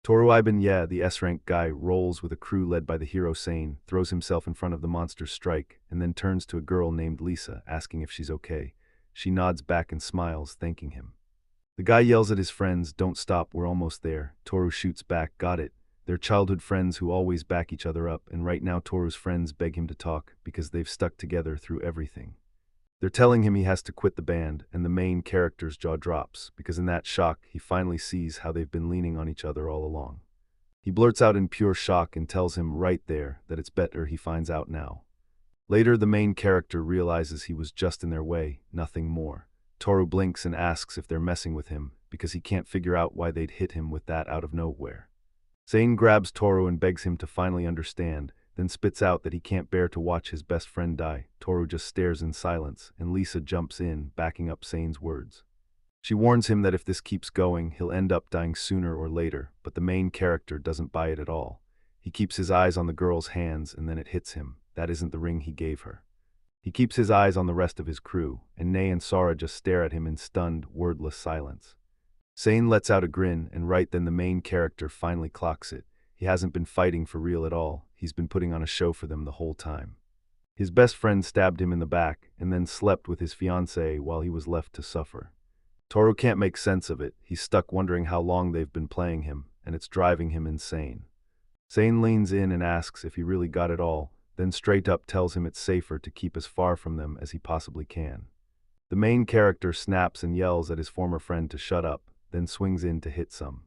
Toru yeah, the S-rank guy, rolls with a crew led by the hero Sain, throws himself in front of the monster's strike, and then turns to a girl named Lisa, asking if she's okay. She nods back and smiles, thanking him. The guy yells at his friends, "Don't stop, we're almost there." Toru shoots back, "Got it." They're childhood friends who always back each other up, and right now Toru's friends beg him to talk because they've stuck together through everything. They're telling him he has to quit the band, and the main character's jaw drops, because in that shock, he finally sees how they've been leaning on each other all along. He blurts out in pure shock and tells him right there that it's better he finds out now. Later, the main character realizes he was just in their way, nothing more. Toru blinks and asks if they're messing with him, because he can't figure out why they'd hit him with that out of nowhere. Sain grabs Toru and begs him to finally understand, then spits out that he can't bear to watch his best friend die. Toru just stares in silence, and Lisa jumps in, backing up Sain's words. She warns him that if this keeps going, he'll end up dying sooner or later, but the main character doesn't buy it at all. He keeps his eyes on the girl's hands, and then it hits him. That isn't the ring he gave her. He keeps his eyes on the rest of his crew, and Nei and Sora just stare at him in stunned, wordless silence. Sain lets out a grin, and right then the main character finally clocks it. He hasn't been fighting for real at all. He's been putting on a show for them the whole time. His best friend stabbed him in the back, and then slept with his fiancée while he was left to suffer. Toru can't make sense of it. He's stuck wondering how long they've been playing him, and it's driving him insane. Sain leans in and asks if he really got it all, then straight up tells him it's safer to keep as far from them as he possibly can. The main character snaps and yells at his former friend to shut up, then swings in to hit some.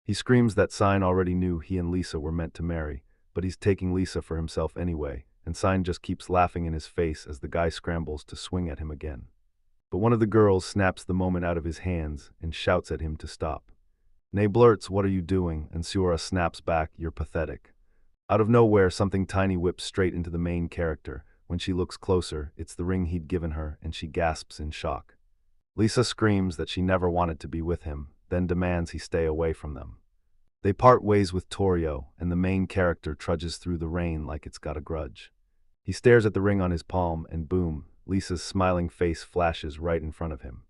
He screams that Sain already knew he and Lisa were meant to marry, but he's taking Lisa for himself anyway, and Sain just keeps laughing in his face as the guy scrambles to swing at him again. But one of the girls snaps the moment out of his hands and shouts at him to stop. Nei blurts, "What are you doing?" and Sora snaps back, "You're pathetic." Out of nowhere, something tiny whips straight into the main character. When she looks closer, it's the ring he'd given her, and she gasps in shock. Lisa screams that she never wanted to be with him, then demands he stay away from them. They part ways with Toru, and the main character trudges through the rain like it's got a grudge. He stares at the ring on his palm, and boom, Lisa's smiling face flashes right in front of him.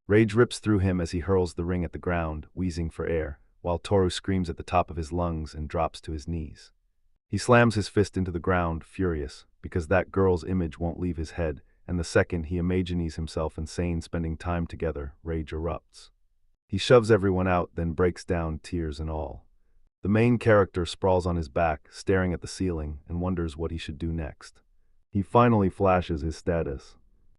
Rage rips through him as he hurls the ring at the ground, wheezing for air, while Toru screams at the top of his lungs and drops to his knees. He slams his fist into the ground, furious, because that girl's image won't leave his head, and the second he imagines himself and Sain spending time together, rage erupts. He shoves everyone out, then breaks down, tears and all. The main character sprawls on his back, staring at the ceiling, and wonders what he should do next. He finally flashes his status.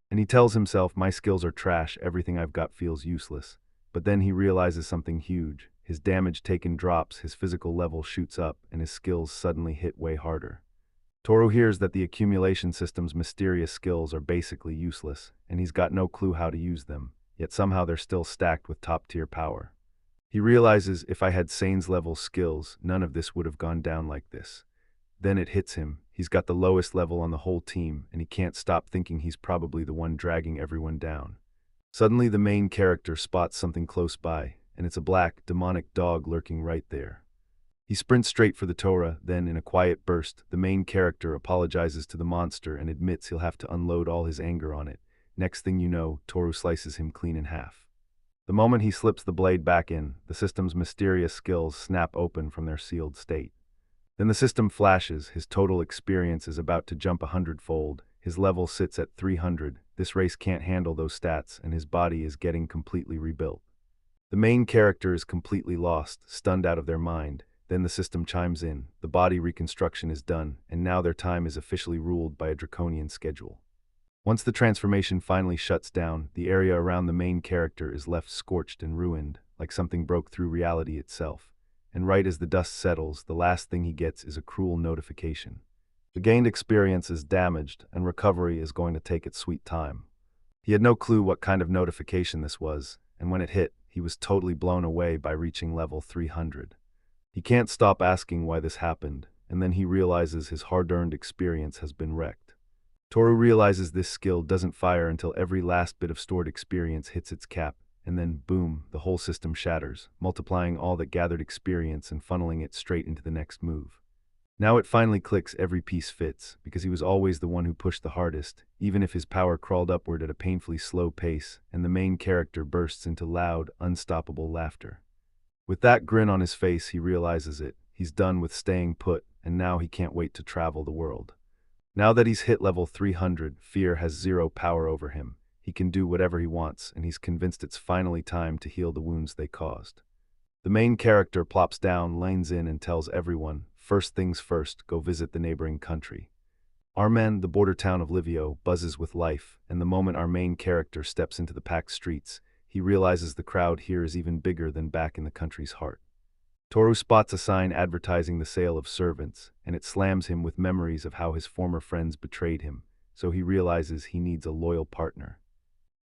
And he tells himself, "My skills are trash, everything I've got feels useless." But then he realizes something huge. His damage taken drops, his physical level shoots up, and his skills suddenly hit way harder. Toru hears that the accumulation system's mysterious skills are basically useless, and he's got no clue how to use them, yet somehow they're still stacked with top-tier power. He realizes, if I had Sain's level skills, none of this would have gone down like this. Then it hits him. He's got the lowest level on the whole team, and he can't stop thinking he's probably the one dragging everyone down. Suddenly the main character spots something close by, and it's a black, demonic dog lurking right there. He sprints straight for the Toru, then in a quiet burst, the main character apologizes to the monster and admits he'll have to unload all his anger on it. Next thing you know, Toru slices him clean in half. The moment he slips the blade back in, the system's mysterious skills snap open from their sealed state. Then the system flashes, his total experience is about to jump 100-fold, his level sits at 300, this race can't handle those stats, and his body is getting completely rebuilt. The main character is completely lost, stunned out of their mind. Then the system chimes in, the body reconstruction is done, and now their time is officially ruled by a draconian schedule. Once the transformation finally shuts down, the area around the main character is left scorched and ruined, like something broke through reality itself. And right as the dust settles, the last thing he gets is a cruel notification. The gained experience is damaged, and recovery is going to take its sweet time. He had no clue what kind of notification this was, and when it hit, he was totally blown away by reaching level 300. He can't stop asking why this happened, and then he realizes his hard-earned experience has been wrecked. Toru realizes this skill doesn't fire until every last bit of stored experience hits its cap, and then, boom, the whole system shatters, multiplying all that gathered experience and funneling it straight into the next move. Now it finally clicks, every piece fits, because he was always the one who pushed the hardest, even if his power crawled upward at a painfully slow pace, and the main character bursts into loud, unstoppable laughter. With that grin on his face, he realizes it. He's done with staying put, and now he can't wait to travel the world. Now that he's hit level 300, fear has zero power over him. He can do whatever he wants, and he's convinced it's finally time to heal the wounds they caused. The main character plops down, lanes in, and tells everyone, first things first, go visit the neighboring country. Armen, the border town of Livio, buzzes with life, and the moment our main character steps into the packed streets, he realizes the crowd here is even bigger than back in the country's heart. Toru spots a sign advertising the sale of servants, and it slams him with memories of how his former friends betrayed him, so he realizes he needs a loyal partner.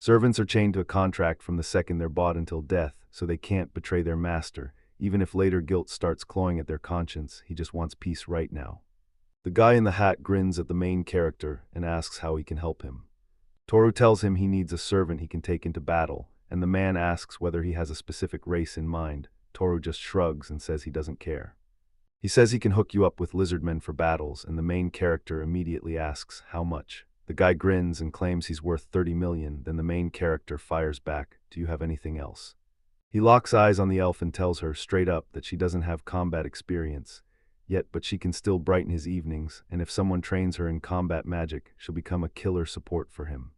Servants are chained to a contract from the second they're bought until death, so they can't betray their master. Even if later guilt starts clawing at their conscience, he just wants peace right now. The guy in the hat grins at the main character and asks how he can help him. Toru tells him he needs a servant he can take into battle, and the man asks whether he has a specific race in mind. Toru just shrugs and says he doesn't care. He says he can hook you up with lizardmen for battles, and the main character immediately asks how much. The guy grins and claims he's worth 30 million, then the main character fires back, do you have anything else? He locks eyes on the elf and tells her straight up that she doesn't have combat experience yet, but she can still brighten his evenings, and if someone trains her in combat magic, she'll become a killer support for him.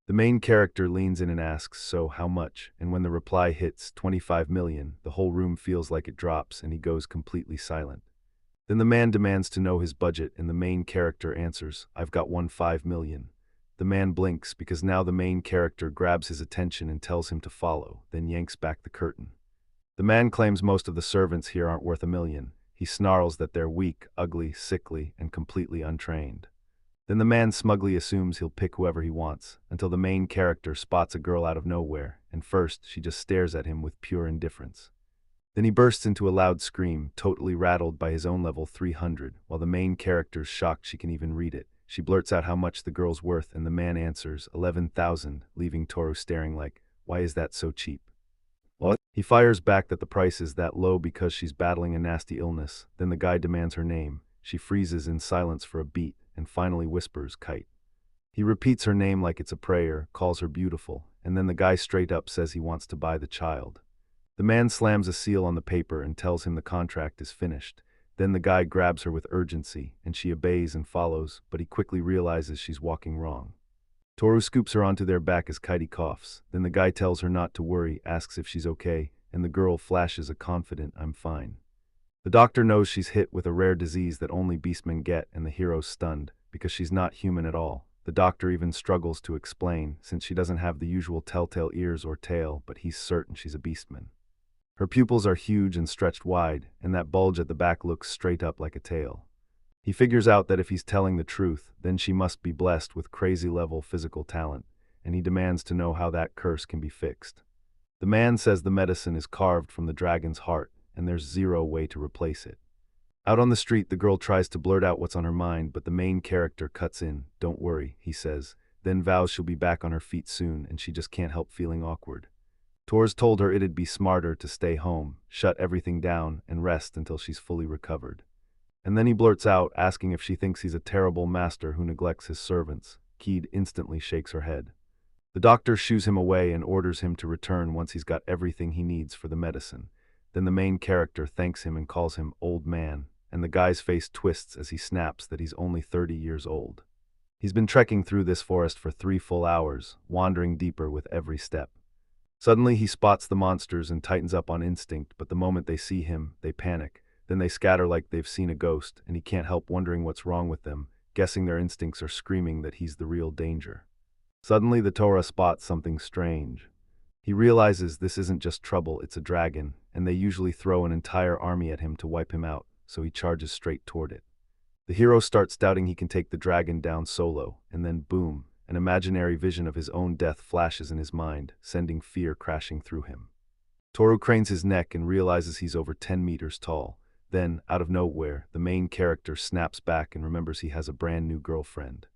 The main character leans in and asks, so how much? And when the reply hits 25 million, the whole room feels like it drops and he goes completely silent. Then the man demands to know his budget, and the main character answers, I've got 15 million. The man blinks because now the main character grabs his attention and tells him to follow, then yanks back the curtain. The man claims most of the servants here aren't worth $1 million. He snarls that they're weak, ugly, sickly, and completely untrained. Then the man smugly assumes he'll pick whoever he wants, until the main character spots a girl out of nowhere, and first she just stares at him with pure indifference. Then he bursts into a loud scream, totally rattled by his own level 300, while the main character's shocked she can even read it. She blurts out how much the girl's worth, and the man answers 11,000, leaving Toru staring like, why is that so cheap? What? He fires back that the price is that low because she's battling a nasty illness. Then the guy demands her name. She freezes in silence for a beat, and finally whispers, Kite. He repeats her name like it's a prayer, calls her beautiful, and then the guy straight up says he wants to buy the child. The man slams a seal on the paper and tells him the contract is finished. Then the guy grabs her with urgency, and she obeys and follows, but he quickly realizes she's walking wrong. Toru scoops her onto their back as Kite coughs. Then the guy tells her not to worry, asks if she's okay, and the girl flashes a confident, I'm fine. The doctor knows she's hit with a rare disease that only beastmen get, and the hero's stunned, because she's not human at all. The doctor even struggles to explain, since she doesn't have the usual telltale ears or tail, but he's certain she's a beastman. Her pupils are huge and stretched wide, and that bulge at the back looks straight up like a tail. He figures out that if he's telling the truth, then she must be blessed with crazy-level physical talent, and he demands to know how that curse can be fixed. The man says the medicine is carved from the dragon's heart, and there's zero way to replace it. Out on the street, the girl tries to blurt out what's on her mind, but the main character cuts in. Don't worry, he says, then vows she'll be back on her feet soon, and she just can't help feeling awkward. Tor's told her it'd be smarter to stay home, shut everything down, and rest until she's fully recovered. And then he blurts out, asking if she thinks he's a terrible master who neglects his servants. Kite instantly shakes her head. The doctor shoos him away and orders him to return once he's got everything he needs for the medicine. Then the main character thanks him and calls him old man, and the guy's face twists as he snaps that he's only 30 years old. He's been trekking through this forest for 3 full hours, wandering deeper with every step. Suddenly he spots the monsters and tightens up on instinct, but the moment they see him, they panic. Then they scatter like they've seen a ghost, and he can't help wondering what's wrong with them, guessing their instincts are screaming that he's the real danger. Suddenly the Tora spots something strange. He realizes this isn't just trouble, it's a dragon, and they usually throw an entire army at him to wipe him out, so he charges straight toward it. The hero starts doubting he can take the dragon down solo, and then boom, an imaginary vision of his own death flashes in his mind, sending fear crashing through him. Toru cranes his neck and realizes he's over 10 meters tall. Then, out of nowhere, the main character snaps back and remembers he has a brand new girlfriend.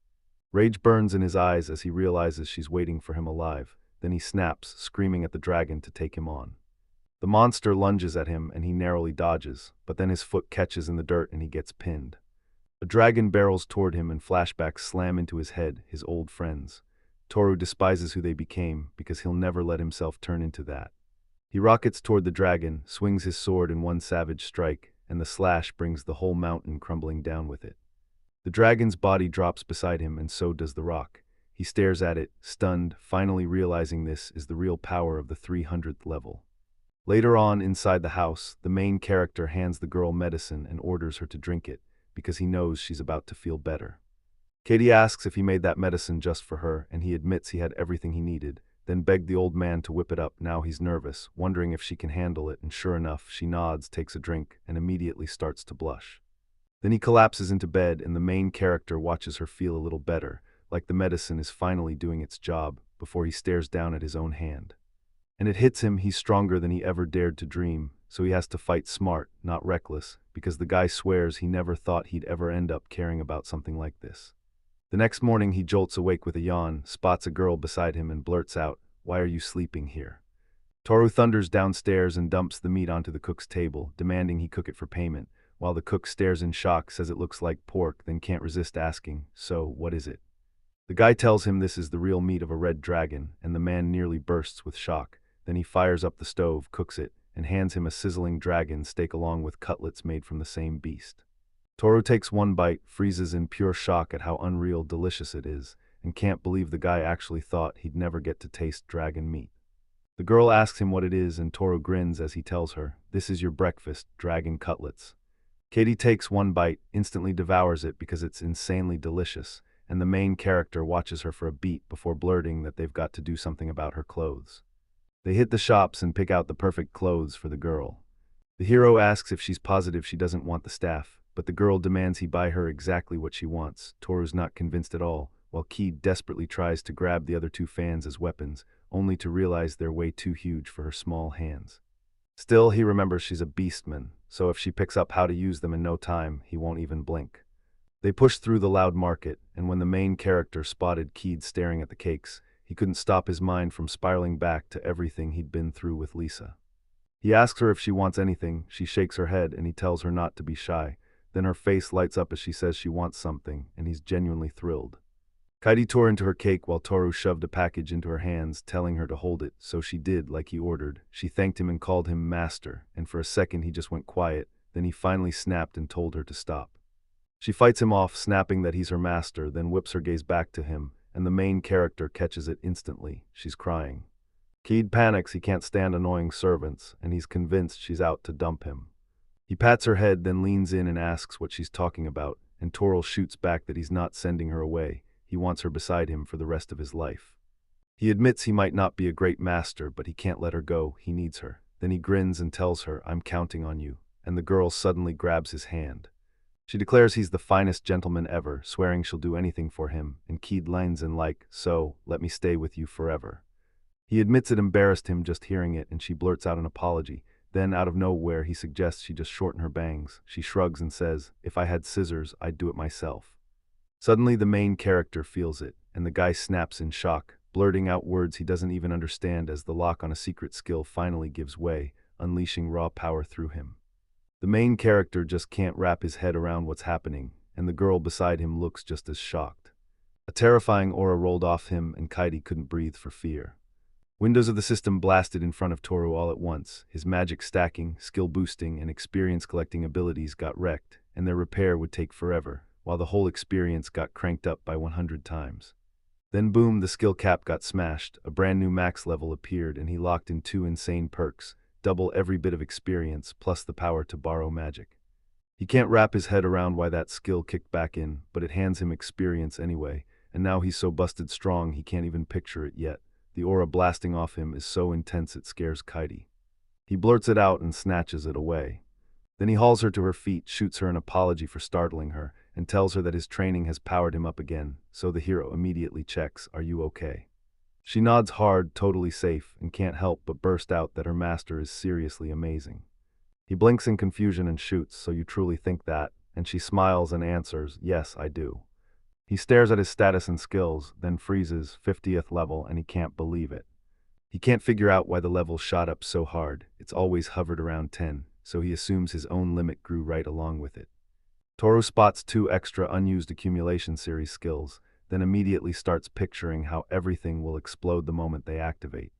Rage burns in his eyes as he realizes she's waiting for him alive. Then he snaps, screaming at the dragon to take him on. The monster lunges at him and he narrowly dodges, but then his foot catches in the dirt and he gets pinned. A dragon barrels toward him and flashbacks slam into his head, his old friends. Toru despises who they became because he'll never let himself turn into that. He rockets toward the dragon, swings his sword in one savage strike, and the slash brings the whole mountain crumbling down with it. The dragon's body drops beside him, and so does the rock. He stares at it, stunned, finally realizing this is the real power of the 300th level. Later on, inside the house, the main character hands the girl medicine and orders her to drink it, because he knows she's about to feel better. Kite asks if he made that medicine just for her, and he admits he had everything he needed, then begged the old man to whip it up. Now he's nervous, wondering if she can handle it, and sure enough, she nods, takes a drink, and immediately starts to blush. Then he collapses into bed, and the main character watches her feel a little better, like the medicine is finally doing its job, before he stares down at his own hand. And it hits him he's stronger than he ever dared to dream, so he has to fight smart, not reckless, because the guy swears he never thought he'd ever end up caring about something like this. The next morning he jolts awake with a yawn, spots a girl beside him and blurts out, "Why are you sleeping here?" Toru thunders downstairs and dumps the meat onto the cook's table, demanding he cook it for payment, while the cook stares in shock, says it looks like pork, then can't resist asking, "So, what is it?" The guy tells him this is the real meat of a red dragon, and the man nearly bursts with shock. Then he fires up the stove, cooks it, and hands him a sizzling dragon steak along with cutlets made from the same beast. Toru takes one bite, freezes in pure shock at how unreal delicious it is, and can't believe the guy actually thought he'd never get to taste dragon meat. The girl asks him what it is, and Toru grins as he tells her, "This is your breakfast, dragon cutlets." Kite takes one bite, instantly devours it because it's insanely delicious, and the main character watches her for a beat before blurting that they've got to do something about her clothes. They hit the shops and pick out the perfect clothes for the girl. The hero asks if she's positive she doesn't want the staff, but the girl demands he buy her exactly what she wants. Toru's not convinced at all, while Kite desperately tries to grab the other two fans as weapons, only to realize they're way too huge for her small hands. Still, he remembers she's a beastman, so if she picks up how to use them in no time, he won't even blink. They push through the loud market, and when the main character spotted Kite staring at the cakes, he couldn't stop his mind from spiraling back to everything he'd been through with Lisa. He asks her if she wants anything, she shakes her head, and he tells her not to be shy. Then her face lights up as she says she wants something, and he's genuinely thrilled. Kite tore into her cake while Toru shoved a package into her hands, telling her to hold it, so she did like he ordered. She thanked him and called him master, and for a second he just went quiet, then he finally snapped and told her to stop. She fights him off, snapping that he's her master, then whips her gaze back to him, and the main character catches it instantly. She's crying. Kite panics, he can't stand annoying servants, and he's convinced she's out to dump him. He pats her head, then leans in and asks what she's talking about, and Toru shoots back that he's not sending her away. He wants her beside him for the rest of his life. He admits he might not be a great master, but he can't let her go, he needs her. Then he grins and tells her, "I'm counting on you," and the girl suddenly grabs his hand. She declares he's the finest gentleman ever, swearing she'll do anything for him, and Kite leans in like, "So, let me stay with you forever." He admits it embarrassed him just hearing it, and she blurts out an apology. Then, out of nowhere, he suggests she just shorten her bangs. She shrugs and says, "If I had scissors, I'd do it myself." Suddenly, the main character feels it, and the guy snaps in shock, blurting out words he doesn't even understand as the lock on a secret skill finally gives way, unleashing raw power through him. The main character just can't wrap his head around what's happening, and the girl beside him looks just as shocked. A terrifying aura rolled off him, and Kite couldn't breathe for fear. Windows of the system blasted in front of Toru all at once. His magic stacking, skill boosting, and experience collecting abilities got wrecked, and their repair would take forever, while the whole experience got cranked up by 100 times. Then boom, the skill cap got smashed, a brand new max level appeared, and he locked in 2 insane perks, double every bit of experience, plus the power to borrow magic. He can't wrap his head around why that skill kicked back in, but it hands him experience anyway, and now he's so busted strong he can't even picture it yet. The aura blasting off him is so intense it scares Kite. He blurts it out and snatches it away. Then he hauls her to her feet, shoots her an apology for startling her, and tells her that his training has powered him up again, so the hero immediately checks, "Are you okay?" She nods hard, totally safe, and can't help but burst out that her master is seriously amazing. He blinks in confusion and shoots, "So you truly think that?" And she smiles and answers, "Yes, I do." He stares at his status and skills, then freezes, 50th level, and he can't believe it. He can't figure out why the level shot up so hard. It's always hovered around 10, so he assumes his own limit grew right along with it. Toru spots 2 extra unused accumulation series skills, then immediately starts picturing how everything will explode the moment they activate.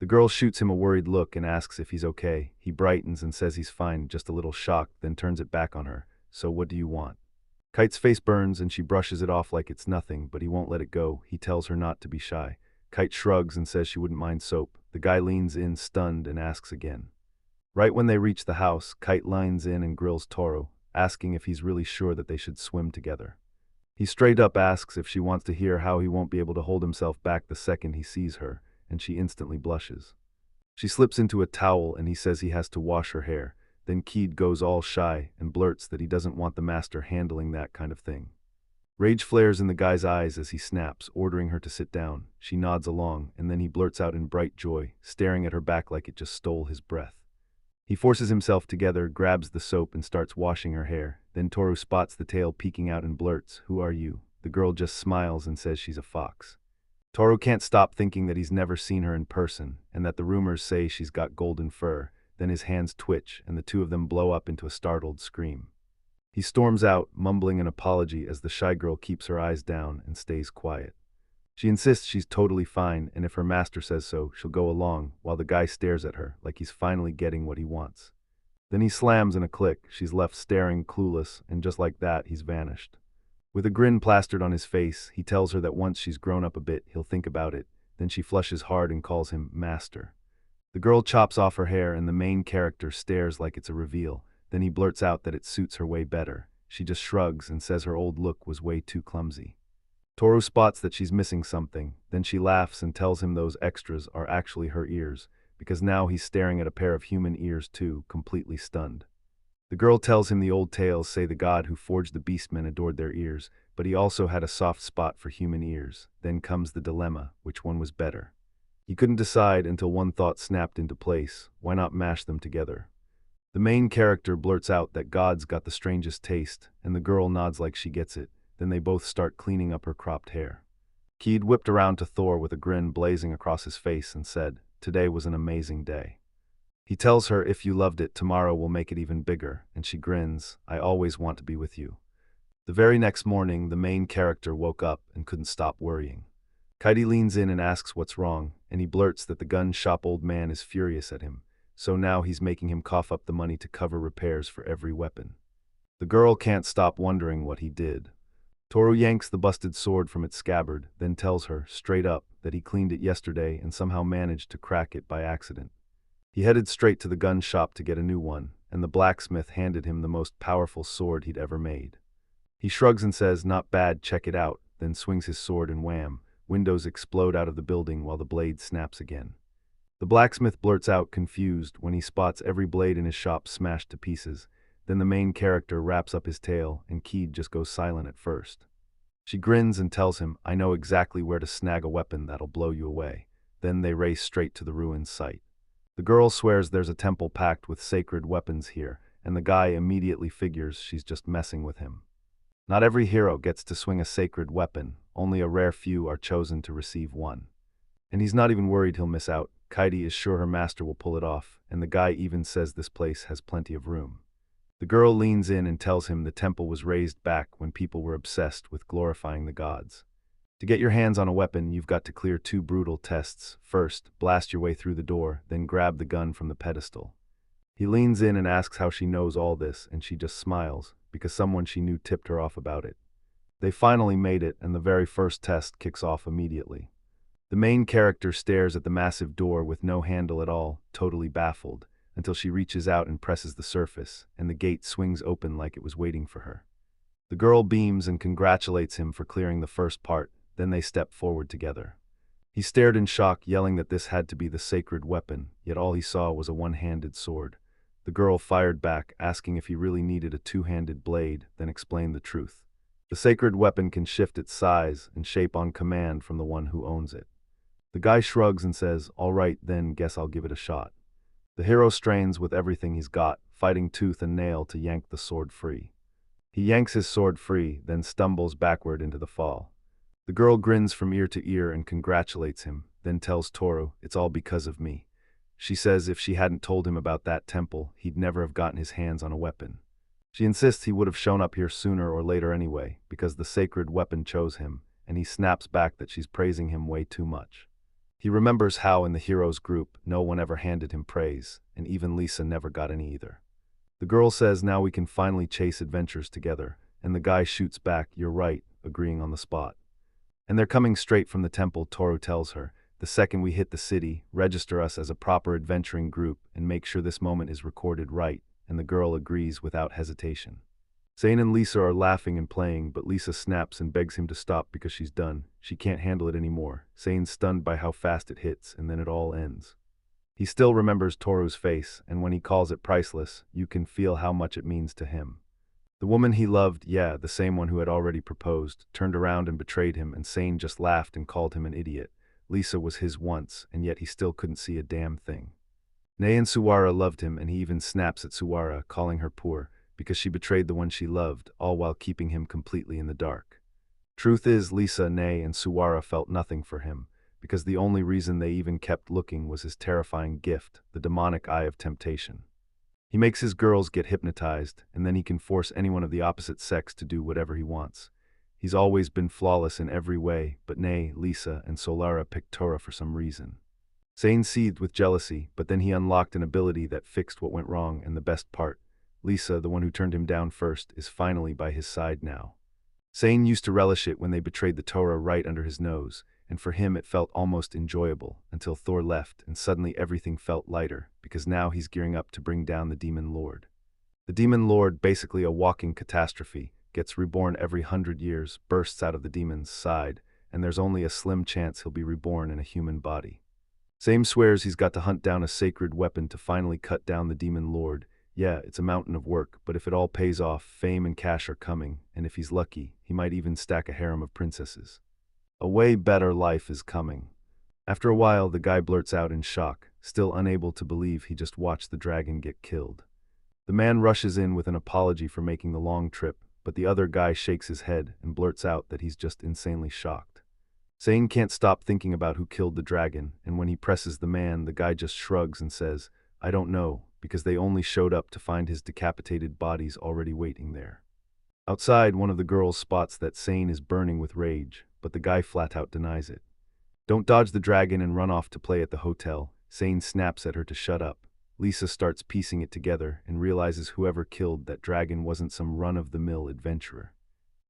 The girl shoots him a worried look and asks if he's okay. He brightens and says he's fine, just a little shocked, then turns it back on her. So what do you want? Kite's face burns and she brushes it off like it's nothing, but he won't let it go. He tells her not to be shy. Kite shrugs and says she wouldn't mind soap. The guy leans in, stunned, and asks again. Right when they reach the house, Kite lines in and grills Toru, asking if he's really sure that they should swim together. He straight up asks if she wants to hear how he won't be able to hold himself back the second he sees her, and she instantly blushes. She slips into a towel and he says he has to wash her hair. Then Kite goes all shy and blurts that he doesn't want the master handling that kind of thing. Rage flares in the guy's eyes as he snaps, ordering her to sit down. She nods along, and then he blurts out in bright joy, staring at her back like it just stole his breath. He forces himself together, grabs the soap, and starts washing her hair. Then Toru spots the tail peeking out and blurts, "Who are you?" The girl just smiles and says she's a fox. Toru can't stop thinking that he's never seen her in person, and that the rumors say she's got golden fur. Then his hands twitch, and the two of them blow up into a startled scream. He storms out, mumbling an apology as the shy girl keeps her eyes down and stays quiet. She insists she's totally fine, and if her master says so, she'll go along, while the guy stares at her like he's finally getting what he wants. Then he slams in a click, she's left staring clueless, and just like that, he's vanished. With a grin plastered on his face, he tells her that once she's grown up a bit, he'll think about it. Then she flushes hard and calls him master. The girl chops off her hair and the main character stares like it's a reveal. Then he blurts out that it suits her way better. She just shrugs and says her old look was way too clumsy. Toru spots that she's missing something. Then she laughs and tells him those extras are actually her ears, because now he's staring at a pair of human ears too, completely stunned. The girl tells him the old tales say the god who forged the beastmen adored their ears, but he also had a soft spot for human ears. Then comes the dilemma, which one was better? He couldn't decide until one thought snapped into place. Why not mash them together? The main character blurts out that God's got the strangest taste, and the girl nods like she gets it. Then they both start cleaning up her cropped hair. Kite whipped around to Thor with a grin blazing across his face and said, "Today was an amazing day." He tells her, "If you loved it, tomorrow will make it even bigger," and she grins, "I always want to be with you." The very next morning, the main character woke up and couldn't stop worrying. Kite leans in and asks what's wrong, and he blurts that the gun shop old man is furious at him, so now he's making him cough up the money to cover repairs for every weapon. The girl can't stop wondering what he did. Toru yanks the busted sword from its scabbard, then tells her, straight up, that he cleaned it yesterday and somehow managed to crack it by accident. He headed straight to the gun shop to get a new one, and the blacksmith handed him the most powerful sword he'd ever made. He shrugs and says, "Not bad, check it out," then swings his sword and wham, windows explode out of the building while the blade snaps again. The blacksmith blurts out, confused, when he spots every blade in his shop smashed to pieces. Then the main character wraps up his tale, and Kite just goes silent at first. She grins and tells him, "I know exactly where to snag a weapon that'll blow you away." Then they race straight to the ruined site. The girl swears there's a temple packed with sacred weapons here, and the guy immediately figures she's just messing with him. Not every hero gets to swing a sacred weapon, only a rare few are chosen to receive one. And he's not even worried he'll miss out. Kite is sure her master will pull it off, and the guy even says this place has plenty of room. The girl leans in and tells him the temple was raised back when people were obsessed with glorifying the gods. To get your hands on a weapon, you've got to clear two brutal tests. First, blast your way through the door, then grab the gun from the pedestal. He leans in and asks how she knows all this, and she just smiles, because someone she knew tipped her off about it. They finally made it, and the very first test kicks off immediately. The main character stares at the massive door with no handle at all, totally baffled, until she reaches out and presses the surface, and the gate swings open like it was waiting for her. The girl beams and congratulates him for clearing the first part, then they step forward together. He stared in shock, yelling that this had to be the sacred weapon, yet all he saw was a one-handed sword. The girl fired back, asking if he really needed a two-handed blade, then explained the truth. The sacred weapon can shift its size and shape on command from the one who owns it. The guy shrugs and says, "All right, then guess I'll give it a shot." The hero strains with everything he's got, fighting tooth and nail to yank the sword free. He yanks his sword free, then stumbles backward into the fall. The girl grins from ear to ear and congratulates him, then tells Toru, "It's all because of me." She says if she hadn't told him about that temple, he'd never have gotten his hands on a weapon. She insists he would have shown up here sooner or later anyway, because the sacred weapon chose him, and he snaps back that she's praising him way too much. He remembers how in the hero's group, no one ever handed him praise, and even Lisa never got any either. The girl says now we can finally chase adventures together, and the guy shoots back, "You're right," agreeing on the spot. And they're coming straight from the temple, Toru tells her. The second we hit the city, register us as a proper adventuring group and make sure this moment is recorded right, and the girl agrees without hesitation. Sain and Lisa are laughing and playing, but Lisa snaps and begs him to stop because she's done. She can't handle it anymore. Sain's stunned by how fast it hits, and then it all ends. He still remembers Toru's face, and when he calls it priceless, you can feel how much it means to him. The woman he loved, yeah, the same one who had already proposed, turned around and betrayed him, and Sain just laughed and called him an idiot. Lisa was his once, and yet he still couldn't see a damn thing. Nei and Suwara loved him, and he even snaps at Suwara, calling her poor, because she betrayed the one she loved, all while keeping him completely in the dark. Truth is, Lisa, Nei, and Suwara felt nothing for him, because the only reason they even kept looking was his terrifying gift, the demonic eye of temptation. He makes his girls get hypnotized, and then he can force anyone of the opposite sex to do whatever he wants. He's always been flawless in every way, but Nei, Lisa, and Solara picked Toru for some reason. Sain seethed with jealousy, but then he unlocked an ability that fixed what went wrong, and the best part, Lisa, the one who turned him down first, is finally by his side now. Sain used to relish it when they betrayed the Toru right under his nose, and for him it felt almost enjoyable, until Thor left and suddenly everything felt lighter, because now he's gearing up to bring down the Demon Lord. The Demon Lord, basically a walking catastrophe, gets reborn every 100 years, bursts out of the demon's side, and there's only a slim chance he'll be reborn in a human body. Sain swears he's got to hunt down a sacred weapon to finally cut down the Demon Lord. Yeah, it's a mountain of work, but if it all pays off, fame and cash are coming, and if he's lucky, he might even stack a harem of princesses. A way better life is coming. After a while, the guy blurts out in shock, still unable to believe he just watched the dragon get killed. The man rushes in with an apology for making the long trip, but the other guy shakes his head and blurts out that he's just insanely shocked. Sain can't stop thinking about who killed the dragon, and when he presses the man, the guy just shrugs and says, "I don't know," because they only showed up to find his decapitated bodies already waiting there. Outside, one of the girls spots that Sain is burning with rage, but the guy flat out denies it. "Don't dodge the dragon and run off to play at the hotel." Sain snaps at her to shut up. Lisa starts piecing it together and realizes whoever killed that dragon wasn't some run-of-the-mill adventurer.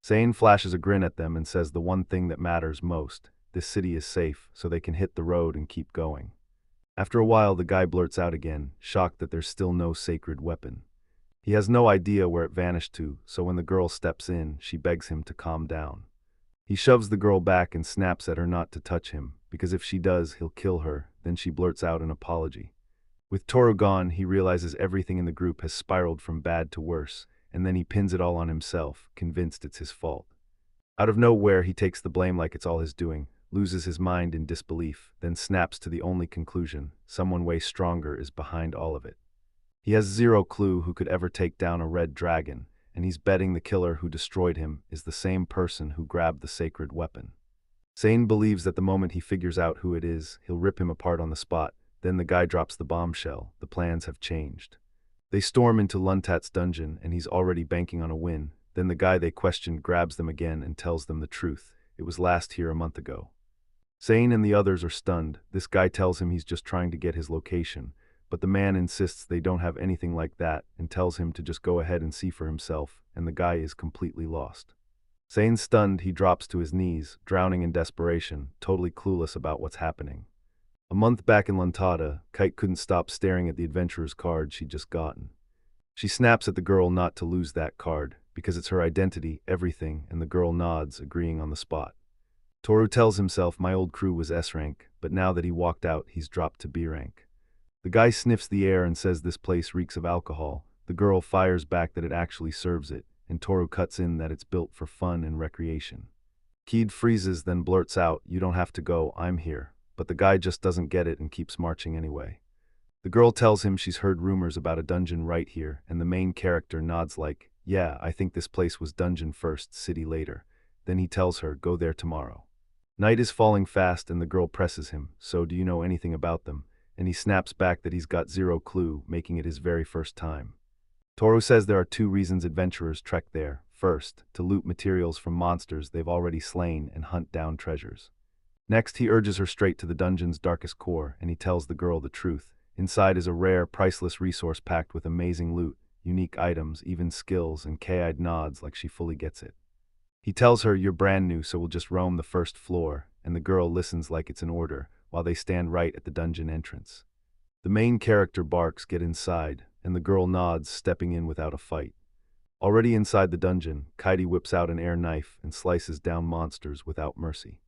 Sain flashes a grin at them and says the one thing that matters most, this city is safe, so they can hit the road and keep going. After a while, the guy blurts out again, shocked that there's still no sacred weapon. He has no idea where it vanished to, so when the girl steps in, she begs him to calm down. He shoves the girl back and snaps at her not to touch him, because if she does, he'll kill her. Then she blurts out an apology. With Toru gone, he realizes everything in the group has spiraled from bad to worse, and then he pins it all on himself, convinced it's his fault. Out of nowhere, he takes the blame like it's all his doing, loses his mind in disbelief, then snaps to the only conclusion: someone way stronger is behind all of it. He has zero clue who could ever take down a red dragon, and he's betting the killer who destroyed him is the same person who grabbed the sacred weapon. Sain believes that the moment he figures out who it is, he'll rip him apart on the spot. Then the guy drops the bombshell. The plans have changed. They storm into Luntat's dungeon, and he's already banking on a win. Then the guy they questioned grabs them again and tells them the truth. It was last here a month ago. Sain and the others are stunned. This guy tells him he's just trying to get his location, but the man insists they don't have anything like that and tells him to just go ahead and see for himself, and the guy is completely lost. Sain stunned, he drops to his knees, drowning in desperation, totally clueless about what's happening. A month back in Luntada, Kite couldn't stop staring at the adventurer's card she'd just gotten. She snaps at the girl not to lose that card, because it's her identity, everything, and the girl nods, agreeing on the spot. Toru tells himself my old crew was S rank, but now that he walked out, he's dropped to B rank. The guy sniffs the air and says this place reeks of alcohol. The girl fires back that it actually serves it, and Toru cuts in that it's built for fun and recreation. Kite freezes, then blurts out, "You don't have to go, I'm here." But the guy just doesn't get it and keeps marching anyway. The girl tells him she's heard rumors about a dungeon right here, and the main character nods like, "Yeah, I think this place was dungeon first, city later." Then he tells her, "Go there tomorrow." Night is falling fast and the girl presses him, "So do you know anything about them?" And he snaps back that he's got zero clue, making it his very first time. Toru says there are two reasons adventurers trek there. First, to loot materials from monsters they've already slain and hunt down treasures. Next, he urges her straight to the dungeon's darkest core, and he tells the girl the truth. Inside is a rare, priceless resource packed with amazing loot, unique items, even skills, and Kite nods like she fully gets it. He tells her, "You're brand new, so we'll just roam the first floor," and the girl listens like it's an order, while they stand right at the dungeon entrance. The main character barks, "Get inside," and the girl nods, stepping in without a fight. Already inside the dungeon, Kite whips out an air knife and slices down monsters without mercy.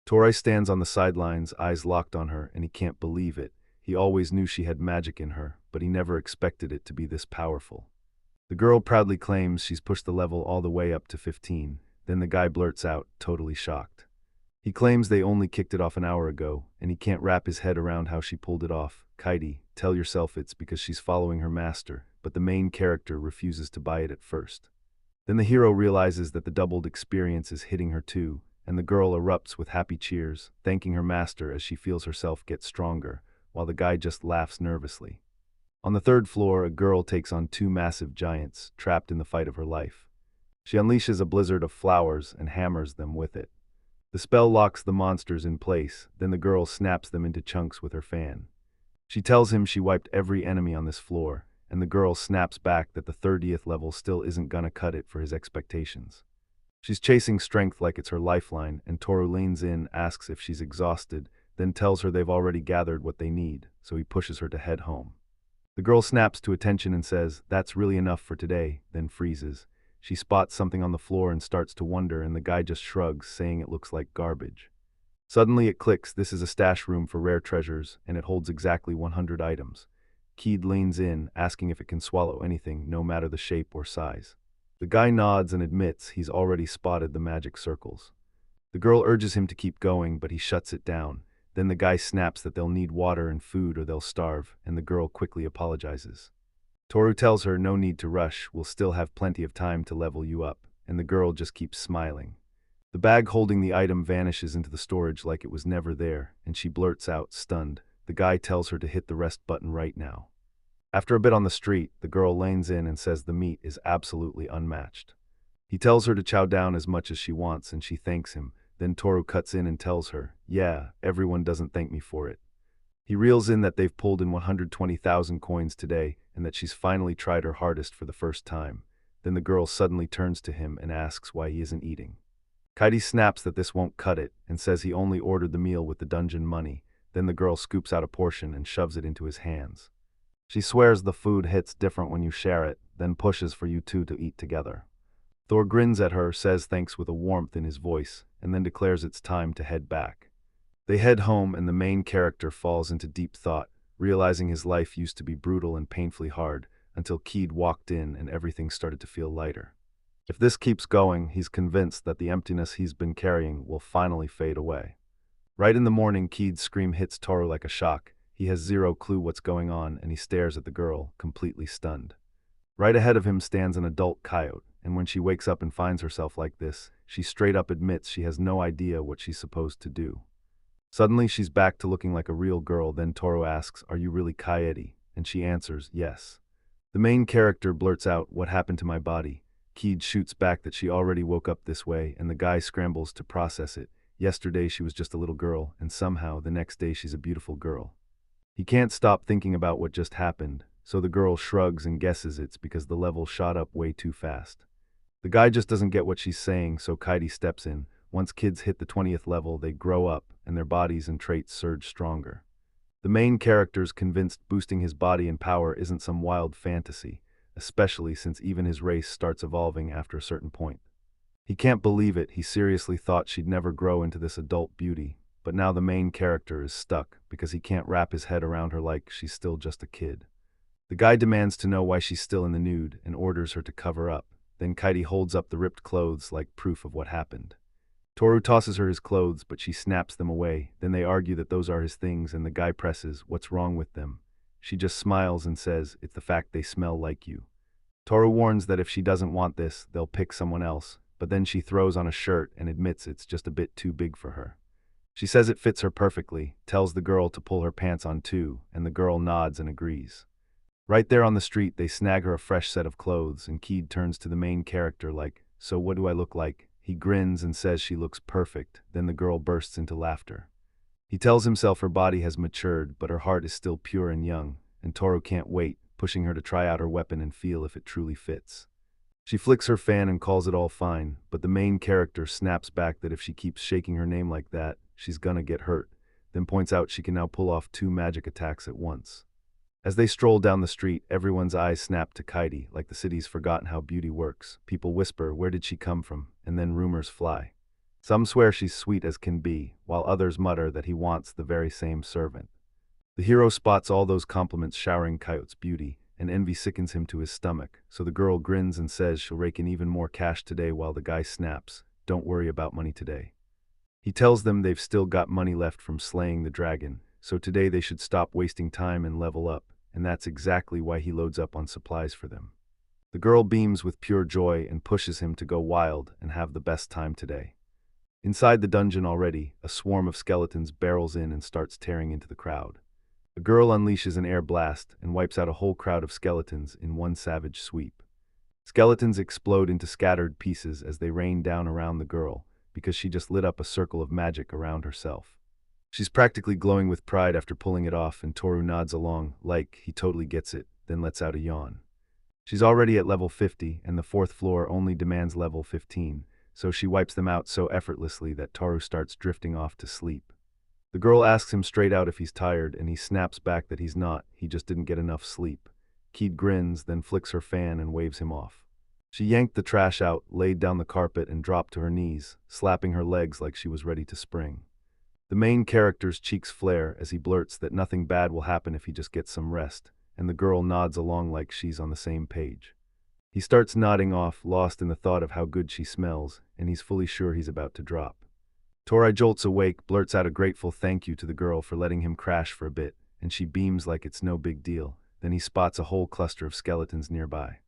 Toru stands on the sidelines, eyes locked on her, and he can't believe it. He always knew she had magic in her, but he never expected it to be this powerful. The girl proudly claims she's pushed the level all the way up to 15, then the guy blurts out, totally shocked. He claims they only kicked it off an hour ago, and he can't wrap his head around how she pulled it off. "Kite, tell yourself it's because she's following her master," but the main character refuses to buy it at first. Then the hero realizes that the doubled experience is hitting her too, and the girl erupts with happy cheers, thanking her master as she feels herself get stronger, while the guy just laughs nervously. On the third floor, a girl takes on two massive giants, trapped in the fight of her life. She unleashes a blizzard of flowers and hammers them with it. The spell locks the monsters in place, then the girl snaps them into chunks with her fan. She tells him she wiped every enemy on this floor, and the girl snaps back that the 30th level still isn't gonna cut it for his expectations. She's chasing strength like it's her lifeline, and Toru leans in, asks if she's exhausted, then tells her they've already gathered what they need, so he pushes her to head home. The girl snaps to attention and says, "That's really enough for today," then freezes. She spots something on the floor and starts to wonder, and the guy just shrugs, saying it looks like garbage. Suddenly it clicks, this is a stash room for rare treasures, and it holds exactly 100 items. Kite leans in, asking if it can swallow anything, no matter the shape or size. The guy nods and admits he's already spotted the magic circles. The girl urges him to keep going, but he shuts it down. Then the guy snaps that they'll need water and food or they'll starve, and the girl quickly apologizes. Toru tells her no need to rush, we'll still have plenty of time to level you up, and the girl just keeps smiling. The bag holding the item vanishes into the storage like it was never there, and she blurts out, stunned. The guy tells her to hit the rest button right now. After a bit on the street, the girl lanes in and says the meat is absolutely unmatched. He tells her to chow down as much as she wants, and she thanks him. Then Toru cuts in and tells her, "Yeah, everyone doesn't thank me for it." He reels in that they've pulled in 120,000 coins today, and that she's finally tried her hardest for the first time. Then the girl suddenly turns to him and asks why he isn't eating. Kite snaps that this won't cut it, and says he only ordered the meal with the dungeon money. Then the girl scoops out a portion and shoves it into his hands. She swears the food hits different when you share it, then pushes for you two to eat together. Thor grins at her, says thanks with a warmth in his voice, and then declares it's time to head back. They head home, and the main character falls into deep thought, realizing his life used to be brutal and painfully hard, until Kite walked in and everything started to feel lighter. If this keeps going, he's convinced that the emptiness he's been carrying will finally fade away. Right in the morning, Kite's scream hits Toru like a shock. He has zero clue what's going on, and he stares at the girl, completely stunned. Right ahead of him stands an adult coyote, and when she wakes up and finds herself like this, she straight up admits she has no idea what she's supposed to do. Suddenly, she's back to looking like a real girl. Then Toru asks, "Are you really Kite?" And she answers, "Yes." The main character blurts out, "What happened to my body?" Kite shoots back that she already woke up this way, and the guy scrambles to process it. Yesterday she was just a little girl, and somehow the next day she's a beautiful girl. He can't stop thinking about what just happened, so the girl shrugs and guesses it's because the level shot up way too fast. The guy just doesn't get what she's saying, so Kite steps in. Once kids hit the 20th level, they grow up, and their bodies and traits surge stronger. The main character's convinced boosting his body and power isn't some wild fantasy, especially since even his race starts evolving after a certain point. He can't believe it. He seriously thought she'd never grow into this adult beauty, but now the main character is stuck because he can't wrap his head around her like she's still just a kid. The guy demands to know why she's still in the nude and orders her to cover up. Then Kite holds up the ripped clothes like proof of what happened. Toru tosses her his clothes, but she snaps them away. Then they argue that those are his things, and the guy presses, "What's wrong with them?" She just smiles and says, "It's the fact they smell like you." Toru warns that if she doesn't want this, they'll pick someone else, but then she throws on a shirt and admits it's just a bit too big for her. She says it fits her perfectly, tells the girl to pull her pants on too, and the girl nods and agrees. Right there on the street, they snag her a fresh set of clothes, and Kite turns to the main character like, "So what do I look like?" He grins and says she looks perfect, then the girl bursts into laughter. He tells himself her body has matured, but her heart is still pure and young, and Toru can't wait, pushing her to try out her weapon and feel if it truly fits. She flicks her fan and calls it all fine, but the main character snaps back that if she keeps shaking her name like that, she's gonna get hurt, then points out she can now pull off 2 magic attacks at once. As they stroll down the street, everyone's eyes snap to Kite, like the city's forgotten how beauty works. People whisper, "Where did she come from?" And then rumors fly. Some swear she's sweet as can be, while others mutter that he wants the very same servant. The hero spots all those compliments showering Kite's beauty, and envy sickens him to his stomach, so the girl grins and says she'll rake in even more cash today while the guy snaps, "Don't worry about money today." He tells them they've still got money left from slaying the dragon, so today they should stop wasting time and level up, and that's exactly why he loads up on supplies for them. The girl beams with pure joy and pushes him to go wild and have the best time today. Inside the dungeon already, a swarm of skeletons barrels in and starts tearing into the crowd. A girl unleashes an air blast and wipes out a whole crowd of skeletons in one savage sweep. Skeletons explode into scattered pieces as they rain down around the girl, because she just lit up a circle of magic around herself. She's practically glowing with pride after pulling it off, and Toru nods along, like he totally gets it, then lets out a yawn. She's already at level 50, and the 4th floor only demands level 15, so she wipes them out so effortlessly that Toru starts drifting off to sleep. The girl asks him straight out if he's tired, and he snaps back that he's not, he just didn't get enough sleep. Kite grins, then flicks her fan and waves him off. She yanked the trash out, laid down the carpet, and dropped to her knees, slapping her legs like she was ready to spring. The main character's cheeks flare as he blurts that nothing bad will happen if he just gets some rest, and the girl nods along like she's on the same page. He starts nodding off, lost in the thought of how good she smells, and he's fully sure he's about to drop. Toru jolts awake, blurts out a grateful thank you to the girl for letting him crash for a bit, and she beams like it's no big deal. Then he spots a whole cluster of skeletons nearby.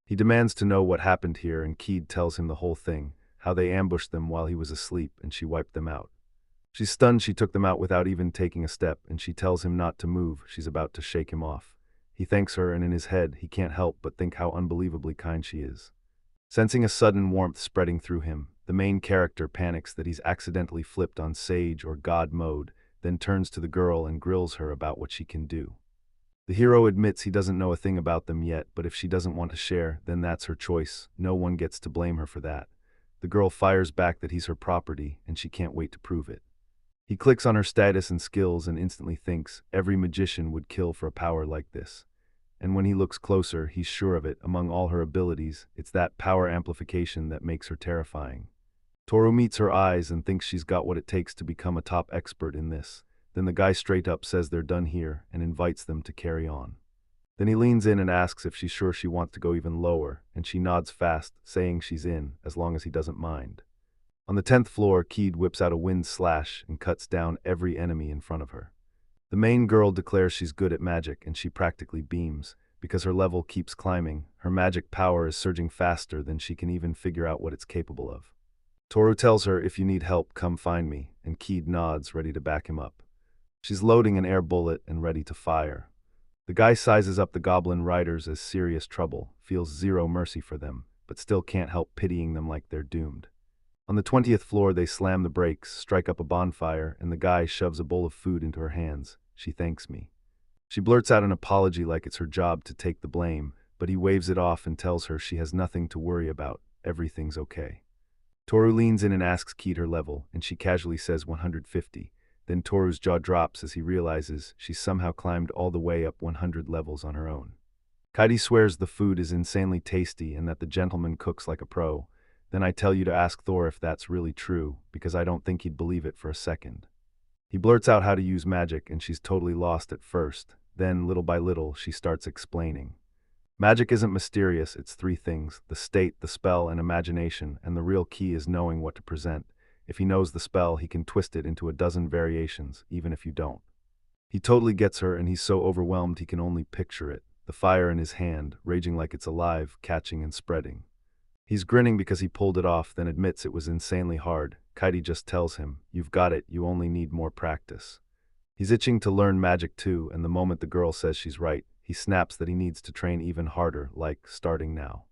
He demands to know what happened here, and Kite tells him the whole thing, how they ambushed them while he was asleep and she wiped them out. She's stunned she took them out without even taking a step, and she tells him not to move, she's about to shake him off. He thanks her, and in his head, he can't help but think how unbelievably kind she is. Sensing a sudden warmth spreading through him, the main character panics that he's accidentally flipped on Sage or God mode, then turns to the girl and grills her about what she can do. The hero admits he doesn't know a thing about them yet, but if she doesn't want to share, then that's her choice. No one gets to blame her for that. The girl fires back that he's her property, and she can't wait to prove it. He clicks on her status and skills and instantly thinks every magician would kill for a power like this. And when he looks closer, he's sure of it. Among all her abilities, it's that power amplification that makes her terrifying. Toru meets her eyes and thinks she's got what it takes to become a top expert in this. Then the guy straight up says they're done here and invites them to carry on. Then he leans in and asks if she's sure she wants to go even lower, and she nods fast, saying she's in, as long as he doesn't mind. On the 10th floor, Kite whips out a wind slash and cuts down every enemy in front of her. The main girl declares she's good at magic, and she practically beams. Because her level keeps climbing, her magic power is surging faster than she can even figure out what it's capable of. Toru tells her, "If you need help, come find me," and Kite nods, ready to back him up. She's loading an air bullet and ready to fire. The guy sizes up the goblin riders as serious trouble, feels zero mercy for them, but still can't help pitying them like they're doomed. On the 20th floor, they slam the brakes, strike up a bonfire, and the guy shoves a bowl of food into her hands. "She thanks me." She blurts out an apology like it's her job to take the blame, but he waves it off and tells her she has nothing to worry about, everything's okay. Toru leans in and asks Kite her level, and she casually says 150. Then Toru's jaw drops as he realizes she's somehow climbed all the way up 100 levels on her own. Kite swears the food is insanely tasty and that the gentleman cooks like a pro. Then I tell you to ask Thor if that's really true, because I don't think he'd believe it for a second. He blurts out how to use magic, and she's totally lost at first. Then, little by little, she starts explaining. Magic isn't mysterious, it's 3 things: the state, the spell, and imagination, and the real key is knowing what to present. If he knows the spell, he can twist it into a dozen variations, even if you don't. He totally gets her, and he's so overwhelmed he can only picture it, the fire in his hand, raging like it's alive, catching and spreading. He's grinning because he pulled it off, then admits it was insanely hard. Kite just tells him, "You've got it, you only need more practice." He's itching to learn magic too, and the moment the girl says she's right, he snaps that he needs to train even harder, like starting now.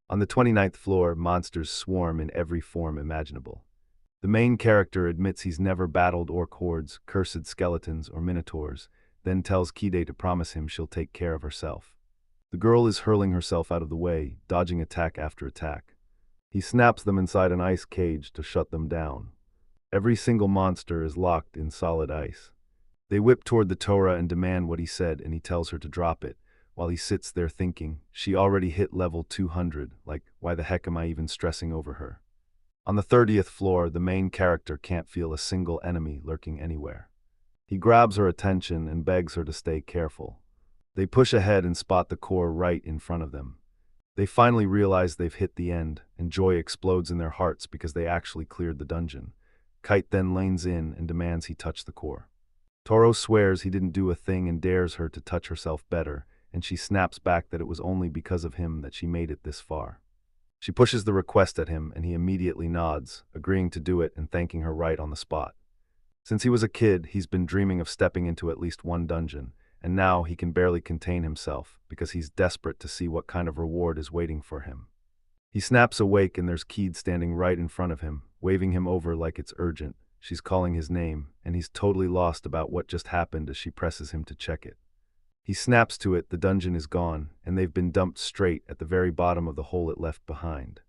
On the 29th floor, monsters swarm in every form imaginable. The main character admits he's never battled orc hordes, cursed skeletons, or minotaurs, then tells Kite to promise him she'll take care of herself. The girl is hurling herself out of the way, dodging attack after attack. He snaps them inside an ice cage to shut them down. Every single monster is locked in solid ice. They whip toward the Toru and demand what he said, and he tells her to drop it, while he sits there thinking, she already hit level 200, like, why the heck am I even stressing over her? On the 30th floor, the main character can't feel a single enemy lurking anywhere. He grabs her attention and begs her to stay careful. They push ahead and spot the core right in front of them. They finally realize they've hit the end, and joy explodes in their hearts because they actually cleared the dungeon. Kite then lanes in and demands he touch the core. Toru swears he didn't do a thing and dares her to touch herself better, and she snaps back that it was only because of him that she made it this far. She pushes the request at him, and he immediately nods, agreeing to do it and thanking her right on the spot. Since he was a kid, he's been dreaming of stepping into at least one dungeon, and now he can barely contain himself because he's desperate to see what kind of reward is waiting for him. He snaps awake and there's Kite standing right in front of him, waving him over like it's urgent. She's calling his name, and he's totally lost about what just happened as she presses him to check it. He snaps to it, the dungeon is gone, and they've been dumped straight at the very bottom of the hole it left behind.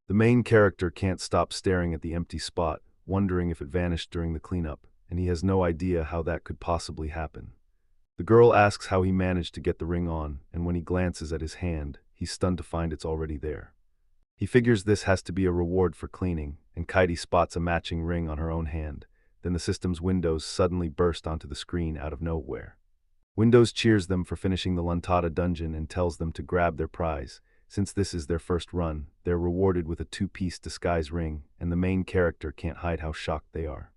The main character can't stop staring at the empty spot, wondering if it vanished during the cleanup, and he has no idea how that could possibly happen. The girl asks how he managed to get the ring on, and when he glances at his hand, he's stunned to find it's already there. He figures this has to be a reward for cleaning, and Kite spots a matching ring on her own hand. Then the system's Windows suddenly burst onto the screen out of nowhere. Windows cheers them for finishing the Luntada dungeon and tells them to grab their prize. Since this is their first run, they're rewarded with a 2-piece disguise ring, and the main character can't hide how shocked they are.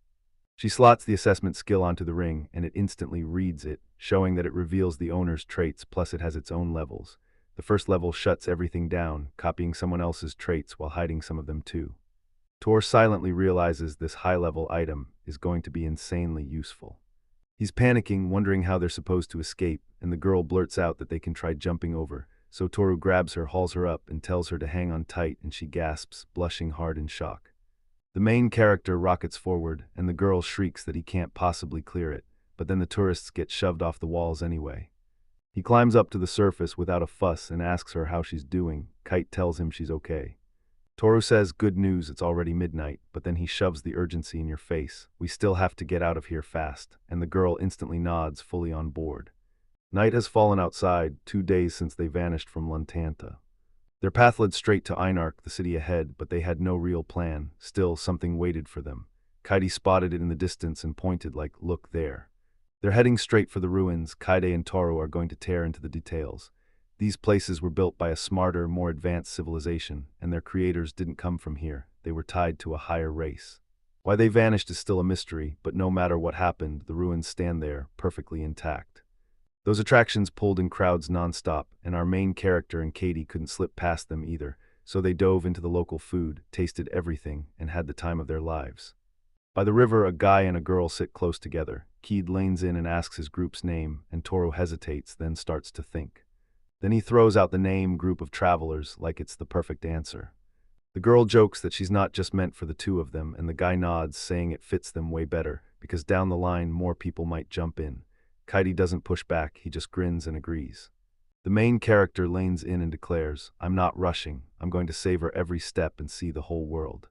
She slots the assessment skill onto the ring, and it instantly reads it, showing that it reveals the owner's traits, plus it has its own levels. The first level shuts everything down, copying someone else's traits while hiding some of them too. Tor silently realizes this high-level item is going to be insanely useful. He's panicking, wondering how they're supposed to escape, and the girl blurts out that they can try jumping over, so Toru grabs her, hauls her up, and tells her to hang on tight, and she gasps, blushing hard in shock. The main character rockets forward, and the girl shrieks that he can't possibly clear it, but then the tourists get shoved off the walls anyway. He climbs up to the surface without a fuss and asks her how she's doing. Kite tells him she's okay. Toru says, good news, it's already midnight, but then he shoves the urgency in your face. We still have to get out of here fast, and the girl instantly nods, fully on board. Night has fallen outside, 2 days since they vanished from Luntanta. Their path led straight to Anarch, the city ahead, but they had no real plan. Still, something waited for them. Kite spotted it in the distance and pointed like, look there. They're heading straight for the ruins. Kite and Toru are going to tear into the details. These places were built by a smarter, more advanced civilization, and their creators didn't come from here. They were tied to a higher race. Why they vanished is still a mystery, but no matter what happened, the ruins stand there, perfectly intact. Those attractions pulled in crowds nonstop, and our main character and Katie couldn't slip past them either, so they dove into the local food, tasted everything, and had the time of their lives. By the river, a guy and a girl sit close together. Kite lanes in and asks his group's name, and Toru hesitates, then starts to think. Then he throws out the name group of travelers like it's the perfect answer. The girl jokes that she's not just meant for the two of them, and the guy nods, saying it fits them way better, because down the line more people might jump in. Kite doesn't push back, he just grins and agrees. The main character lanes in and declares, I'm not rushing, I'm going to savor every step and see the whole world.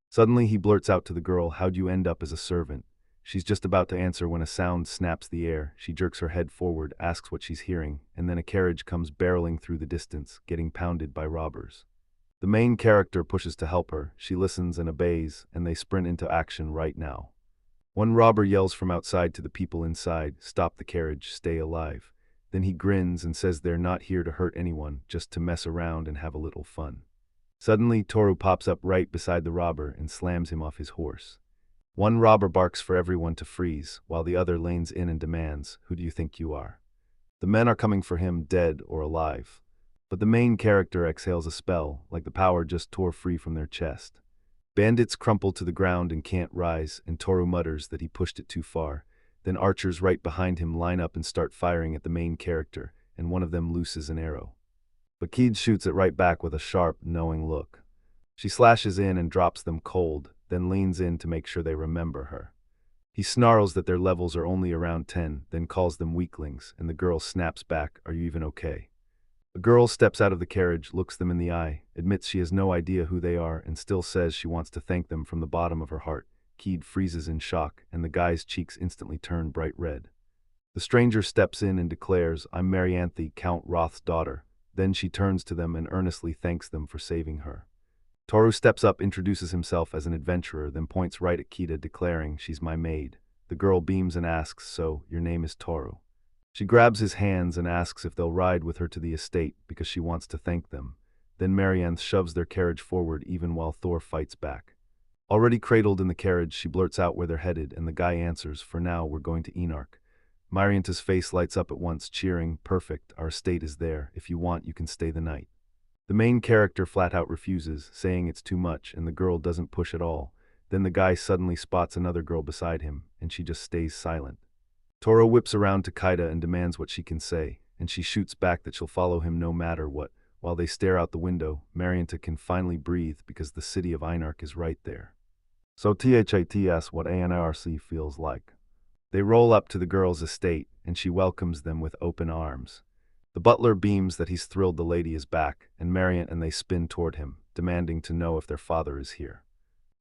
Suddenly he blurts out to the girl, how'd you end up as a servant? She's just about to answer when a sound snaps the air. She jerks her head forward, asks what she's hearing, and then a carriage comes barreling through the distance, getting pounded by robbers. The main character pushes to help her, she listens and obeys, and they sprint into action right now. One robber yells from outside to the people inside, stop the carriage, stay alive. Then he grins and says they're not here to hurt anyone, just to mess around and have a little fun. Suddenly, Toru pops up right beside the robber and slams him off his horse. One robber barks for everyone to freeze, while the other lanes in and demands, who do you think you are? The men are coming for him, dead or alive. But the main character exhales a spell, like the power just tore free from their chest. Bandits crumple to the ground and can't rise, and Toru mutters that he pushed it too far. Then archers right behind him line up and start firing at the main character, and one of them looses an arrow. but Kite shoots it right back with a sharp, knowing look. She slashes in and drops them cold, then leans in to make sure they remember her. He snarls that their levels are only around 10, then calls them weaklings, and the girl snaps back, "Are you even okay?" A girl steps out of the carriage, looks them in the eye, admits she has no idea who they are, and still says she wants to thank them from the bottom of her heart. Kite freezes in shock, and the guy's cheeks instantly turn bright red. The stranger steps in and declares, "I'm Marianthe, Count Roth's daughter." Then she turns to them and earnestly thanks them for saving her. Toru steps up, introduces himself as an adventurer, then points right at Kite, declaring, "She's my maid." The girl beams and asks, "So, your name is Toru?" She grabs his hands and asks if they'll ride with her to the estate because she wants to thank them. Then Marianthe shoves their carriage forward even while Thor fights back. Already cradled in the carriage, she blurts out where they're headed, and the guy answers, "For now, we're going to Anarch." Marianthe's face lights up at once, cheering, "Perfect, our estate is there. If you want, you can stay the night." The main character flat out refuses, saying it's too much, and the girl doesn't push at all. Then the guy suddenly spots another girl beside him, and she just stays silent. Toru whips around to Kite and demands what she can say, and she shoots back that she'll follow him no matter what. While they stare out the window, Marianthe can finally breathe because the city of Anarch is right there. So that's what Anarch feels like. They roll up to the girl's estate, and she welcomes them with open arms. The butler beams that he's thrilled the lady is back, and Marianthe and they spin toward him, demanding to know if their father is here.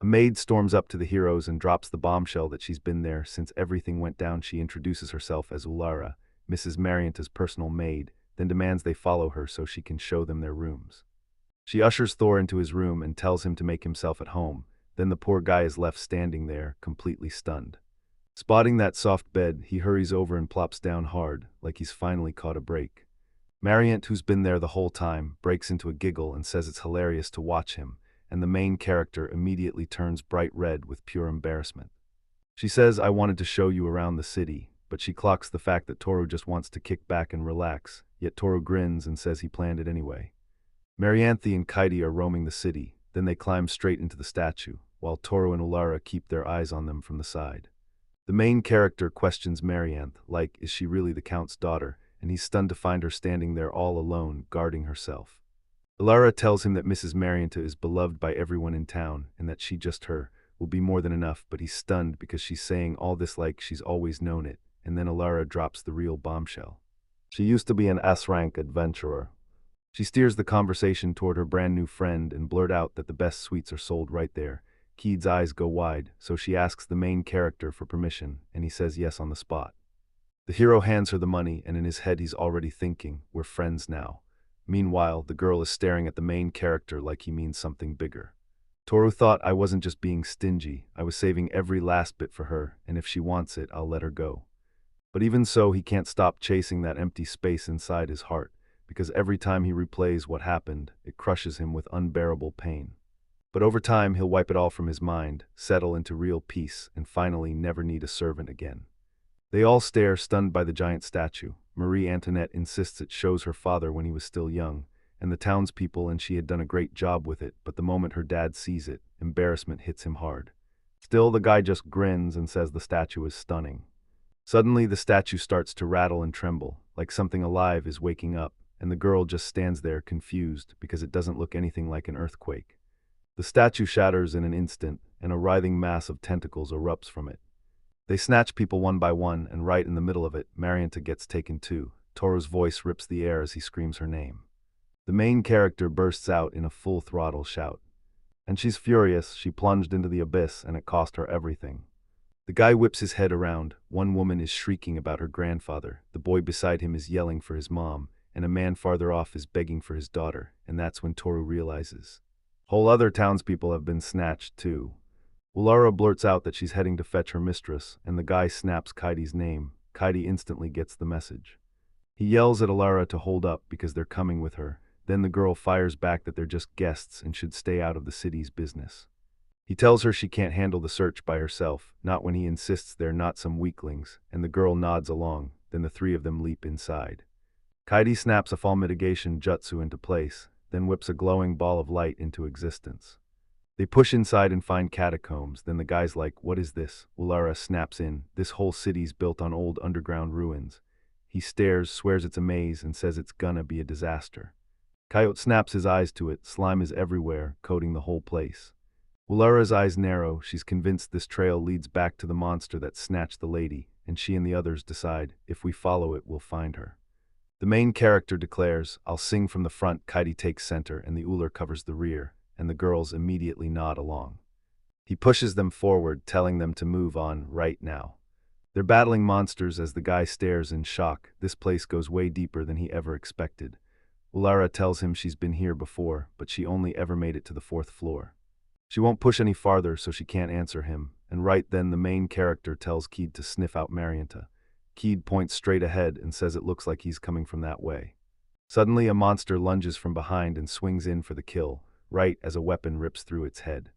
A maid storms up to the heroes and drops the bombshell that she's been there since everything went down. She introduces herself as Ulara, Mrs. Marianthe's personal maid, then demands they follow her so she can show them their rooms. She ushers Thor into his room and tells him to make himself at home. Then the poor guy is left standing there, completely stunned. Spotting that soft bed, he hurries over and plops down hard, like he's finally caught a break. Marianthe, who's been there the whole time, breaks into a giggle and says it's hilarious to watch him, and the main character immediately turns bright red with pure embarrassment. She says, "I wanted to show you around the city," but she clocks the fact that Toru just wants to kick back and relax, yet Toru grins and says he planned it anyway. Marianthe and Kite are roaming the city, then they climb straight into the statue, while Toru and Ulara keep their eyes on them from the side. The main character questions Marianthe, like, is she really the Count's daughter, and he's stunned to find her standing there all alone, guarding herself. Ulara tells him that Mrs. Marianthe is beloved by everyone in town, and that she just her will be more than enough, but he's stunned because she's saying all this like she's always known it, and then Ulara drops the real bombshell. She used to be an S-rank adventurer. She steers the conversation toward her brand new friend and blurt out that the best sweets are sold right there. Kite's eyes go wide, so she asks the main character for permission, and he says yes on the spot. The hero hands her the money, and in his head he's already thinking, "We're friends now." Meanwhile, the girl is staring at the main character like he means something bigger. Toru thought, "I wasn't just being stingy, I was saving every last bit for her, and if she wants it, I'll let her go." But even so, he can't stop chasing that empty space inside his heart, because every time he replays what happened, it crushes him with unbearable pain. But over time, he'll wipe it all from his mind, settle into real peace, and finally never need a servant again. They all stare, stunned by the giant statue. Marie Antoinette insists it shows her father when he was still young, and the townspeople and she had done a great job with it, but the moment her dad sees it, embarrassment hits him hard. Still, the guy just grins and says the statue is stunning. Suddenly, the statue starts to rattle and tremble, like something alive is waking up, and the girl just stands there confused because it doesn't look anything like an earthquake. The statue shatters in an instant, and a writhing mass of tentacles erupts from it. They snatch people one by one, and right in the middle of it, Marianthe gets taken too. Toru's voice rips the air as he screams her name. The main character bursts out in a full-throttle shout. And she's furious. She plunged into the abyss, and it cost her everything. The guy whips his head around. One woman is shrieking about her grandfather, the boy beside him is yelling for his mom, and a man farther off is begging for his daughter, and that's when Toru realizes. Whole other townspeople have been snatched too. Ulara blurts out that she's heading to fetch her mistress, and the guy snaps Kite's name. Kite instantly gets the message. He yells at Ulara to hold up because they're coming with her. Then the girl fires back that they're just guests and should stay out of the city's business. He tells her she can't handle the search by herself, not when he insists they're not some weaklings, and the girl nods along. Then the three of them leap inside. Kite snaps a fall mitigation jutsu into place, then whips a glowing ball of light into existence. They push inside and find catacombs. Then the guy's like, "What is this?" Ulara snaps in, "This whole city's built on old underground ruins." He stares, swears it's a maze, and says it's gonna be a disaster. Coyote snaps his eyes to it, slime is everywhere, coating the whole place. Ulara's eyes narrow, she's convinced this trail leads back to the monster that snatched the lady, and she and the others decide, if we follow it, we'll find her. The main character declares, I'll sing from the front, Kite takes center, and the Ular covers the rear, and the girls immediately nod along. He pushes them forward, telling them to move on, right now. They're battling monsters as the guy stares in shock. This place goes way deeper than he ever expected. Ulara tells him she's been here before, but she only ever made it to the 4th floor. She won't push any farther, so she can't answer him, and right then the main character tells Kide to sniff out Marianta. Kide points straight ahead and says it looks like he's coming from that way. Suddenly a monster lunges from behind and swings in for the kill, right as a weapon rips through its head.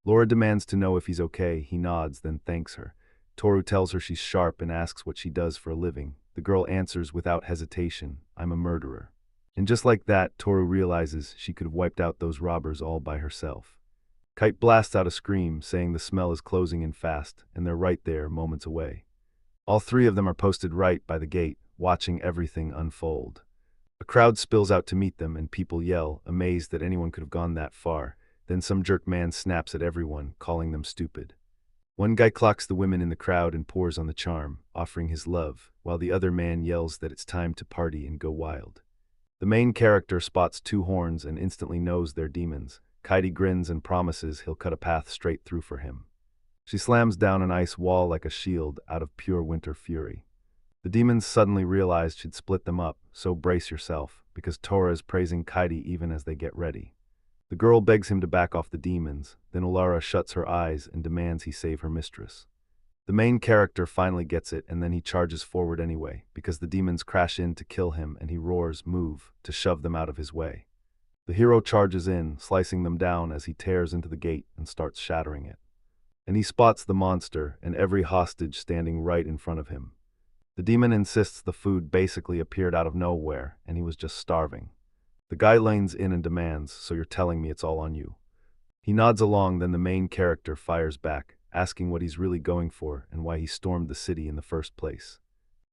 Laura demands to know if he's okay. He nods, then thanks her. Toru tells her she's sharp and asks what she does for a living. The girl answers without hesitation, I'm a murderer. And just like that, Toru realizes she could have wiped out those robbers all by herself. Kite blasts out a scream, saying the smell is closing in fast, and they're right there, moments away. All 3 of them are posted right by the gate, watching everything unfold. A crowd spills out to meet them, and people yell, amazed that anyone could have gone that far. Then some jerk man snaps at everyone, calling them stupid. One guy clocks the women in the crowd and pours on the charm, offering his love, while the other man yells that it's time to party and go wild. The main character spots 2 horns and instantly knows they're demons. Kite grins and promises he'll cut a path straight through for him. She slams down an ice wall like a shield out of pure winter fury. The demons suddenly realized she'd split them up, so brace yourself, because Tora is praising Kite even as they get ready. The girl begs him to back off the demons, then Ulara shuts her eyes and demands he save her mistress. The main character finally gets it, and then he charges forward anyway, because the demons crash in to kill him and he roars, move, to shove them out of his way. The hero charges in, slicing them down as he tears into the gate and starts shattering it. And he spots the monster and every hostage standing right in front of him. The demon insists the food basically appeared out of nowhere and he was just starving. The guy leans in and demands, so you're telling me it's all on you. He nods along, then the main character fires back, asking what he's really going for and why he stormed the city in the first place.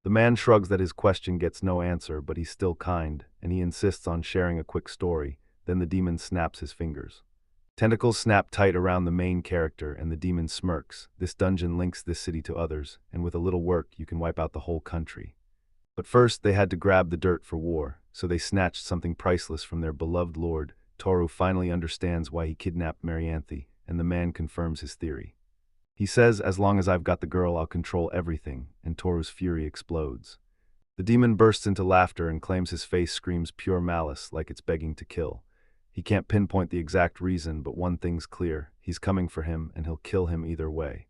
The man shrugs that his question gets no answer, but he's still kind, and he insists on sharing a quick story. Then the demon snaps his fingers. Tentacles snap tight around the main character and the demon smirks. This dungeon links this city to others, and with a little work you can wipe out the whole country. But first they had to grab the dirt for war, so they snatched something priceless from their beloved lord. Toru finally understands why he kidnapped Marianthe, and the man confirms his theory. He says, as long as I've got the girl, I'll control everything, and Toru's fury explodes. The demon bursts into laughter and claims his face screams pure malice, like it's begging to kill. He can't pinpoint the exact reason, but one thing's clear, he's coming for him, and he'll kill him either way.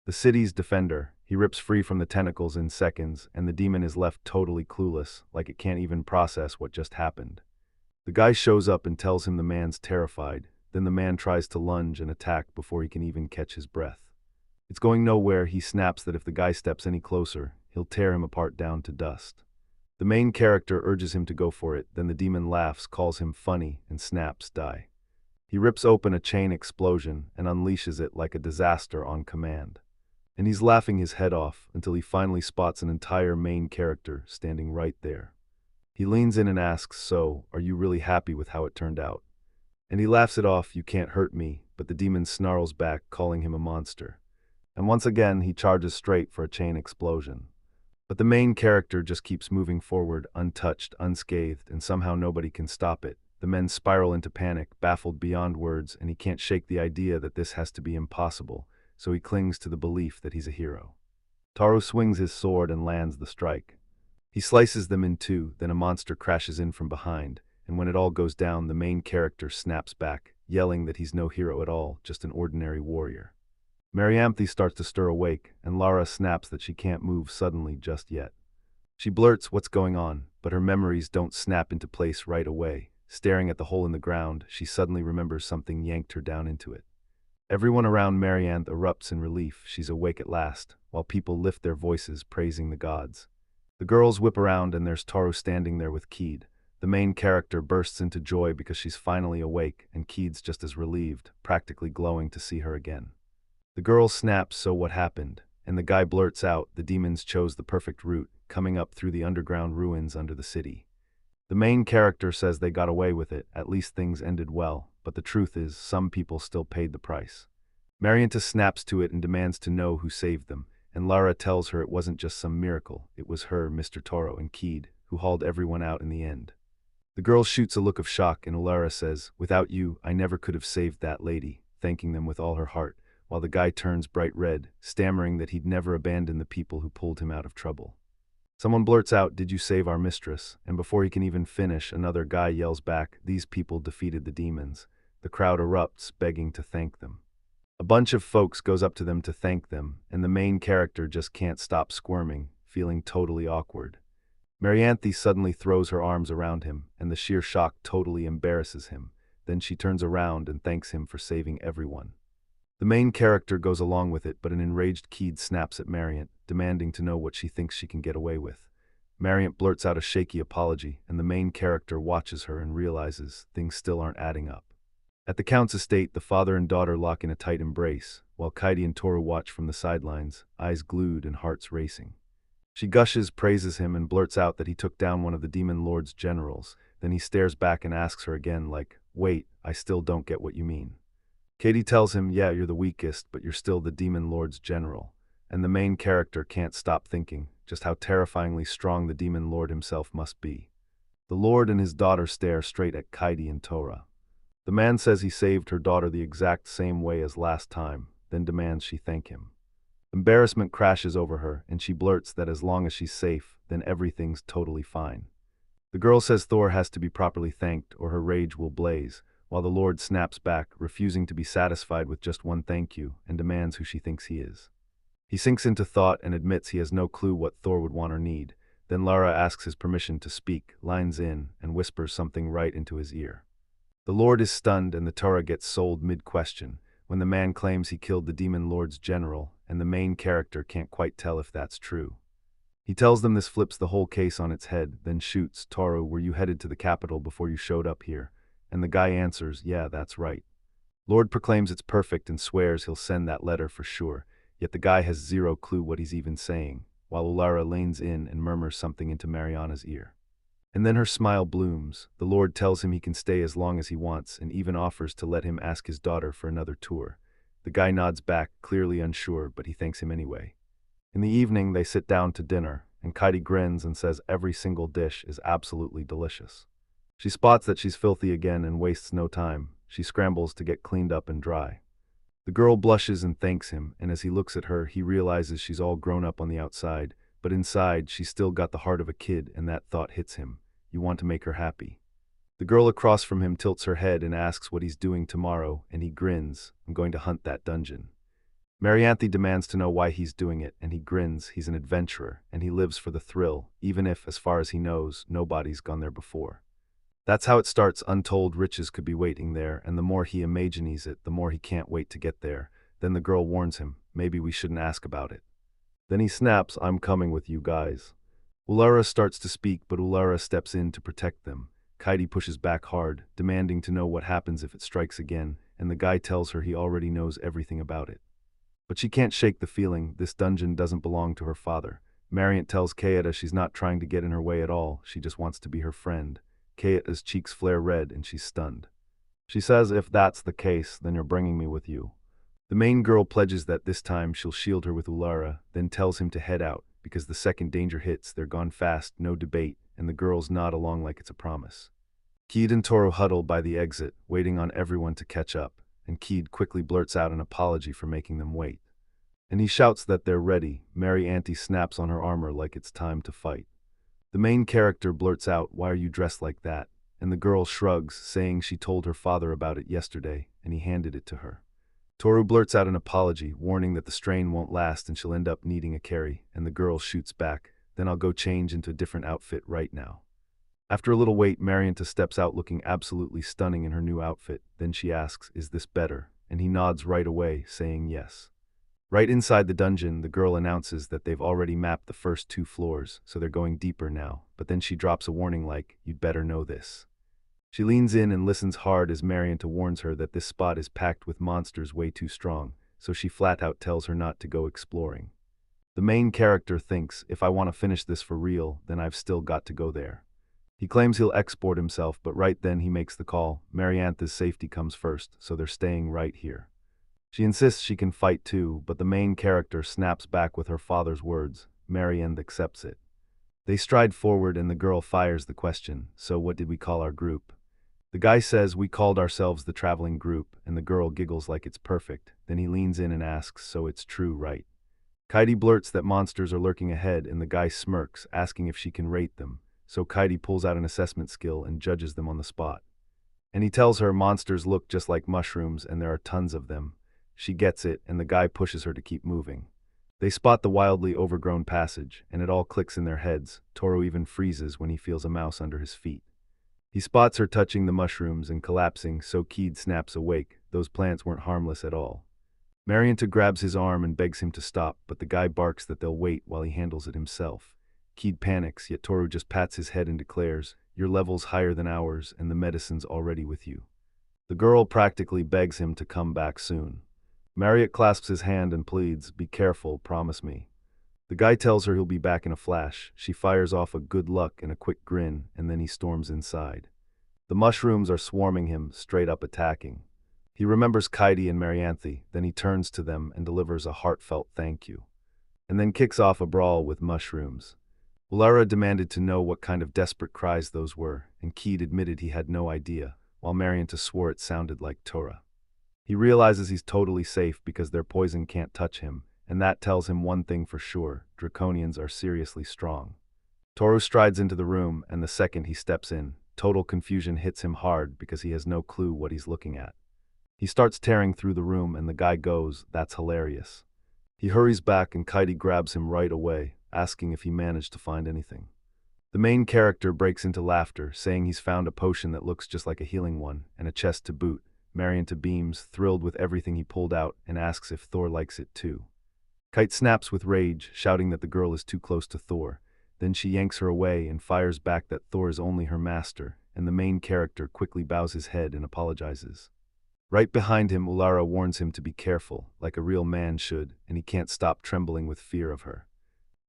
The city's defender, he rips free from the tentacles in seconds, and the demon is left totally clueless, like it can't even process what just happened. The guy shows up and tells him the man's terrified, then the man tries to lunge and attack before he can even catch his breath. It's going nowhere. He snaps that if the guy steps any closer, he'll tear him apart down to dust. The main character urges him to go for it, then the demon laughs, calls him funny, and snaps, die. He rips open a chain explosion and unleashes it like a disaster on command. And he's laughing his head off until he finally spots an entire main character standing right there. He leans in and asks, so, are you really happy with how it turned out? And he laughs it off, you can't hurt me, but the demon snarls back, calling him a monster. And once again he charges straight for a chain explosion. But the main character just keeps moving forward, untouched, unscathed, and somehow nobody can stop it. The men spiral into panic, baffled beyond words, and he can't shake the idea that this has to be impossible, so he clings to the belief that he's a hero. Toru swings his sword and lands the strike. He slices them in 2, then a monster crashes in from behind, and when it all goes down, the main character snaps back, yelling that he's no hero at all, just an ordinary warrior. Marianthe starts to stir awake, and Lara snaps that she can't move suddenly just yet. She blurts what's going on, but her memories don't snap into place right away. Staring at the hole in the ground, she suddenly remembers something yanked her down into it. Everyone around Marianthe erupts in relief. She's awake at last, while people lift their voices praising the gods. The girls whip around and there's Toru standing there with Kide. The main character bursts into joy because she's finally awake, and Kide's just as relieved, practically glowing to see her again. The girl snaps, so what happened? And the guy blurts out, the demons chose the perfect route, coming up through the underground ruins under the city. The main character says they got away with it, at least things ended well, but the truth is, some people still paid the price. Marianta snaps to it and demands to know who saved them, and Lara tells her it wasn't just some miracle, it was her, Mr. Toru, and Kite, who hauled everyone out in the end. The girl shoots a look of shock, and Ulara says, "Without you, I never could have saved that lady," thanking them with all her heart, while the guy turns bright red, stammering that he'd never abandon the people who pulled him out of trouble. Someone blurts out, "Did you save our mistress?" And before he can even finish, another guy yells back, "These people defeated the demons." The crowd erupts, begging to thank them. A bunch of folks goes up to them to thank them, and the main character just can't stop squirming, feeling totally awkward. Marianthe suddenly throws her arms around him, and the sheer shock totally embarrasses him. Then she turns around and thanks him for saving everyone. The main character goes along with it, but an enraged Kite snaps at Mariant, demanding to know what she thinks she can get away with. Mariant blurts out a shaky apology, and the main character watches her and realizes things still aren't adding up. At the Count's estate, the father and daughter lock in a tight embrace, while Kite and Toru watch from the sidelines, eyes glued and hearts racing. She gushes, praises him, and blurts out that he took down one of the demon lord's generals. Then he stares back and asks her again, like, "Wait, I still don't get what you mean." Katie tells him, "Yeah, you're the weakest, but you're still the demon lord's general." And the main character can't stop thinking just how terrifyingly strong the demon lord himself must be. The lord and his daughter stare straight at Kite and Toru. The man says he saved her daughter the exact same way as last time, then demands she thank him. Embarrassment crashes over her, and she blurts that as long as she's safe, then everything's totally fine. The girl says Thor has to be properly thanked or her rage will blaze, while the Lord snaps back, refusing to be satisfied with just one thank you, and demands who she thinks he is. He sinks into thought and admits he has no clue what Thor would want or need. Then Lara asks his permission to speak, lines in, and whispers something right into his ear. The Lord is stunned and the Torah gets sold mid-question, when the man claims he killed the demon lord's general, and the main character can't quite tell if that's true. He tells them this flips the whole case on its head, then shoots, "Toru, were you headed to the capital before you showed up here?" And the guy answers, "Yeah, that's right." Lord proclaims it's perfect and swears he'll send that letter for sure, yet the guy has zero clue what he's even saying, while Ulara leans in and murmurs something into Mariana's ear. And then her smile blooms. The Lord tells him he can stay as long as he wants and even offers to let him ask his daughter for another tour. The guy nods back, clearly unsure, but he thanks him anyway. In the evening, they sit down to dinner, and Kite grins and says every single dish is absolutely delicious. She spots that she's filthy again and wastes no time. She scrambles to get cleaned up and dry. The girl blushes and thanks him, and as he looks at her, he realizes she's all grown up on the outside, but inside, she's still got the heart of a kid, and that thought hits him. You want to make her happy. The girl across from him tilts her head and asks what he's doing tomorrow, and he grins, "I'm going to hunt that dungeon." Marianthe demands to know why he's doing it, and he grins. He's an adventurer, and he lives for the thrill, even if, as far as he knows, nobody's gone there before. That's how it starts. Untold riches could be waiting there, and the more he imagines it, the more he can't wait to get there. Then the girl warns him, maybe we shouldn't ask about it. Then he snaps, "I'm coming with you guys." Ulara starts to speak, but Ulara steps in to protect them. Kite pushes back hard, demanding to know what happens if it strikes again, and the guy tells her he already knows everything about it. But she can't shake the feeling this dungeon doesn't belong to her father. Mariant tells Kayeta she's not trying to get in her way at all, she just wants to be her friend. Kayeta's cheeks flare red and she's stunned. She says, "If that's the case, then you're bringing me with you." The main girl pledges that this time she'll shield her with Ulara, then tells him to head out, because the second danger hits, they're gone fast, no debate, and the girls nod along like it's a promise. Kite and Toru huddle by the exit, waiting on everyone to catch up, and Kite quickly blurts out an apology for making them wait. And he shouts that they're ready. Marianthe snaps on her armor like it's time to fight. The main character blurts out, "Why are you dressed like that?" And the girl shrugs, saying she told her father about it yesterday, and he handed it to her. Toru blurts out an apology, warning that the strain won't last and she'll end up needing a carry, and the girl shoots back, "Then I'll go change into a different outfit right now." After a little wait, Marianta steps out looking absolutely stunning in her new outfit. Then she asks, "Is this better?" And he nods right away, saying yes. Right inside the dungeon, the girl announces that they've already mapped the first 2 floors, so they're going deeper now, but then she drops a warning like, "You'd better know this." She leans in and listens hard as Marianta warns her that this spot is packed with monsters way too strong, so she flat out tells her not to go exploring. The main character thinks, if I want to finish this for real, then I've still got to go there. He claims he'll export himself, but right then he makes the call. Marianth's safety comes first, so they're staying right here. She insists she can fight too, but the main character snaps back with her father's words. Marianth accepts it. They stride forward and the girl fires the question, so what did we call our group? The guy says we called ourselves the traveling group, and the girl giggles like it's perfect. Then he leans in and asks, so it's true, right? Kite blurts that monsters are lurking ahead, and the guy smirks, asking if she can rate them. So Kite pulls out an assessment skill and judges them on the spot. And he tells her monsters look just like mushrooms and there are tons of them. She gets it, and the guy pushes her to keep moving. They spot the wildly overgrown passage, and it all clicks in their heads. Toru even freezes when he feels a mouse under his feet. He spots her touching the mushrooms and collapsing, so Kite snaps awake. Those plants weren't harmless at all. Marianta grabs his arm and begs him to stop, but the guy barks that they'll wait while he handles it himself. Kite panics, yet Toru just pats his head and declares, "Your level's higher than ours, and the medicine's already with you." The girl practically begs him to come back soon. Marriott clasps his hand and pleads, "Be careful, promise me." The guy tells her he'll be back in a flash. She fires off a good luck and a quick grin, and then he storms inside. The mushrooms are swarming him, straight up attacking. He remembers Kite and Marianthi, then he turns to them and delivers a heartfelt thank you. And then kicks off a brawl with mushrooms. Ulara demanded to know what kind of desperate cries those were, and Kite admitted he had no idea, while Marianta swore it sounded like Torah. He realizes he's totally safe because their poison can't touch him, and that tells him one thing for sure: Draconians are seriously strong. Toru strides into the room, and the second he steps in, total confusion hits him hard because he has no clue what he's looking at. He starts tearing through the room and the guy goes, "That's hilarious." He hurries back and Kite grabs him right away, asking if he managed to find anything. The main character breaks into laughter, saying he's found a potion that looks just like a healing one, and a chest to boot. Marianta beams, thrilled with everything he pulled out, and asks if Thor likes it too. Kite snaps with rage, shouting that the girl is too close to Thor. Then she yanks her away and fires back that Thor is only her master, and the main character quickly bows his head and apologizes. Right behind him, Ulara warns him to be careful, like a real man should, and he can't stop trembling with fear of her.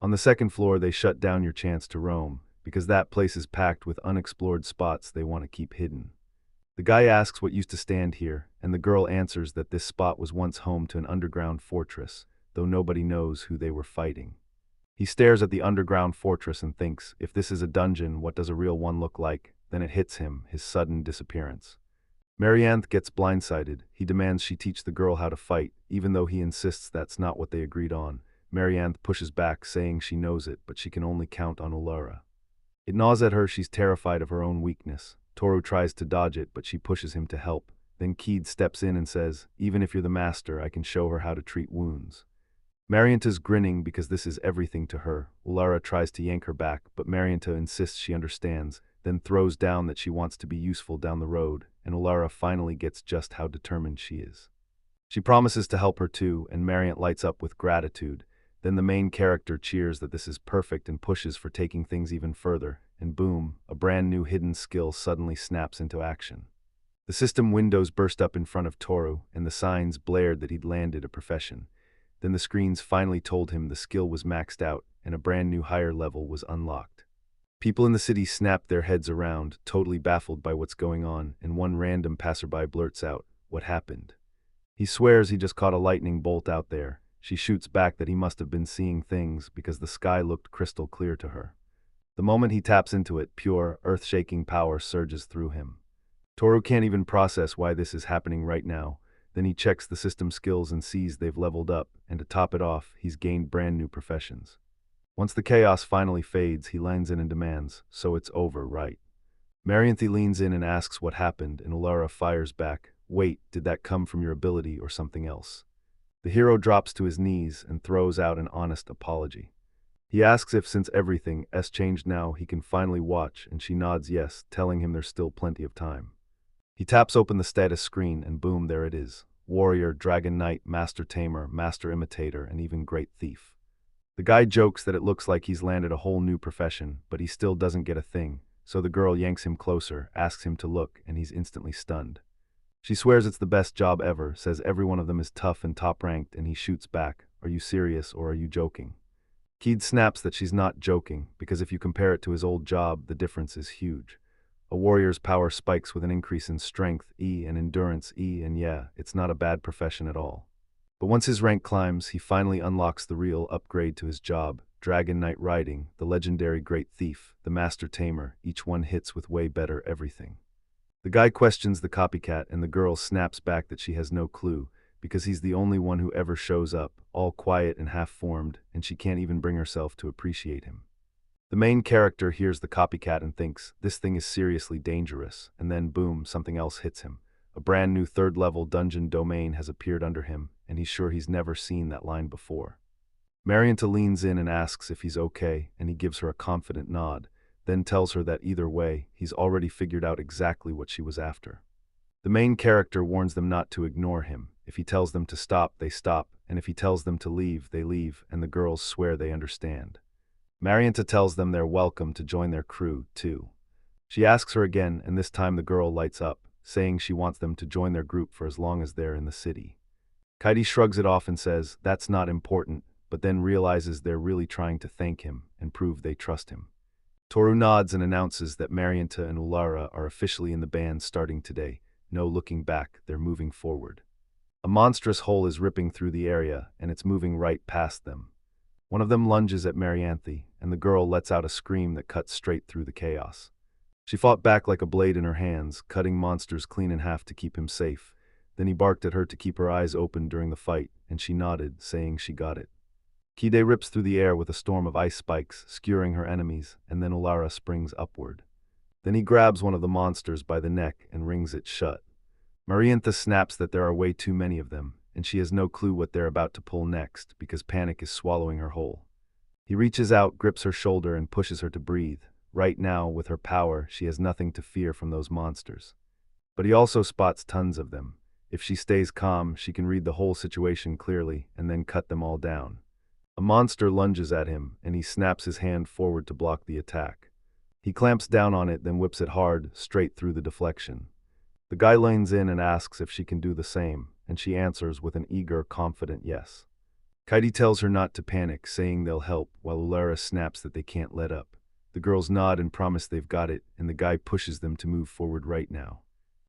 On the second floor, they shut down your chance to roam, because that place is packed with unexplored spots they want to keep hidden. The guy asks what used to stand here, and the girl answers that this spot was once home to an underground fortress, though nobody knows who they were fighting. He stares at the underground fortress and thinks, if this is a dungeon, what does a real one look like? Then it hits him, his sudden disappearance. Marianth gets blindsided. He demands she teach the girl how to fight, even though he insists that's not what they agreed on. Marianth pushes back, saying she knows it, but she can only count on Ulara. It gnaws at her. She's terrified of her own weakness. Toru tries to dodge it, but she pushes him to help. Then Kite steps in and says, "Even if you're the master, I can show her how to treat wounds." Marianta's grinning because this is everything to her. Ulara tries to yank her back, but Marianta insists she understands, then throws down that she wants to be useful down the road, and Ulara finally gets just how determined she is. She promises to help her too, and Mariant lights up with gratitude. Then the main character cheers that this is perfect and pushes for taking things even further, and boom, a brand new hidden skill suddenly snaps into action. The system windows burst up in front of Toru, and the signs blared that he'd landed a profession. Then the screens finally told him the skill was maxed out, and a brand new higher level was unlocked. People in the city snapped their heads around, totally baffled by what's going on, and one random passerby blurts out, "What happened?" He swears he just caught a lightning bolt out there. She shoots back that he must have been seeing things because the sky looked crystal clear to her. The moment he taps into it, pure, earth-shaking power surges through him. Toru can't even process why this is happening right now. Then he checks the system skills and sees they've leveled up, and to top it off, he's gained brand new professions. Once the chaos finally fades, he leans in and demands, "So it's over, right?" Marianthi leans in and asks what happened, and Ulara fires back, "Wait, did that come from your ability or something else?" The hero drops to his knees and throws out an honest apology. He asks if since everything's changed now, he can finally watch, and she nods yes, telling him there's still plenty of time. He taps open the status screen, and boom, there it is. Warrior, Dragon Knight, Master Tamer, Master Imitator, and even Great Thief. The guy jokes that it looks like he's landed a whole new profession, but he still doesn't get a thing, so the girl yanks him closer, asks him to look, and he's instantly stunned. She swears it's the best job ever, says every one of them is tough and top-ranked, and he shoots back, "Are you serious or are you joking?" Kite snaps that she's not joking, because if you compare it to his old job, the difference is huge. A warrior's power spikes with an increase in strength, E, and endurance, E, and yeah, it's not a bad profession at all. But once his rank climbs, he finally unlocks the real upgrade to his job: Dragon Knight Riding, the legendary Great Thief, the Master Tamer. Each one hits with way better everything. The guy questions the copycat, and the girl snaps back that she has no clue, because he's the only one who ever shows up, all quiet and half-formed, and she can't even bring herself to appreciate him. The main character hears the copycat and thinks, this thing is seriously dangerous, and then boom, something else hits him. A brand new third-level dungeon domain has appeared under him, and he's sure he's never seen that line before. Marianta leans in and asks if he's okay, and he gives her a confident nod, then tells her that either way, he's already figured out exactly what she was after. The main character warns them not to ignore him. If he tells them to stop, they stop, and if he tells them to leave, they leave, and the girls swear they understand. Marianta tells them they're welcome to join their crew, too. She asks her again, and this time the girl lights up, saying she wants them to join their group for as long as they're in the city. Kite shrugs it off and says, that's not important, but then realizes they're really trying to thank him and prove they trust him. Toru nods and announces that Marianta and Ulara are officially in the band starting today. No looking back, they're moving forward. A monstrous hole is ripping through the area, and it's moving right past them. One of them lunges at Marianthe, and the girl lets out a scream that cuts straight through the chaos. She fought back like a blade in her hands, cutting monsters clean in half to keep him safe. Then he barked at her to keep her eyes open during the fight, and she nodded, saying she got it. Kite rips through the air with a storm of ice spikes, skewering her enemies, and then Ulara springs upward. Then he grabs one of the monsters by the neck and wrings it shut. Marianthe snaps that there are way too many of them, and she has no clue what they're about to pull next, because panic is swallowing her whole. He reaches out, grips her shoulder, and pushes her to breathe. Right now, with her power, she has nothing to fear from those monsters. But he also spots tons of them. If she stays calm, she can read the whole situation clearly, and then cut them all down. A monster lunges at him, and he snaps his hand forward to block the attack. He clamps down on it, then whips it hard, straight through the deflection. The guy leans in and asks if she can do the same, and she answers with an eager, confident yes. Kite tells her not to panic, saying they'll help, while Ulara snaps that they can't let up. The girls nod and promise they've got it, and the guy pushes them to move forward right now.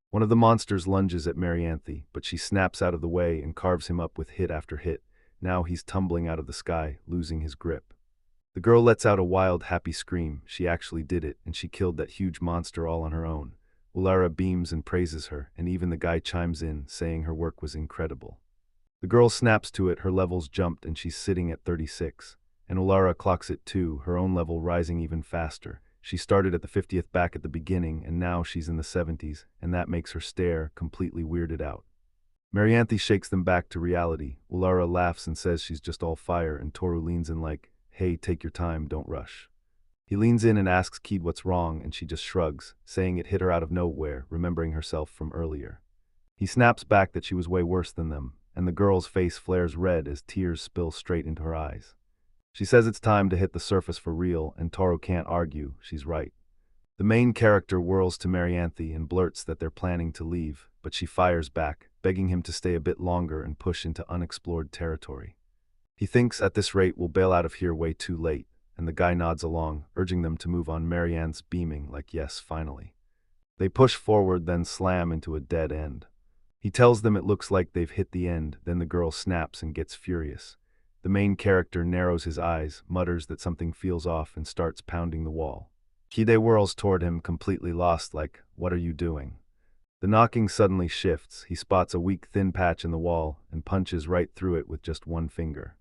One of the monsters lunges at Marianthe, but she snaps out of the way and carves him up with hit after hit. Now he's tumbling out of the sky, losing his grip. The girl lets out a wild, happy scream. She actually did it, and she killed that huge monster all on her own. Ulara beams and praises her, and even the guy chimes in, saying her work was incredible. The girl snaps to it, her levels jumped, and she's sitting at 36. And Ulara clocks it too, her own level rising even faster. She started at the 50th back at the beginning, and now she's in the 70s, and that makes her stare, completely weirded out. Marianthe shakes them back to reality. Ulara laughs and says she's just all fire, and Toru leans in like, hey, take your time, don't rush. He leans in and asks Kite what's wrong, and she just shrugs, saying it hit her out of nowhere, remembering herself from earlier. He snaps back that she was way worse than them, and the girl's face flares red as tears spill straight into her eyes. She says it's time to hit the surface for real, and Toru can't argue, she's right. The main character whirls to Marianthe and blurts that they're planning to leave, but she fires back, begging him to stay a bit longer and push into unexplored territory. He thinks at this rate we'll bail out of here way too late, and the guy nods along, urging them to move on. Marianne's beaming like yes, finally. They push forward, then slam into a dead end. He tells them it looks like they've hit the end, then the girl snaps and gets furious. The main character narrows his eyes, mutters that something feels off, and starts pounding the wall. Kite whirls toward him, completely lost, like, what are you doing? The knocking suddenly shifts. He spots a weak, thin patch in the wall and punches right through it with just one finger.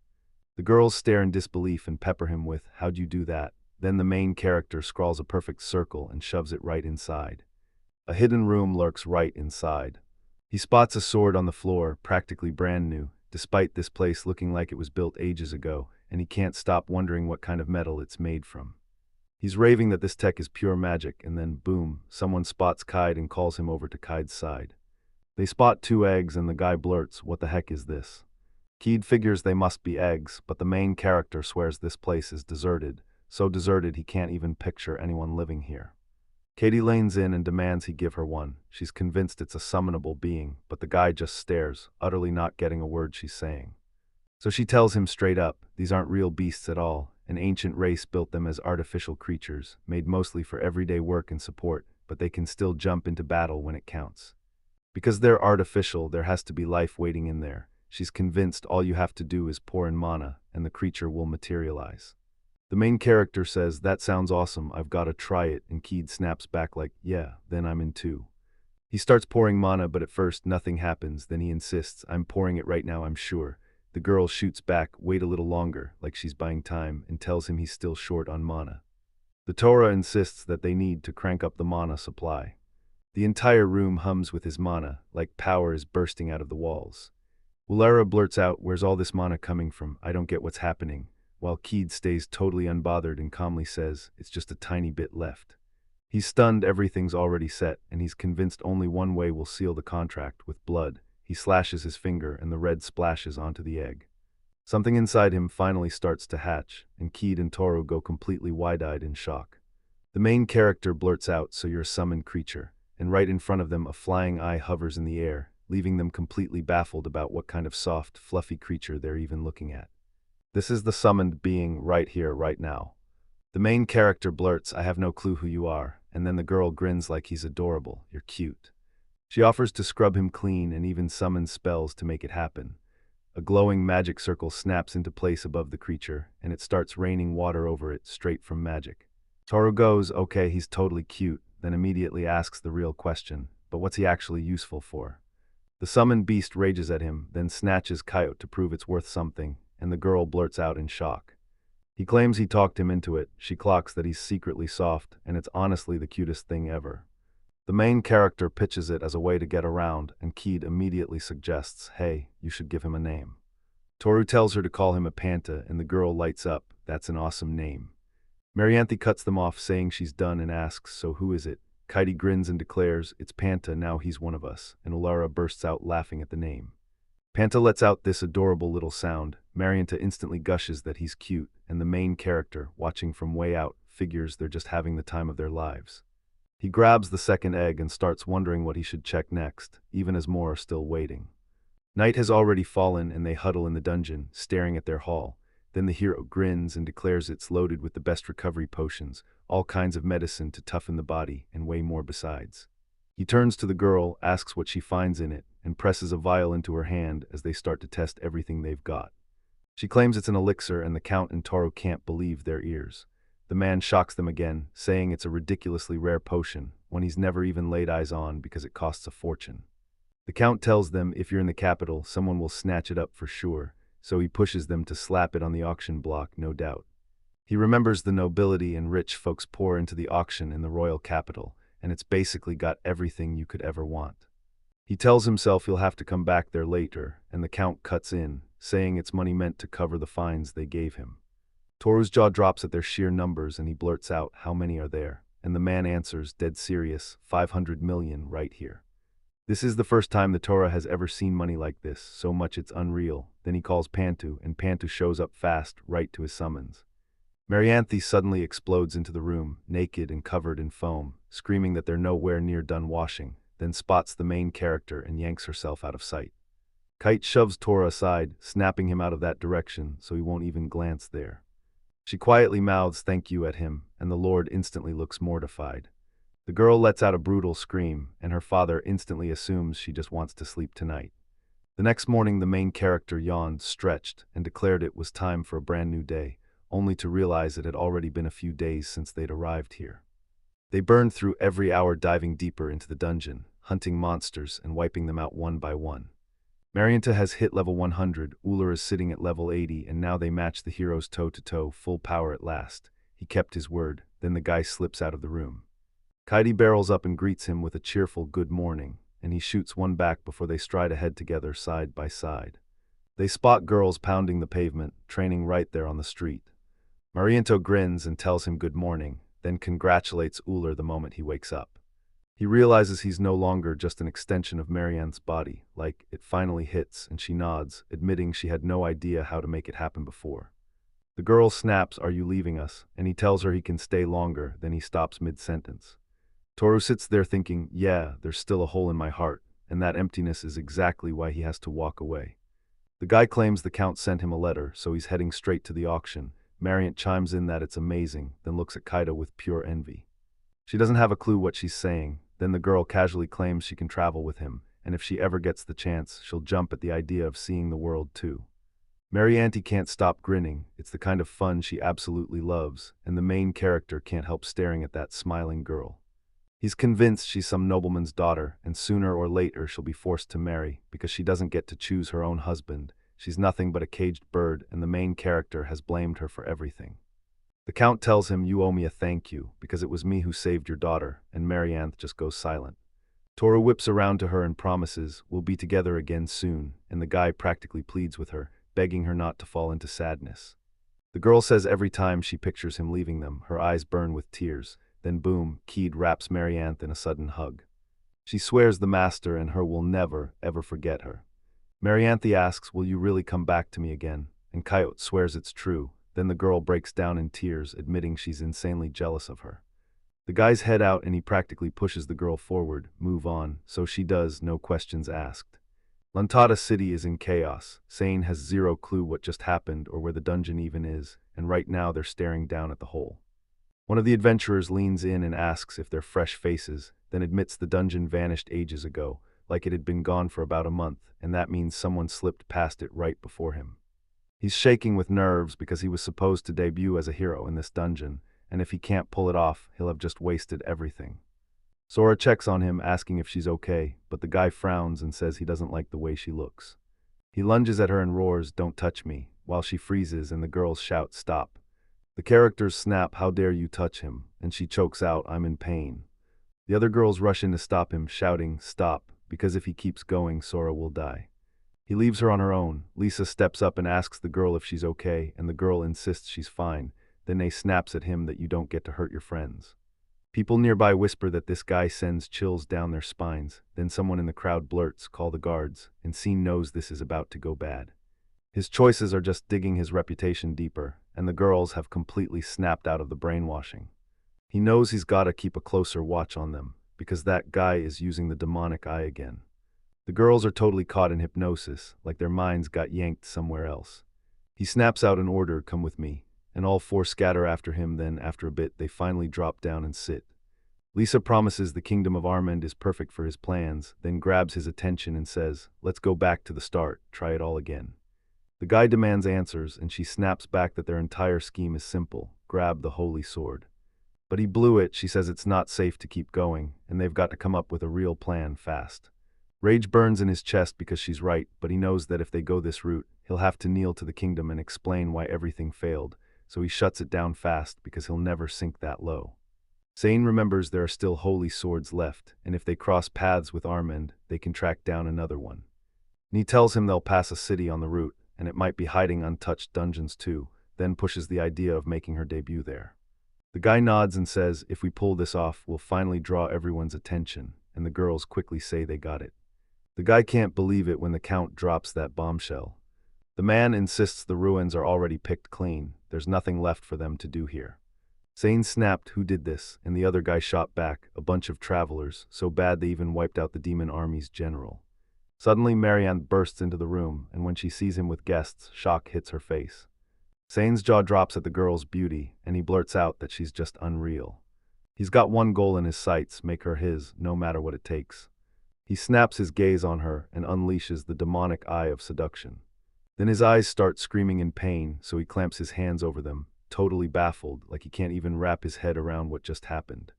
The girls stare in disbelief and pepper him with, how'd you do that? Then the main character scrawls a perfect circle and shoves it right inside. A hidden room lurks right inside. He spots a sword on the floor, practically brand new, despite this place looking like it was built ages ago, and he can't stop wondering what kind of metal it's made from. He's raving that this tech is pure magic, and then, boom, someone spots Kite and calls him over to Kite's side. They spot 2 eggs, and the guy blurts, what the heck is this? Kite figures they must be eggs, but the main character swears this place is deserted, so deserted he can't even picture anyone living here. Kite leans in and demands he give her one. She's convinced it's a summonable being, but the guy just stares, utterly not getting a word she's saying. So she tells him straight up, these aren't real beasts at all, An ancient race built them as artificial creatures, made mostly for everyday work and support, but they can still jump into battle when it counts. Because they're artificial, there has to be life waiting in there. She's convinced all you have to do is pour in mana, and the creature will materialize. The main character says, "That sounds awesome, I've gotta try it," and Kite snaps back like, "Yeah, then I'm in too." He starts pouring mana, but at first nothing happens. Then he insists, "I'm pouring it right now, I'm sure." The girl shoots back, "Wait a little longer," like she's buying time, and tells him he's still short on mana. The Toru insists that they need to crank up the mana supply. The entire room hums with his mana, like power is bursting out of the walls. Ulara blurts out, "Where's all this mana coming from? I don't get what's happening," while Kite stays totally unbothered and calmly says, "It's just a tiny bit left." He's stunned, everything's already set, and he's convinced only one way will seal the contract, with blood. He slashes his finger and the red splashes onto the egg. Something inside him finally starts to hatch, and Kite and Toru go completely wide-eyed in shock. The main character blurts out, "So you're a summoned creature," and right in front of them a flying eye hovers in the air, leaving them completely baffled about what kind of soft, fluffy creature they're even looking at. "This is the summoned being right here, right now." The main character blurts, "I have no clue who you are," and then the girl grins like he's adorable, "You're cute." She offers to scrub him clean and even summons spells to make it happen. A glowing magic circle snaps into place above the creature, and it starts raining water over it, straight from magic. Toru goes, "Okay, he's totally cute," then immediately asks the real question, "But what's he actually useful for?" The summoned beast rages at him, then snatches Kite to prove it's worth something, and the girl blurts out in shock. He claims he talked him into it. She clocks that he's secretly soft, and it's honestly the cutest thing ever. The main character pitches it as a way to get around, and Kite immediately suggests, "Hey, you should give him a name." Toru tells her to call him a Panta, and the girl lights up, "That's an awesome name." Marianthe cuts them off, saying she's done, and asks, "So who is it?" Kite grins and declares, "It's Panta, now he's one of us," and Ulara bursts out laughing at the name. Panta lets out this adorable little sound. Marianthe instantly gushes that he's cute, and the main character, watching from way out, figures they're just having the time of their lives. He grabs the second egg and starts wondering what he should check next, even as more are still waiting. Night has already fallen, and they huddle in the dungeon, staring at their haul. Then the hero grins and declares it's loaded with the best recovery potions, all kinds of medicine to toughen the body, and way more besides. He turns to the girl, asks what she finds in it, and presses a vial into her hand as they start to test everything they've got. She claims it's an elixir, and the Count and Toru can't believe their ears. The man shocks them again, saying it's a ridiculously rare potion, one he's never even laid eyes on because it costs a fortune. The Count tells them if you're in the capital, someone will snatch it up for sure, so he pushes them to slap it on the auction block, no doubt. He remembers the nobility and rich folks pour into the auction in the royal capital, and it's basically got everything you could ever want. He tells himself he'll have to come back there later, and the Count cuts in, saying it's money meant to cover the fines they gave him. Toru's jaw drops at their sheer numbers, and he blurts out, "How many are there?" And the man answers, dead serious, 500 million right here. This is the first time the Toru has ever seen money like this, so much it's unreal. Then he calls Pantu, and Pantu shows up fast, right to his summons. Marianthe suddenly explodes into the room, naked and covered in foam, screaming that they're nowhere near done washing, then spots the main character and yanks herself out of sight. Kite shoves Toru aside, snapping him out of that direction so he won't even glance there. She quietly mouths "thank you" at him, and the Lord instantly looks mortified. The girl lets out a brutal scream, and her father instantly assumes she just wants to sleep tonight. The next morning the main character yawned, stretched, and declared it was time for a brand new day, only to realize it had already been a few days since they'd arrived here. They burned through every hour diving deeper into the dungeon, hunting monsters and wiping them out one by one. Marianthe has hit level 100, Uller is sitting at level 80, and now they match the heroes toe-to-toe, full power at last. He kept his word, then the guy slips out of the room. Kite barrels up and greets him with a cheerful "good morning," and he shoots one back before they stride ahead together side by side. They spot girls pounding the pavement, training right there on the street. Marianthe grins and tells him good morning, then congratulates Uller the moment he wakes up. He realizes he's no longer just an extension of Marianne's body, like it finally hits, and she nods, admitting she had no idea how to make it happen before. The girl snaps, "Are you leaving us?" and he tells her he can stay longer, then he stops mid-sentence. Toru sits there thinking, yeah, there's still a hole in my heart, and that emptiness is exactly why he has to walk away. The guy claims the Count sent him a letter, so he's heading straight to the auction, Mariant chimes in that it's amazing, then looks at Kite with pure envy. She doesn't have a clue what she's saying, then the girl casually claims she can travel with him, and if she ever gets the chance, she'll jump at the idea of seeing the world too. Marianty can't stop grinning, it's the kind of fun she absolutely loves, and the main character can't help staring at that smiling girl. He's convinced she's some nobleman's daughter, and sooner or later she'll be forced to marry, because she doesn't get to choose her own husband. She's nothing but a caged bird, and the main character has blamed her for everything. The Count tells him, "You owe me a thank you, because it was me who saved your daughter," and Marianth just goes silent. Toru whips around to her and promises, "We'll be together again soon," and the guy practically pleads with her, begging her not to fall into sadness. The girl says every time she pictures him leaving them, her eyes burn with tears. Then boom, Kite wraps Marianth in a sudden hug. She swears the master and her will never, ever forget her. Marianthe asks, "Will you really come back to me again?" And Coyote swears it's true. Then the girl breaks down in tears, admitting she's insanely jealous of her. The guy's head out and he practically pushes the girl forward, "Move on," so she does, no questions asked. Lantada City is in chaos. Sain has zero clue what just happened or where the dungeon even is, and right now they're staring down at the hole. One of the adventurers leans in and asks if they're fresh faces, then admits the dungeon vanished ages ago, like it had been gone for about a month, and that means someone slipped past it right before him. He's shaking with nerves because he was supposed to debut as a hero in this dungeon, and if he can't pull it off, he'll have just wasted everything. Sora checks on him, asking if she's okay, but the guy frowns and says he doesn't like the way she looks. He lunges at her and roars, "Don't touch me," while she freezes and the girls shout, "Stop." The characters snap, "How dare you touch him," and she chokes out, "I'm in pain." The other girls rush in to stop him, shouting, "Stop, because if he keeps going, Sora will die." He leaves her on her own. Lisa steps up and asks the girl if she's okay, and the girl insists she's fine. Then they snaps at him that you don't get to hurt your friends. People nearby whisper that this guy sends chills down their spines. Then someone in the crowd blurts, "Call the guards," and Sain knows this is about to go bad. His choices are just digging his reputation deeper, and the girls have completely snapped out of the brainwashing. He knows he's gotta keep a closer watch on them, because that guy is using the demonic eye again. The girls are totally caught in hypnosis, like their minds got yanked somewhere else. He snaps out an order, "Come with me," and all four scatter after him. Then, after a bit, they finally drop down and sit. Lisa promises the kingdom of Armand is perfect for his plans, then grabs his attention and says, "Let's go back to the start, try it all again." The guy demands answers, and she snaps back that their entire scheme is simple: grab the holy sword. But he blew it. She says it's not safe to keep going, and they've got to come up with a real plan fast. Rage burns in his chest because she's right, but he knows that if they go this route, he'll have to kneel to the kingdom and explain why everything failed, so he shuts it down fast because he'll never sink that low. Sain remembers there are still holy swords left, and if they cross paths with Armand, they can track down another one. And he tells him they'll pass a city on the route, and it might be hiding untouched dungeons too, then pushes the idea of making her debut there. The guy nods and says, "If we pull this off, we'll finally draw everyone's attention," and the girls quickly say they got it. The guy can't believe it when the Count drops that bombshell. The man insists the ruins are already picked clean, there's nothing left for them to do here. Sain snapped, "Who did this?" and the other guy shot back, "A bunch of travelers, so bad they even wiped out the demon army's general." Suddenly Marianne bursts into the room, and when she sees him with guests, shock hits her face. Sain's jaw drops at the girl's beauty, and he blurts out that she's just unreal. He's got one goal in his sights: make her his, no matter what it takes. He snaps his gaze on her and unleashes the demonic eye of seduction. Then his eyes start screaming in pain, so he clamps his hands over them, totally baffled, like he can't even wrap his head around what just happened.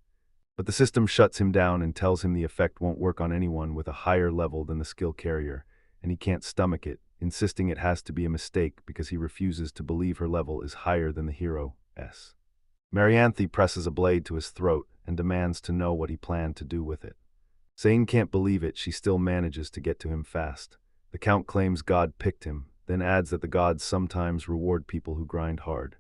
But the system shuts him down and tells him the effect won't work on anyone with a higher level than the skill carrier, and he can't stomach it, insisting it has to be a mistake because he refuses to believe her level is higher than the hero's. Marianthe presses a blade to his throat and demands to know what he planned to do with it. Sain can't believe it. She still manages to get to him fast. The Count claims God picked him, then adds that the gods sometimes reward people who grind hard.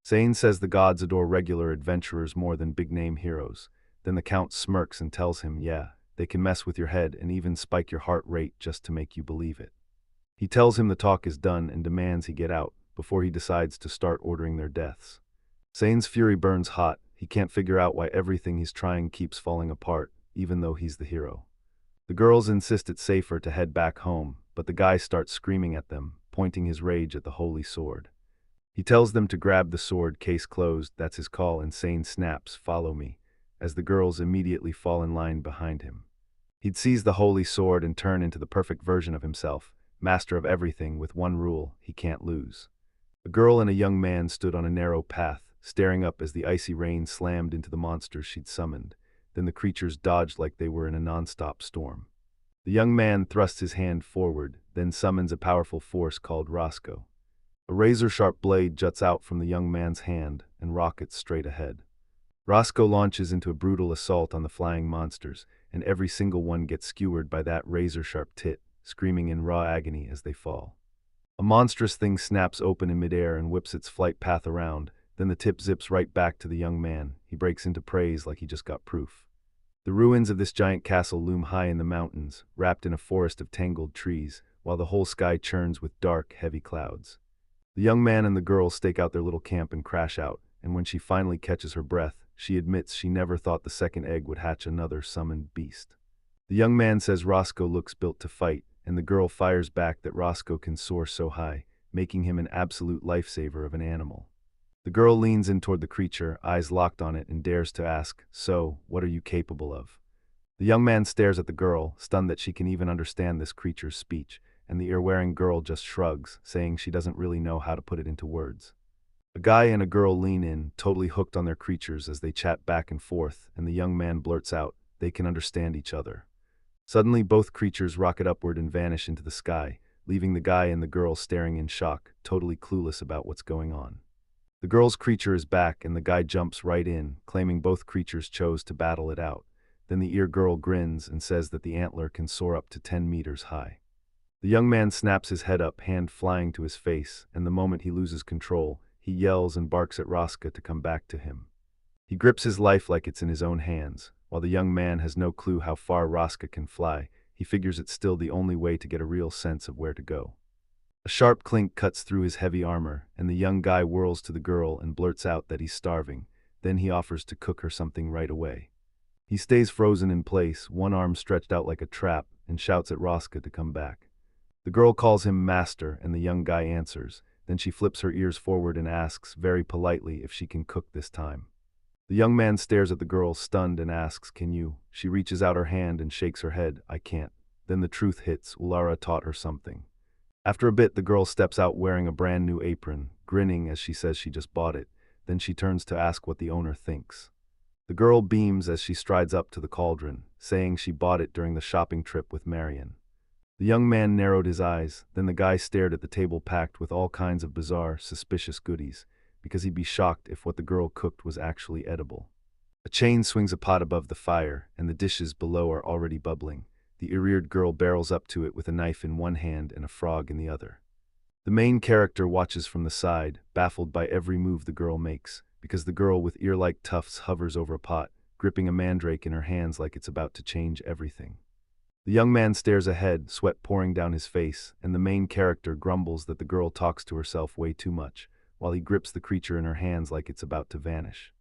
Sain says the gods adore regular adventurers more than big-name heroes. Then the Count smirks and tells him, "Yeah, they can mess with your head and even spike your heart rate just to make you believe it." He tells him the talk is done and demands he get out, before he decides to start ordering their deaths. Sain's fury burns hot. He can't figure out why everything he's trying keeps falling apart, even though he's the hero. The girls insist it's safer to head back home, but the guy starts screaming at them, pointing his rage at the holy sword. He tells them to grab the sword, case closed, that's his call, and Sain snaps, follow me, as the girls immediately fall in line behind him. He'd seize the holy sword and turn into the perfect version of himself, master of everything with one rule: he can't lose. A girl and a young man stood on a narrow path, staring up as the icy rain slammed into the monsters she'd summoned. Then the creatures dodged like they were in a non-stop storm. The young man thrusts his hand forward, then summons a powerful force called Roscoe. A razor-sharp blade juts out from the young man's hand and rockets straight ahead. Roscoe launches into a brutal assault on the flying monsters, and every single one gets skewered by that razor-sharp tit, screaming in raw agony as they fall. A monstrous thing snaps open in midair and whips its flight path around, then the tip zips right back to the young man. He breaks into praise like he just got proof. The ruins of this giant castle loom high in the mountains, wrapped in a forest of tangled trees, while the whole sky churns with dark, heavy clouds. The young man and the girl stake out their little camp and crash out, and when she finally catches her breath, she admits she never thought the second egg would hatch another summoned beast. The young man says Roscoe looks built to fight, and the girl fires back that Roscoe can soar so high, making him an absolute lifesaver of an animal. The girl leans in toward the creature, eyes locked on it, and dares to ask, "So, what are you capable of?" The young man stares at the girl, stunned that she can even understand this creature's speech, and the ear-wearing girl just shrugs, saying she doesn't really know how to put it into words. A guy and a girl lean in, totally hooked on their creatures as they chat back and forth, and the young man blurts out, they can understand each other. Suddenly, both creatures rocket upward and vanish into the sky, leaving the guy and the girl staring in shock, totally clueless about what's going on. The girl's creature is back, and the guy jumps right in, claiming both creatures chose to battle it out. Then the ear girl grins and says that the antler can soar up to 10 meters high. The young man snaps his head up, hand flying to his face, and the moment he loses control, he yells and barks at Roscoe to come back to him. He grips his life like it's in his own hands. While the young man has no clue how far Roscoe can fly, he figures it's still the only way to get a real sense of where to go. A sharp clink cuts through his heavy armor, and the young guy whirls to the girl and blurts out that he's starving. Then he offers to cook her something right away. He stays frozen in place, one arm stretched out like a trap, and shouts at Roscoe to come back. The girl calls him master, and the young guy answers. Then she flips her ears forward and asks, very politely, if she can cook this time. The young man stares at the girl, stunned, and asks, "Can you?" She reaches out her hand and shakes her head, "I can't." Then the truth hits, Ulara taught her something. After a bit, the girl steps out wearing a brand new apron, grinning as she says she just bought it. Then she turns to ask what the owner thinks. The girl beams as she strides up to the cauldron, saying she bought it during the shopping trip with Marion. The young man narrowed his eyes, then the guy stared at the table packed with all kinds of bizarre, suspicious goodies, because he'd be shocked if what the girl cooked was actually edible. A chain swings a pot above the fire, and the dishes below are already bubbling. The ear-eared girl barrels up to it with a knife in one hand and a frog in the other. The main character watches from the side, baffled by every move the girl makes, because the girl with ear-like tufts hovers over a pot, gripping a mandrake in her hands like it's about to change everything. The young man stares ahead, sweat pouring down his face, and the main character grumbles that the girl talks to herself way too much, while he grips the creature in her hands like it's about to vanish.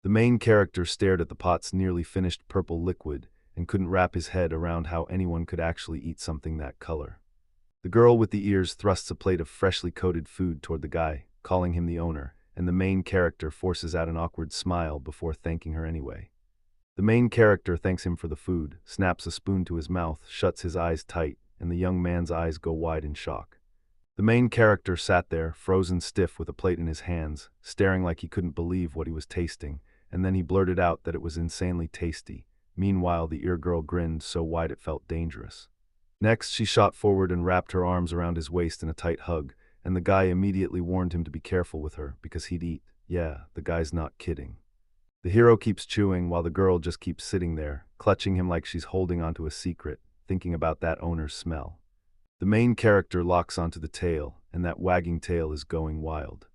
The main character stared at the pot's nearly finished purple liquid and couldn't wrap his head around how anyone could actually eat something that color. The girl with the ears thrusts a plate of freshly coated food toward the guy, calling him the owner, and the main character forces out an awkward smile before thanking her anyway. The main character thanks him for the food, snaps a spoon to his mouth, shuts his eyes tight, and the young man's eyes go wide in shock. The main character sat there, frozen stiff with a plate in his hands, staring like he couldn't believe what he was tasting, and then he blurted out that it was insanely tasty. Meanwhile, the ear girl grinned so wide it felt dangerous. Next, she shot forward and wrapped her arms around his waist in a tight hug, and the guy immediately warned him to be careful with her, because he'd eat. Yeah, the guy's not kidding. The hero keeps chewing while the girl just keeps sitting there, clutching him like she's holding onto a secret, thinking about that owner's smell. The main character locks onto the tail, and that wagging tail is going wild.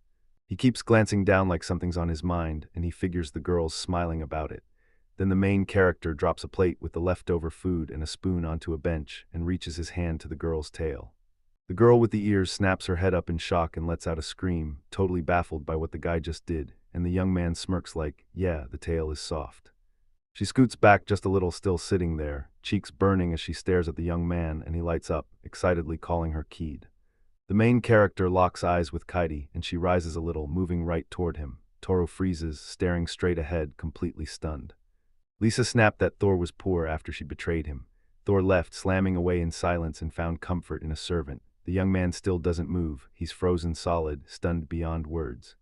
He keeps glancing down like something's on his mind, and he figures the girl's smiling about it. Then the main character drops a plate with the leftover food and a spoon onto a bench and reaches his hand to the girl's tail. The girl with the ears snaps her head up in shock and lets out a scream, totally baffled by what the guy just did, and the young man smirks like, "Yeah, the tail is soft." She scoots back just a little, still sitting there, cheeks burning as she stares at the young man, and he lights up, excitedly calling her Kite. The main character locks eyes with Kite, and she rises a little, moving right toward him. Toru freezes, staring straight ahead, completely stunned. Lisa snapped that Thor was poor after she betrayed him. Thor left, slamming away in silence, and found comfort in a servant. The young man still doesn't move. He's frozen solid, stunned beyond words.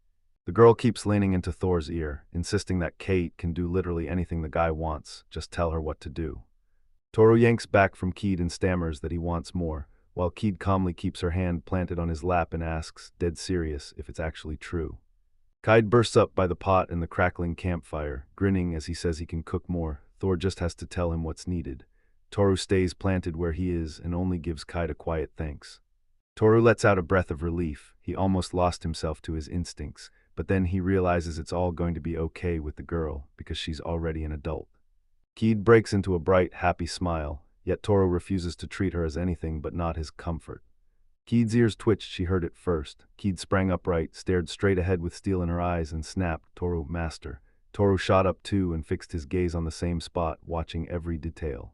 The girl keeps leaning into Thor's ear, insisting that Kate can do literally anything the guy wants, just tell her what to do. Toru yanks back from Kid and stammers that he wants more, while Kid calmly keeps her hand planted on his lap and asks, dead serious, if it's actually true. Kite bursts up by the pot and the crackling campfire, grinning as he says he can cook more. Thor just has to tell him what's needed. Toru stays planted where he is and only gives Kite a quiet thanks. Toru lets out a breath of relief. He almost lost himself to his instincts, but then he realizes it's all going to be okay with the girl because she's already an adult. Kid breaks into a bright, happy smile, yet Toru refuses to treat her as anything but not his comfort. Kid's ears twitched. She heard it first. Kid sprang upright, stared straight ahead with steel in her eyes, and snapped, Toru, master. Toru shot up too and fixed his gaze on the same spot, watching every detail.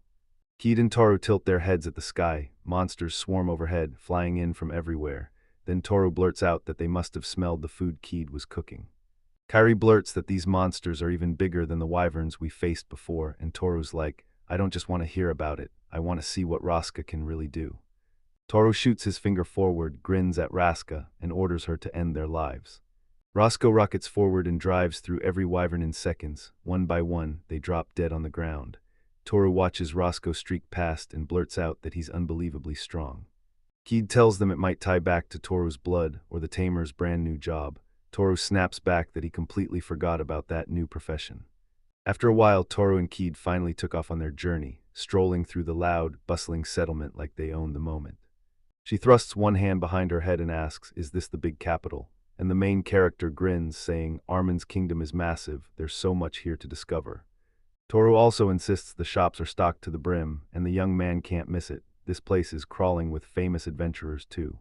Kid and Toru tilt their heads at the sky. Monsters swarm overhead, flying in from everywhere. Then Toru blurts out that they must have smelled the food Kid was cooking. Kairi blurts that these monsters are even bigger than the wyverns we faced before, and Toru's like, I don't just want to hear about it, I want to see what Raska can really do. Toru shoots his finger forward, grins at Raska, and orders her to end their lives. Raska rockets forward and drives through every wyvern in seconds. One by one, they drop dead on the ground. Toru watches Raska streak past and blurts out that he's unbelievably strong. Kid tells them it might tie back to Toru's blood or the tamer's brand new job. Toru snaps back that he completely forgot about that new profession. After a while, Toru and Kid finally took off on their journey, strolling through the loud, bustling settlement like they owned the moment. She thrusts one hand behind her head and asks, is this the big capital? And the main character grins, saying, Armin's kingdom is massive, there's so much here to discover. Toru also insists the shops are stocked to the brim, and the young man can't miss it. This place is crawling with famous adventurers too.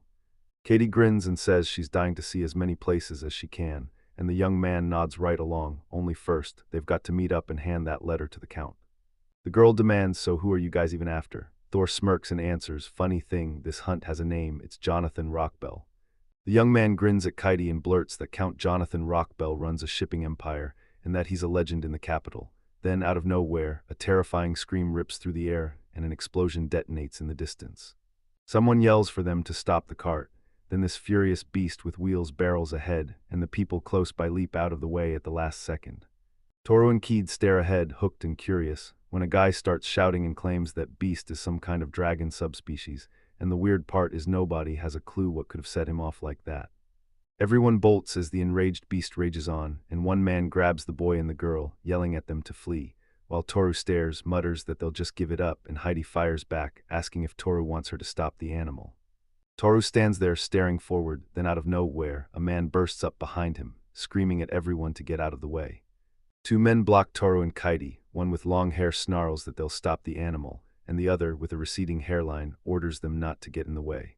Katie grins and says she's dying to see as many places as she can, and the young man nods right along, only first, they've got to meet up and hand that letter to the count. The girl demands, so who are you guys even after? Thor smirks and answers, funny thing, this hunt has a name, it's Jonathan Rockbell. The young man grins at Kite and blurts that Count Jonathan Rockbell runs a shipping empire, and that he's a legend in the capital. Then, out of nowhere, a terrifying scream rips through the air, and an explosion detonates in the distance. Someone yells for them to stop the cart. Then this furious beast with wheels barrels ahead, and the people close by leap out of the way at the last second. Toru and Kid stare ahead, hooked and curious, when a guy starts shouting and claims that beast is some kind of dragon subspecies, and the weird part is nobody has a clue what could have set him off like that. Everyone bolts as the enraged beast rages on, and one man grabs the boy and the girl, yelling at them to flee, while Toru stares, mutters that they'll just give it up, and Heidi fires back, asking if Toru wants her to stop the animal. Toru stands there staring forward, then out of nowhere, a man bursts up behind him, screaming at everyone to get out of the way. Two men block Toru and Kite, one with long hair snarls that they'll stop the animal, and the other, with a receding hairline, orders them not to get in the way.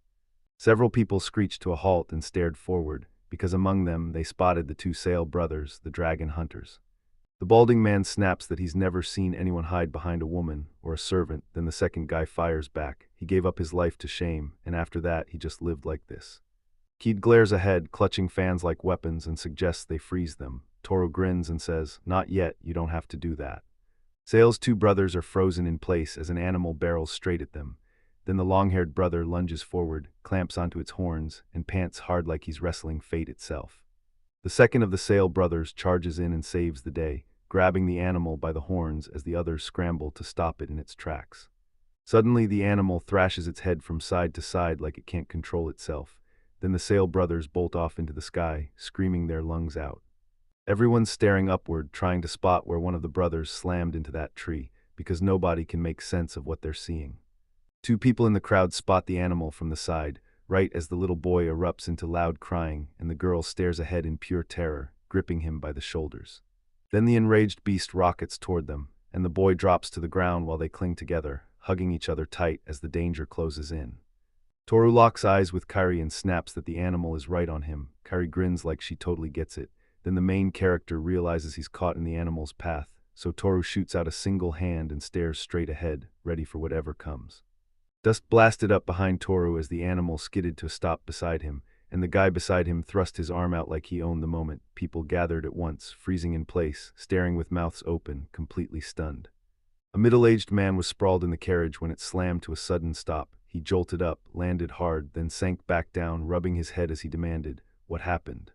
Several people screeched to a halt and stared forward, because among them they spotted the two Sail brothers, the dragon hunters. The balding man snaps that he's never seen anyone hide behind a woman or a servant. Then the second guy fires back. He gave up his life to shame, and after that he just lived like this. Kid glares ahead, clutching fans like weapons, and suggests they freeze them. Toru grins and says, not yet, you don't have to do that. Sail's two brothers are frozen in place as an animal barrels straight at them. Then the long-haired brother lunges forward, clamps onto its horns, and pants hard like he's wrestling fate itself. The second of the Sail brothers charges in and saves the day, grabbing the animal by the horns as the others scramble to stop it in its tracks. Suddenly the animal thrashes its head from side to side like it can't control itself. Then the Sail brothers bolt off into the sky, screaming their lungs out. Everyone's staring upward, trying to spot where one of the brothers slammed into that tree, because nobody can make sense of what they're seeing. Two people in the crowd spot the animal from the side, right as the little boy erupts into loud crying, and the girl stares ahead in pure terror, gripping him by the shoulders. Then the enraged beast rockets toward them, and the boy drops to the ground while they cling together, hugging each other tight as the danger closes in. Toru locks eyes with Kairi and snaps that the animal is right on him. Kairi grins like she totally gets it. Then the main character realizes he's caught in the animal's path, so Toru shoots out a single hand and stares straight ahead, ready for whatever comes. Dust blasted up behind Toru as the animal skidded to a stop beside him, and the guy beside him thrust his arm out like he owned the moment. People gathered at once, freezing in place, staring with mouths open, completely stunned. A middle-aged man was sprawled in the carriage when it slammed to a sudden stop. He jolted up, landed hard, then sank back down, rubbing his head as he demanded, "What happened?"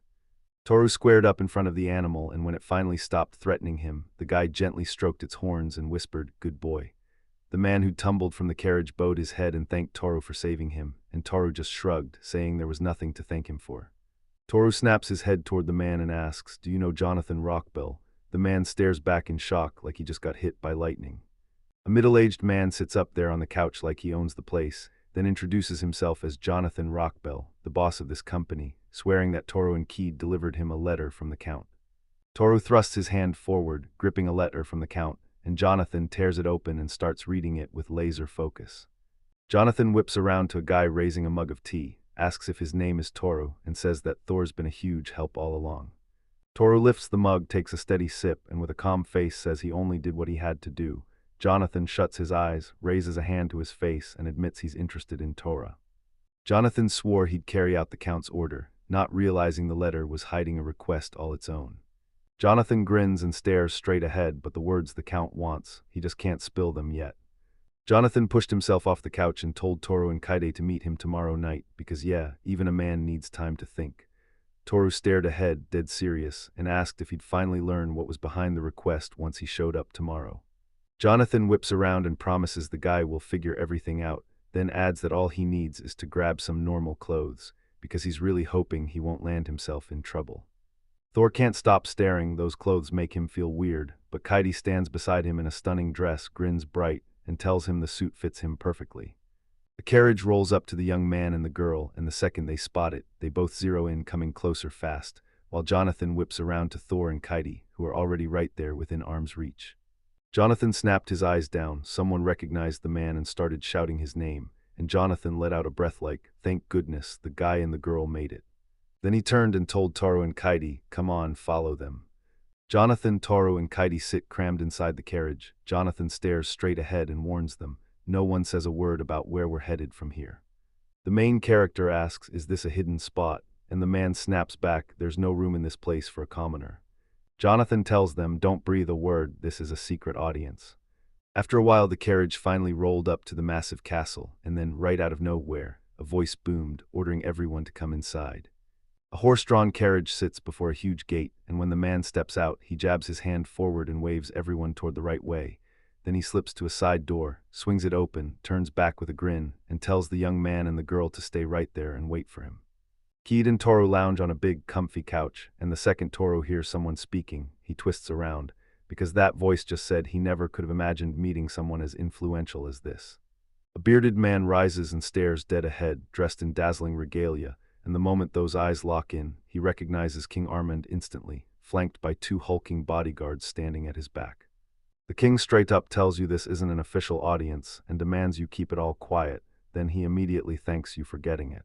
Toru squared up in front of the animal, and when it finally stopped threatening him, the guy gently stroked its horns and whispered, "Good boy." The man who tumbled from the carriage bowed his head and thanked Toru for saving him, and Toru just shrugged, saying there was nothing to thank him for. Toru snaps his head toward the man and asks, "Do you know Jonathan Rockbell?" The man stares back in shock like he just got hit by lightning. A middle-aged man sits up there on the couch like he owns the place, then introduces himself as Jonathan Rockbell, the boss of this company, swearing that Toru and Kite delivered him a letter from the Count. Toru thrusts his hand forward, gripping a letter from the Count, and Jonathan tears it open and starts reading it with laser focus. Jonathan whips around to a guy raising a mug of tea, asks if his name is Toru, and says that Thor's been a huge help all along. Toru lifts the mug, takes a steady sip, and with a calm face says he only did what he had to do. Jonathan shuts his eyes, raises a hand to his face, and admits he's interested in Toru. Jonathan swore he'd carry out the Count's order, not realizing the letter was hiding a request all its own. Jonathan grins and stares straight ahead, but the words the Count wants, he just can't spill them yet. Jonathan pushed himself off the couch and told Toru and Kite to meet him tomorrow night, because yeah, even a man needs time to think. Toru stared ahead, dead serious, and asked if he'd finally learn what was behind the request once he showed up tomorrow. Jonathan whips around and promises the guy will figure everything out, then adds that all he needs is to grab some normal clothes, because he's really hoping he won't land himself in trouble. Thor can't stop staring, those clothes make him feel weird, but Kite stands beside him in a stunning dress, grins bright, and tells him the suit fits him perfectly. The carriage rolls up to the young man and the girl, and the second they spot it, they both zero in, coming closer fast, while Jonathan whips around to Thor and Kite, who are already right there within arm's reach. Jonathan snapped his eyes down, someone recognized the man and started shouting his name, and Jonathan let out a breath like, "Thank goodness, the guy and the girl made it." Then he turned and told Toru and Kite, "Come on, follow them." Jonathan, Toru, and Kite sit crammed inside the carriage. Jonathan stares straight ahead and warns them. No one says a word about where we're headed from here. The main character asks, "Is this a hidden spot?" And the man snaps back, "There's no room in this place for a commoner." Jonathan tells them, "Don't breathe a word, this is a secret audience." After a while the carriage finally rolled up to the massive castle, and then, right out of nowhere, a voice boomed, ordering everyone to come inside. A horse-drawn carriage sits before a huge gate, and when the man steps out, he jabs his hand forward and waves everyone toward the right way. Then he slips to a side door, swings it open, turns back with a grin, and tells the young man and the girl to stay right there and wait for him. Kite and Toru lounge on a big, comfy couch, and the second Toru hears someone speaking, he twists around, because that voice just said he never could have imagined meeting someone as influential as this. A bearded man rises and stares dead ahead, dressed in dazzling regalia, and the moment those eyes lock in, he recognizes King Armand instantly, flanked by two hulking bodyguards standing at his back. The king straight up tells you this isn't an official audience and demands you keep it all quiet, then he immediately thanks you for getting it.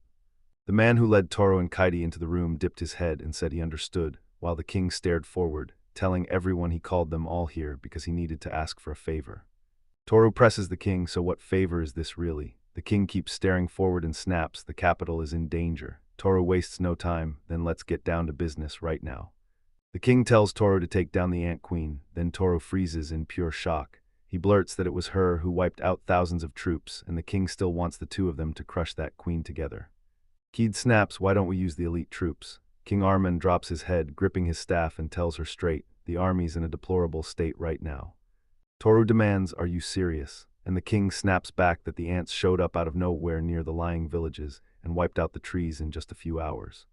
The man who led Toru and Kite into the room dipped his head and said he understood, while the king stared forward, telling everyone he called them all here because he needed to ask for a favor. Toru presses the king, "So what favor is this really?" The king keeps staring forward and snaps, "The capital is in danger." Toru wastes no time, "Then let's get down to business right now." The king tells Toru to take down the Ant Queen, then Toru freezes in pure shock. He blurts that it was her who wiped out thousands of troops, and the king still wants the two of them to crush that queen together. Kite snaps, "Why don't we use the elite troops?" King Armand drops his head, gripping his staff, and tells her straight, "The army's in a deplorable state right now." Toru demands, "Are you serious?" And the king snaps back that the ants showed up out of nowhere near the lying villages and wiped out the trees in just a few hours.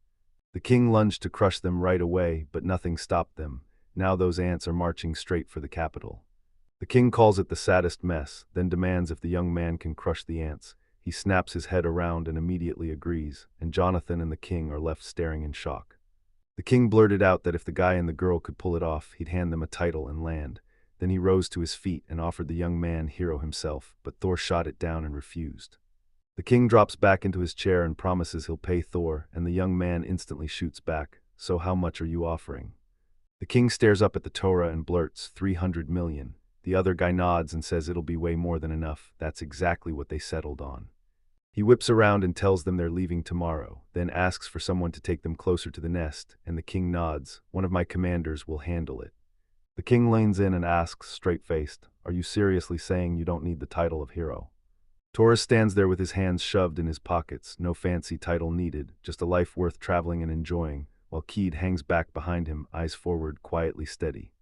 The king lunged to crush them right away, but nothing stopped them. Now those ants are marching straight for the capital. The king calls it the saddest mess, then demands if the young man can crush the ants. He snaps his head around and immediately agrees, and Jonathan and the king are left staring in shock. The king blurted out that if the guy and the girl could pull it off, he'd hand them a title and land. Then he rose to his feet and offered the young man hero himself, but Thor shot it down and refused. The king drops back into his chair and promises he'll pay Thor, and the young man instantly shoots back, "So how much are you offering?" The king stares up at the Torah and blurts, 300 million. The other guy nods and says it'll be way more than enough. That's exactly what they settled on. He whips around and tells them they're leaving tomorrow, then asks for someone to take them closer to the nest, and the king nods. One of my commanders will handle it. The king leans in and asks, straight-faced, "Are you seriously saying you don't need the title of hero?" Toru stands there with his hands shoved in his pockets, no fancy title needed, just a life worth traveling and enjoying, while Kite hangs back behind him, eyes forward, quietly steady.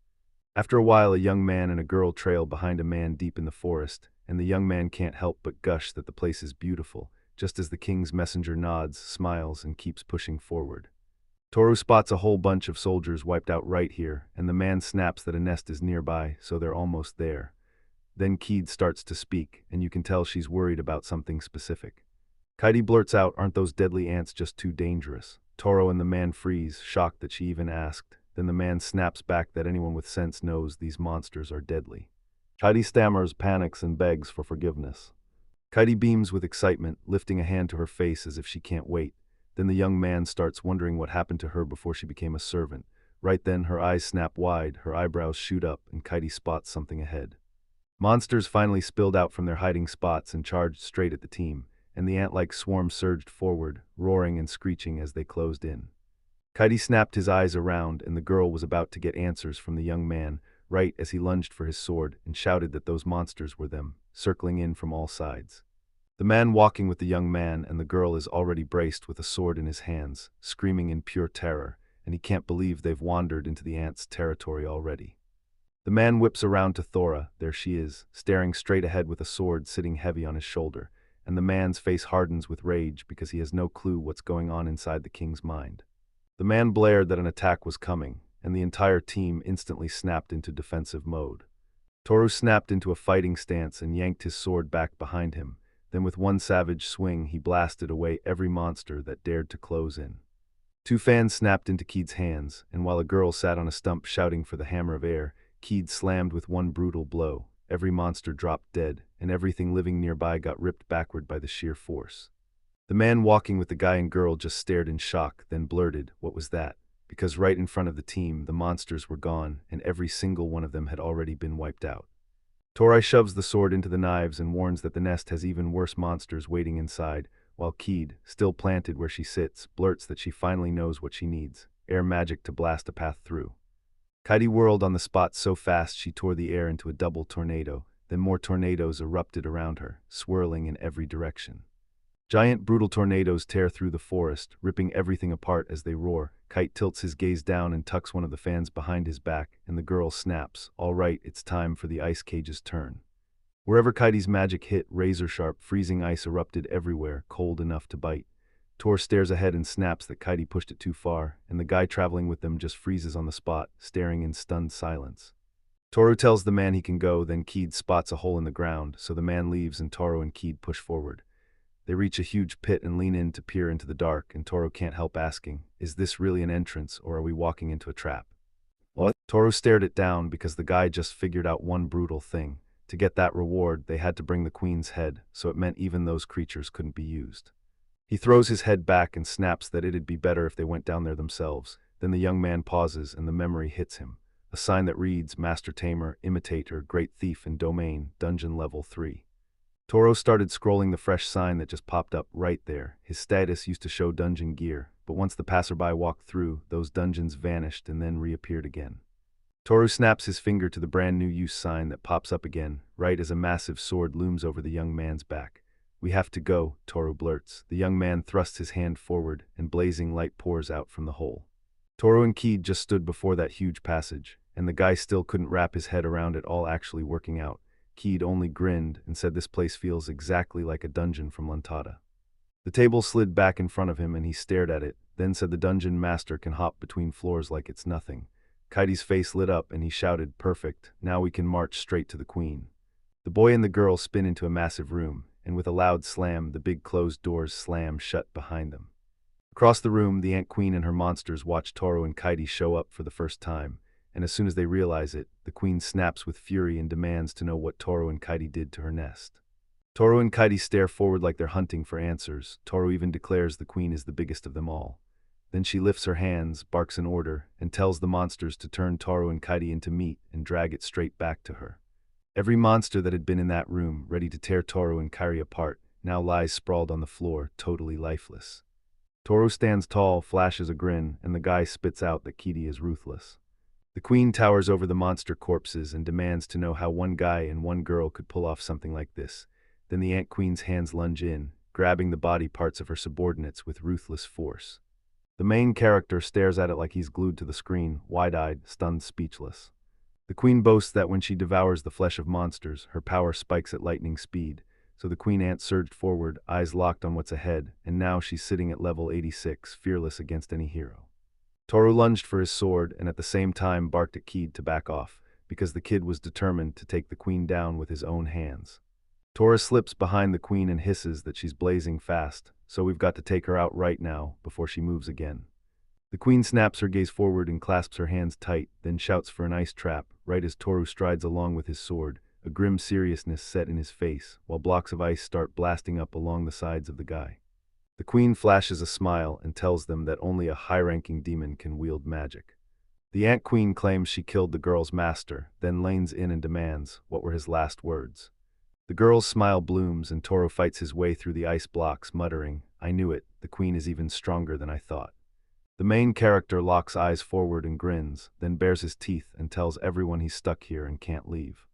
After a while, a young man and a girl trail behind a man deep in the forest, and the young man can't help but gush that the place is beautiful, just as the king's messenger nods, smiles, and keeps pushing forward. Toru spots a whole bunch of soldiers wiped out right here, and the man snaps that a nest is nearby, so they're almost there. Then Kite starts to speak, and you can tell she's worried about something specific. Kite blurts out, "Aren't those deadly ants just too dangerous?" Toru and the man freeze, shocked that she even asked. Then the man snaps back that anyone with sense knows these monsters are deadly. Kite stammers, panics, and begs for forgiveness. Kite beams with excitement, lifting a hand to her face as if she can't wait. Then the young man starts wondering what happened to her before she became a servant. Right then, her eyes snap wide, her eyebrows shoot up, and Kite spots something ahead. Monsters finally spilled out from their hiding spots and charged straight at the team, and the ant-like swarm surged forward, roaring and screeching as they closed in. Kite snapped his eyes around, and the girl was about to get answers from the young man, right as he lunged for his sword and shouted that those monsters were them, circling in from all sides. The man walking with the young man and the girl is already braced with a sword in his hands, screaming in pure terror, and he can't believe they've wandered into the ants' territory already. The man whips around to Thora, there she is, staring straight ahead with a sword sitting heavy on his shoulder, and the man's face hardens with rage because he has no clue what's going on inside the king's mind. The man blared that an attack was coming, and the entire team instantly snapped into defensive mode. Toru snapped into a fighting stance and yanked his sword back behind him, then with one savage swing he blasted away every monster that dared to close in. Two fans snapped into Kite's hands, and while a girl sat on a stump shouting for the hammer of air, Kite slammed with one brutal blow. Every monster dropped dead, and everything living nearby got ripped backward by the sheer force. The man walking with the guy and girl just stared in shock, then blurted, "What was that?" Because right in front of the team, the monsters were gone, and every single one of them had already been wiped out. Toru shoves the sword into the knives and warns that the nest has even worse monsters waiting inside, while Kite, still planted where she sits, blurts that she finally knows what she needs, air magic to blast a path through. Kite whirled on the spot so fast she tore the air into a double tornado, then more tornadoes erupted around her, swirling in every direction. Giant brutal tornadoes tear through the forest, ripping everything apart as they roar. Kite tilts his gaze down and tucks one of the fans behind his back, and the girl snaps, "All right, it's time for the ice cage's turn." Wherever Kite's magic hit, razor-sharp, freezing ice erupted everywhere, cold enough to bite. Tor stares ahead and snaps that Kite pushed it too far, and the guy traveling with them just freezes on the spot, staring in stunned silence. Toru tells the man he can go, then Kite spots a hole in the ground, so the man leaves and Toru and Kite push forward. They reach a huge pit and lean in to peer into the dark, and Toru can't help asking, "Is this really an entrance, or are we walking into a trap?" What? Toru stared it down because the guy just figured out one brutal thing. To get that reward, they had to bring the queen's head, so it meant even those creatures couldn't be used. He throws his head back and snaps that it'd be better if they went down there themselves. Then the young man pauses and the memory hits him. A sign that reads, "Master Tamer, Imitator, Great Thief in Domain, Dungeon Level 3. Toru started scrolling the fresh sign that just popped up right there. His status used to show dungeon gear, but once the passerby walked through, those dungeons vanished and then reappeared again. Toru snaps his finger to the brand new use sign that pops up again, right as a massive sword looms over the young man's back. "We have to go," Toru blurts. The young man thrusts his hand forward, and blazing light pours out from the hole. Toru and Kite just stood before that huge passage, and the guy still couldn't wrap his head around it all actually working out. Kite only grinned and said this place feels exactly like a dungeon from Lantada. The table slid back in front of him and he stared at it, then said the dungeon master can hop between floors like it's nothing. Kite's face lit up and he shouted, "Perfect, now we can march straight to the queen." The boy and the girl spin into a massive room, and with a loud slam, the big closed doors slam shut behind them. Across the room, the Ant Queen and her monsters watch Toru and Kite show up for the first time, and as soon as they realize it, the queen snaps with fury and demands to know what Toru and Kite did to her nest. Toru and Kite stare forward like they're hunting for answers. Toru even declares the queen is the biggest of them all. Then she lifts her hands, barks an order, and tells the monsters to turn Toru and Kite into meat and drag it straight back to her. Every monster that had been in that room, ready to tear Toru and Kairi apart, now lies sprawled on the floor, totally lifeless. Toru stands tall, flashes a grin, and the guy spits out that Kite is ruthless. The queen towers over the monster corpses and demands to know how one guy and one girl could pull off something like this. Then the Ant Queen's hands lunge in, grabbing the body parts of her subordinates with ruthless force. The main character stares at it like he's glued to the screen, wide-eyed, stunned, speechless. The queen boasts that when she devours the flesh of monsters, her power spikes at lightning speed. So the queen ant surged forward, eyes locked on what's ahead, and now she's sitting at level 86, fearless against any hero. Toru lunged for his sword and at the same time barked at Kite to back off, because the kid was determined to take the queen down with his own hands. Toru slips behind the queen and hisses that she's blazing fast, so we've got to take her out right now, before she moves again. The queen snaps her gaze forward and clasps her hands tight, then shouts for an ice trap, right as Toru strides along with his sword, a grim seriousness set in his face, while blocks of ice start blasting up along the sides of the guy. The queen flashes a smile and tells them that only a high-ranking demon can wield magic. The Ant Queen claims she killed the girl's master, then lanes in and demands what were his last words. The girl's smile blooms and Toru fights his way through the ice blocks, muttering, "I knew it, the queen is even stronger than I thought." The main character locks eyes forward and grins, then bares his teeth and tells everyone he's stuck here and can't leave.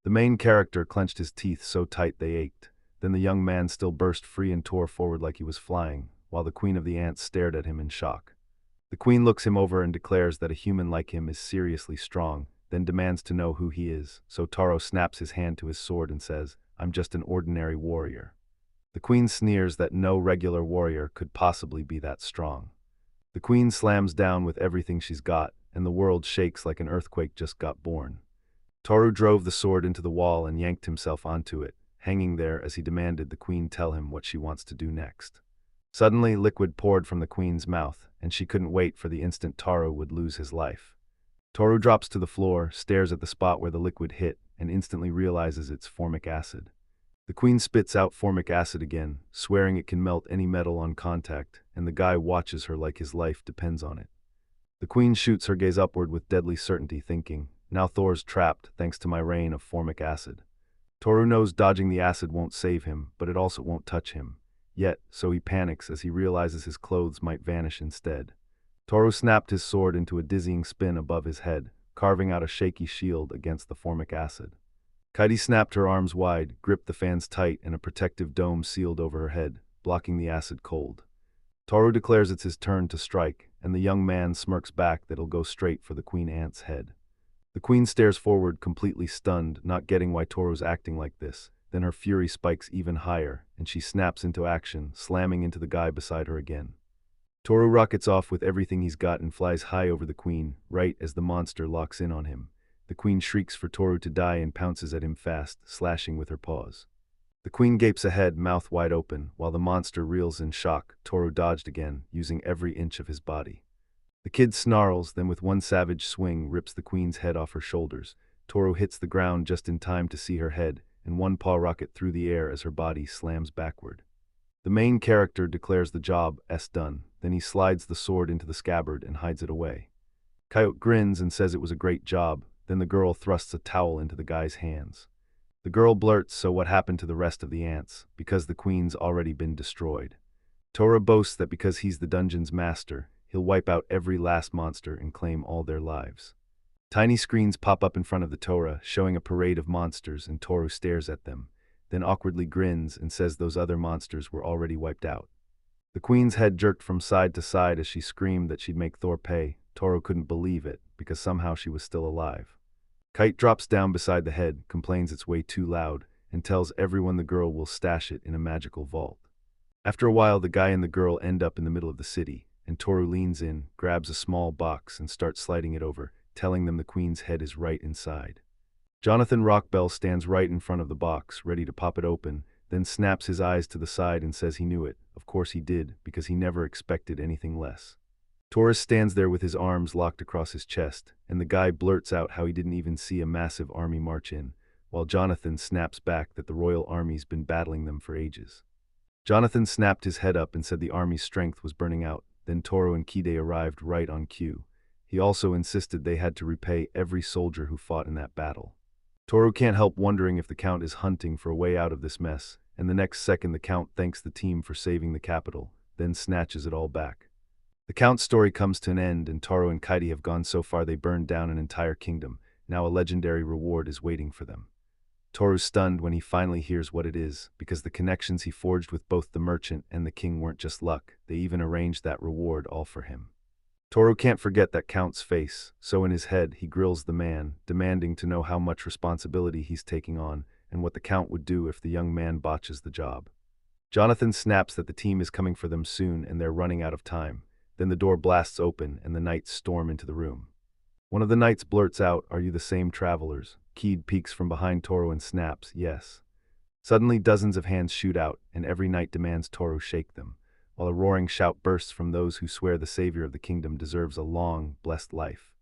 The main character clenched his teeth so tight they ached. Then the young man still burst free and tore forward like he was flying, while the queen of the ants stared at him in shock. The queen looks him over and declares that a human like him is seriously strong, then demands to know who he is, so Toru snaps his hand to his sword and says, "I'm just an ordinary warrior." The queen sneers that no regular warrior could possibly be that strong. The queen slams down with everything she's got, and the world shakes like an earthquake just got born. Toru drove the sword into the wall and yanked himself onto it, hanging there as he demanded the queen tell him what she wants to do next. Suddenly, liquid poured from the queen's mouth, and she couldn't wait for the instant Toru would lose his life. Toru drops to the floor, stares at the spot where the liquid hit, and instantly realizes it's formic acid. The queen spits out formic acid again, swearing it can melt any metal on contact, and the guy watches her like his life depends on it. The queen shoots her gaze upward with deadly certainty, thinking, "Now Thor's trapped thanks to my rain of formic acid." Toru knows dodging the acid won't save him, but it also won't touch him. Yet, so he panics as he realizes his clothes might vanish instead. Toru snapped his sword into a dizzying spin above his head, carving out a shaky shield against the formic acid. Kite snapped her arms wide, gripped the fans tight, and a protective dome sealed over her head, blocking the acid cold. Toru declares it's his turn to strike, and the young man smirks back that he'll go straight for the queen ant's head. The queen stares forward, completely stunned, not getting why Toru's acting like this. Then her fury spikes even higher, and she snaps into action, slamming into the guy beside her again. Toru rockets off with everything he's got and flies high over the queen, right as the monster locks in on him. The queen shrieks for Toru to die and pounces at him fast, slashing with her paws. The queen gapes ahead, mouth wide open, while the monster reels in shock. Toru dodged again, using every inch of his body. The kid snarls, then with one savage swing rips the queen's head off her shoulders. Toru hits the ground just in time to see her head, and one paw rocket through the air as her body slams backward. The main character declares the job done, then he slides the sword into the scabbard and hides it away. Coyote grins and says it was a great job, then the girl thrusts a towel into the guy's hands. The girl blurts, "So what happened to the rest of the ants? Because the queen's already been destroyed." Toru boasts that because he's the dungeon's master, he'll wipe out every last monster and claim all their lives. Tiny screens pop up in front of the Toru, showing a parade of monsters, and Toru stares at them, then awkwardly grins and says those other monsters were already wiped out. The queen's head jerked from side to side as she screamed that she'd make Thor pay. Toru couldn't believe it, because somehow she was still alive. Kite drops down beside the head, complains it's way too loud, and tells everyone the girl will stash it in a magical vault. After a while, the guy and the girl end up in the middle of the city, and Toru leans in, grabs a small box, and starts sliding it over, telling them the queen's head is right inside. Jonathan Rockbell stands right in front of the box, ready to pop it open, then snaps his eyes to the side and says he knew it. Of course he did, because he never expected anything less. Taurus stands there with his arms locked across his chest, and the guy blurts out how he didn't even see a massive army march in, while Jonathan snaps back that the royal army's been battling them for ages. Jonathan snapped his head up and said the army's strength was burning out. Then Toru and Kite arrived right on cue. He also insisted they had to repay every soldier who fought in that battle. Toru can't help wondering if the Count is hunting for a way out of this mess, and the next second the Count thanks the team for saving the capital, then snatches it all back. The Count's story comes to an end, and Toru and Kite have gone so far they burned down an entire kingdom. Now a legendary reward is waiting for them. Toru's stunned when he finally hears what it is, because the connections he forged with both the merchant and the king weren't just luck, they even arranged that reward all for him. Toru can't forget that Count's face, so in his head he grills the man, demanding to know how much responsibility he's taking on, and what the Count would do if the young man botches the job. Jonathan snaps that the team is coming for them soon and they're running out of time. Then the door blasts open and the knights storm into the room. One of the knights blurts out, "Are you the same travelers?" Kite peeks from behind Toru and snaps, "Yes." Suddenly dozens of hands shoot out, and every knight demands Toru shake them, while a roaring shout bursts from those who swear the savior of the kingdom deserves a long, blessed life.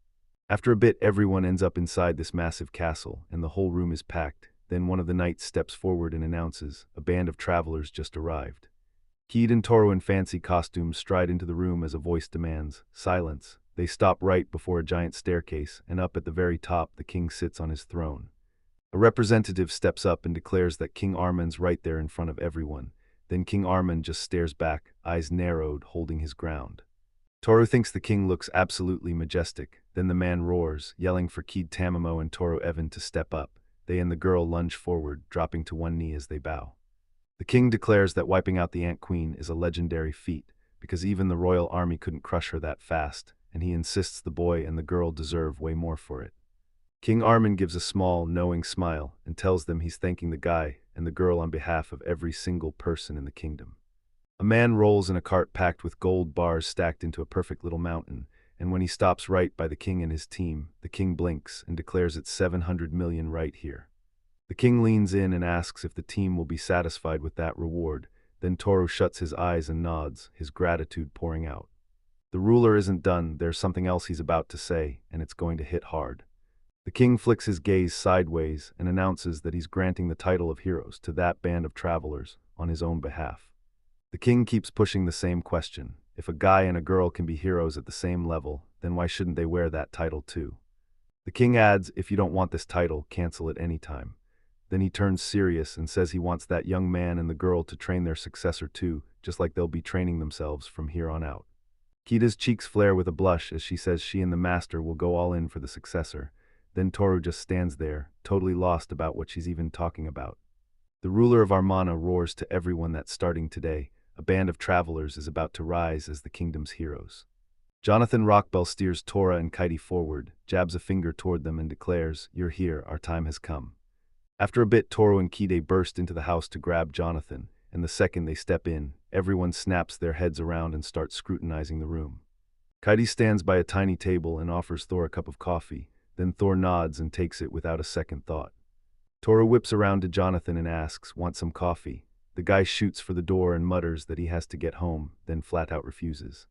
After a bit, everyone ends up inside this massive castle, and the whole room is packed. Then one of the knights steps forward and announces, "A band of travelers just arrived." Kite and Toru in fancy costumes stride into the room as a voice demands, "Silence." They stop right before a giant staircase, and up at the very top the king sits on his throne. A representative steps up and declares that King Arman's right there in front of everyone. Then King Arman just stares back, eyes narrowed, holding his ground. Toru thinks the king looks absolutely majestic. Then the man roars, yelling for Kide Tamamo and Toru Evan to step up. They and the girl lunge forward, dropping to one knee as they bow. The king declares that wiping out the Ant Queen is a legendary feat, because even the royal army couldn't crush her that fast, and he insists the boy and the girl deserve way more for it. King Arman gives a small, knowing smile and tells them he's thanking the guy and the girl on behalf of every single person in the kingdom. A man rolls in a cart packed with gold bars stacked into a perfect little mountain, and when he stops right by the king and his team, the king blinks and declares it's 700 million right here. The king leans in and asks if the team will be satisfied with that reward. Then Toru shuts his eyes and nods, his gratitude pouring out. The ruler isn't done, there's something else he's about to say, and it's going to hit hard. The king flicks his gaze sideways and announces that he's granting the title of heroes to that band of travelers on his own behalf. The king keeps pushing the same question. If a guy and a girl can be heroes at the same level, then why shouldn't they wear that title too? The king adds, "If you don't want this title, cancel it anytime." Then he turns serious and says he wants that young man and the girl to train their successor too, just like they'll be training themselves from here on out. Kita's cheeks flare with a blush as she says she and the master will go all in for the successor. Then Toru just stands there, totally lost about what she's even talking about. The ruler of Armana roars to everyone that starting today, a band of travelers is about to rise as the kingdom's heroes. Jonathan Rockbell steers Tora and Kite forward, jabs a finger toward them and declares, "You're here, our time has come." After a bit, Toru and Kite burst into the house to grab Jonathan, and the second they step in, everyone snaps their heads around and starts scrutinizing the room. Kite stands by a tiny table and offers Thor a cup of coffee. Then Thor nods and takes it without a second thought. Toru whips around to Jonathan and asks, "Want some coffee?" The guy shoots for the door and mutters that he has to get home, then flat out refuses.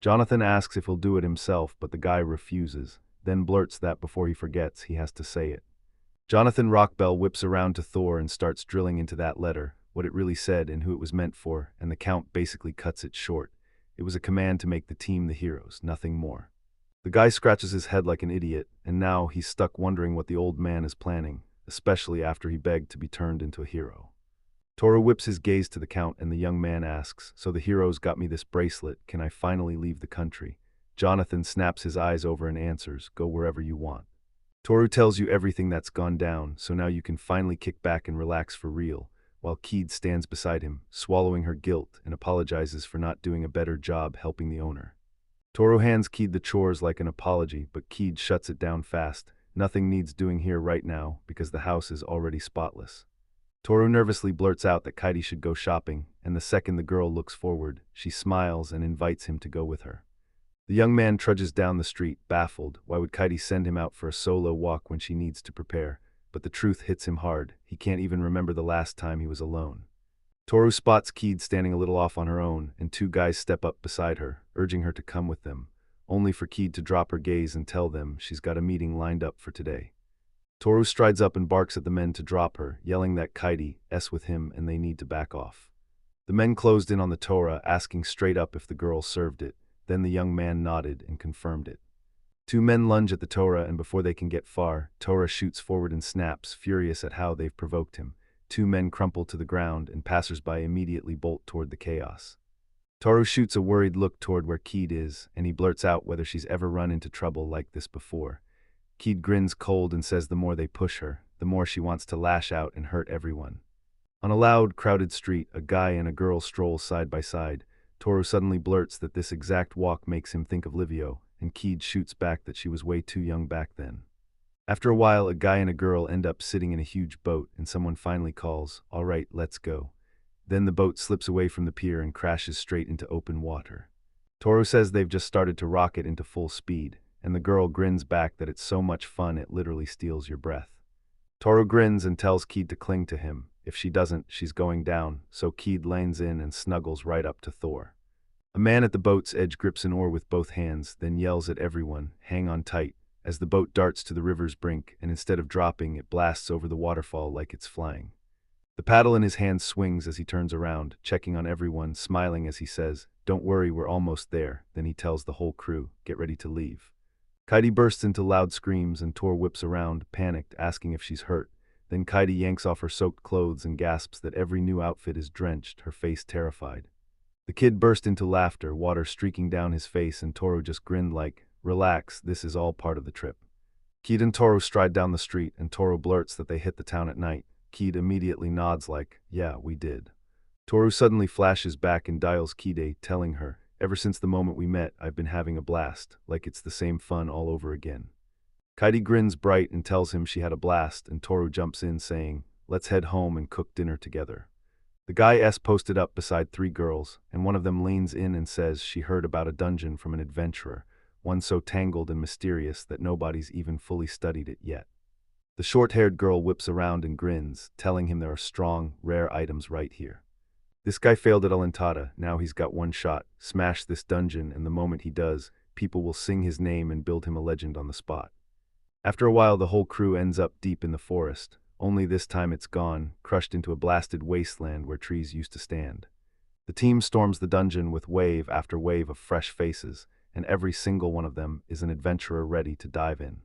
Jonathan asks if he'll do it himself, but the guy refuses, then blurts that before he forgets, he has to say it. Jonathan Rockbell whips around to Thor and starts drilling into that letter, what it really said and who it was meant for, and the Count basically cuts it short. It was a command to make the team the heroes, nothing more. The guy scratches his head like an idiot, and now he's stuck wondering what the old man is planning, especially after he begged to be turned into a hero. Toru whips his gaze to the Count and the young man asks, "So the heroes got me this bracelet, can I finally leave the country?" Jonathan snaps his eyes over and answers, "Go wherever you want." Toru tells you everything that's gone down, so now you can finally kick back and relax for real, while Kide stands beside him, swallowing her guilt and apologizes for not doing a better job helping the owner. Toru hands Kide the chores like an apology, but Kide shuts it down fast. Nothing needs doing here right now, because the house is already spotless. Toru nervously blurts out that Kite should go shopping, and the second the girl looks forward, she smiles and invites him to go with her. The young man trudges down the street, baffled. Why would Kite send him out for a solo walk when she needs to prepare? But the truth hits him hard. He can't even remember the last time he was alone. Toru spots Kide standing a little off on her own, and two guys step up beside her, urging her to come with them, only for Kide to drop her gaze and tell them she's got a meeting lined up for today. Toru strides up and barks at the men to drop her, yelling that Kite's with him and they need to back off. The men closed in on the Torah, asking straight up if the girl served it. Then the young man nodded and confirmed it. Two men lunge at the Tora, and before they can get far, Tora shoots forward and snaps, furious at how they've provoked him. Two men crumple to the ground, and passersby immediately bolt toward the chaos. Toru shoots a worried look toward where Kite is, and he blurts out whether she's ever run into trouble like this before. Kite grins cold and says the more they push her, the more she wants to lash out and hurt everyone. On a loud, crowded street, a guy and a girl stroll side by side. Toru suddenly blurts that this exact walk makes him think of Livio, and Kite shoots back that she was way too young back then. After a while, a guy and a girl end up sitting in a huge boat, and someone finally calls, "All right, let's go." Then the boat slips away from the pier and crashes straight into open water. Toru says they've just started to rocket into full speed, and the girl grins back that it's so much fun it literally steals your breath. Toru grins and tells Kite to cling to him. If she doesn't, she's going down, so Kite leans in and snuggles right up to Thor. A man at the boat's edge grips an oar with both hands, then yells at everyone, "Hang on tight," as the boat darts to the river's brink, and instead of dropping, it blasts over the waterfall like it's flying. The paddle in his hand swings as he turns around, checking on everyone, smiling as he says, "Don't worry, we're almost there." Then he tells the whole crew, "Get ready to leave." Kite bursts into loud screams and Tor whips around, panicked, asking if she's hurt. Then Kite yanks off her soaked clothes and gasps that every new outfit is drenched, her face terrified. The kid burst into laughter, water streaking down his face, and Toru just grinned like, "Relax, this is all part of the trip." Kite and Toru stride down the street, and Toru blurts that they hit the town at night. Kite immediately nods like, "Yeah, we did." Toru suddenly flashes back and dials Kite, telling her, "Ever since the moment we met, I've been having a blast, like it's the same fun all over again." Kite grins bright and tells him she had a blast, and Toru jumps in saying, "Let's head home and cook dinner together." The guy S posted up beside three girls, and one of them leans in and says she heard about a dungeon from an adventurer, one so tangled and mysterious that nobody's even fully studied it yet. The short-haired girl whips around and grins, telling him there are strong, rare items right here. This guy failed at Alentada, now he's got one shot, smash this dungeon, and the moment he does, people will sing his name and build him a legend on the spot. After a while, the whole crew ends up deep in the forest, only this time it's gone, crushed into a blasted wasteland where trees used to stand. The team storms the dungeon with wave after wave of fresh faces, and every single one of them is an adventurer ready to dive in.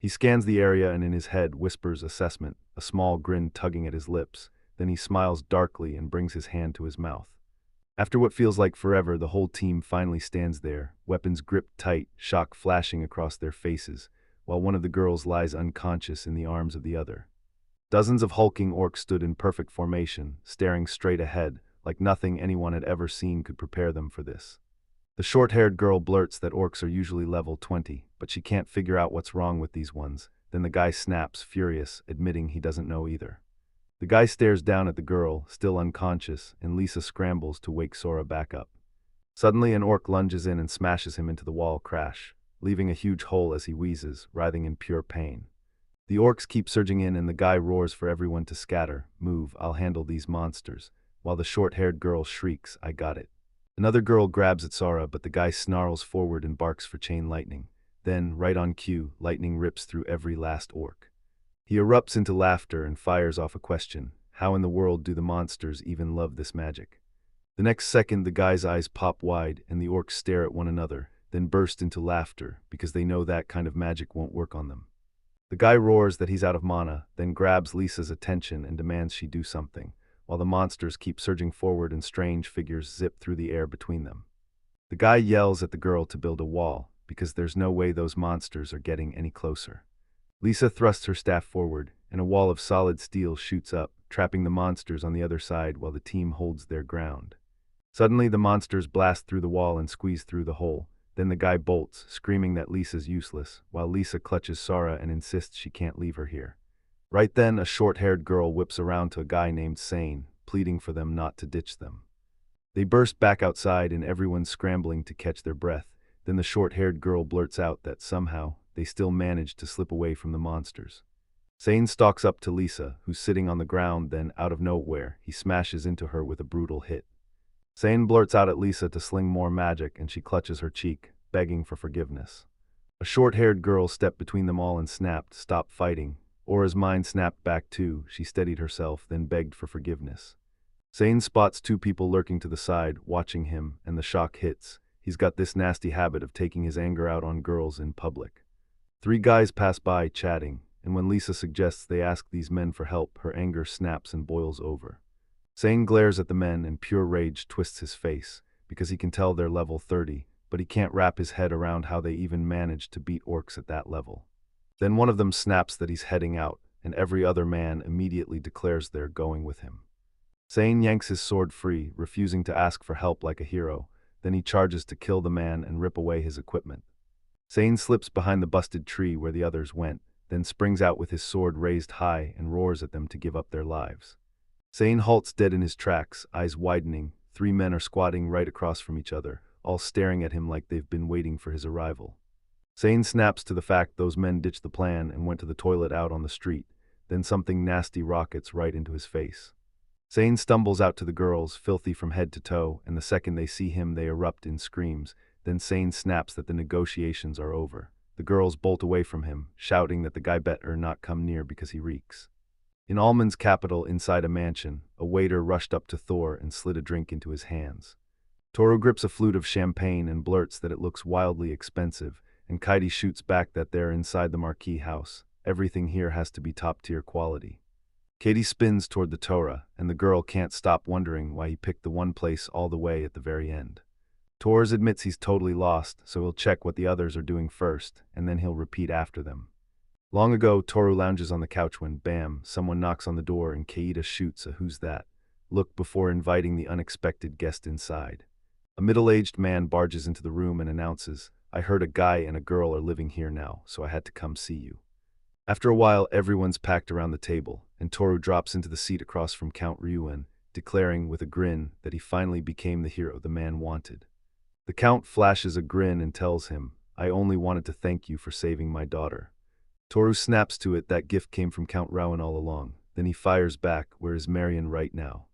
He scans the area and in his head whispers assessment, a small grin tugging at his lips, then he smiles darkly and brings his hand to his mouth. After what feels like forever, the whole team finally stands there, weapons gripped tight, shock flashing across their faces, while one of the girls lies unconscious in the arms of the other. Dozens of hulking orcs stood in perfect formation, staring straight ahead, like nothing anyone had ever seen could prepare them for this. The short-haired girl blurts that orcs are usually level 20, but she can't figure out what's wrong with these ones. Then the guy snaps, furious, admitting he doesn't know either. The guy stares down at the girl, still unconscious, and Lisa scrambles to wake Sora back up. Suddenly an orc lunges in and smashes him into the wall, crash, leaving a huge hole as he wheezes, writhing in pure pain. The orcs keep surging in and the guy roars for everyone to scatter, "Move, I'll handle these monsters," while the short-haired girl shrieks, "I got it." Another girl grabs at Sora, but the guy snarls forward and barks for chain lightning. Then, right on cue, lightning rips through every last orc. He erupts into laughter and fires off a question, how in the world do the monsters even love this magic? The next second the guy's eyes pop wide and the orcs stare at one another, then burst into laughter because they know that kind of magic won't work on them. The guy roars that he's out of mana, then grabs Lisa's attention and demands she do something, while the monsters keep surging forward and strange figures zip through the air between them. The guy yells at the girl to build a wall, because there's no way those monsters are getting any closer. Lisa thrusts her staff forward, and a wall of solid steel shoots up, trapping the monsters on the other side while the team holds their ground. Suddenly the monsters blast through the wall and squeeze through the hole. Then the guy bolts, screaming that Lisa's useless, while Lisa clutches Sora and insists she can't leave her here. Right then, a short-haired girl whips around to a guy named Sain, pleading for them not to ditch them. They burst back outside and everyone's scrambling to catch their breath. Then the short-haired girl blurts out that somehow they still managed to slip away from the monsters. Sain stalks up to Lisa, who's sitting on the ground, then, out of nowhere, he smashes into her with a brutal hit. Sain blurts out at Lisa to sling more magic and she clutches her cheek, begging for forgiveness. A short-haired girl stepped between them all and snapped, "Stop fighting." Aura's mind snapped back too. She steadied herself, then begged for forgiveness. Sain spots two people lurking to the side, watching him, and the shock hits. He's got this nasty habit of taking his anger out on girls in public. 3 guys pass by chatting, and when Lisa suggests they ask these men for help, her anger snaps and boils over. Sain glares at the men and pure rage twists his face, because he can tell they're level 30, but he can't wrap his head around how they even managed to beat orcs at that level. Then one of them snaps that he's heading out, and every other man immediately declares they're going with him. Sain yanks his sword free, refusing to ask for help like a hero. Then he charges to kill the man and rip away his equipment. Sain slips behind the busted tree where the others went, then springs out with his sword raised high and roars at them to give up their lives. Sain halts dead in his tracks, eyes widening. 3 men are squatting right across from each other, all staring at him like they've been waiting for his arrival. Sain snaps to the fact those men ditched the plan and went to the toilet out on the street, then something nasty rockets right into his face. Sain stumbles out to the girls, filthy from head to toe, and the second they see him they erupt in screams. Then Sain snaps that the negotiations are over. The girls bolt away from him, shouting that the guy better not come near because he reeks. In Almond's capital, inside a mansion, a waiter rushed up to Thor and slid a drink into his hands. Toru grips a flute of champagne and blurts that it looks wildly expensive, and Kite shoots back that they're inside the marquee house. Everything here has to be top-tier quality. Katie spins toward the Torah, and the girl can't stop wondering why he picked the one place all the way at the very end. Torres admits he's totally lost, so he'll check what the others are doing first, and then he'll repeat after them. Long ago, Toru lounges on the couch when, bam, someone knocks on the door and Kaida shoots a "who's that?" look before inviting the unexpected guest inside. A middle-aged man barges into the room and announces, "I heard a guy and a girl are living here now, so I had to come see you." After a while, everyone's packed around the table, and Toru drops into the seat across from Count Ryuen, declaring with a grin that he finally became the hero the man wanted. The Count flashes a grin and tells him, "I only wanted to thank you for saving my daughter." Toru snaps to it that gift came from Count Rowan all along. Then he fires back, "Where is Marian right now?"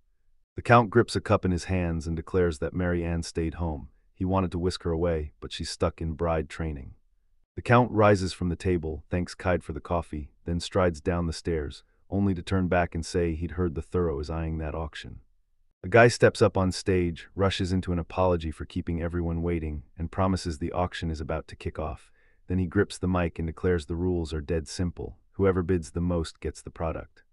The Count grips a cup in his hands and declares that Marianne stayed home. He wanted to whisk her away, but she's stuck in bride training. The Count rises from the table, thanks Kite for the coffee, then strides down the stairs, only to turn back and say he'd heard the Thorough is eyeing that auction. A guy steps up on stage, rushes into an apology for keeping everyone waiting, and promises the auction is about to kick off. Then he grips the mic and declares the rules are dead simple. Whoever bids the most gets the product.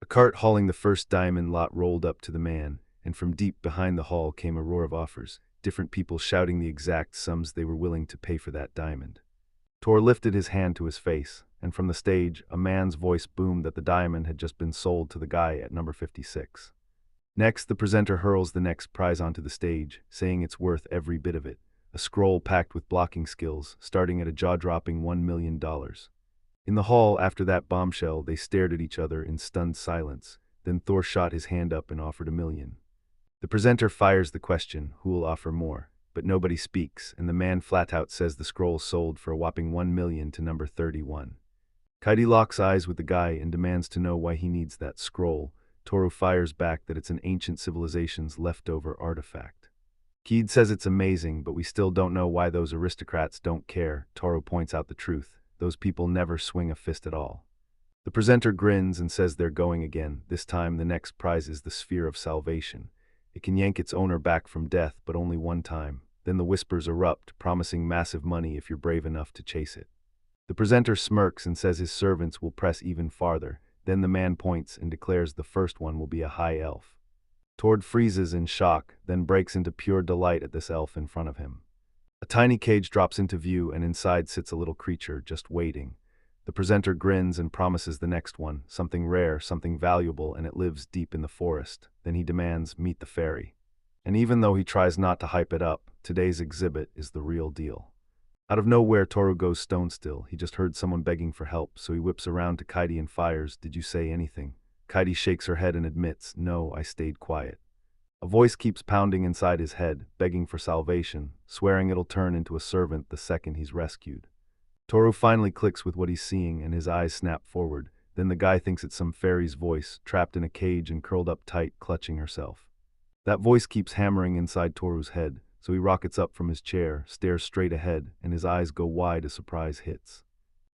A cart hauling the first diamond lot rolled up to the man, and from deep behind the hall came a roar of offers, different people shouting the exact sums they were willing to pay for that diamond. Tor lifted his hand to his face, and from the stage, a man's voice boomed that the diamond had just been sold to the guy at number 56. Next, the presenter hurls the next prize onto the stage, saying it's worth every bit of it. A scroll packed with blocking skills, starting at a jaw-dropping $1 million. In the hall, after that bombshell, they stared at each other in stunned silence. Then Thor shot his hand up and offered $1 million. The presenter fires the question, who'll offer more? But nobody speaks, and the man flat out says the scroll sold for a whopping $1 million to number 31. Kite locks eyes with the guy and demands to know why he needs that scroll. Toru fires back that it's an ancient civilization's leftover artifact. Kite says it's amazing, but we still don't know why those aristocrats don't care. Toru points out the truth. Those people never swing a fist at all. The presenter grins and says they're going again. This time the next prize is the Sphere of Salvation. It can yank its owner back from death, but only one time. Then the whispers erupt, promising massive money if you're brave enough to chase it. The presenter smirks and says his servants will press even farther. Then the man points and declares the first one will be a high elf. Tord freezes in shock, then breaks into pure delight at this elf in front of him. A tiny cage drops into view, and inside sits a little creature, just waiting. The presenter grins and promises the next one, something rare, something valuable, and it lives deep in the forest. Then he demands, meet the fairy. And even though he tries not to hype it up, today's exhibit is the real deal. Out of nowhere, Toru goes stone still. He just heard someone begging for help, so he whips around to Kite and fires, "Did you say anything?" Kite shakes her head and admits, "No, I stayed quiet." A voice keeps pounding inside his head, begging for salvation, swearing it'll turn into a servant the second he's rescued. Toru finally clicks with what he's seeing and his eyes snap forward. Then the guy thinks it's some fairy's voice, trapped in a cage and curled up tight, clutching herself. That voice keeps hammering inside Toru's head, so he rockets up from his chair, stares straight ahead, and his eyes go wide as surprise hits.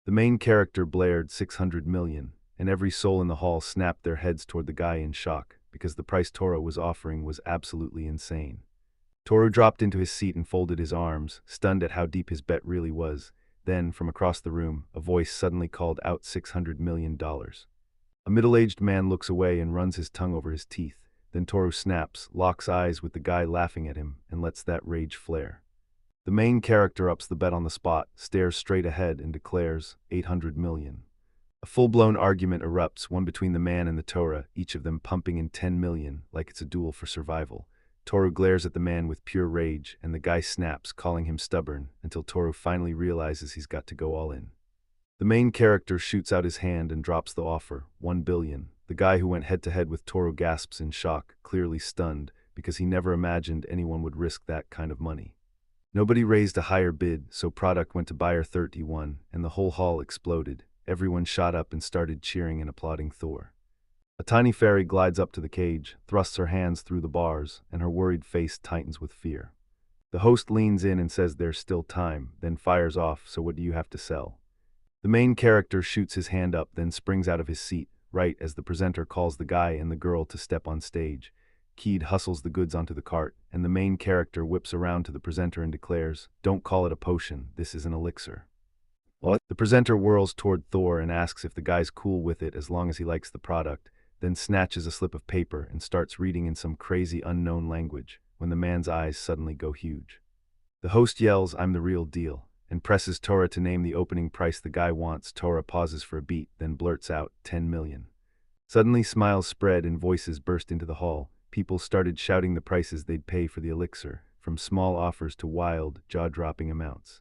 The main character blared 600 million, and every soul in the hall snapped their heads toward the guy in shock, because the price Toru was offering was absolutely insane. Toru dropped into his seat and folded his arms, stunned at how deep his bet really was. Then, from across the room, a voice suddenly called out $600 million. A middle-aged man looks away and runs his tongue over his teeth. Then Toru snaps, locks eyes with the guy laughing at him, and lets that rage flare. The main character ups the bet on the spot, stares straight ahead, and declares, 800 million. A full-blown argument erupts, one between the man and the Torah, each of them pumping in 10 million, like it's a duel for survival. Toru glares at the man with pure rage, and the guy snaps, calling him stubborn, until Toru finally realizes he's got to go all in. The main character shoots out his hand and drops the offer, 1 billion. The guy who went head-to-head with Toru gasps in shock, clearly stunned, because he never imagined anyone would risk that kind of money. Nobody raised a higher bid, so product went to buyer 31, and the whole hall exploded. Everyone shot up and started cheering and applauding Thor. A tiny fairy glides up to the cage, thrusts her hands through the bars, and her worried face tightens with fear. The host leans in and says there's still time, then fires off, so what do you have to sell? The main character shoots his hand up, then springs out of his seat, right as the presenter calls the guy and the girl to step on stage. Kite hustles the goods onto the cart, and the main character whips around to the presenter and declares, "Don't call it a potion, this is an elixir." What? The presenter whirls toward Thor and asks if the guy's cool with it as long as he likes the product, then snatches a slip of paper and starts reading in some crazy unknown language, when the man's eyes suddenly go huge. The host yells, "I'm the real deal," and presses Toru to name the opening price the guy wants. Toru pauses for a beat, then blurts out, 10 million. Suddenly smiles spread and voices burst into the hall. People started shouting the prices they'd pay for the elixir, from small offers to wild, jaw-dropping amounts.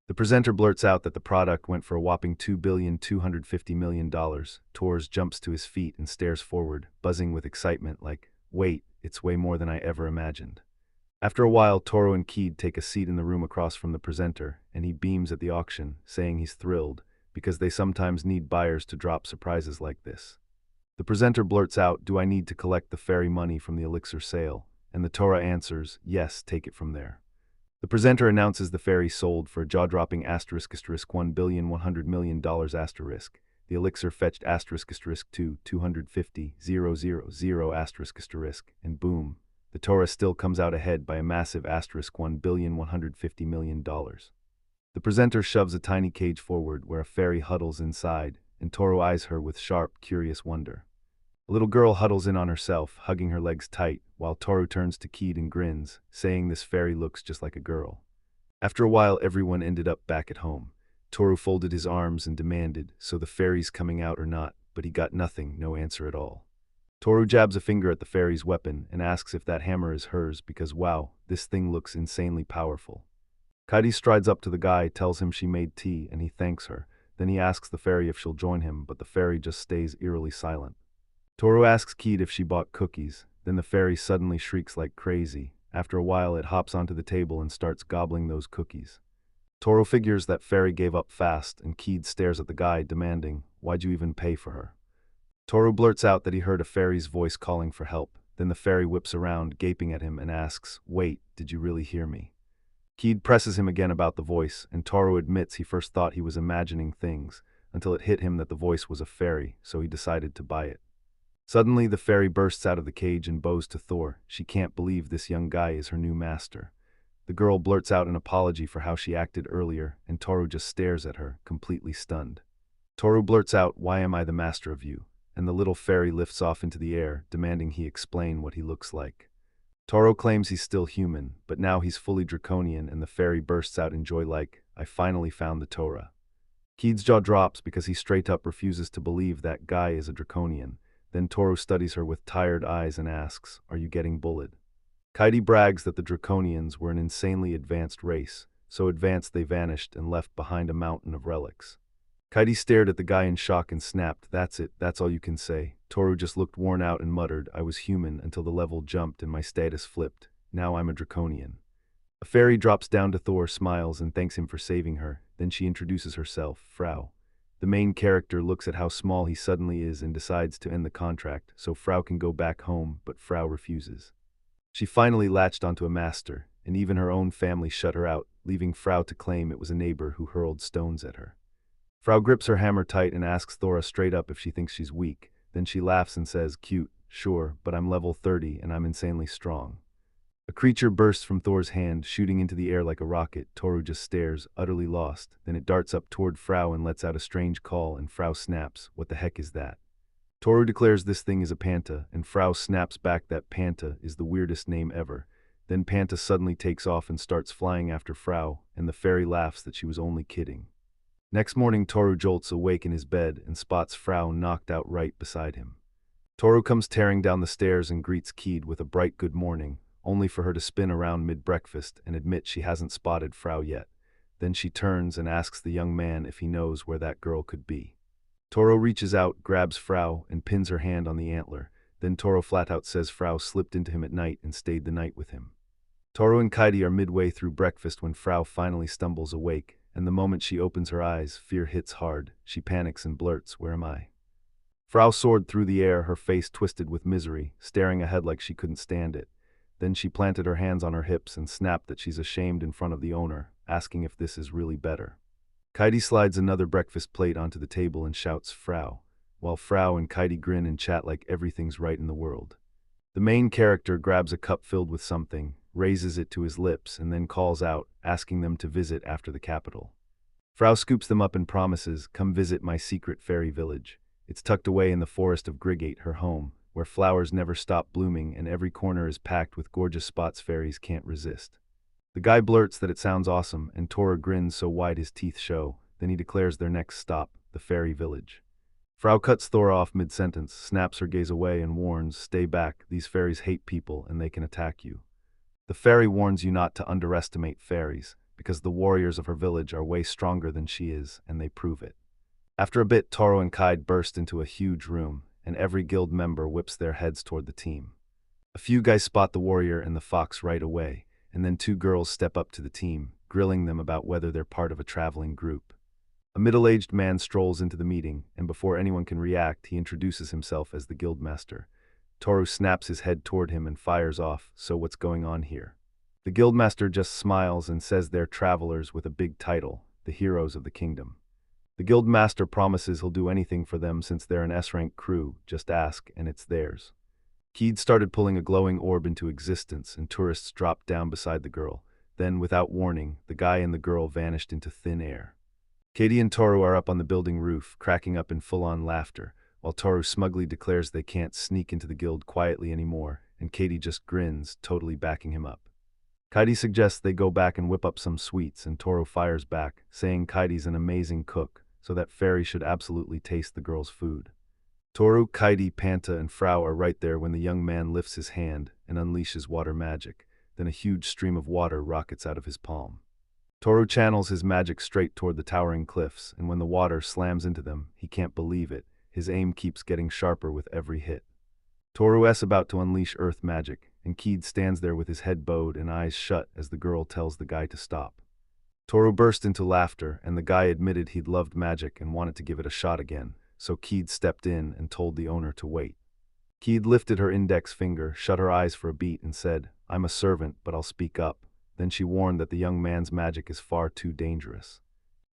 The presenter blurts out that the product went for a whopping $2,250 million. Toru jumps to his feet and stares forward, buzzing with excitement like, wait, it's way more than I ever imagined. After a while, Toru and Kite take a seat in the room across from the presenter, and he beams at the auction, saying he's thrilled, because they sometimes need buyers to drop surprises like this. The presenter blurts out, "Do I need to collect the fairy money from the elixir sale?" And the Toru answers, "Yes, take it from there." The presenter announces the fairy sold for a jaw-dropping $1,100 million asterisk. The elixir fetched to 250,000 asterisk, and boom, the Toru still comes out ahead by a massive $1,150 million. The presenter shoves a tiny cage forward where a fairy huddles inside, and Toru eyes her with sharp, curious wonder. A little girl huddles in on herself, hugging her legs tight, while Toru turns to Kite and grins, saying this fairy looks just like a girl. After a while, everyone ended up back at home. Toru folded his arms and demanded, "So the fairy's coming out or not?" But he got nothing, no answer at all. Toru jabs a finger at the fairy's weapon and asks if that hammer is hers because, wow, this thing looks insanely powerful. Kite strides up to the guy, tells him she made tea, and he thanks her. Then he asks the fairy if she'll join him, but the fairy just stays eerily silent. Toru asks Kite if she bought cookies, then the fairy suddenly shrieks like crazy. After a while, it hops onto the table and starts gobbling those cookies. Toru figures that fairy gave up fast, and Kite stares at the guy, demanding, "Why'd you even pay for her?" Toru blurts out that he heard a fairy's voice calling for help. Then the fairy whips around, gaping at him, and asks, "Wait, did you really hear me?" Kite presses him again about the voice, and Toru admits he first thought he was imagining things, until it hit him that the voice was a fairy, so he decided to buy it. Suddenly, the fairy bursts out of the cage and bows to Thor. She can't believe this young guy is her new master. The girl blurts out an apology for how she acted earlier, and Toru just stares at her, completely stunned. Toru blurts out, "Why am I the master of you?" And the little fairy lifts off into the air, demanding he explain what he looks like. Toru claims he's still human, but now he's fully draconian, and the fairy bursts out in joy like, "I finally found the Torah." Kite's jaw drops because he straight up refuses to believe that guy is a draconian. Then Toru studies her with tired eyes and asks, "Are you getting bullied?" Kite brags that the Draconians were an insanely advanced race, so advanced they vanished and left behind a mountain of relics. Kite stared at the guy in shock and snapped, "That's it, that's all you can say." Toru just looked worn out and muttered, "I was human until the level jumped and my status flipped. Now I'm a Draconian." A fairy drops down to Thor, smiles, and thanks him for saving her. Then she introduces herself, Frau. The main character looks at how small he suddenly is and decides to end the contract so Frau can go back home, but Frau refuses. She finally latched onto a master, and even her own family shut her out, leaving Frau to claim it was a neighbor who hurled stones at her. Frau grips her hammer tight and asks Thora straight up if she thinks she's weak. Then she laughs and says, "Cute, sure, but I'm level 30 and I'm insanely strong." A creature bursts from Thor's hand, shooting into the air like a rocket. Toru just stares, utterly lost. Then it darts up toward Frau and lets out a strange call, and Frau snaps, "What the heck is that?" Toru declares this thing is a panta, and Frau snaps back that panta is the weirdest name ever. Then panta suddenly takes off and starts flying after Frau, and the fairy laughs that she was only kidding. Next morning, Toru jolts awake in his bed and spots Frau knocked out right beside him. Toru comes tearing down the stairs and greets Kite with a bright good morning, only for her to spin around mid-breakfast and admit she hasn't spotted Frau yet. Then she turns and asks the young man if he knows where that girl could be. Toru reaches out, grabs Frau, and pins her hand on the antler. Then Toru flat out says Frau slipped into him at night and stayed the night with him. Toru and Kite are midway through breakfast when Frau finally stumbles awake, and the moment she opens her eyes, fear hits hard. She panics and blurts, "Where am I?" Frau soared through the air, her face twisted with misery, staring ahead like she couldn't stand it. Then she planted her hands on her hips and snapped that she's ashamed in front of the owner, asking if this is really better. Kite slides another breakfast plate onto the table and shouts, "Frau," while Frau and Kite grin and chat like everything's right in the world. The main character grabs a cup filled with something, raises it to his lips, and then calls out, asking them to visit after the capital. Frau scoops them up and promises, "Come visit my secret fairy village. It's tucked away in the forest of Grigate, her home, where flowers never stop blooming and every corner is packed with gorgeous spots fairies can't resist." The guy blurts that it sounds awesome, and Toru grins so wide his teeth show. Then he declares their next stop, the fairy village. Frau cuts Thor off mid-sentence, snaps her gaze away and warns, "Stay back, these fairies hate people and they can attack you." The fairy warns you not to underestimate fairies, because the warriors of her village are way stronger than she is, and they prove it. After a bit, Toru and Kite burst into a huge room, and every guild member whips their heads toward the team. A few guys spot the warrior and the fox right away, and then two girls step up to the team, grilling them about whether they're part of a traveling group. A middle-aged man strolls into the meeting, and before anyone can react, he introduces himself as the guildmaster. Toru snaps his head toward him and fires off, "So what's going on here?" The guildmaster just smiles and says they're travelers with a big title, the heroes of the kingdom. The guildmaster promises he'll do anything for them since they're an S-rank crew, just ask and it's theirs. Kite started pulling a glowing orb into existence and tourists dropped down beside the girl. Then, without warning, the guy and the girl vanished into thin air. Kite and Toru are up on the building roof, cracking up in full-on laughter, while Toru smugly declares they can't sneak into the guild quietly anymore, and Kite just grins, totally backing him up. Kite suggests they go back and whip up some sweets, and Toru fires back, saying Kite's an amazing cook, so that fairy should absolutely taste the girl's food. Toru, Kite, Panta, and Frau are right there when the young man lifts his hand and unleashes water magic. Then a huge stream of water rockets out of his palm. Toru channels his magic straight toward the towering cliffs, and when the water slams into them, he can't believe it. His aim keeps getting sharper with every hit. Toru's about to unleash earth magic, and Kite stands there with his head bowed and eyes shut as the girl tells the guy to stop. Toru burst into laughter, and the guy admitted he'd loved magic and wanted to give it a shot again, so Kite stepped in and told the owner to wait. Kite lifted her index finger, shut her eyes for a beat, and said, "I'm a servant, but I'll speak up." Then she warned that the young man's magic is far too dangerous.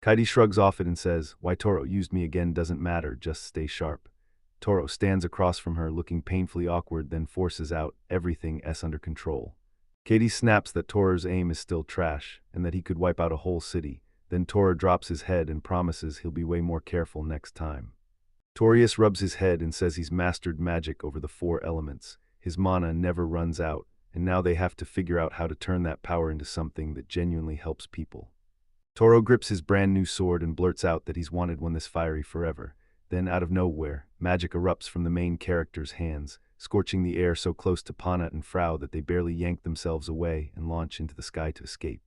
Kite shrugs off it and says, "Why Toru used me again doesn't matter, just stay sharp." Toru stands across from her, looking painfully awkward, then forces out, "Everything's under control." Kite snaps that Toru's aim is still trash, and that he could wipe out a whole city. Then Toru drops his head and promises he'll be way more careful next time. Torius rubs his head and says he's mastered magic over the 4 elements. His mana never runs out, and now they have to figure out how to turn that power into something that genuinely helps people. Toru grips his brand new sword and blurts out that he's wanted one this fiery forever. Then, out of nowhere, magic erupts from the main character's hands, scorching the air so close to Pana and Frau that they barely yank themselves away and launch into the sky to escape.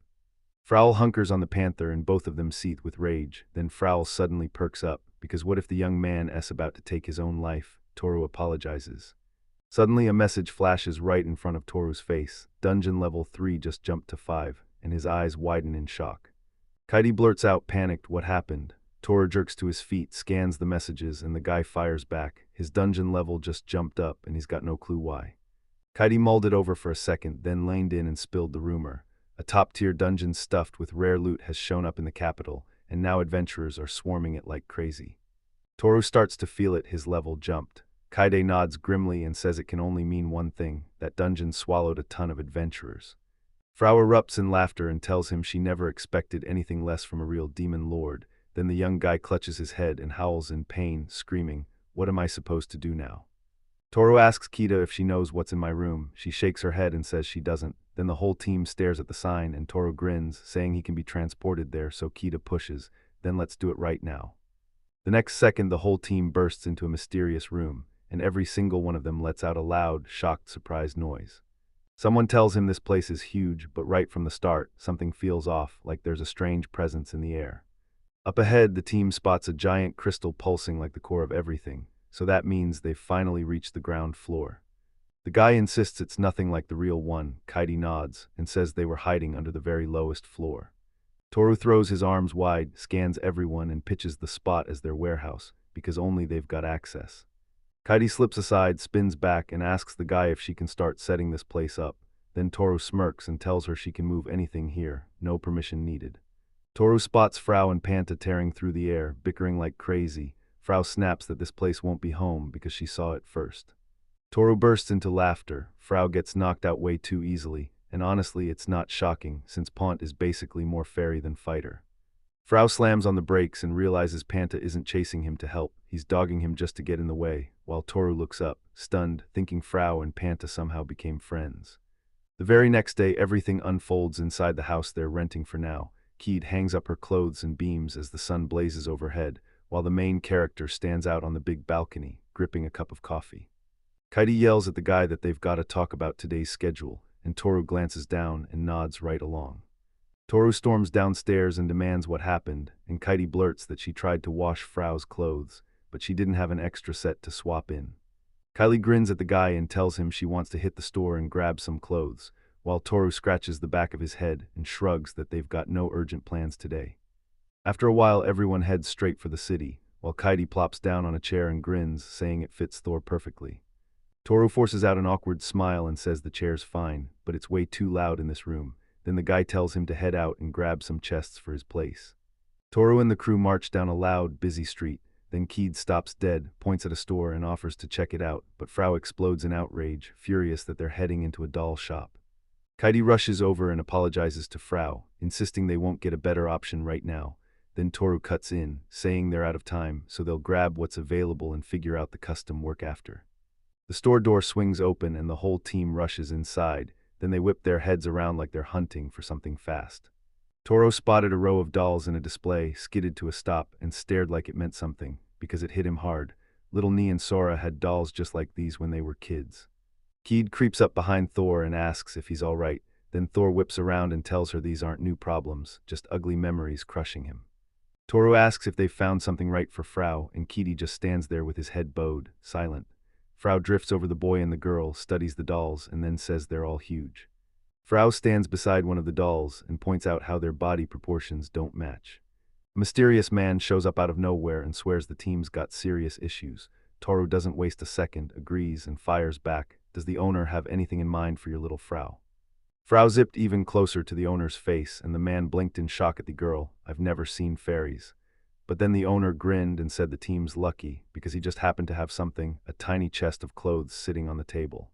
Frau hunkers on the panther and both of them seethe with rage. Then Frau suddenly perks up, because what if the young man is about to take his own life? Toru apologizes. Suddenly a message flashes right in front of Toru's face. Dungeon level 3 just jumped to 5, and his eyes widen in shock. Kite blurts out, panicked, "What happened?" Toru jerks to his feet, scans the messages, and the guy fires back. His dungeon level just jumped up, and he's got no clue why. Kite mulled it over for a second, then leaned in and spilled the rumor. A top-tier dungeon stuffed with rare loot has shown up in the capital, and now adventurers are swarming it like crazy. Toru starts to feel it, his level jumped. Kite nods grimly and says it can only mean one thing: that dungeon swallowed a ton of adventurers. Frau erupts in laughter and tells him she never expected anything less from a real demon lord. Then the young guy clutches his head and howls in pain, screaming, "What am I supposed to do now?" Toru asks Kite if she knows what's in my room. She shakes her head and says she doesn't. Then the whole team stares at the sign and Toru grins, saying he can be transported there, so Kite pushes, "Then let's do it right now." The next second the whole team bursts into a mysterious room, and every single one of them lets out a loud, shocked, surprised noise. Someone tells him this place is huge, but right from the start, something feels off, like there's a strange presence in the air. Up ahead, the team spots a giant crystal pulsing like the core of everything, so that means they've finally reached the ground floor. The guy insists it's nothing like the real one. Kite nods and says they were hiding under the very lowest floor. Toru throws his arms wide, scans everyone, and pitches the spot as their warehouse, because only they've got access. Kite slips aside, spins back, and asks the guy if she can start setting this place up. Then Toru smirks and tells her she can move anything here, no permission needed. Toru spots Frau and Panta tearing through the air, bickering like crazy. Frau snaps that this place won't be home because she saw it first. Toru bursts into laughter. Frau gets knocked out way too easily, and honestly it's not shocking, since Pont is basically more fairy than fighter. Frau slams on the brakes and realizes Panta isn't chasing him to help, he's dogging him just to get in the way, while Toru looks up, stunned, thinking Frau and Panta somehow became friends. The very next day everything unfolds inside the house they're renting for now. Kite hangs up her clothes and beams as the sun blazes overhead, while the main character stands out on the big balcony, gripping a cup of coffee. Kite yells at the guy that they've got to talk about today's schedule, and Toru glances down and nods right along. Toru storms downstairs and demands what happened, and Kite blurts that she tried to wash Frau's clothes, but she didn't have an extra set to swap in. Kite grins at the guy and tells him she wants to hit the store and grab some clothes, while Toru scratches the back of his head and shrugs that they've got no urgent plans today. After a while everyone heads straight for the city, while Kite plops down on a chair and grins, saying it fits Thor perfectly. Toru forces out an awkward smile and says the chair's fine, but it's way too loud in this room. Then the guy tells him to head out and grab some chests for his place. Toru and the crew march down a loud, busy street. Then Kite stops dead, points at a store and offers to check it out, but Frau explodes in outrage, furious that they're heading into a doll shop. Kite rushes over and apologizes to Frau, insisting they won't get a better option right now. Then Toru cuts in, saying they're out of time, so they'll grab what's available and figure out the custom work after. The store door swings open and the whole team rushes inside, then they whip their heads around like they're hunting for something fast. Toru spotted a row of dolls in a display, skidded to a stop, and stared like it meant something, because it hit him hard. Little Nee and Sora had dolls just like these when they were kids. Kite creeps up behind Thor and asks if he's alright, then Thor whips around and tells her these aren't new problems, just ugly memories crushing him. Toru asks if they've found something right for Frau, and Kite just stands there with his head bowed, silent. Frau drifts over the boy and the girl, studies the dolls, and then says they're all huge. Frau stands beside one of the dolls and points out how their body proportions don't match. A mysterious man shows up out of nowhere and swears the team's got serious issues. Toru doesn't waste a second, agrees, and fires back. Does the owner have anything in mind for your little Frau? Frau zipped even closer to the owner's face, and the man blinked in shock at the girl. I've never seen fairies. But then the owner grinned and said the team's lucky, because he just happened to have something, a tiny chest of clothes sitting on the table.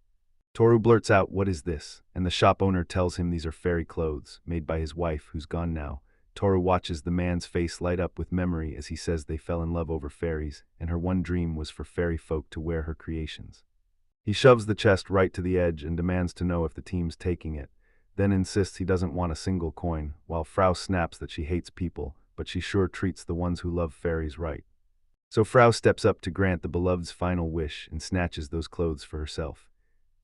Toru blurts out, "What is this?" And the shop owner tells him these are fairy clothes, made by his wife, who's gone now. Toru watches the man's face light up with memory as he says they fell in love over fairies, and her one dream was for fairy folk to wear her creations. He shoves the chest right to the edge and demands to know if the team's taking it, then insists he doesn't want a single coin, while Frau snaps that she hates people, but she sure treats the ones who love fairies right. So Frau steps up to grant the beloved's final wish and snatches those clothes for herself.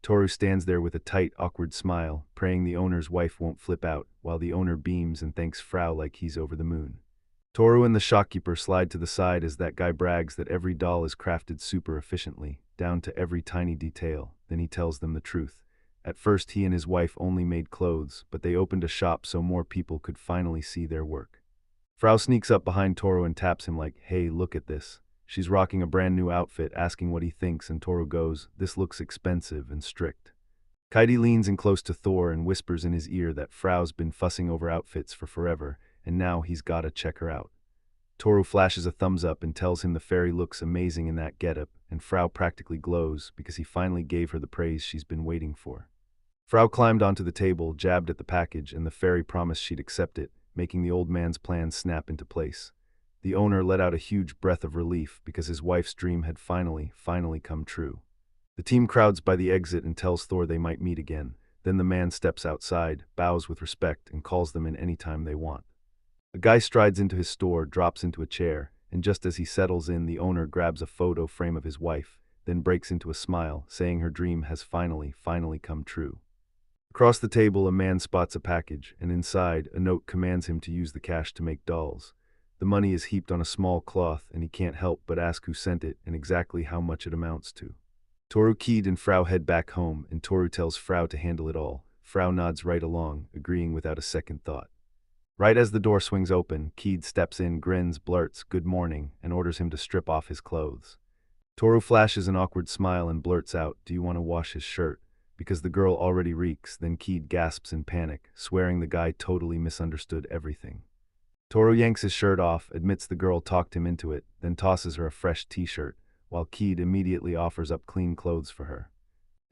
Toru stands there with a tight, awkward smile, praying the owner's wife won't flip out, while the owner beams and thanks Frau like he's over the moon. Toru and the shopkeeper slide to the side as that guy brags that every doll is crafted super efficiently, down to every tiny detail. Then he tells them the truth. At first he and his wife only made clothes, but they opened a shop so more people could finally see their work. Frau sneaks up behind Toru and taps him like, "Hey, look at this." She's rocking a brand new outfit, asking what he thinks, and Toru goes, "This looks expensive and strict." Kite leans in close to Thor and whispers in his ear that Frau's been fussing over outfits for forever, and now he's gotta check her out. Toru flashes a thumbs up and tells him the fairy looks amazing in that getup, and Frau practically glows because he finally gave her the praise she's been waiting for. Frau climbed onto the table, jabbed at the package, and the fairy promised she'd accept it, making the old man's plan snap into place. The owner let out a huge breath of relief because his wife's dream had finally come true. The team crowds by the exit and tells Thor they might meet again. Then the man steps outside, bows with respect, and calls them in any time they want. A guy strides into his store, drops into a chair, and just as he settles in, the owner grabs a photo frame of his wife, then breaks into a smile, saying her dream has finally come true. Across the table, a man spots a package, and inside, a note commands him to use the cash to make dolls. The money is heaped on a small cloth, and he can't help but ask who sent it and exactly how much it amounts to. Toru, Kite, and Frau head back home, and Toru tells Frau to handle it all. Frau nods right along, agreeing without a second thought. Right as the door swings open, Kite steps in, grins, blurts, "Good morning," and orders him to strip off his clothes. Toru flashes an awkward smile and blurts out, "Do you want to wash his shirt?" Because the girl already reeks, then Kite gasps in panic, swearing the guy totally misunderstood everything. Toru yanks his shirt off, admits the girl talked him into it, then tosses her a fresh t-shirt, while Kite immediately offers up clean clothes for her.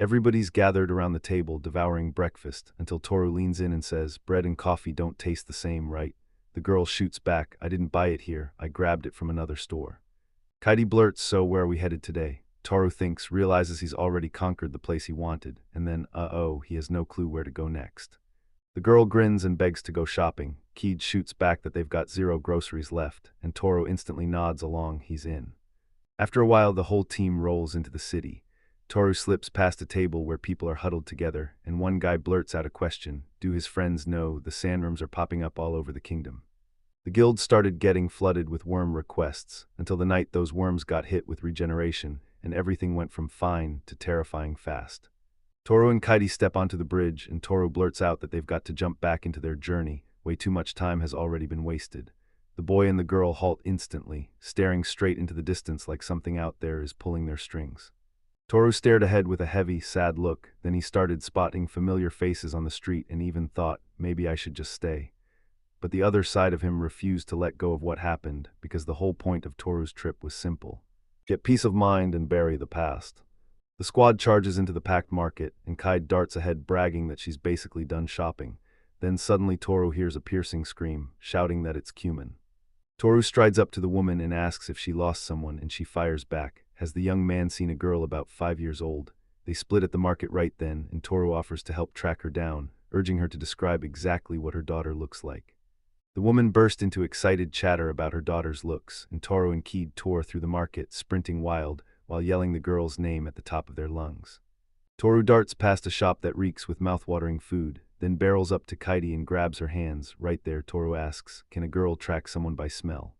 Everybody's gathered around the table, devouring breakfast, until Toru leans in and says, "Bread and coffee don't taste the same, right?" The girl shoots back, "I didn't buy it here, I grabbed it from another store." Kite blurts, "So where are we headed today?" Toru thinks, realizes he's already conquered the place he wanted, and then, he has no clue where to go next. The girl grins and begs to go shopping. Kite shoots back that they've got 0 groceries left, and Toru instantly nods along, he's in. After a while, the whole team rolls into the city. Toru slips past a table where people are huddled together, and one guy blurts out a question. Do his friends know the sandworms are popping up all over the kingdom? The guild started getting flooded with worm requests, until the night those worms got hit with regeneration, and everything went from fine to terrifying fast. Toru and Kite step onto the bridge, and Toru blurts out that they've got to jump back into their journey. Way too much time has already been wasted. The boy and the girl halt instantly, staring straight into the distance like something out there is pulling their strings. Toru stared ahead with a heavy, sad look, then he started spotting familiar faces on the street and even thought, maybe I should just stay. But the other side of him refused to let go of what happened, because the whole point of Toru's trip was simple. Get peace of mind and bury the past. The squad charges into the packed market, and Kite darts ahead bragging that she's basically done shopping. Then suddenly Toru hears a piercing scream, shouting that it's Cumin. Toru strides up to the woman and asks if she lost someone, and she fires back. Has the young man seen a girl about 5 years old? They split at the market right then, and Toru offers to help track her down, urging her to describe exactly what her daughter looks like. The woman burst into excited chatter about her daughter's looks, and Toru and Kite tore through the market, sprinting wild, while yelling the girl's name at the top of their lungs. Toru darts past a shop that reeks with mouth-watering food, then barrels up to Kite and grabs her hands. Right there, Toru asks, "Can a girl track someone by smell?"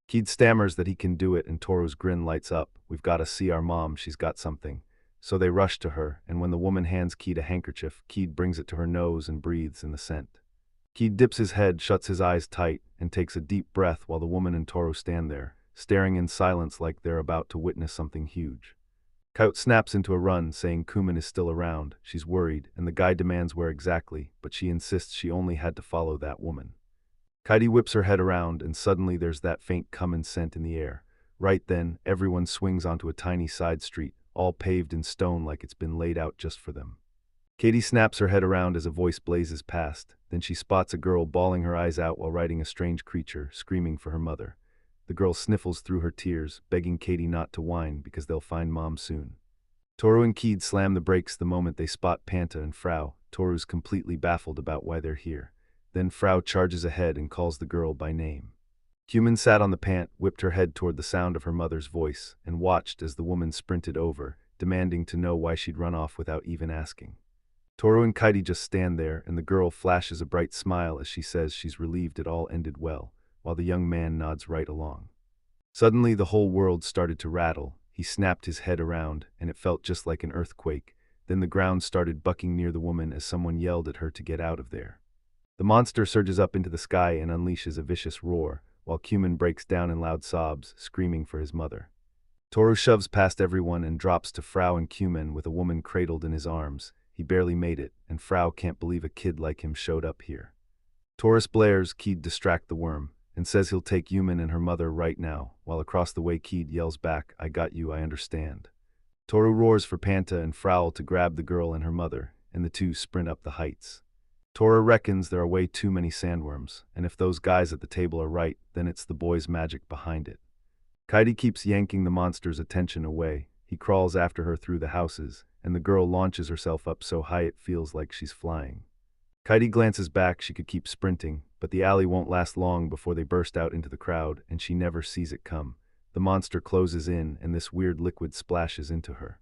Kite stammers that he can do it, and Toru's grin lights up. "We've got to see our mom, she's got something." So they rush to her, and when the woman hands Kite a handkerchief, Kite brings it to her nose and breathes in the scent. Kite dips his head, shuts his eyes tight, and takes a deep breath while the woman and Toru stand there, staring in silence like they're about to witness something huge. Kite snaps into a run, saying Cumin is still around. She's worried, and the guy demands where exactly, but she insists she only had to follow that woman. Kite whips her head around, and suddenly there's that faint cumin scent in the air. Right then, everyone swings onto a tiny side street, all paved in stone like it's been laid out just for them. Katie snaps her head around as a voice blazes past. Then she spots a girl bawling her eyes out while riding a strange creature, screaming for her mother. The girl sniffles through her tears, begging Katie not to whine because they'll find Mom soon. Toru and Kite slam the brakes the moment they spot Panta and Frau. Toru's completely baffled about why they're here. Then Frau charges ahead and calls the girl by name. Cumin sat on the pant, whipped her head toward the sound of her mother's voice, and watched as the woman sprinted over, demanding to know why she'd run off without even asking. Toru and Kite just stand there, and the girl flashes a bright smile as she says she's relieved it all ended well, while the young man nods right along. Suddenly the whole world started to rattle. He snapped his head around, and it felt just like an earthquake. Then the ground started bucking near the woman as someone yelled at her to get out of there. The monster surges up into the sky and unleashes a vicious roar, while Cumin breaks down in loud sobs, screaming for his mother. Toru shoves past everyone and drops to Frau and Cumin with a woman cradled in his arms. He barely made it, and Frau can't believe a kid like him showed up here. Taurus blares, Kite distract the worm, and says he'll take Yumin and her mother right now, while across the way Kite yells back, "I got you, I understand." Toru roars for Panta and Frowl to grab the girl and her mother, and the two sprint up the heights. Toru reckons there are way too many sandworms, and if those guys at the table are right, then it's the boy's magic behind it. Kite keeps yanking the monster's attention away. He crawls after her through the houses, and the girl launches herself up so high it feels like she's flying. Kite glances back, she could keep sprinting, but the alley won't last long before they burst out into the crowd, and she never sees it come. The monster closes in, and this weird liquid splashes into her.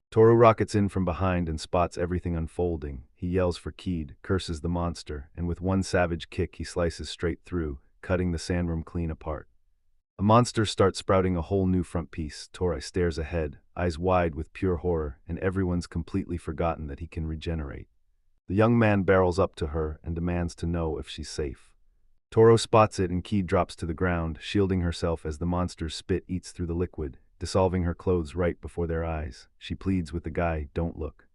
Toru rockets in from behind and spots everything unfolding. He yells for Kite, curses the monster, and with one savage kick he slices straight through, cutting the sandworm clean apart. A monster starts sprouting a whole new front piece. Toru stares ahead, eyes wide with pure horror, and everyone's completely forgotten that he can regenerate. The young man barrels up to her and demands to know if she's safe. Toru spots it and Kite drops to the ground, shielding herself as the monster's spit eats through the liquid, dissolving her clothes right before their eyes. She pleads with the guy, "Don't look."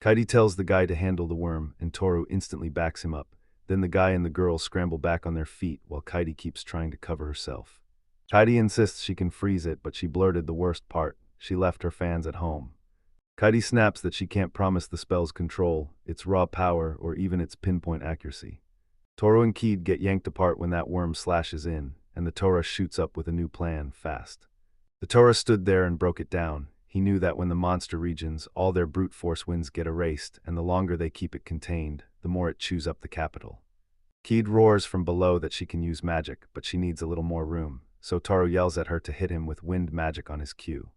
Kite tells the guy to handle the worm, and Toru instantly backs him up. Then the guy and the girl scramble back on their feet while Kite keeps trying to cover herself. Kite insists she can freeze it, but she blurted the worst part. She left her fans at home. Kite snaps that she can't promise the spell's control, its raw power, or even its pinpoint accuracy. Toru and Kite get yanked apart when that worm slashes in, and the Toru shoots up with a new plan, fast. The Toru stood there and broke it down. He knew that when the monster regions, all their brute force winds get erased, and the longer they keep it contained, the more it chews up the capital. Kite roars from below that she can use magic, but she needs a little more room, so Toru yells at her to hit him with wind magic on his cue.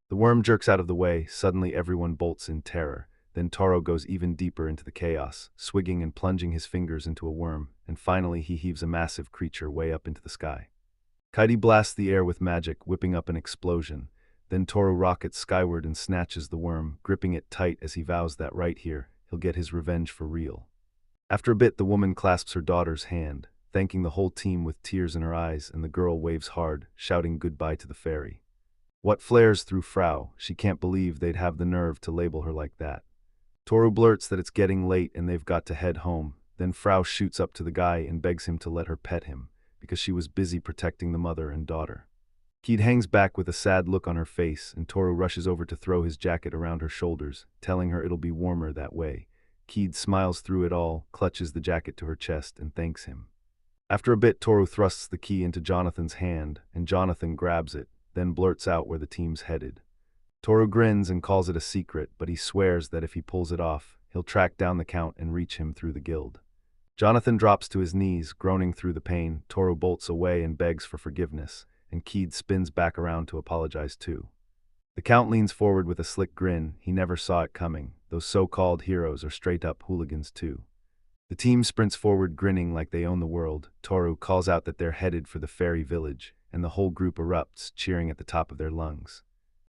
The worm jerks out of the way, suddenly everyone bolts in terror. Then Toru goes even deeper into the chaos, swigging and plunging his fingers into a worm, and finally he heaves a massive creature way up into the sky. Kite blasts the air with magic, whipping up an explosion. Then Toru rockets skyward and snatches the worm, gripping it tight as he vows that right here, he'll get his revenge for real. After a bit, the woman clasps her daughter's hand, thanking the whole team with tears in her eyes, and the girl waves hard, shouting goodbye to the fairy. What flares through Frau? She can't believe they'd have the nerve to label her like that. Toru blurts that it's getting late and they've got to head home. Then Frau shoots up to the guy and begs him to let her pet him, because she was busy protecting the mother and daughter. Kite hangs back with a sad look on her face, and Toru rushes over to throw his jacket around her shoulders, telling her it'll be warmer that way. Kite smiles through it all, clutches the jacket to her chest, and thanks him. After a bit, Toru thrusts the key into Jonathan's hand, and Jonathan grabs it, then blurts out where the team's headed. Toru grins and calls it a secret, but he swears that if he pulls it off, he'll track down the Count and reach him through the guild. Jonathan drops to his knees, groaning through the pain. Toru bolts away and begs for forgiveness, and Kite spins back around to apologize too. The Count leans forward with a slick grin. He never saw it coming. Those so-called heroes are straight-up hooligans too. The team sprints forward grinning like they own the world. Toru calls out that they're headed for the fairy village, and the whole group erupts, cheering at the top of their lungs.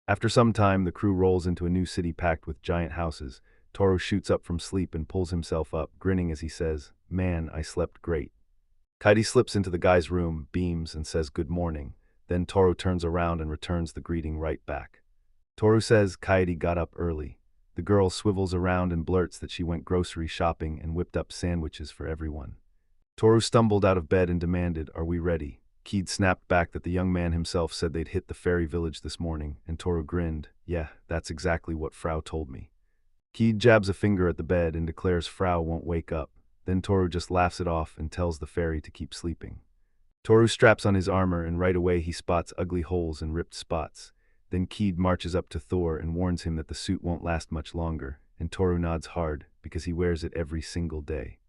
After some time, the crew rolls into a new city packed with giant houses. Toru shoots up from sleep and pulls himself up, grinning as he says, "Man, I slept great." Kite slips into the guy's room, beams, and says good morning. Then Toru turns around and returns the greeting right back. Toru says Kite got up early. The girl swivels around and blurts that she went grocery shopping and whipped up sandwiches for everyone. Toru stumbled out of bed and demanded, "Are we ready?" Kite snapped back that the young man himself said they'd hit the fairy village this morning, and Toru grinned, "Yeah, that's exactly what Frau told me." Kite jabs a finger at the bed and declares Frau won't wake up. Then Toru just laughs it off and tells the fairy to keep sleeping. Toru straps on his armor and right away he spots ugly holes and ripped spots. Then Kite marches up to Thor and warns him that the suit won't last much longer, and Toru nods hard because he wears it every single day.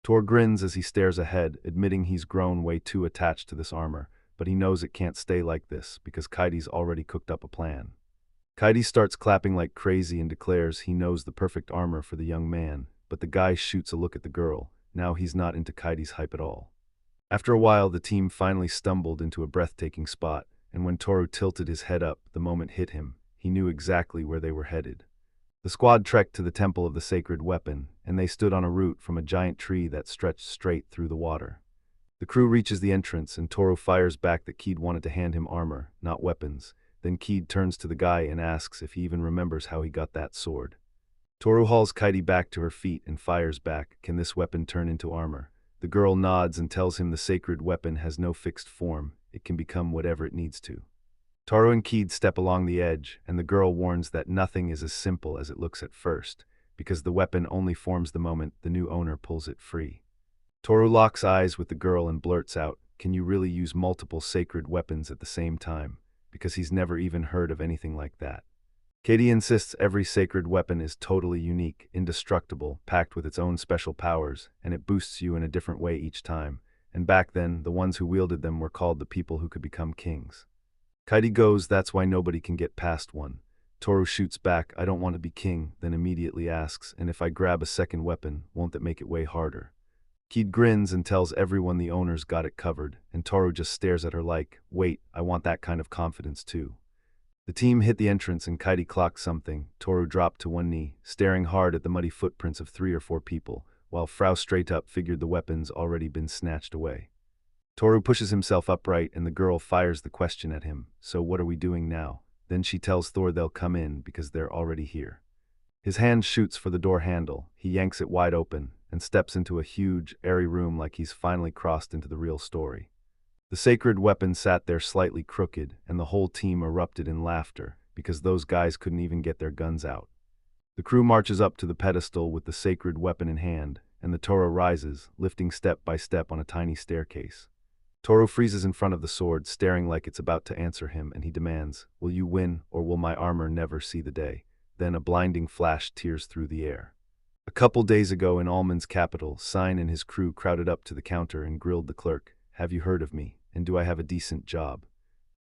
Thor grins as he stares ahead, admitting he's grown way too attached to this armor, but he knows it can't stay like this because Kite's already cooked up a plan. Kite starts clapping like crazy and declares he knows the perfect armor for the young man, but the guy shoots a look at the girl. Now he's not into Kite's hype at all. After a while, the team finally stumbled into a breathtaking spot, and when Toru tilted his head up, the moment hit him. He knew exactly where they were headed. The squad trekked to the Temple of the Sacred Weapon, and they stood on a root from a giant tree that stretched straight through the water. The crew reaches the entrance, and Toru fires back that Kite wanted to hand him armor, not weapons. Then Kite turns to the guy and asks if he even remembers how he got that sword. Toru hauls Kite back to her feet and fires back, "Can this weapon turn into armor?" The girl nods and tells him the sacred weapon has no fixed form, it can become whatever it needs to. Toru and Kite step along the edge, and the girl warns that nothing is as simple as it looks at first, because the weapon only forms the moment the new owner pulls it free. Toru locks eyes with the girl and blurts out, "Can you really use multiple sacred weapons at the same time?" Because he's never even heard of anything like that. Kite insists every sacred weapon is totally unique, indestructible, packed with its own special powers, and it boosts you in a different way each time. And back then, the ones who wielded them were called the people who could become kings. Kite goes, "That's why nobody can get past one." Toru shoots back, "I don't want to be king," then immediately asks, "And if I grab a second weapon, won't that make it way harder?" Kite grins and tells everyone the owner's got it covered, and Toru just stares at her like, "Wait, I want that kind of confidence too." The team hit the entrance and Kite clocked something. Toru dropped to one knee, staring hard at the muddy footprints of 3 or 4 people, while Frau straight up figured the weapons already been snatched away. Toru pushes himself upright and the girl fires the question at him, "So what are we doing now?" Then she tells Thor they'll come in because they're already here. His hand shoots for the door handle, he yanks it wide open, and steps into a huge, airy room like he's finally crossed into the real story. The sacred weapon sat there slightly crooked, and the whole team erupted in laughter, because those guys couldn't even get their guns out. The crew marches up to the pedestal with the sacred weapon in hand, and the Toru rises, lifting step by step on a tiny staircase. Toru freezes in front of the sword, staring like it's about to answer him, and he demands, "Will you win, or will my armor never see the day?" Then a blinding flash tears through the air. A couple days ago in Almond's capital, Sain and his crew crowded up to the counter and grilled the clerk, "Have you heard of me, and do I have a decent job?"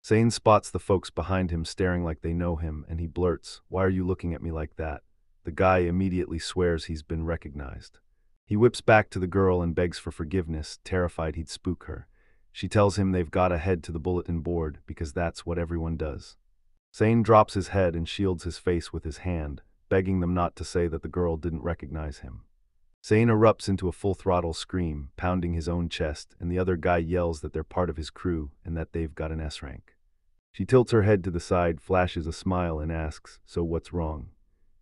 Sain spots the folks behind him staring like they know him, and he blurts, "Why are you looking at me like that?" The guy immediately swears he's been recognized. He whips back to the girl and begs for forgiveness, terrified he'd spook her. She tells him they've got to head to the bulletin board because that's what everyone does. Sain drops his head and shields his face with his hand, begging them not to say that the girl didn't recognize him. Sain erupts into a full-throttle scream, pounding his own chest, and the other guy yells that they're part of his crew and that they've got an S rank. She tilts her head to the side, flashes a smile, and asks, "So what's wrong?"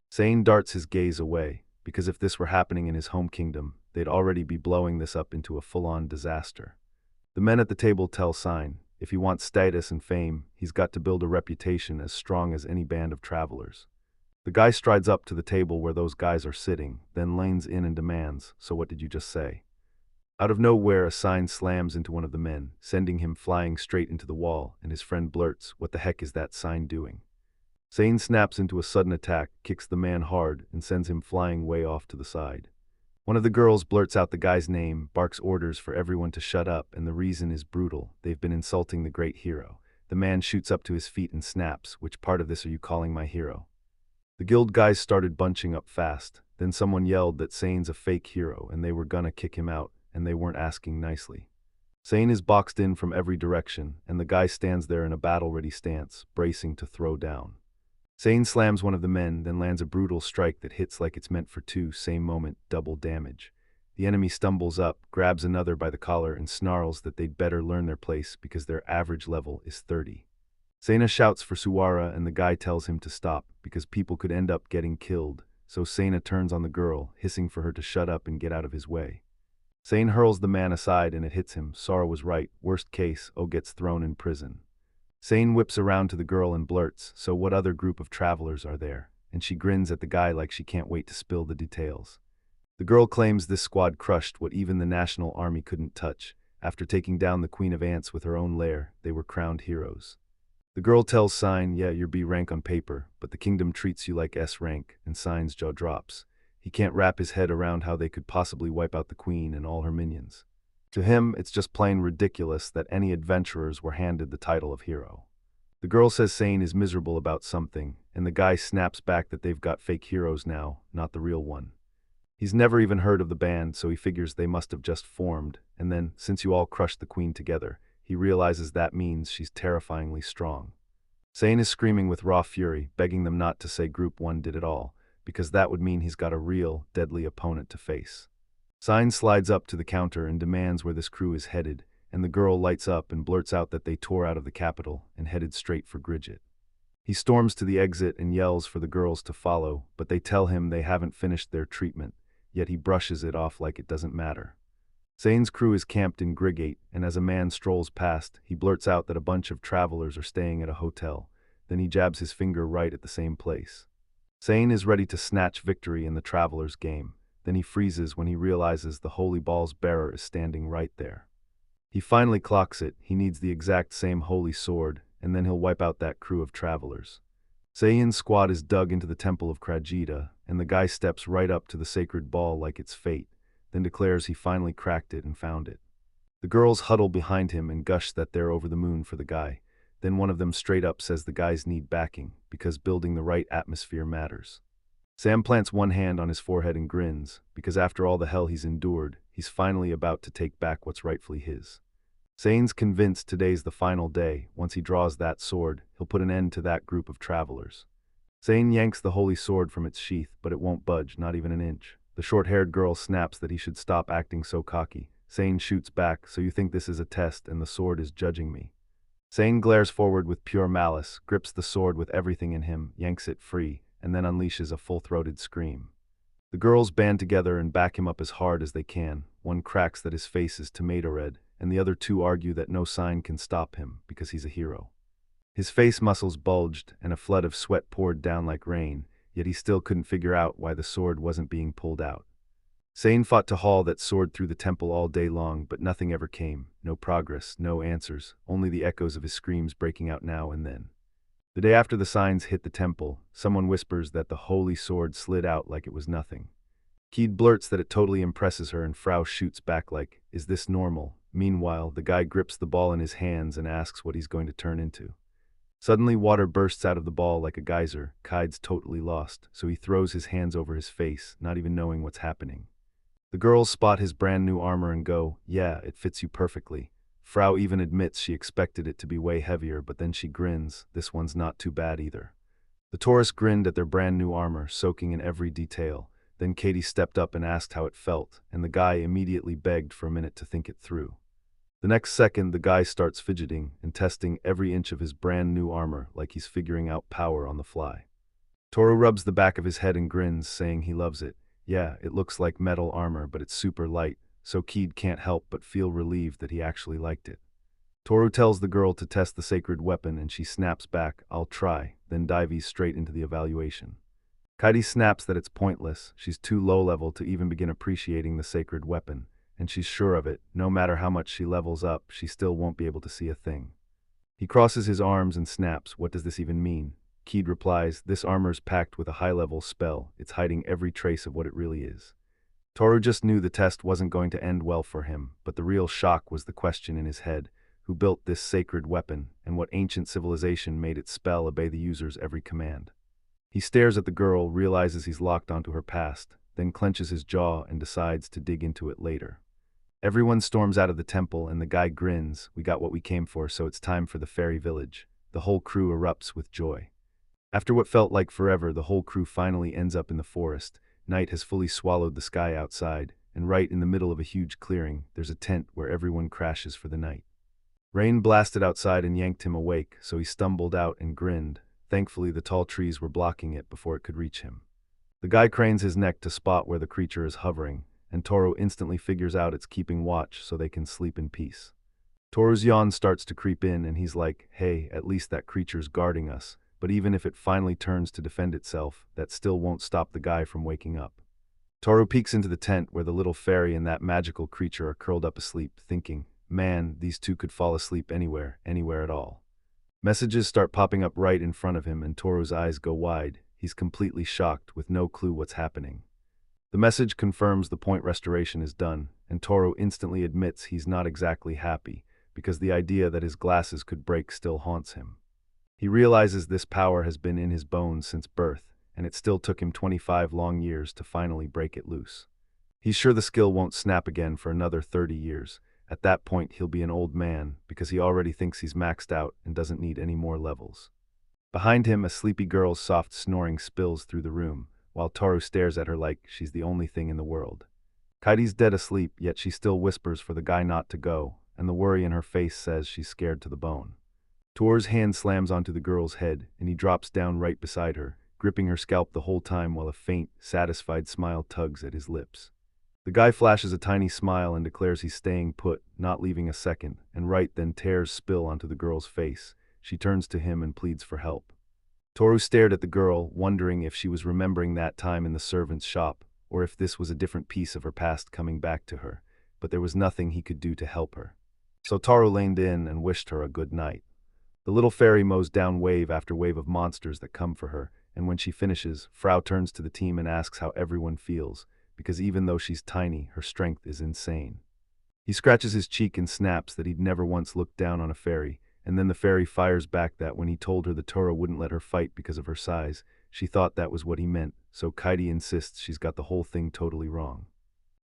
Sain darts his gaze away, because if this were happening in his home kingdom, they'd already be blowing this up into a full-on disaster. The men at the table tell Sain, if he wants status and fame, he's got to build a reputation as strong as any band of travelers. The guy strides up to the table where those guys are sitting, then leans in and demands, "So what did you just say?" Out of nowhere, a sign slams into one of the men, sending him flying straight into the wall, and his friend blurts, "What the heck is that sign doing?" Sain snaps into a sudden attack, kicks the man hard, and sends him flying way off to the side. One of the girls blurts out the guy's name, barks orders for everyone to shut up, and the reason is brutal. They've been insulting the great hero. The man shoots up to his feet and snaps, "Which part of this are you calling my hero?" The guild guys started bunching up fast. Then someone yelled that Sain's a fake hero and they were gonna kick him out, and they weren't asking nicely. Sain is boxed in from every direction, and the guy stands there in a battle-ready stance, bracing to throw down. Sain slams one of the men, then lands a brutal strike that hits like it's meant for two, same moment, double damage. The enemy stumbles up, grabs another by the collar, and snarls that they'd better learn their place because their average level is 30. Saina shouts for Suwara, and the guy tells him to stop because people could end up getting killed, so Saina turns on the girl, hissing for her to shut up and get out of his way. Sain hurls the man aside and it hits him. Sora was right, worst case, O gets thrown in prison. Sain whips around to the girl and blurts, "So what other group of travelers are there?" And she grins at the guy like she can't wait to spill the details. The girl claims this squad crushed what even the National Army couldn't touch. After taking down the Queen of Ants with her own lair, they were crowned heroes. The girl tells Sain, "Yeah, you're B rank on paper, but the kingdom treats you like S rank," and Sain's jaw drops. He can't wrap his head around how they could possibly wipe out the queen and all her minions. To him, it's just plain ridiculous that any adventurers were handed the title of hero. The girl says Sain is miserable about something, and the guy snaps back that they've got fake heroes now, not the real one. He's never even heard of the band, so he figures they must have just formed, and then, since you all crushed the queen together, he realizes that means she's terrifyingly strong. Sain is screaming with raw fury, begging them not to say Group 1 did it all, because that would mean he's got a real, deadly opponent to face. Sain slides up to the counter and demands where this crew is headed, and the girl lights up and blurts out that they tore out of the capital and headed straight for Gridget. He storms to the exit and yells for the girls to follow, but they tell him they haven't finished their treatment, yet he brushes it off like it doesn't matter. Sain's crew is camped in Grigate, and as a man strolls past, he blurts out that a bunch of travelers are staying at a hotel. Then he jabs his finger right at the same place. Sain is ready to snatch victory in the traveler's game. Then he freezes when he realizes the holy ball's bearer is standing right there. He finally clocks it, he needs the exact same holy sword, and then he'll wipe out that crew of travelers. Sain's squad is dug into the temple of Krajita, and the guy steps right up to the sacred ball like it's fate, then declares he finally cracked it and found it. The girls huddle behind him and gush that they're over the moon for the guy. Then one of them straight up says the guys need backing, because building the right atmosphere matters. Sam plants one hand on his forehead and grins, because after all the hell he's endured, he's finally about to take back what's rightfully his. Sain's convinced today's the final day. Once he draws that sword, he'll put an end to that group of travelers. Sain yanks the holy sword from its sheath, but it won't budge, not even an inch. The short-haired girl snaps that he should stop acting so cocky. Sain shoots back, so you think this is a test and the sword is judging me. Sain glares forward with pure malice, grips the sword with everything in him, yanks it free, and then unleashes a full-throated scream. The girls band together and back him up as hard as they can. One cracks that his face is tomato red, and the other two argue that no sign can stop him because he's a hero. His face muscles bulged, and a flood of sweat poured down like rain, yet he still couldn't figure out why the sword wasn't being pulled out. Sain fought to haul that sword through the temple all day long, but nothing ever came. No progress, no answers, only the echoes of his screams breaking out now and then. The day after the signs hit the temple, someone whispers that the holy sword slid out like it was nothing. Kite blurts that it totally impresses her, and Frau shoots back like, "Is this normal?" Meanwhile, the guy grips the ball in his hands and asks what he's going to turn into. Suddenly, water bursts out of the ball like a geyser. Kite's totally lost, so he throws his hands over his face, not even knowing what's happening. The girls spot his brand new armor and go, "Yeah, it fits you perfectly." Frau even admits she expected it to be way heavier, but then she grins, "This one's not too bad either." The tourists grinned at their brand new armor, soaking in every detail. Then Katie stepped up and asked how it felt, and the guy immediately begged for a minute to think it through. The next second, the guy starts fidgeting and testing every inch of his brand new armor like he's figuring out power on the fly. Toru rubs the back of his head and grins, saying he loves it. Yeah, it looks like metal armor, but it's super light, so Kide can't help but feel relieved that he actually liked it. Toru tells the girl to test the sacred weapon, and she snaps back, "I'll try," then dives straight into the evaluation. Kite snaps that it's pointless, she's too low-level to even begin appreciating the sacred weapon, and she's sure of it. No matter how much she levels up, she still won't be able to see a thing. He crosses his arms and snaps, "What does this even mean?" Kide replies, "This armor's packed with a high-level spell. It's hiding every trace of what it really is." Toru just knew the test wasn't going to end well for him, but the real shock was the question in his head: who built this sacred weapon, and what ancient civilization made its spell obey the user's every command? He stares at the girl, realizes he's locked onto her past, then clenches his jaw and decides to dig into it later. Everyone storms out of the temple, and the guy grins, "We got what we came for, so it's time for the fairy village." The whole crew erupts with joy. After what felt like forever, the whole crew finally ends up in the forest. Night has fully swallowed the sky outside, and right in the middle of a huge clearing, there's a tent where everyone crashes for the night. Rain blasted outside and yanked him awake, so he stumbled out and grinned. Thankfully, the tall trees were blocking it before it could reach him. The guy cranes his neck to spot where the creature is hovering, and Toru instantly figures out it's keeping watch so they can sleep in peace. Toru's yawn starts to creep in, and he's like, "Hey, at least that creature's guarding us." But even if it finally turns to defend itself, that still won't stop the guy from waking up. Toru peeks into the tent where the little fairy and that magical creature are curled up asleep, thinking, "Man, these two could fall asleep anywhere, anywhere at all." Messages start popping up right in front of him, and Toru's eyes go wide. He's completely shocked, with no clue what's happening. The message confirms the point restoration is done, and Toru instantly admits he's not exactly happy, because the idea that his glasses could break still haunts him. He realizes this power has been in his bones since birth, and it still took him 25 long years to finally break it loose. He's sure the skill won't snap again for another 30 years. At that point, he'll be an old man, because he already thinks he's maxed out and doesn't need any more levels. Behind him, a sleepy girl's soft snoring spills through the room, while Toru stares at her like she's the only thing in the world. Kite's dead asleep, yet she still whispers for the guy not to go, and the worry in her face says she's scared to the bone. Toru's hand slams onto the girl's head, and he drops down right beside her, gripping her scalp the whole time while a faint, satisfied smile tugs at his lips. The guy flashes a tiny smile and declares he's staying put, not leaving a second, and right then tears spill onto the girl's face. She turns to him and pleads for help. Toru stared at the girl, wondering if she was remembering that time in the servant's shop, or if this was a different piece of her past coming back to her, but there was nothing he could do to help her. So Toru leaned in and wished her a good night. The little fairy mows down wave after wave of monsters that come for her, and when she finishes, Frau turns to the team and asks how everyone feels, because even though she's tiny, her strength is insane. He scratches his cheek and snaps that he'd never once looked down on a fairy, and then the fairy fires back that when he told her the Toru wouldn't let her fight because of her size, she thought that was what he meant, so Kite insists she's got the whole thing totally wrong.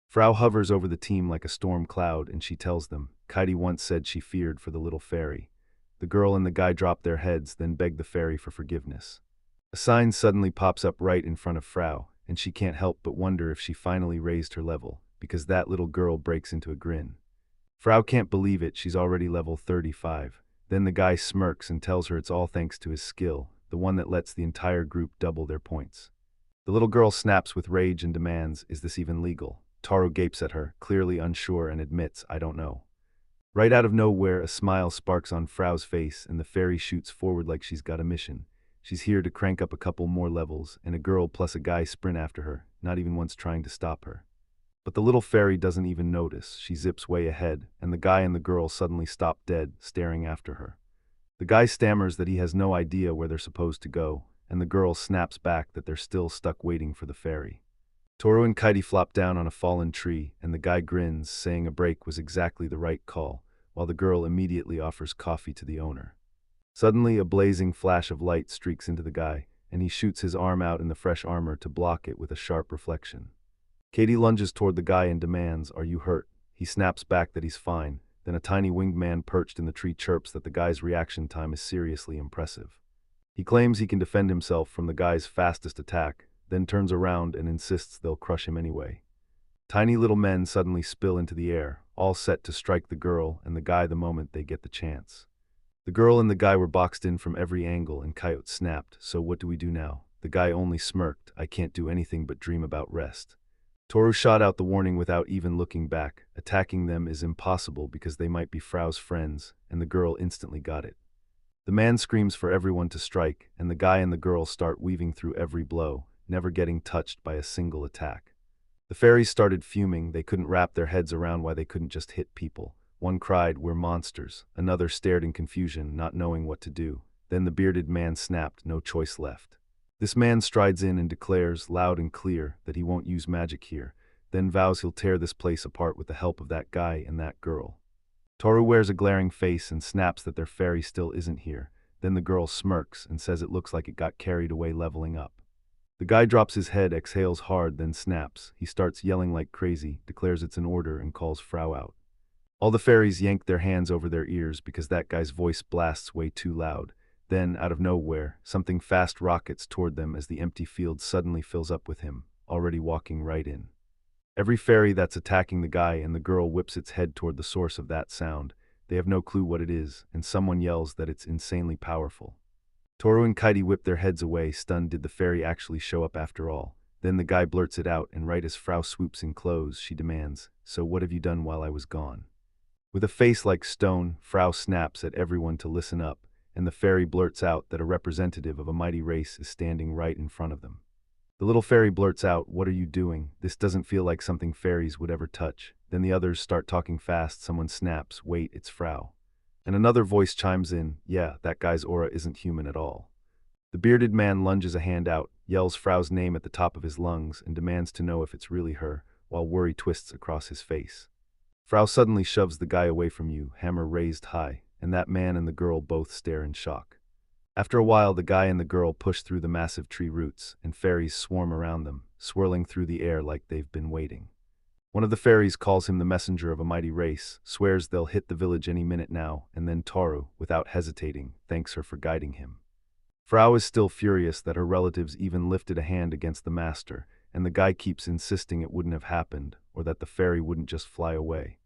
Frau hovers over the team like a storm cloud, and she tells them, Kite once said she feared for the little fairy. The girl and the guy drop their heads, then beg the fairy for forgiveness. A sign suddenly pops up right in front of Frau, and she can't help but wonder if she finally raised her level, because that little girl breaks into a grin. Frau can't believe it, she's already level 35. Then the guy smirks and tells her it's all thanks to his skill, the one that lets the entire group double their points. The little girl snaps with rage and demands, is this even legal? Toru gapes at her, clearly unsure, and admits, I don't know. Right out of nowhere, a smile sparks on Frau's face, and the fairy shoots forward like she's got a mission. She's here to crank up a couple more levels, and a girl plus a guy sprint after her, not even once trying to stop her. But the little fairy doesn't even notice. She zips way ahead, and the guy and the girl suddenly stop dead, staring after her. The guy stammers that he has no idea where they're supposed to go, and the girl snaps back that they're still stuck waiting for the fairy. Toru and Kite flop down on a fallen tree, and the guy grins, saying a break was exactly the right call, while the girl immediately offers coffee to the owner. Suddenly, a blazing flash of light streaks into the guy, and he shoots his arm out in the fresh armor to block it with a sharp reflection. Katie lunges toward the guy and demands, are you hurt? He snaps back that he's fine, then a tiny winged man perched in the tree chirps that the guy's reaction time is seriously impressive. He claims he can defend himself from the guy's fastest attack, then turns around and insists they'll crush him anyway. Tiny little men suddenly spill into the air, all set to strike the girl and the guy the moment they get the chance. The girl and the guy were boxed in from every angle and Coyote snapped, so what do we do now? The guy only smirked, I can't do anything but dream about rest. Toru shot out the warning without even looking back. Attacking them is impossible because they might be Frau's friends, and the girl instantly got it. The man screams for everyone to strike, and the guy and the girl start weaving through every blow, never getting touched by a single attack. The fairies started fuming, they couldn't wrap their heads around why they couldn't just hit people. One cried, we're monsters. Another stared in confusion, not knowing what to do. Then the bearded man snapped, no choice left. This man strides in and declares, loud and clear, that he won't use magic here, then vows he'll tear this place apart with the help of that guy and that girl. Toru wears a glaring face and snaps that their fairy still isn't here. Then the girl smirks and says it looks like it got carried away leveling up. The guy drops his head, exhales hard, then snaps. He starts yelling like crazy, declares it's an order, and calls Frau out. All the fairies yank their hands over their ears because that guy's voice blasts way too loud. Then, out of nowhere, something fast rockets toward them as the empty field suddenly fills up with him, already walking right in. Every fairy that's attacking the guy and the girl whips its head toward the source of that sound. They have no clue what it is, and someone yells that it's insanely powerful. Toru and Kite whip their heads away, stunned. Did the fairy actually show up after all? Then the guy blurts it out, and right as Frau swoops in close, she demands, so what have you done while I was gone? With a face like stone, Frau snaps at everyone to listen up, and the fairy blurts out that a representative of a mighty race is standing right in front of them. The little fairy blurts out, what are you doing? This doesn't feel like something fairies would ever touch. Then the others start talking fast. Someone snaps, wait, it's Frau. And another voice chimes in, yeah, that guy's aura isn't human at all. The bearded man lunges a hand out, yells Frau's name at the top of his lungs, and demands to know if it's really her, while worry twists across his face. Frau suddenly shoves the guy away from you, hammer raised high, and that man and the girl both stare in shock. After a while, the guy and the girl push through the massive tree roots, and fairies swarm around them, swirling through the air like they've been waiting. One of the fairies calls him the messenger of a mighty race, swears they'll hit the village any minute now, and then Toru, without hesitating, thanks her for guiding him. Frau is still furious that her relatives even lifted a hand against the master, and the guy keeps insisting it wouldn't have happened, or that the fairy wouldn't just fly away.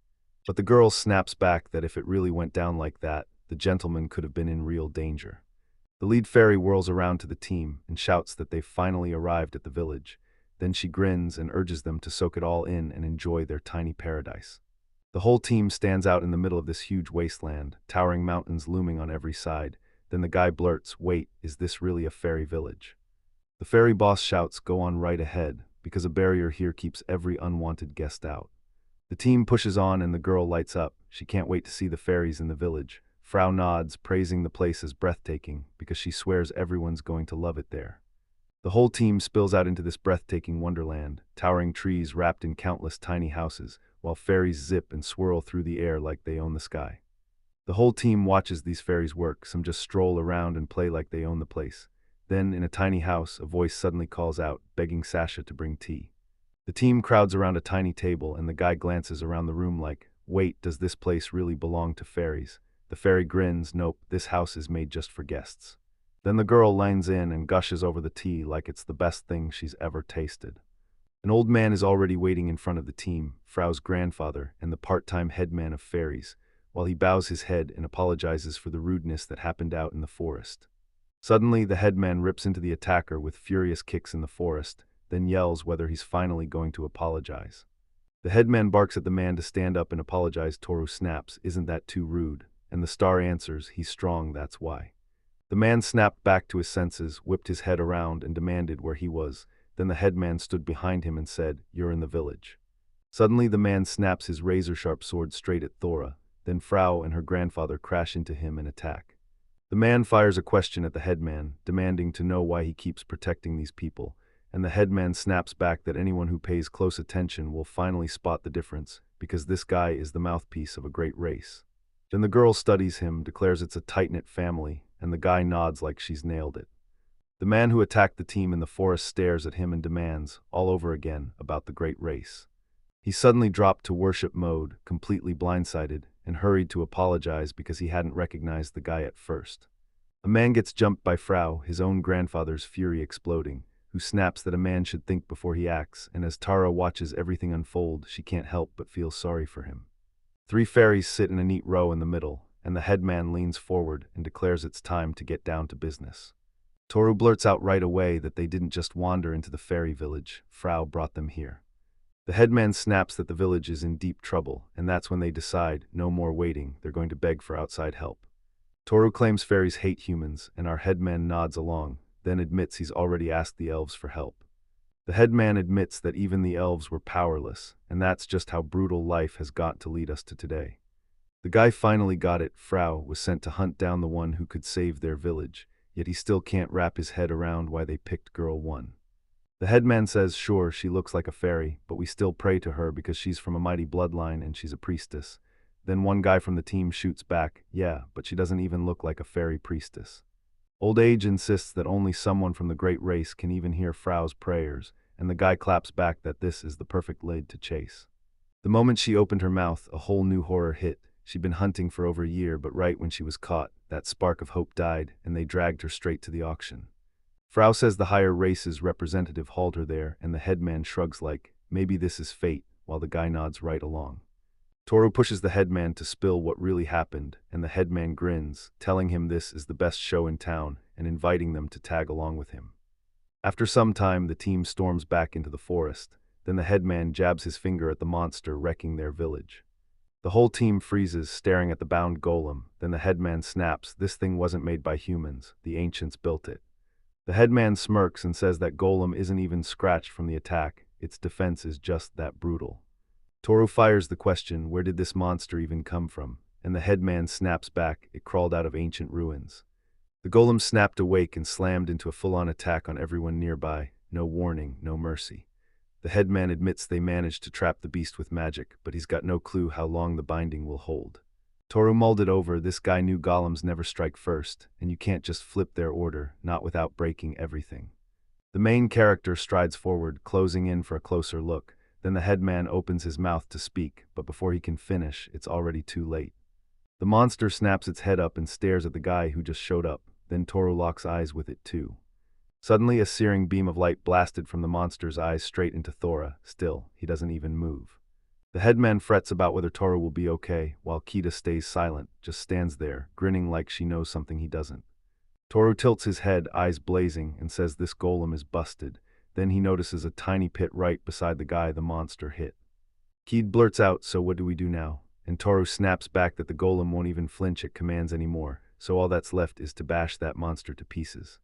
But the girl snaps back that if it really went down like that, the gentleman could have been in real danger. The lead fairy whirls around to the team and shouts that they've finally arrived at the village. then she grins and urges them to soak it all in and enjoy their tiny paradise. The whole team stands out in the middle of this huge wasteland, towering mountains looming on every side. Then the guy blurts, "Wait, is this really a fairy village?" The fairy boss shouts, "Go on right ahead, because a barrier here keeps every unwanted guest out." The team pushes on and the girl lights up. She can't wait to see the fairies in the village. Frau nods, praising the place as breathtaking, because she swears everyone's going to love it there. The whole team spills out into this breathtaking wonderland, towering trees wrapped in countless tiny houses, while fairies zip and swirl through the air like they own the sky. The whole team watches these fairies work, some just stroll around and play like they own the place. Then, in a tiny house, a voice suddenly calls out, begging Sasha to bring tea. The team crowds around a tiny table and the guy glances around the room like, "Wait, does this place really belong to fairies?" The fairy grins, "Nope, this house is made just for guests." Then the girl leans in and gushes over the tea like it's the best thing she's ever tasted. An old man is already waiting in front of the team, Frau's grandfather and the part-time headman of fairies, while he bows his head and apologizes for the rudeness that happened out in the forest. Suddenly, the headman rips into the attacker with furious kicks in the forest, then yells whether he's finally going to apologize. The headman barks at the man to stand up and apologize. Toru snaps, "Isn't that too rude?" And the star answers, "He's strong, that's why." The man snapped back to his senses, whipped his head around, and demanded where he was. Then the headman stood behind him and said, "You're in the village." Suddenly the man snaps his razor-sharp sword straight at Thora. Then Frau and her grandfather crash into him and attack. The man fires a question at the headman, demanding to know why he keeps protecting these people, and the headman snaps back that anyone who pays close attention will finally spot the difference, because this guy is the mouthpiece of a great race. Then the girl studies him, declares it's a tight-knit family, and the guy nods like she's nailed it. The man who attacked the team in the forest stares at him and demands, all over again, about the great race. He suddenly dropped to worship mode, completely blindsided, and hurried to apologize because he hadn't recognized the guy at first. A man gets jumped by Frau, his own grandfather's fury exploding, who snaps that a man should think before he acts, and as Tara watches everything unfold, she can't help but feel sorry for him. 3 fairies sit in a neat row in the middle, and the headman leans forward and declares it's time to get down to business. Toru blurts out right away that they didn't just wander into the fairy village, Frau brought them here. The headman snaps that the village is in deep trouble, and that's when they decide, no more waiting, they're going to beg for outside help. Toru claims fairies hate humans, and our headman nods along, then admits he's already asked the elves for help. The headman admits that even the elves were powerless, and that's just how brutal life has got to lead us to today. The guy finally got it. Frau was sent to hunt down the one who could save their village, yet he still can't wrap his head around why they picked girl 1. The headman says, "Sure, she looks like a fairy, but we still pray to her because she's from a mighty bloodline and she's a priestess." Then one guy from the team shoots back, "Yeah, but she doesn't even look like a fairy priestess." Old age insists that only someone from the great race can even hear Frau's prayers, and the guy claps back that this is the perfect lead to chase. The moment she opened her mouth, a whole new horror hit. She'd been hunting for over a year, but right when she was caught, that spark of hope died, and they dragged her straight to the auction. Frau says the higher race's representative hauled her there, and the headman shrugs like, "Maybe this is fate," while the guy nods right along. Toru pushes the headman to spill what really happened, and the headman grins, telling him this is the best show in town, and inviting them to tag along with him. After some time, the team storms back into the forest. Then the headman jabs his finger at the monster wrecking their village. The whole team freezes, staring at the bound golem. Then the headman snaps, "This thing wasn't made by humans, the ancients built it." The headman smirks and says that golem isn't even scratched from the attack, its defense is just that brutal. Toru fires the question, where did this monster even come from? And the headman snaps back, it crawled out of ancient ruins. The golem snapped awake and slammed into a full-on attack on everyone nearby, no warning, no mercy. The headman admits they managed to trap the beast with magic, but he's got no clue how long the binding will hold. Toru mulled it over, this guy knew golems never strike first, and you can't just flip their order, not without breaking everything. The main character strides forward, closing in for a closer look. Then the headman opens his mouth to speak, but before he can finish, it's already too late. The monster snaps its head up and stares at the guy who just showed up, then Toru locks eyes with it too. Suddenly a searing beam of light blasted from the monster's eyes straight into Thora. Still, he doesn't even move. The headman frets about whether Toru will be okay, while Kite stays silent, just stands there, grinning like she knows something he doesn't. Toru tilts his head, eyes blazing, and says this golem is busted. Then he notices a tiny pit right beside the guy the monster hit. Kite blurts out, "So what do we do now?" And Toru snaps back that the golem won't even flinch at commands anymore, so all that's left is to bash that monster to pieces.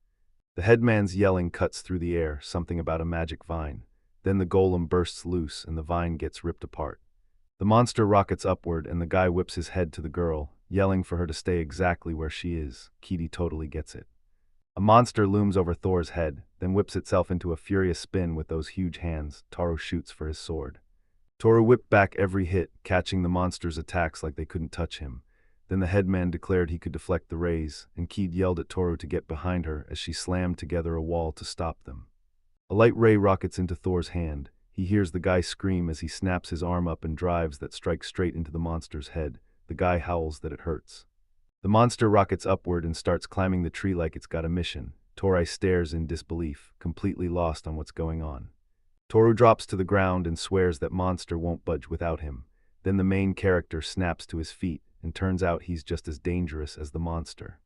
The headman's yelling cuts through the air, something about a magic vine. Then the golem bursts loose and the vine gets ripped apart. The monster rockets upward and the guy whips his head to the girl, yelling for her to stay exactly where she is. Kite totally gets it. A monster looms over Thor's head, then whips itself into a furious spin with those huge hands. Toru shoots for his sword. Toru whipped back every hit, catching the monster's attacks like they couldn't touch him. Then the headman declared he could deflect the rays, and Kite yelled at Toru to get behind her as she slammed together a wall to stop them. A light ray rockets into Thor's hand. He hears the guy scream as he snaps his arm up and drives that strikes straight into the monster's head. The guy howls that it hurts. The monster rockets upward and starts climbing the tree like it's got a mission. Toru stares in disbelief, completely lost on what's going on. Toru drops to the ground and swears that monster won't budge without him. Then the main character snaps to his feet, and turns out he's just as dangerous as the monster.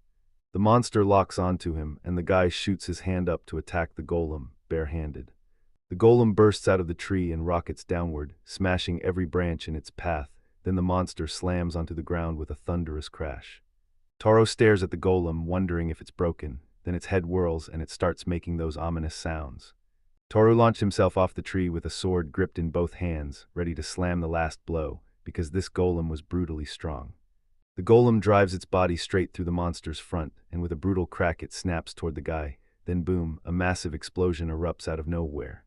The monster locks onto him, and the guy shoots his hand up to attack the golem, barehanded. The golem bursts out of the tree and rockets downward, smashing every branch in its path. Then the monster slams onto the ground with a thunderous crash. Toru stares at the golem, wondering if it's broken. Then its head whirls and it starts making those ominous sounds. Toru launched himself off the tree with a sword gripped in both hands, ready to slam the last blow, because this golem was brutally strong. The golem drives its body straight through the monster's front, and with a brutal crack it snaps toward the guy. Then boom, a massive explosion erupts out of nowhere.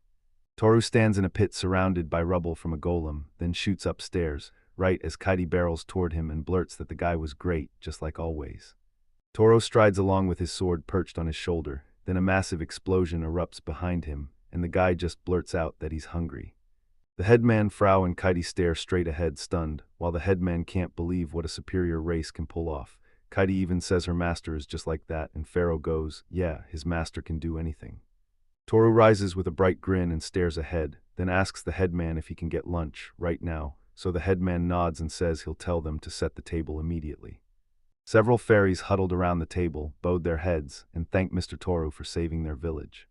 Toru stands in a pit surrounded by rubble from a golem, then shoots upstairs, right as Kite barrels toward him and blurts that the guy was great, just like always. Toru strides along with his sword perched on his shoulder, then a massive explosion erupts behind him, and the guy just blurts out that he's hungry. The headman, Frau, and Kite stare straight ahead, stunned, while the headman can't believe what a superior race can pull off. Kite even says her master is just like that, and Pharaoh goes, yeah, his master can do anything. Toru rises with a bright grin and stares ahead, then asks the headman if he can get lunch, right now, so the headman nods and says he'll tell them to set the table immediately. Several fairies huddled around the table, bowed their heads, and thanked Mr. Toru for saving their village.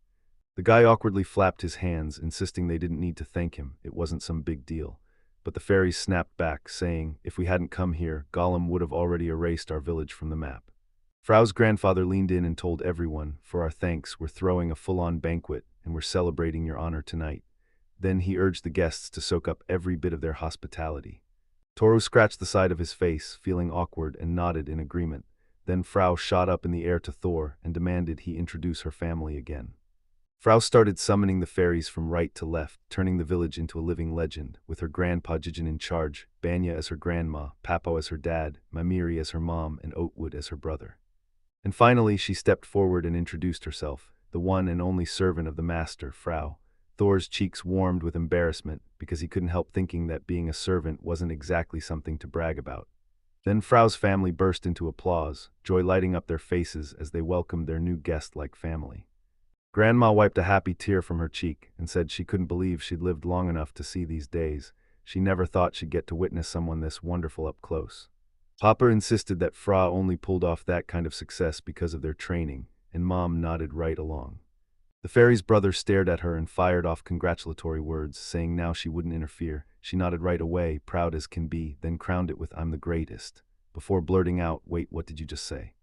The guy awkwardly flapped his hands, insisting they didn't need to thank him, it wasn't some big deal. But the fairies snapped back, saying, if we hadn't come here, Gollum would have already erased our village from the map. Frau's grandfather leaned in and told everyone, for our thanks, we're throwing a full-on banquet, and we're celebrating your honor tonight. Then he urged the guests to soak up every bit of their hospitality. Toru scratched the side of his face, feeling awkward, and nodded in agreement. Then Frau shot up in the air to Thor and demanded he introduce her family again. Frau started summoning the fairies from right to left, turning the village into a living legend, with her grandpa Jijin in charge, Banya as her grandma, Papo as her dad, Mimiri as her mom, and Oatwood as her brother. And finally she stepped forward and introduced herself, the one and only servant of the master, Frau. Thor's cheeks warmed with embarrassment, because he couldn't help thinking that being a servant wasn't exactly something to brag about. Then Frau's family burst into applause, joy lighting up their faces as they welcomed their new guest like family. Grandma wiped a happy tear from her cheek and said she couldn't believe she'd lived long enough to see these days. She never thought she'd get to witness someone this wonderful up close. Papa insisted that Frau only pulled off that kind of success because of their training, and Mom nodded right along. The fairy's brother stared at her and fired off congratulatory words, saying now she wouldn't interfere. She nodded right away, proud as can be, then crowned it with "I'm the greatest," before blurting out, "Wait, what did you just say?"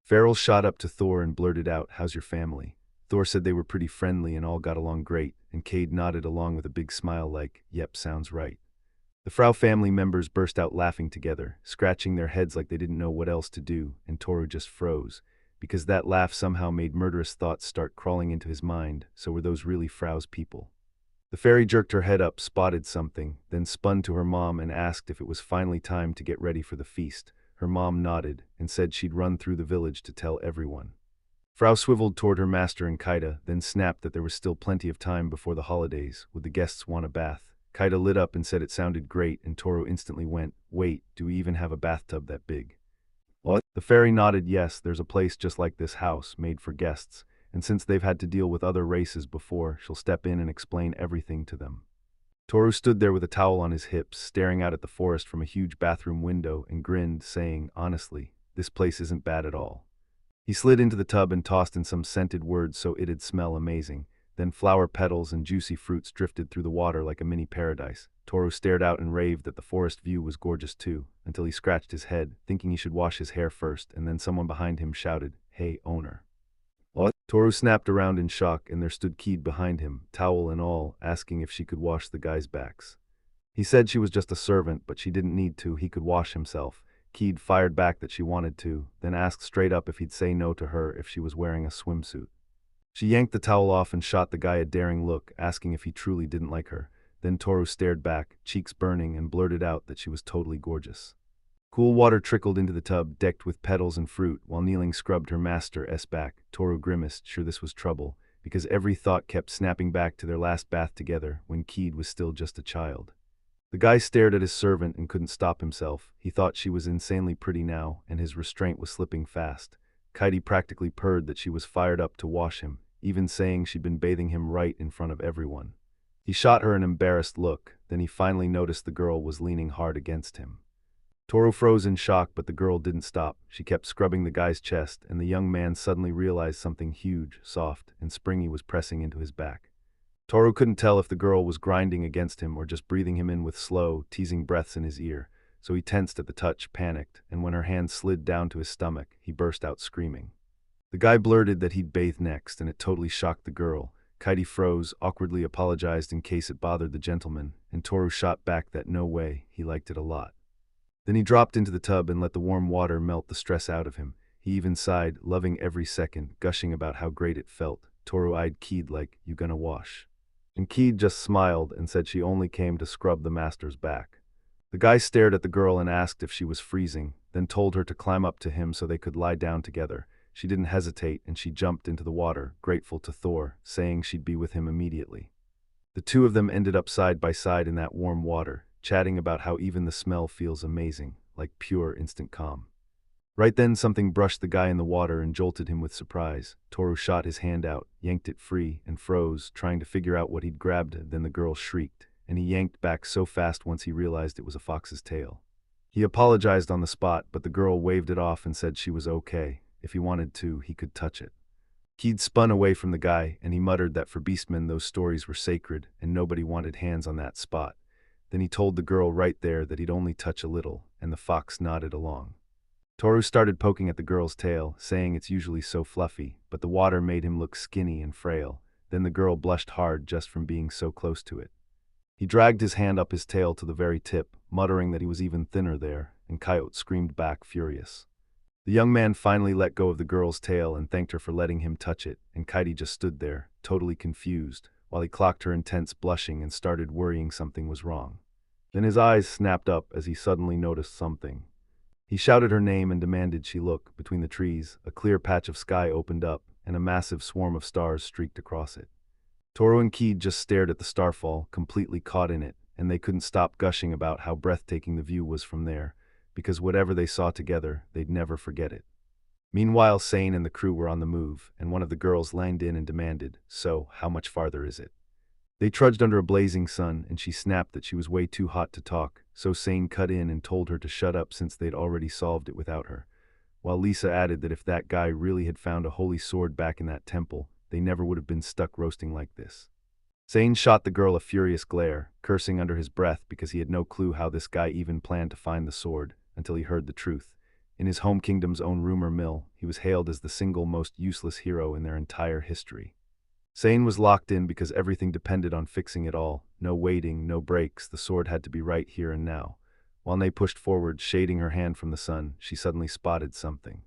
Farrell shot up to Thor and blurted out, "How's your family?" Thor said they were pretty friendly and all got along great, and Cade nodded along with a big smile like, "Yep, sounds right." The Frau family members burst out laughing together, scratching their heads like they didn't know what else to do, and Toru just froze, because that laugh somehow made murderous thoughts start crawling into his mind. So were those really Frau's people? The fairy jerked her head up, spotted something, then spun to her mom and asked if it was finally time to get ready for the feast. Her mom nodded and said she'd run through the village to tell everyone. Frau swiveled toward her master and Kite, then snapped that there was still plenty of time before the holidays. Would the guests want a bath? Kite lit up and said it sounded great, and Toru instantly went, "Wait, do we even have a bathtub that big?" What? The fairy nodded yes, there's a place just like this house, made for guests, and since they've had to deal with other races before, she'll step in and explain everything to them. Toru stood there with a towel on his hips, staring out at the forest from a huge bathroom window, and grinned, saying, "Honestly, this place isn't bad at all." He slid into the tub and tossed in some scented words so it'd smell amazing. Then flower petals and juicy fruits drifted through the water like a mini paradise. Toru stared out and raved that the forest view was gorgeous too, until he scratched his head, thinking he should wash his hair first, and then someone behind him shouted, "Hey, owner." What? Toru snapped around in shock, and there stood Kite behind him, towel and all, asking if she could wash the guys' backs. He said she was just a servant, but she didn't need to, he could wash himself. Kite fired back that she wanted to, then asked straight up if he'd say no to her if she was wearing a swimsuit. She yanked the towel off and shot the guy a daring look, asking if he truly didn't like her. Then Toru stared back, cheeks burning, and blurted out that she was totally gorgeous. Cool water trickled into the tub, decked with petals and fruit, while kneeling scrubbed her master's back. Toru grimaced, sure this was trouble, because every thought kept snapping back to their last bath together, when Kite was still just a child. The guy stared at his servant and couldn't stop himself. He thought she was insanely pretty now, and his restraint was slipping fast. Kite practically purred that she was fired up to wash him, even saying she'd been bathing him right in front of everyone. He shot her an embarrassed look, then he finally noticed the girl was leaning hard against him. Toru froze in shock, but the girl didn't stop. She kept scrubbing the guy's chest, and the young man suddenly realized something huge, soft, and springy was pressing into his back. Toru couldn't tell if the girl was grinding against him or just breathing him in with slow, teasing breaths in his ear, so he tensed at the touch, panicked, and when her hand slid down to his stomach, he burst out screaming. The guy blurted that he'd bathe next, and it totally shocked the girl. Kite froze, awkwardly apologized in case it bothered the gentleman, and Toru shot back that no way, he liked it a lot. Then he dropped into the tub and let the warm water melt the stress out of him. He even sighed, loving every second, gushing about how great it felt. Toru eyed Kite like, "You gonna wash?" And Kite just smiled and said she only came to scrub the master's back. The guy stared at the girl and asked if she was freezing, then told her to climb up to him so they could lie down together. She didn't hesitate, and she jumped into the water, grateful to Thor, saying she'd be with him immediately. The two of them ended up side by side in that warm water, chatting about how even the smell feels amazing, like pure instant calm. Right then something brushed the guy in the water and jolted him with surprise. Toru shot his hand out, yanked it free, and froze, trying to figure out what he'd grabbed. Then the girl shrieked, and he yanked back so fast once he realized it was a fox's tail. He apologized on the spot, but the girl waved it off and said she was okay. If he wanted to, he could touch it. Kite spun away from the guy, and he muttered that for beastmen those stories were sacred, and nobody wanted hands on that spot. Then he told the girl right there that he'd only touch a little, and the fox nodded along. Toru started poking at the girl's tail, saying it's usually so fluffy, but the water made him look skinny and frail. Then the girl blushed hard just from being so close to it. He dragged his hand up his tail to the very tip, muttering that he was even thinner there, and Kite screamed back, furious. The young man finally let go of the girl's tail and thanked her for letting him touch it, and Kite just stood there, totally confused, while he clocked her intense blushing and started worrying something was wrong. Then his eyes snapped up as he suddenly noticed something. He shouted her name and demanded she look. Between the trees, a clear patch of sky opened up, and a massive swarm of stars streaked across it. Toru and Kite just stared at the starfall, completely caught in it, and they couldn't stop gushing about how breathtaking the view was from there, because whatever they saw together, they'd never forget it. Meanwhile, Sain and the crew were on the move, and one of the girls leaned in and demanded, "So, how much farther is it?" They trudged under a blazing sun, and she snapped that she was way too hot to talk, so Sain cut in and told her to shut up since they'd already solved it without her, while Lisa added that if that guy really had found a holy sword back in that temple, they never would have been stuck roasting like this. Sain shot the girl a furious glare, cursing under his breath because he had no clue how this guy even planned to find the sword, until he heard the truth. In his home kingdom's own rumor mill, he was hailed as the single most useless hero in their entire history. Sain was locked in because everything depended on fixing it all. No waiting, no breaks, the sword had to be right here and now. While Nay pushed forward, shading her hand from the sun, she suddenly spotted something.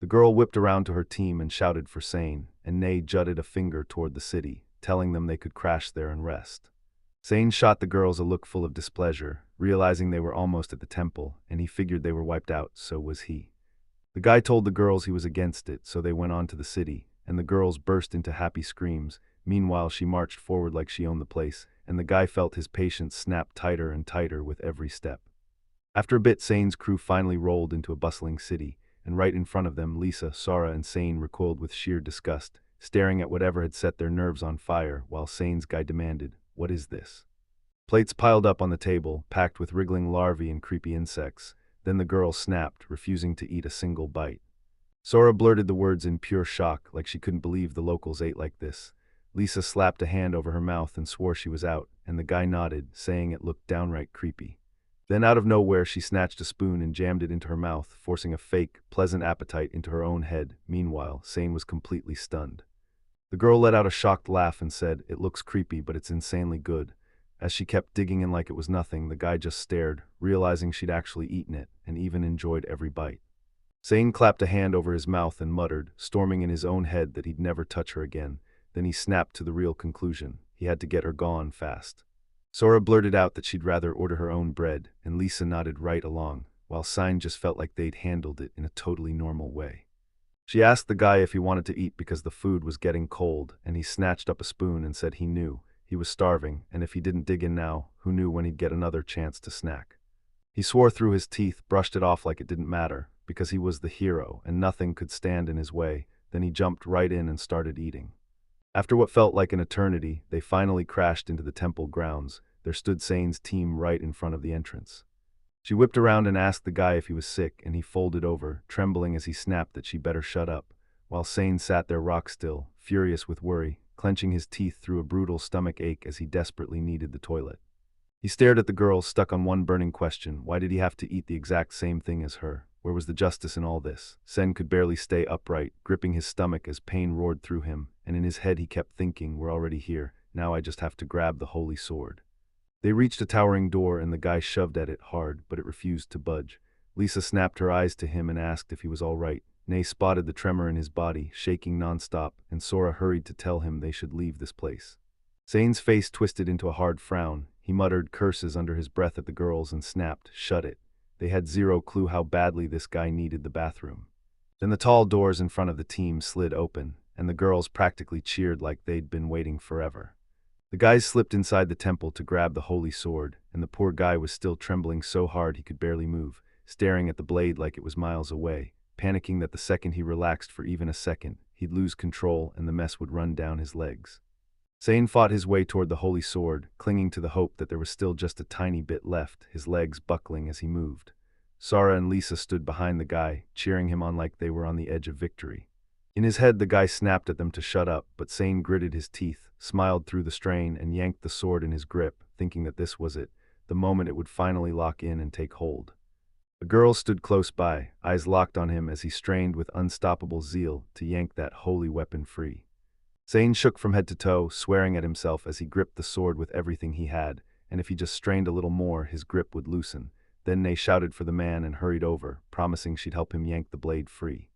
The girl whipped around to her team and shouted for Sain, and Nay jutted a finger toward the city, telling them they could crash there and rest. Sain shot the girls a look full of displeasure, realizing they were almost at the temple, and he figured they were wiped out, so was he. The guy told the girls he was against it, so they went on to the city, and the girls burst into happy screams. Meanwhile, she marched forward like she owned the place, and the guy felt his patience snap tighter and tighter with every step. After a bit, Sain's crew finally rolled into a bustling city, and right in front of them, Lisa, Sora, and Sain recoiled with sheer disgust, staring at whatever had set their nerves on fire, while Sain's guy demanded, "What is this?" Plates piled up on the table, packed with wriggling larvae and creepy insects. Then the girl snapped, refusing to eat a single bite. Sora blurted the words in pure shock, like she couldn't believe the locals ate like this. Lisa slapped a hand over her mouth and swore she was out, and the guy nodded, saying it looked downright creepy. Then out of nowhere she snatched a spoon and jammed it into her mouth, forcing a fake, pleasant appetite into her own head. Meanwhile, Sain was completely stunned. The girl let out a shocked laugh and said, "It looks creepy, but it's insanely good." As she kept digging in like it was nothing, the guy just stared, realizing she'd actually eaten it, and even enjoyed every bite. Sain clapped a hand over his mouth and muttered, storming in his own head that he'd never touch her again. Then he snapped to the real conclusion. He had to get her gone fast. Sora blurted out that she'd rather order her own bread, and Lisa nodded right along, while Sain just felt like they'd handled it in a totally normal way. She asked the guy if he wanted to eat because the food was getting cold, and he snatched up a spoon and said he knew. He was starving, and if he didn't dig in now, who knew when he'd get another chance to snack. He swore through his teeth, brushed it off like it didn't matter, because he was the hero and nothing could stand in his way. Then he jumped right in and started eating. After what felt like an eternity, they finally crashed into the temple grounds. There stood Sain's team right in front of the entrance. She whipped around and asked the guy if he was sick, and he folded over, trembling as he snapped that she better shut up, while Sain sat there rock still, furious with worry, clenching his teeth through a brutal stomach ache as he desperately needed the toilet. He stared at the girl, stuck on one burning question: why did he have to eat the exact same thing as her? Where was the justice in all this? Sain could barely stay upright, gripping his stomach as pain roared through him, and in his head he kept thinking, we're already here, now I just have to grab the holy sword. They reached a towering door and the guy shoved at it hard, but it refused to budge. Lisa snapped her eyes to him and asked if he was all right. Nay spotted the tremor in his body, shaking nonstop, and Sora hurried to tell him they should leave this place. Sain's face twisted into a hard frown. He muttered curses under his breath at the girls and snapped, "Shut it." They had zero clue how badly this guy needed the bathroom. Then the tall doors in front of the team slid open, and the girls practically cheered like they'd been waiting forever. The guys slipped inside the temple to grab the holy sword, and the poor guy was still trembling so hard he could barely move, staring at the blade like it was miles away, panicking that the second he relaxed for even a second, he'd lose control and the mess would run down his legs. Sain fought his way toward the holy sword, clinging to the hope that there was still just a tiny bit left, his legs buckling as he moved. Sora and Lisa stood behind the guy, cheering him on like they were on the edge of victory. In his head the guy snapped at them to shut up, but Sain gritted his teeth, smiled through the strain, and yanked the sword in his grip, thinking that this was it, the moment it would finally lock in and take hold. The girls stood close by, eyes locked on him as he strained with unstoppable zeal to yank that holy weapon free. Sain shook from head to toe, swearing at himself as he gripped the sword with everything he had, and if he just strained a little more, his grip would loosen. Then they shouted for the man and hurried over, promising she'd help him yank the blade free.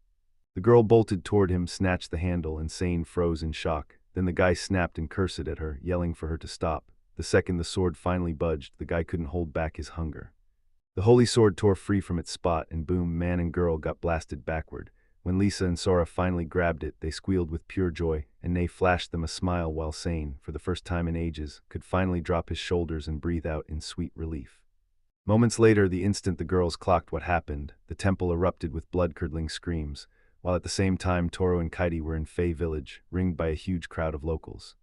The girl bolted toward him, snatched the handle, and Sain froze in shock. Then the guy snapped and cursed at her, yelling for her to stop. The second the sword finally budged, the guy couldn't hold back his hunger. The holy sword tore free from its spot, and boom, man and girl got blasted backward. When Lisa and Sora finally grabbed it, they squealed with pure joy, and Nay flashed them a smile while Sain, for the first time in ages, could finally drop his shoulders and breathe out in sweet relief. Moments later, the instant the girls clocked what happened, the temple erupted with blood-curdling screams, while at the same time Toru and Kite were in Fey Village, ringed by a huge crowd of locals.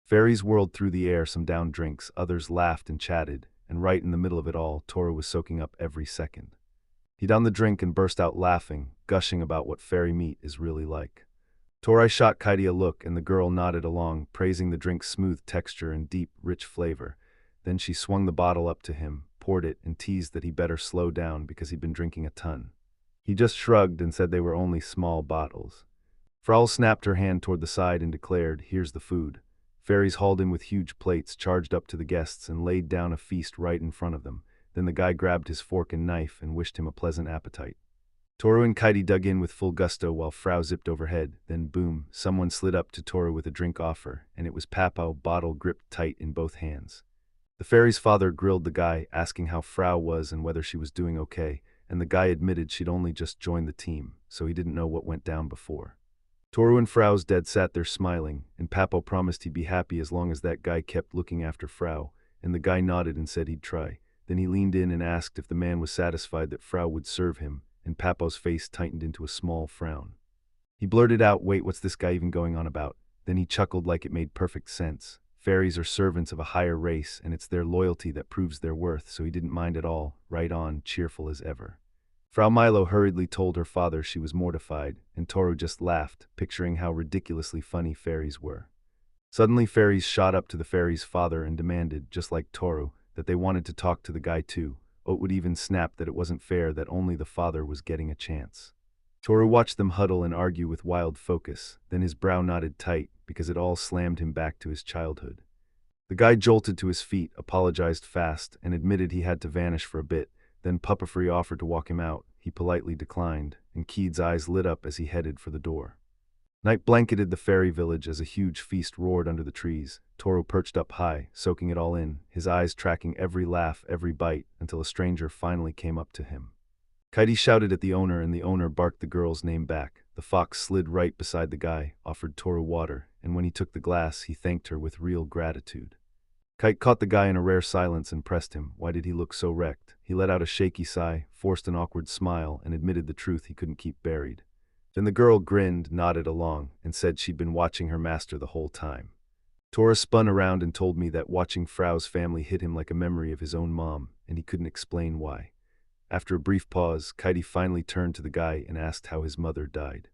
Fairies whirled through the air, some downed drinks, others laughed and chatted, and right in the middle of it all, Toru was soaking up every second. He downed the drink and burst out laughing, gushing about what fairy meat is really like. Toru shot Kite a look, and the girl nodded along, praising the drink's smooth texture and deep, rich flavor. Then she swung the bottle up to him, poured it, and teased that he better slow down because he'd been drinking a ton. He just shrugged and said they were only small bottles. Frau snapped her hand toward the side and declared, "Here's the food." Fairies hauled in with huge plates, charged up to the guests, and laid down a feast right in front of them. Then the guy grabbed his fork and knife and wished him a pleasant appetite. Toru and Kite dug in with full gusto while Frau zipped overhead. Then boom, someone slid up to Toru with a drink offer, and it was Papo, bottle gripped tight in both hands. The fairy's father grilled the guy, asking how Frau was and whether she was doing okay, and the guy admitted she'd only just joined the team, so he didn't know what went down before. Toru and Frau's dad sat there smiling, and Papo promised he'd be happy as long as that guy kept looking after Frau, and the guy nodded and said he'd try. Then he leaned in and asked if the man was satisfied that Frau would serve him, and Papo's face tightened into a small frown. He blurted out, "Wait, what's this guy even going on about?" Then he chuckled like it made perfect sense. Fairies are servants of a higher race, and it's their loyalty that proves their worth, so he didn't mind at all, right on, cheerful as ever. Frau Milo hurriedly told her father she was mortified, and Toru just laughed, picturing how ridiculously funny fairies were. Suddenly fairies shot up to the fairy's father and demanded, just like Toru, that they wanted to talk to the guy too. Oat would even snap that it wasn't fair that only the father was getting a chance. Toru watched them huddle and argue with wild focus, then his brow knotted tight because it all slammed him back to his childhood. The guy jolted to his feet, apologized fast, and admitted he had to vanish for a bit, then Pupafree offered to walk him out. He politely declined, and Keed's eyes lit up as he headed for the door. Night blanketed the fairy village as a huge feast roared under the trees. Toru perched up high, soaking it all in, his eyes tracking every laugh, every bite, until a stranger finally came up to him. Kite shouted at the owner, and the owner barked the girl's name back. The fox slid right beside the guy, offered Toru water, and when he took the glass, he thanked her with real gratitude. Kite caught the guy in a rare silence and pressed him. Why did he look so wrecked? He let out a shaky sigh, forced an awkward smile, and admitted the truth he couldn't keep buried. Then the girl grinned, nodded along, and said she'd been watching her master the whole time. Toru spun around and told me that watching Frau's family hit him like a memory of his own mom, and he couldn't explain why. After a brief pause, Kite finally turned to the guy and asked how his mother died.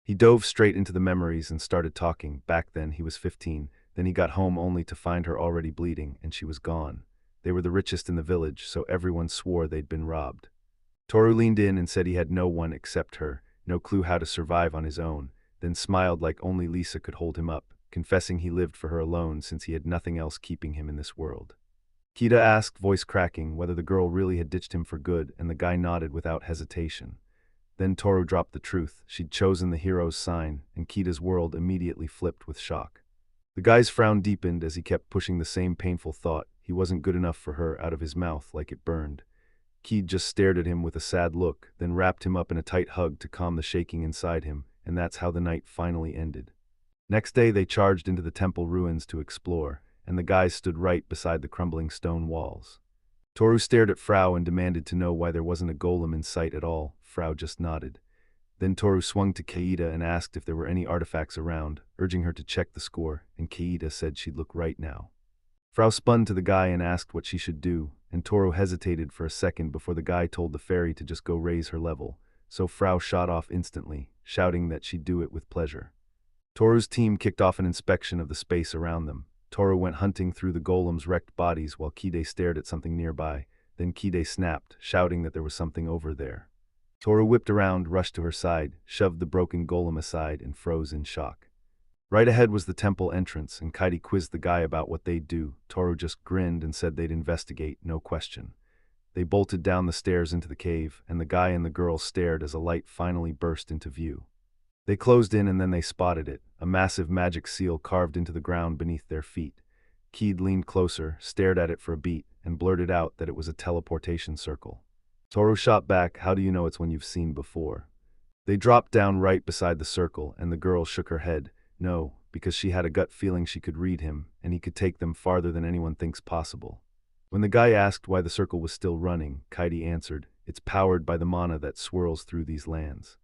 He dove straight into the memories and started talking. Back then, he was 15. Then he got home only to find her already bleeding, and she was gone. They were the richest in the village, so everyone swore they'd been robbed. Toru leaned in and said he had no one except her, no clue how to survive on his own, then smiled like only Lisa could hold him up, confessing he lived for her alone since he had nothing else keeping him in this world. Kite asked, voice cracking, whether the girl really had ditched him for good, and the guy nodded without hesitation. Then Toru dropped the truth. She'd chosen the hero's sign, and Kite's world immediately flipped with shock. The guy's frown deepened as he kept pushing the same painful thought. He wasn't good enough for her out of his mouth like it burned. Kite just stared at him with a sad look, then wrapped him up in a tight hug to calm the shaking inside him, and that's how the night finally ended. Next day they charged into the temple ruins to explore, and the guys stood right beside the crumbling stone walls. Toru stared at Frau and demanded to know why there wasn't a golem in sight at all. Frau just nodded. Then Toru swung to Kite and asked if there were any artifacts around, urging her to check the score, and Kite said she'd look right now. Frau spun to the guy and asked what she should do, and Toru hesitated for a second before the guy told the fairy to just go raise her level, so Frau shot off instantly, shouting that she'd do it with pleasure. Toru's team kicked off an inspection of the space around them. Toru went hunting through the golem's wrecked bodies while Kite stared at something nearby. Then Kite snapped, shouting that there was something over there. Toru whipped around, rushed to her side, shoved the broken golem aside, and froze in shock. Right ahead was the temple entrance, and Kite quizzed the guy about what they'd do. Toru just grinned and said they'd investigate, no question. They bolted down the stairs into the cave, and the guy and the girl stared as a light finally burst into view. They closed in and then they spotted it, a massive magic seal carved into the ground beneath their feet. Kite leaned closer, stared at it for a beat, and blurted out that it was a teleportation circle. Toru shot back, how do you know it's one you've seen before? They dropped down right beside the circle, and the girl shook her head. No, because she had a gut feeling she could read him, and he could take them farther than anyone thinks possible. When the guy asked why the circle was still running, Kite answered, it's powered by the mana that swirls through these lands.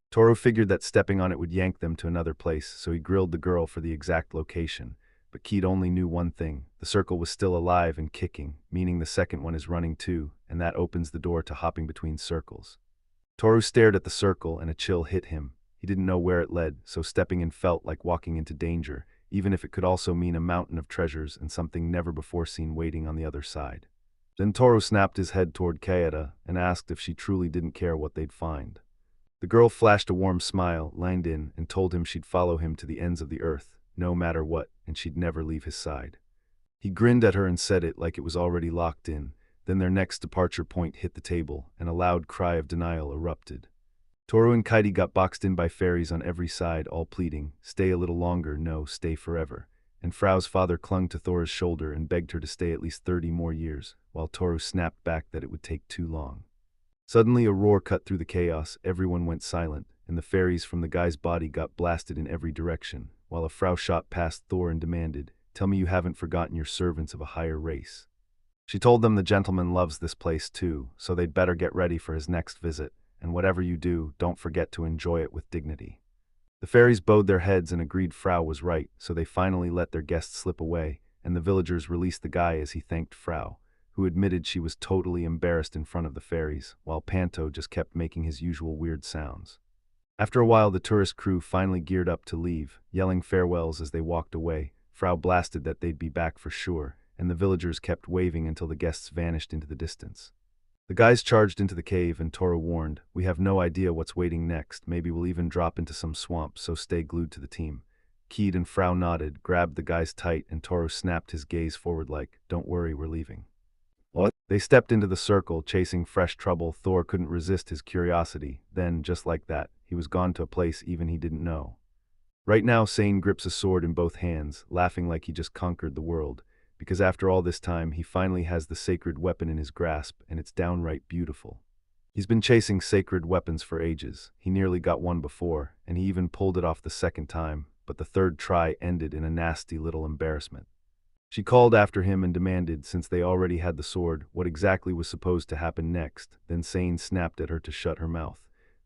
Toru figured that stepping on it would yank them to another place, so he grilled the girl for the exact location. But Kite only knew one thing, the circle was still alive and kicking, meaning the second one is running too, and that opens the door to hopping between circles. Toru stared at the circle and a chill hit him. He didn't know where it led, so stepping in felt like walking into danger, even if it could also mean a mountain of treasures and something never before seen waiting on the other side. Then Toru snapped his head toward Kite and asked if she truly didn't care what they'd find. The girl flashed a warm smile, leaned in, and told him she'd follow him to the ends of the earth, no matter what, and she'd never leave his side. He grinned at her and said it like it was already locked in. Then their next departure point hit the table, and a loud cry of denial erupted. Toru and Kite got boxed in by fairies on every side, all pleading, stay a little longer, no, stay forever. And Frau's father clung to Thora's shoulder and begged her to stay at least 30 more years, while Toru snapped back that it would take too long. Suddenly a roar cut through the chaos, everyone went silent, and the fairies from the guy's body got blasted in every direction, while a Frau shot past Thor and demanded, tell me you haven't forgotten your servants of a higher race. She told them the gentleman loves this place too, so they'd better get ready for his next visit, and whatever you do, don't forget to enjoy it with dignity. The fairies bowed their heads and agreed Frau was right, so they finally let their guests slip away, and the villagers released the guy as he thanked Frau, who admitted she was totally embarrassed in front of the fairies, while Panto just kept making his usual weird sounds. After a while, the tourist crew finally geared up to leave, yelling farewells as they walked away. Frau blasted that they'd be back for sure, and the villagers kept waving until the guests vanished into the distance. The guys charged into the cave and Toru warned, "We have no idea what's waiting next, maybe we'll even drop into some swamp, so stay glued to the team." Kite and Frau nodded, grabbed the guys tight, and Toru snapped his gaze forward like, "Don't worry, we're leaving." What? They stepped into the circle, chasing fresh trouble. Thor couldn't resist his curiosity. Then, just like that, he was gone to a place even he didn't know. Right now, Sain grips a sword in both hands, laughing like he just conquered the world, because after all this time, he finally has the sacred weapon in his grasp, and it's downright beautiful. He's been chasing sacred weapons for ages. He nearly got one before, and he even pulled it off the second time, but the third try ended in a nasty little embarrassment. She called after him and demanded, since they already had the sword, what exactly was supposed to happen next. Then Sain snapped at her to shut her mouth.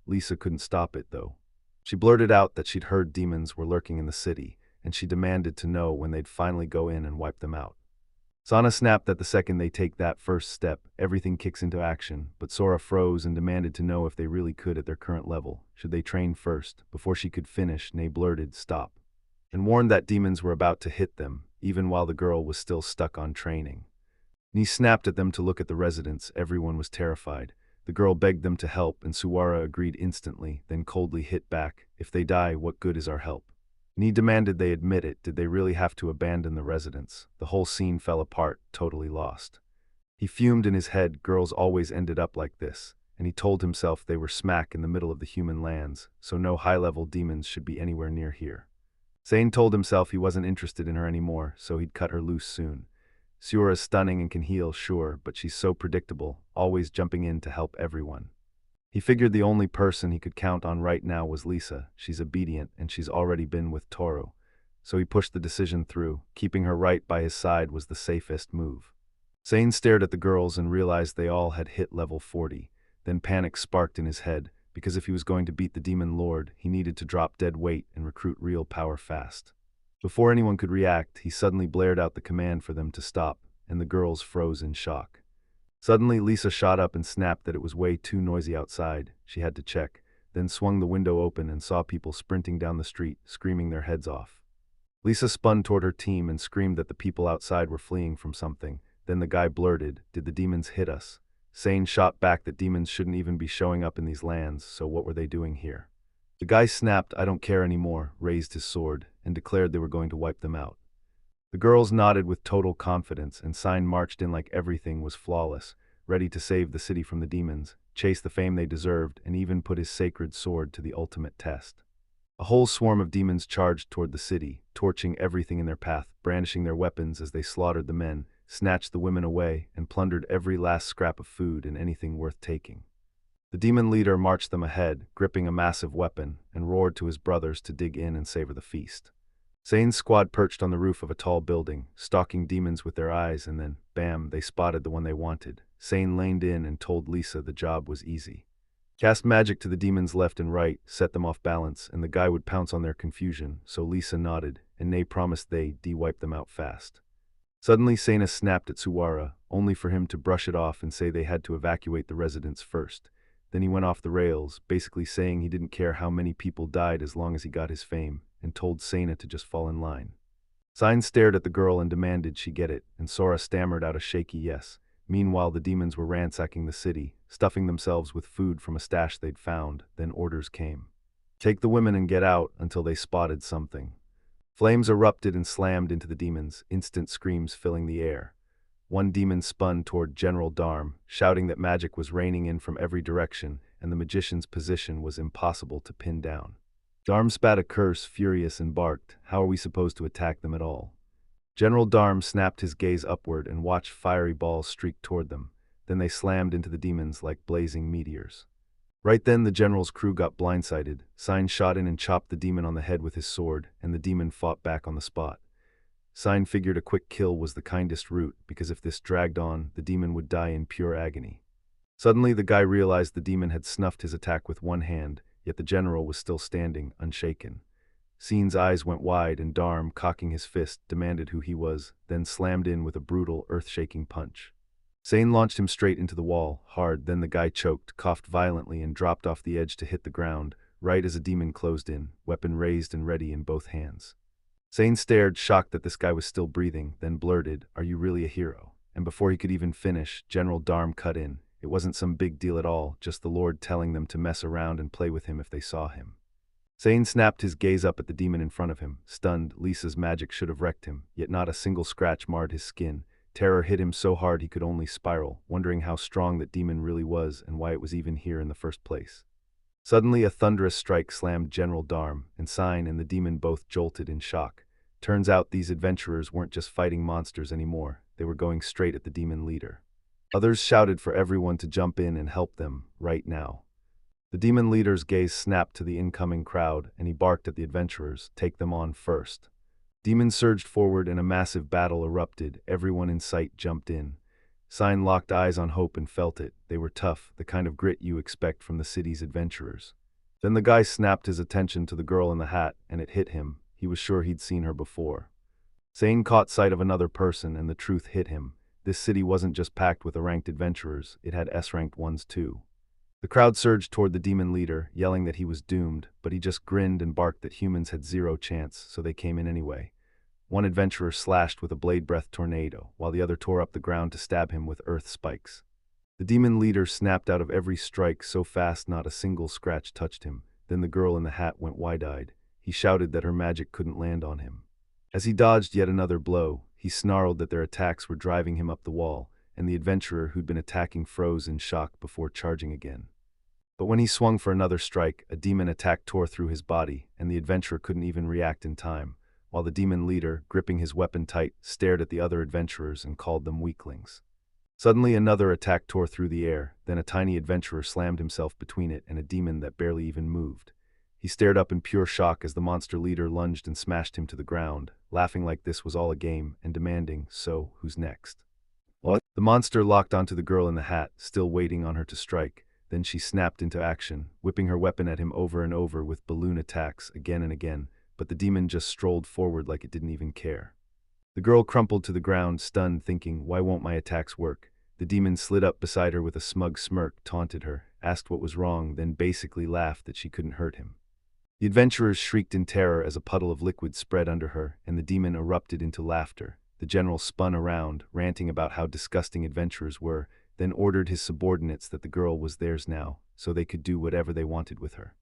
Lisa couldn't stop it, though. She blurted out that she'd heard demons were lurking in the city, and she demanded to know when they'd finally go in and wipe them out. Sana snapped that the second they take that first step, everything kicks into action, but Sora froze and demanded to know if they really could at their current level. Should they train first? Before she could finish, Nay blurted, "Stop," and warned that demons were about to hit them, even while the girl was still stuck on training. Ni snapped at them to look at the residents. Everyone was terrified. The girl begged them to help, and Suwara agreed instantly, then coldly hit back, "If they die, what good is our help?" Ni demanded they admit it. Did they really have to abandon the residents? The whole scene fell apart, totally lost. He fumed in his head. Girls always ended up like this, and he told himself they were smack in the middle of the human lands, so no high-level demons should be anywhere near here. Sain told himself he wasn't interested in her anymore, so he'd cut her loose soon. Suwara's stunning and can heal, sure, but she's so predictable, always jumping in to help everyone. He figured the only person he could count on right now was Lisa. She's obedient, and she's already been with Toru. So he pushed the decision through. Keeping her right by his side was the safest move. Sain stared at the girls and realized they all had hit level 40. Then panic sparked in his head, because if he was going to beat the Demon Lord, he needed to drop dead weight and recruit real power fast. Before anyone could react, he suddenly blared out the command for them to stop, and the girls froze in shock. Suddenly, Lisa shot up and snapped that it was way too noisy outside. She had to check, then swung the window open and saw people sprinting down the street, screaming their heads off. Lisa spun toward her team and screamed that the people outside were fleeing from something. Then the guy blurted, "Did the demons hit us?" Sain shot back that demons shouldn't even be showing up in these lands, so what were they doing here? The guy snapped, "I don't care anymore," raised his sword, and declared they were going to wipe them out. The girls nodded with total confidence, and Sain marched in like everything was flawless, ready to save the city from the demons, chase the fame they deserved, and even put his sacred sword to the ultimate test. A whole swarm of demons charged toward the city, torching everything in their path, brandishing their weapons as they slaughtered the men, snatched the women away, and plundered every last scrap of food and anything worth taking. The demon leader marched them ahead, gripping a massive weapon, and roared to his brothers to dig in and savor the feast. Sain's squad perched on the roof of a tall building, stalking demons with their eyes, and then, bam, they spotted the one they wanted. Sain leaned in and told Lisa the job was easy. Cast magic to the demons left and right, set them off balance, and the guy would pounce on their confusion, so Lisa nodded, and Nay promised they'd wipe them out fast. Suddenly Saina snapped at Suwara, only for him to brush it off and say they had to evacuate the residents first. Then he went off the rails, basically saying he didn't care how many people died as long as he got his fame, and told Saina to just fall in line. Sain stared at the girl and demanded she get it, and Sora stammered out a shaky yes. Meanwhile, the demons were ransacking the city, stuffing themselves with food from a stash they'd found. Then orders came. Take the women and get out until they spotted something. Flames erupted and slammed into the demons, instant screams filling the air. One demon spun toward General Darm, shouting that magic was raining in from every direction, and the magician's position was impossible to pin down. Darm spat a curse, furious, and barked, "How are we supposed to attack them at all?" General Darm snapped his gaze upward and watched fiery balls streak toward them. Then they slammed into the demons like blazing meteors. Right then the general's crew got blindsided. Sain shot in and chopped the demon on the head with his sword, and the demon fought back on the spot. Sain figured a quick kill was the kindest route, because if this dragged on, the demon would die in pure agony. Suddenly the guy realized the demon had snuffed his attack with one hand, yet the general was still standing, unshaken. Sain's eyes went wide, and Darm, cocking his fist, demanded who he was, then slammed in with a brutal, earth-shaking punch. Sain launched him straight into the wall, hard. Then the guy choked, coughed violently, and dropped off the edge to hit the ground, right as a demon closed in, weapon raised and ready in both hands. Sain stared, shocked that this guy was still breathing, then blurted, "Are you really a hero?" And before he could even finish, General Darm cut in. It wasn't some big deal at all, just the Lord telling them to mess around and play with him if they saw him. Sain snapped his gaze up at the demon in front of him. Stunned, Lisa's magic should have wrecked him, yet not a single scratch marred his skin. Terror hit him so hard he could only spiral, wondering how strong that demon really was and why it was even here in the first place. Suddenly a thunderous strike slammed General Darm, and Sain and the demon both jolted in shock. Turns out these adventurers weren't just fighting monsters anymore, they were going straight at the demon leader. Others shouted for everyone to jump in and help them, right now. The demon leader's gaze snapped to the incoming crowd, and he barked at the adventurers, "Take them on first." Demons surged forward and a massive battle erupted. Everyone in sight jumped in. Sain locked eyes on Hope and felt it. They were tough, the kind of grit you expect from the city's adventurers. Then the guy snapped his attention to the girl in the hat, and it hit him. He was sure he'd seen her before. Sain caught sight of another person, and the truth hit him. This city wasn't just packed with ranked adventurers, it had S-ranked ones too. The crowd surged toward the demon leader, yelling that he was doomed, but he just grinned and barked that humans had zero chance, so they came in anyway. One adventurer slashed with a blade-breath tornado, while the other tore up the ground to stab him with earth spikes. The demon leader snapped out of every strike so fast not a single scratch touched him. Then the girl in the hat went wide-eyed. He shouted that her magic couldn't land on him. As he dodged yet another blow, he snarled that their attacks were driving him up the wall, and the adventurer who'd been attacking froze in shock before charging again. But when he swung for another strike, a demon attack tore through his body, and the adventurer couldn't even react in time, while the demon leader, gripping his weapon tight, stared at the other adventurers and called them weaklings. Suddenly another attack tore through the air, then a tiny adventurer slammed himself between it and a demon that barely even moved. He stared up in pure shock as the monster leader lunged and smashed him to the ground, laughing like this was all a game and demanding, "So, who's next?" What? The monster locked onto the girl in the hat, still waiting on her to strike. Then she snapped into action, whipping her weapon at him over and over with balloon attacks again and again, but the demon just strolled forward like it didn't even care. The girl crumpled to the ground, stunned, thinking, "Why won't my attacks work?" The demon slid up beside her with a smug smirk, taunted her, asked what was wrong, then basically laughed that she couldn't hurt him. The adventurers shrieked in terror as a puddle of liquid spread under her, and the demon erupted into laughter. The general spun around, ranting about how disgusting adventurers were, then ordered his subordinates that the girl was theirs now, so they could do whatever they wanted with her.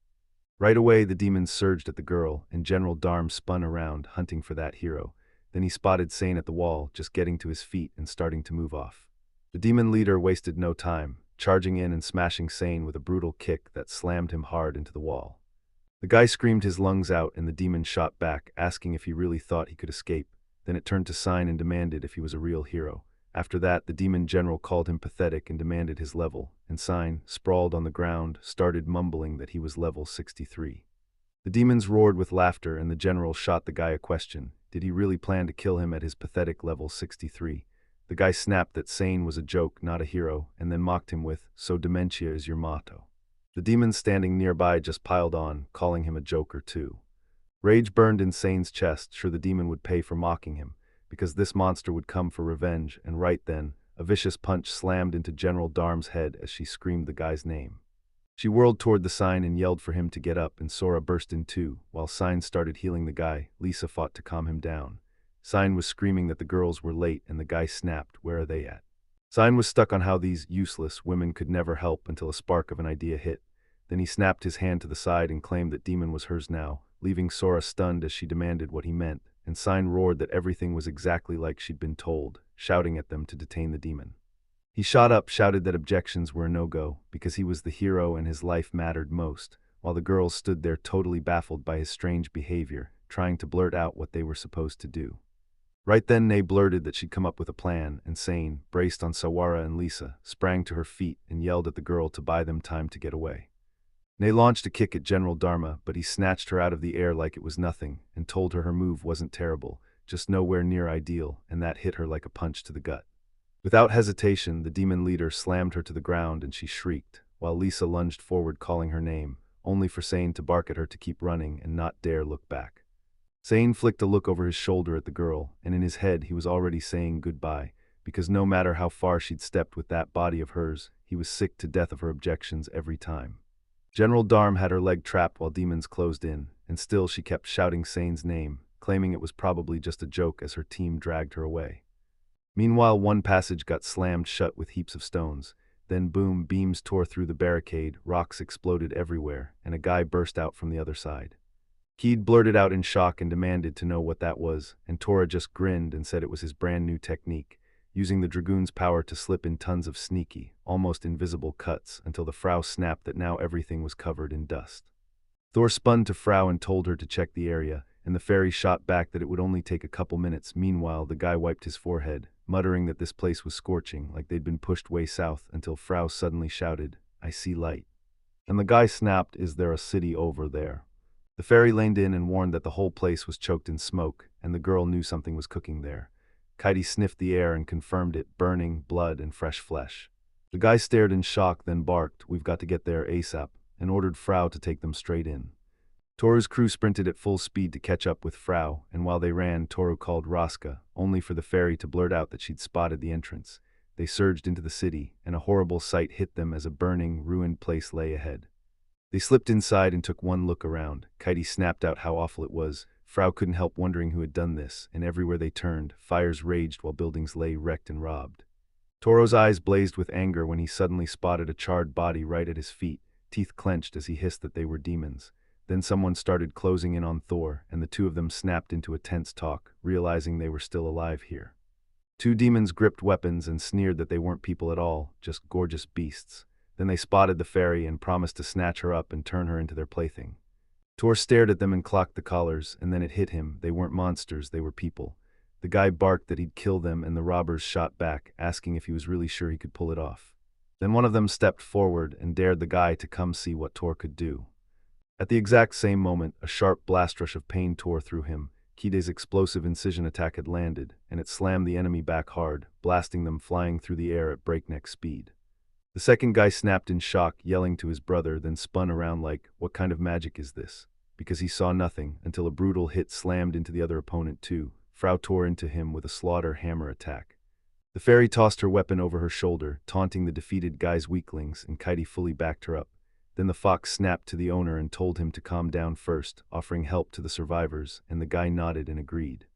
Right away, the demons surged at the girl, and General Darm spun around, hunting for that hero. Then he spotted Sain at the wall, just getting to his feet and starting to move off. The demon leader wasted no time, charging in and smashing Sain with a brutal kick that slammed him hard into the wall. The guy screamed his lungs out, and the demon shot back, asking if he really thought he could escape. Then it turned to Sain and demanded if he was a real hero. After that, the demon general called him pathetic and demanded his level, and Sain, sprawled on the ground, started mumbling that he was level 63. The demons roared with laughter, and the general shot the guy a question. Did he really plan to kill him at his pathetic level 63? The guy snapped that Sain was a joke, not a hero, and then mocked him with, "So dementia is your motto." The demons standing nearby just piled on, calling him a joker too. Rage burned in Sain's chest, sure the demon would pay for mocking him, because this monster would come for revenge, and right then, a vicious punch slammed into General Darm's head as she screamed the guy's name. She whirled toward the Sain and yelled for him to get up, and Sora burst in too. While Sain started healing the guy, Lisa fought to calm him down. Sain was screaming that the girls were late, and the guy snapped, "Where are they at?" Sain was stuck on how these useless women could never help until a spark of an idea hit. Then he snapped his hand to the side and claimed that demon was hers now, leaving Sora stunned as she demanded what he meant, and Sain roared that everything was exactly like she'd been told, shouting at them to detain the demon. He shot up, shouted that objections were a no-go, because he was the hero and his life mattered most, while the girls stood there totally baffled by his strange behavior, trying to blurt out what they were supposed to do. Right then Nay blurted that she'd come up with a plan, and Sain, braced on Sawara and Lisa, sprang to her feet and yelled at the girl to buy them time to get away. Nay launched a kick at General Dharma, but he snatched her out of the air like it was nothing, and told her move wasn't terrible, just nowhere near ideal, and that hit her like a punch to the gut. Without hesitation, the demon leader slammed her to the ground and she shrieked, while Lisa lunged forward calling her name, only for Sain to bark at her to keep running and not dare look back. Sain flicked a look over his shoulder at the girl, and in his head he was already saying goodbye, because no matter how far she'd stepped with that body of hers, he was sick to death of her objections every time. General Darm had her leg trapped while demons closed in, and still she kept shouting Sain's name, claiming it was probably just a joke as her team dragged her away. Meanwhile, one passage got slammed shut with heaps of stones. Then boom, beams tore through the barricade, rocks exploded everywhere, and a guy burst out from the other side. Kite blurted out in shock and demanded to know what that was, and Toru just grinned and said it was his brand new technique, using the dragoon's power to slip in tons of sneaky, almost invisible cuts until the Frau snapped that now everything was covered in dust. Thor spun to Frau and told her to check the area, and the fairy shot back that it would only take a couple minutes. Meanwhile, the guy wiped his forehead, muttering that this place was scorching, like they'd been pushed way south, until Frau suddenly shouted, "I see light." And the guy snapped, "Is there a city over there?" The fairy leaned in and warned that the whole place was choked in smoke, and the girl knew something was cooking there. Kite sniffed the air and confirmed it, burning, blood, and fresh flesh. The guy stared in shock, then barked, "We've got to get there ASAP," and ordered Frau to take them straight in. Toru's crew sprinted at full speed to catch up with Frau, and while they ran, Toru called Raska, only for the fairy to blurt out that she'd spotted the entrance. They surged into the city, and a horrible sight hit them as a burning, ruined place lay ahead. They slipped inside and took one look around. Kite snapped out how awful it was. Frau couldn't help wondering who had done this, and everywhere they turned, fires raged while buildings lay wrecked and robbed. Toru's eyes blazed with anger when he suddenly spotted a charred body right at his feet, teeth clenched as he hissed that they were demons. Then someone started closing in on Thor, and the two of them snapped into a tense talk, realizing they were still alive here. Two demons gripped weapons and sneered that they weren't people at all, just gorgeous beasts. Then they spotted the fairy and promised to snatch her up and turn her into their plaything. Thor stared at them and clocked the collars, and then it hit him. They weren't monsters, they were people. The guy barked that he'd kill them, and the robbers shot back, asking if he was really sure he could pull it off. Then one of them stepped forward and dared the guy to come see what Thor could do. At the exact same moment, a sharp blast rush of pain tore through him. Kite's explosive incision attack had landed, and it slammed the enemy back hard, blasting them flying through the air at breakneck speed. The second guy snapped in shock, yelling to his brother, then spun around like, "What kind of magic is this?" Because he saw nothing, until a brutal hit slammed into the other opponent too. Frau tore into him with a slaughter hammer attack. The fairy tossed her weapon over her shoulder, taunting the defeated guy's weaklings, and Kite fully backed her up. Then the fox snapped to the owner and told him to calm down first, offering help to the survivors, and the guy nodded and agreed.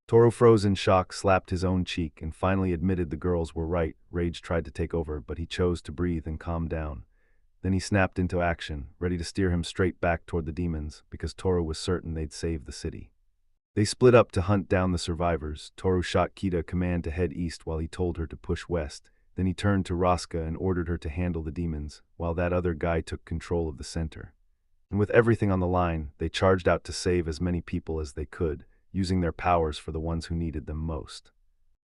Toru froze in shock, slapped his own cheek, and finally admitted the girls were right. Rage tried to take over, but he chose to breathe and calm down. Then he snapped into action, ready to steer him straight back toward the demons, because Toru was certain they'd save the city. They split up to hunt down the survivors. Toru shot Kite a command to head east while he told her to push west. Then he turned to Raska and ordered her to handle the demons, while that other guy took control of the center. And with everything on the line, they charged out to save as many people as they could, using their powers for the ones who needed them most.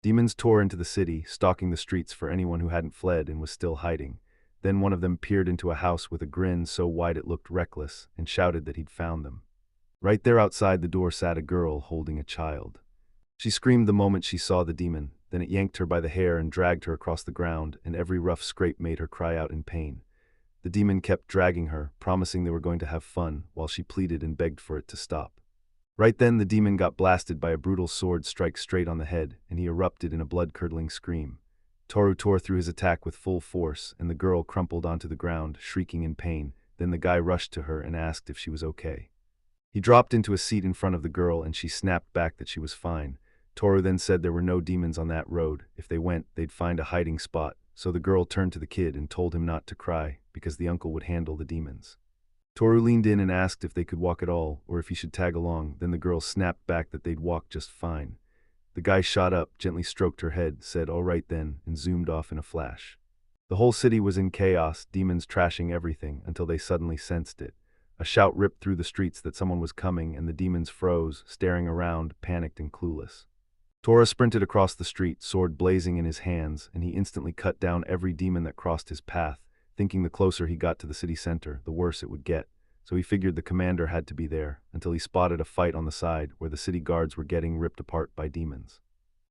Demons tore into the city, stalking the streets for anyone who hadn't fled and was still hiding. Then one of them peered into a house with a grin so wide it looked reckless, and shouted that he'd found them. Right there outside the door sat a girl holding a child. She screamed the moment she saw the demon. Then it yanked her by the hair and dragged her across the ground, and every rough scrape made her cry out in pain. The demon kept dragging her, promising they were going to have fun, while she pleaded and begged for it to stop. Right then the demon got blasted by a brutal sword strike straight on the head, and he erupted in a blood-curdling scream. Toru tore through his attack with full force, and the girl crumpled onto the ground, shrieking in pain. Then the guy rushed to her and asked if she was okay. He dropped into a seat in front of the girl, and she snapped back that she was fine. Toru then said there were no demons on that road. If they went, they'd find a hiding spot, so the girl turned to the kid and told him not to cry, because the uncle would handle the demons. Toru leaned in and asked if they could walk at all, or if he should tag along. Then the girl snapped back that they'd walk just fine. The guy shot up, gently stroked her head, said "all right then," and zoomed off in a flash. The whole city was in chaos, demons trashing everything, until they suddenly sensed it. A shout ripped through the streets that someone was coming, and the demons froze, staring around, panicked and clueless. Toru sprinted across the street, sword blazing in his hands, and he instantly cut down every demon that crossed his path, thinking the closer he got to the city center, the worse it would get. So he figured the commander had to be there, until he spotted a fight on the side where the city guards were getting ripped apart by demons.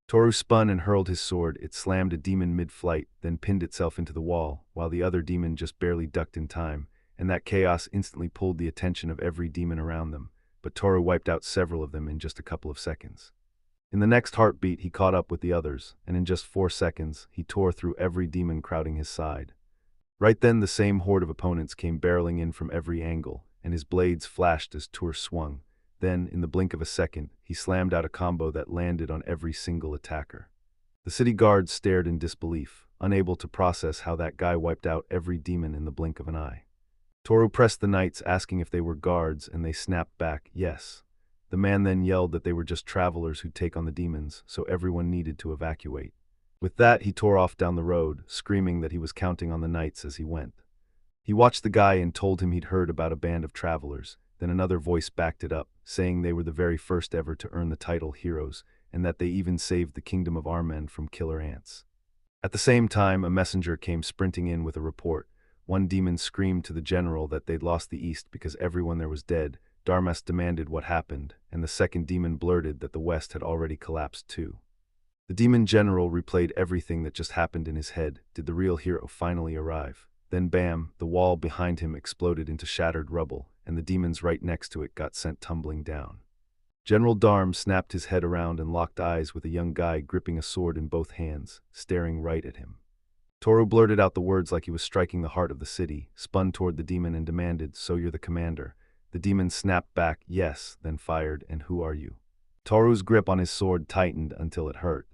Toru spun and hurled his sword. It slammed a demon mid-flight, then pinned itself into the wall, while the other demon just barely ducked in time, and that chaos instantly pulled the attention of every demon around them, but Toru wiped out several of them in just a couple of seconds. In the next heartbeat, he caught up with the others, and in just 4 seconds, he tore through every demon crowding his side. Right then, the same horde of opponents came barreling in from every angle, and his blades flashed as Toru swung. Then, in the blink of a second, he slammed out a combo that landed on every single attacker. The city guards stared in disbelief, unable to process how that guy wiped out every demon in the blink of an eye. Toru pressed the knights, asking if they were guards, and they snapped back, yes. The man then yelled that they were just travelers who'd take on the demons, so everyone needed to evacuate. With that, he tore off down the road, screaming that he was counting on the knights as he went. He watched the guy and told him he'd heard about a band of travelers. Then another voice backed it up, saying they were the very first ever to earn the title heroes, and that they even saved the kingdom of Armen from killer ants. At the same time, a messenger came sprinting in with a report. One demon screamed to the general that they'd lost the east because everyone there was dead. Dharmas demanded what happened, and the second demon blurted that the west had already collapsed too. The demon general replayed everything that just happened in his head. Did the real hero finally arrive? Then bam, the wall behind him exploded into shattered rubble, and the demons right next to it got sent tumbling down. General Dharm snapped his head around and locked eyes with a young guy gripping a sword in both hands, staring right at him. Toru blurted out the words like he was striking the heart of the city, spun toward the demon and demanded, "So you're the commander?" The demon snapped back, "Yes," then fired, "And who are you?" Toru's grip on his sword tightened until it hurt.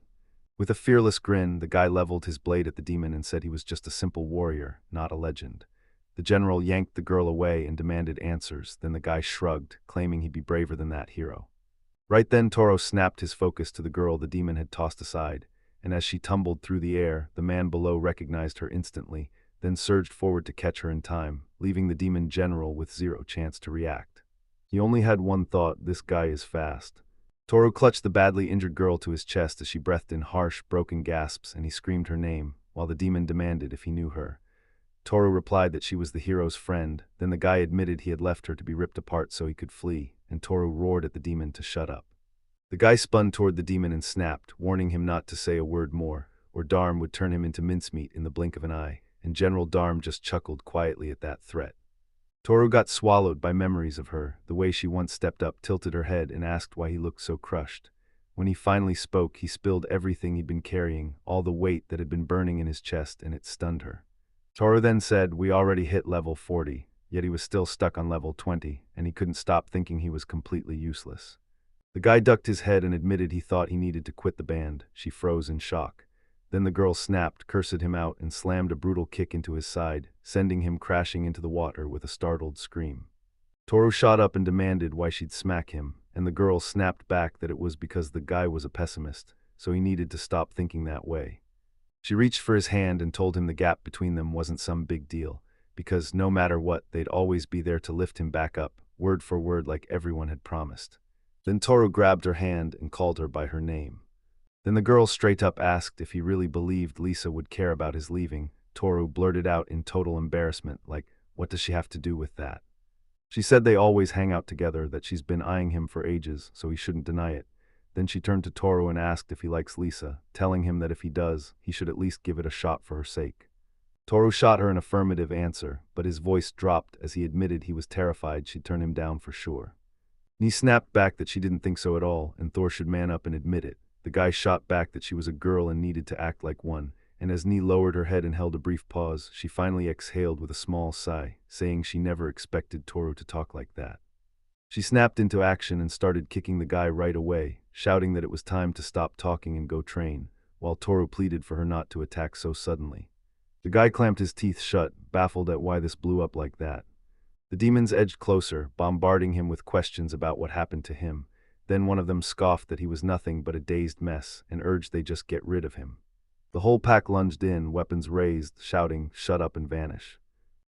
With a fearless grin, the guy leveled his blade at the demon and said he was just a simple warrior, not a legend. The general yanked the girl away and demanded answers, then the guy shrugged, claiming he'd be braver than that hero. Right then Toru snapped his focus to the girl the demon had tossed aside, and as she tumbled through the air, the man below recognized her instantly, then surged forward to catch her in time, leaving the demon general with zero chance to react. He only had one thought: this guy is fast. Toru clutched the badly injured girl to his chest as she breathed in harsh, broken gasps, and he screamed her name, while the demon demanded if he knew her. Toru replied that she was the hero's friend, then the guy admitted he had left her to be ripped apart so he could flee, and Toru roared at the demon to shut up. The guy spun toward the demon and snapped, warning him not to say a word more, or Dharm would turn him into mincemeat in the blink of an eye, and General Dharm just chuckled quietly at that threat. Toru got swallowed by memories of her, the way she once stepped up, tilted her head, and asked why he looked so crushed. When he finally spoke, he spilled everything he'd been carrying, all the weight that had been burning in his chest, and it stunned her. Toru then said, "We already hit level 40, yet he was still stuck on level 20, and he couldn't stop thinking he was completely useless." The guy ducked his head and admitted he thought he needed to quit the band. She froze in shock. Then the girl snapped, cursed him out, and slammed a brutal kick into his side, sending him crashing into the water with a startled scream. Toru shot up and demanded why she'd smack him, and the girl snapped back that it was because the guy was a pessimist, so he needed to stop thinking that way. She reached for his hand and told him the gap between them wasn't some big deal, because no matter what, they'd always be there to lift him back up, word for word like everyone had promised. Then Toru grabbed her hand and called her by her name. Then the girl straight up asked if he really believed Lisa would care about his leaving. Toru blurted out in total embarrassment, like, what does she have to do with that? She said they always hang out together, that she's been eyeing him for ages, so he shouldn't deny it. Then she turned to Toru and asked if he likes Lisa, telling him that if he does, he should at least give it a shot for her sake. Toru shot her an affirmative answer, but his voice dropped as he admitted he was terrified she'd turn him down for sure. Ni snapped back that she didn't think so at all, and Thor should man up and admit it. The guy shot back that she was a girl and needed to act like one, and as Ni lowered her head and held a brief pause, she finally exhaled with a small sigh, saying she never expected Toru to talk like that. She snapped into action and started kicking the guy right away, shouting that it was time to stop talking and go train, while Toru pleaded for her not to attack so suddenly. The guy clamped his teeth shut, baffled at why this blew up like that. The demons edged closer, bombarding him with questions about what happened to him. Then one of them scoffed that he was nothing but a dazed mess and urged they just get rid of him. The whole pack lunged in, weapons raised, shouting, "Shut up and vanish."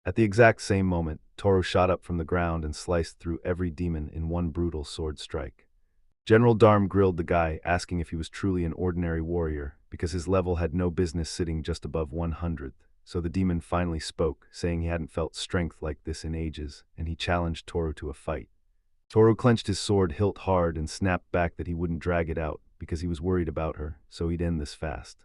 At the exact same moment, Toru shot up from the ground and sliced through every demon in one brutal sword strike. General Dharm grilled the guy, asking if he was truly an ordinary warrior, because his level had no business sitting just above 100th. So the demon finally spoke, saying he hadn't felt strength like this in ages, and he challenged Toru to a fight. Toru clenched his sword hilt hard and snapped back that he wouldn't drag it out, because he was worried about her, so he'd end this fast.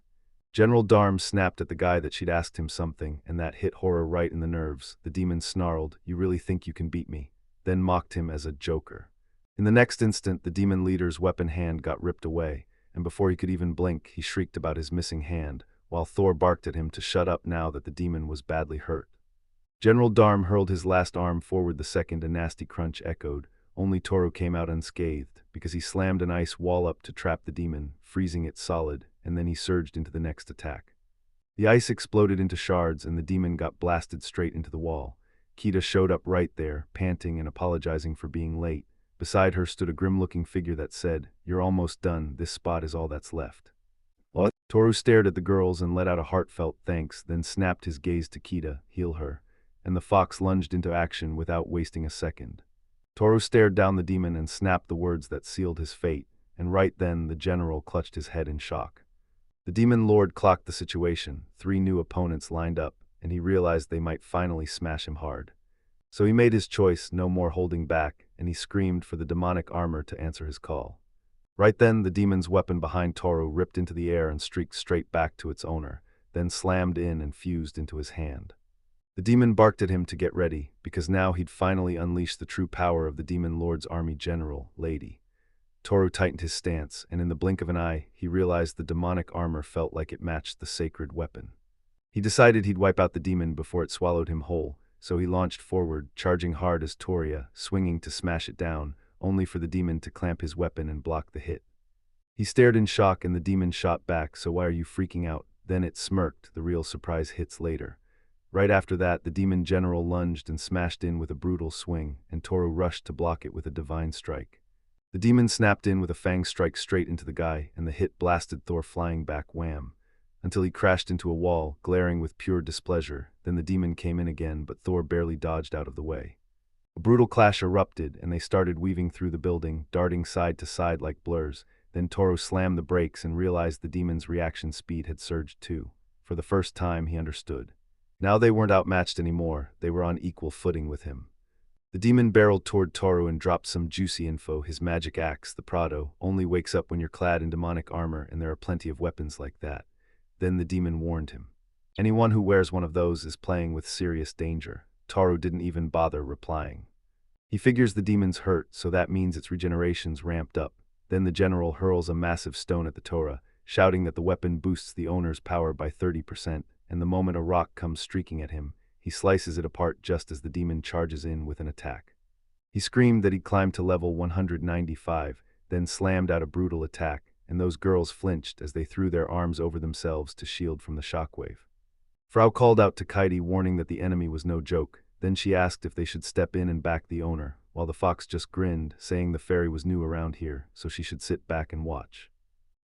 General Dharm snapped at the guy that she'd asked him something, and that hit horror right in the nerves. The demon snarled, "You really think you can beat me?" then mocked him as a joker. In the next instant, the demon leader's weapon hand got ripped away, and before he could even blink, he shrieked about his missing hand, while Thor barked at him to shut up now that the demon was badly hurt. General Dharm hurled his last arm forward the second a nasty crunch echoed, only Toru came out unscathed, because he slammed an ice wall up to trap the demon, freezing it solid, and then he surged into the next attack. The ice exploded into shards and the demon got blasted straight into the wall. Kite showed up right there, panting and apologizing for being late. Beside her stood a grim-looking figure that said, "You're almost done, this spot is all that's left." What? Toru stared at the girls and let out a heartfelt thanks, then snapped his gaze to Kite, "Heal her," and the fox lunged into action without wasting a second. Toru stared down the demon and snapped the words that sealed his fate, and right then the general clutched his head in shock. The demon lord clocked the situation, 3 new opponents lined up, and he realized they might finally smash him hard. So he made his choice, no more holding back, and he screamed for the demonic armor to answer his call. Right then, the demon's weapon behind Toru ripped into the air and streaked straight back to its owner, then slammed in and fused into his hand. The demon barked at him to get ready, because now he'd finally unleashed the true power of the demon lord's army general, Lady. Toru tightened his stance, and in the blink of an eye, he realized the demonic armor felt like it matched the sacred weapon. He decided he'd wipe out the demon before it swallowed him whole, so he launched forward, charging hard as Toria, swinging to smash it down, only for the demon to clamp his weapon and block the hit. He stared in shock and the demon shot back, "So why are you freaking out?" Then it smirked, the real surprise hits later. Right after that, the demon general lunged and smashed in with a brutal swing, and Toru rushed to block it with a divine strike. The demon snapped in with a fang strike straight into the guy, and the hit blasted Thor flying back wham, until he crashed into a wall, glaring with pure displeasure. Then the demon came in again, but Thor barely dodged out of the way. A brutal clash erupted, and they started weaving through the building, darting side to side like blurs. Then Toru slammed the brakes and realized the demon's reaction speed had surged too. For the first time, he understood. Now they weren't outmatched anymore, they were on equal footing with him. The demon barreled toward Toru and dropped some juicy info. His magic axe, the Prado, only wakes up when you're clad in demonic armor, and there are plenty of weapons like that. Then the demon warned him. Anyone who wears one of those is playing with serious danger. Toru didn't even bother replying. He figures the demon's hurt, so that means its regeneration's ramped up. Then the general hurls a massive stone at the Toru, shouting that the weapon boosts the owner's power by 30%, and the moment a rock comes streaking at him, he slices it apart just as the demon charges in with an attack. He screamed that he'd climbed to level 195, then slammed out a brutal attack, and those girls flinched as they threw their arms over themselves to shield from the shockwave. Frau called out to Kite, warning that the enemy was no joke. Then she asked if they should step in and back the owner, while the fox just grinned, saying the fairy was new around here, so she should sit back and watch.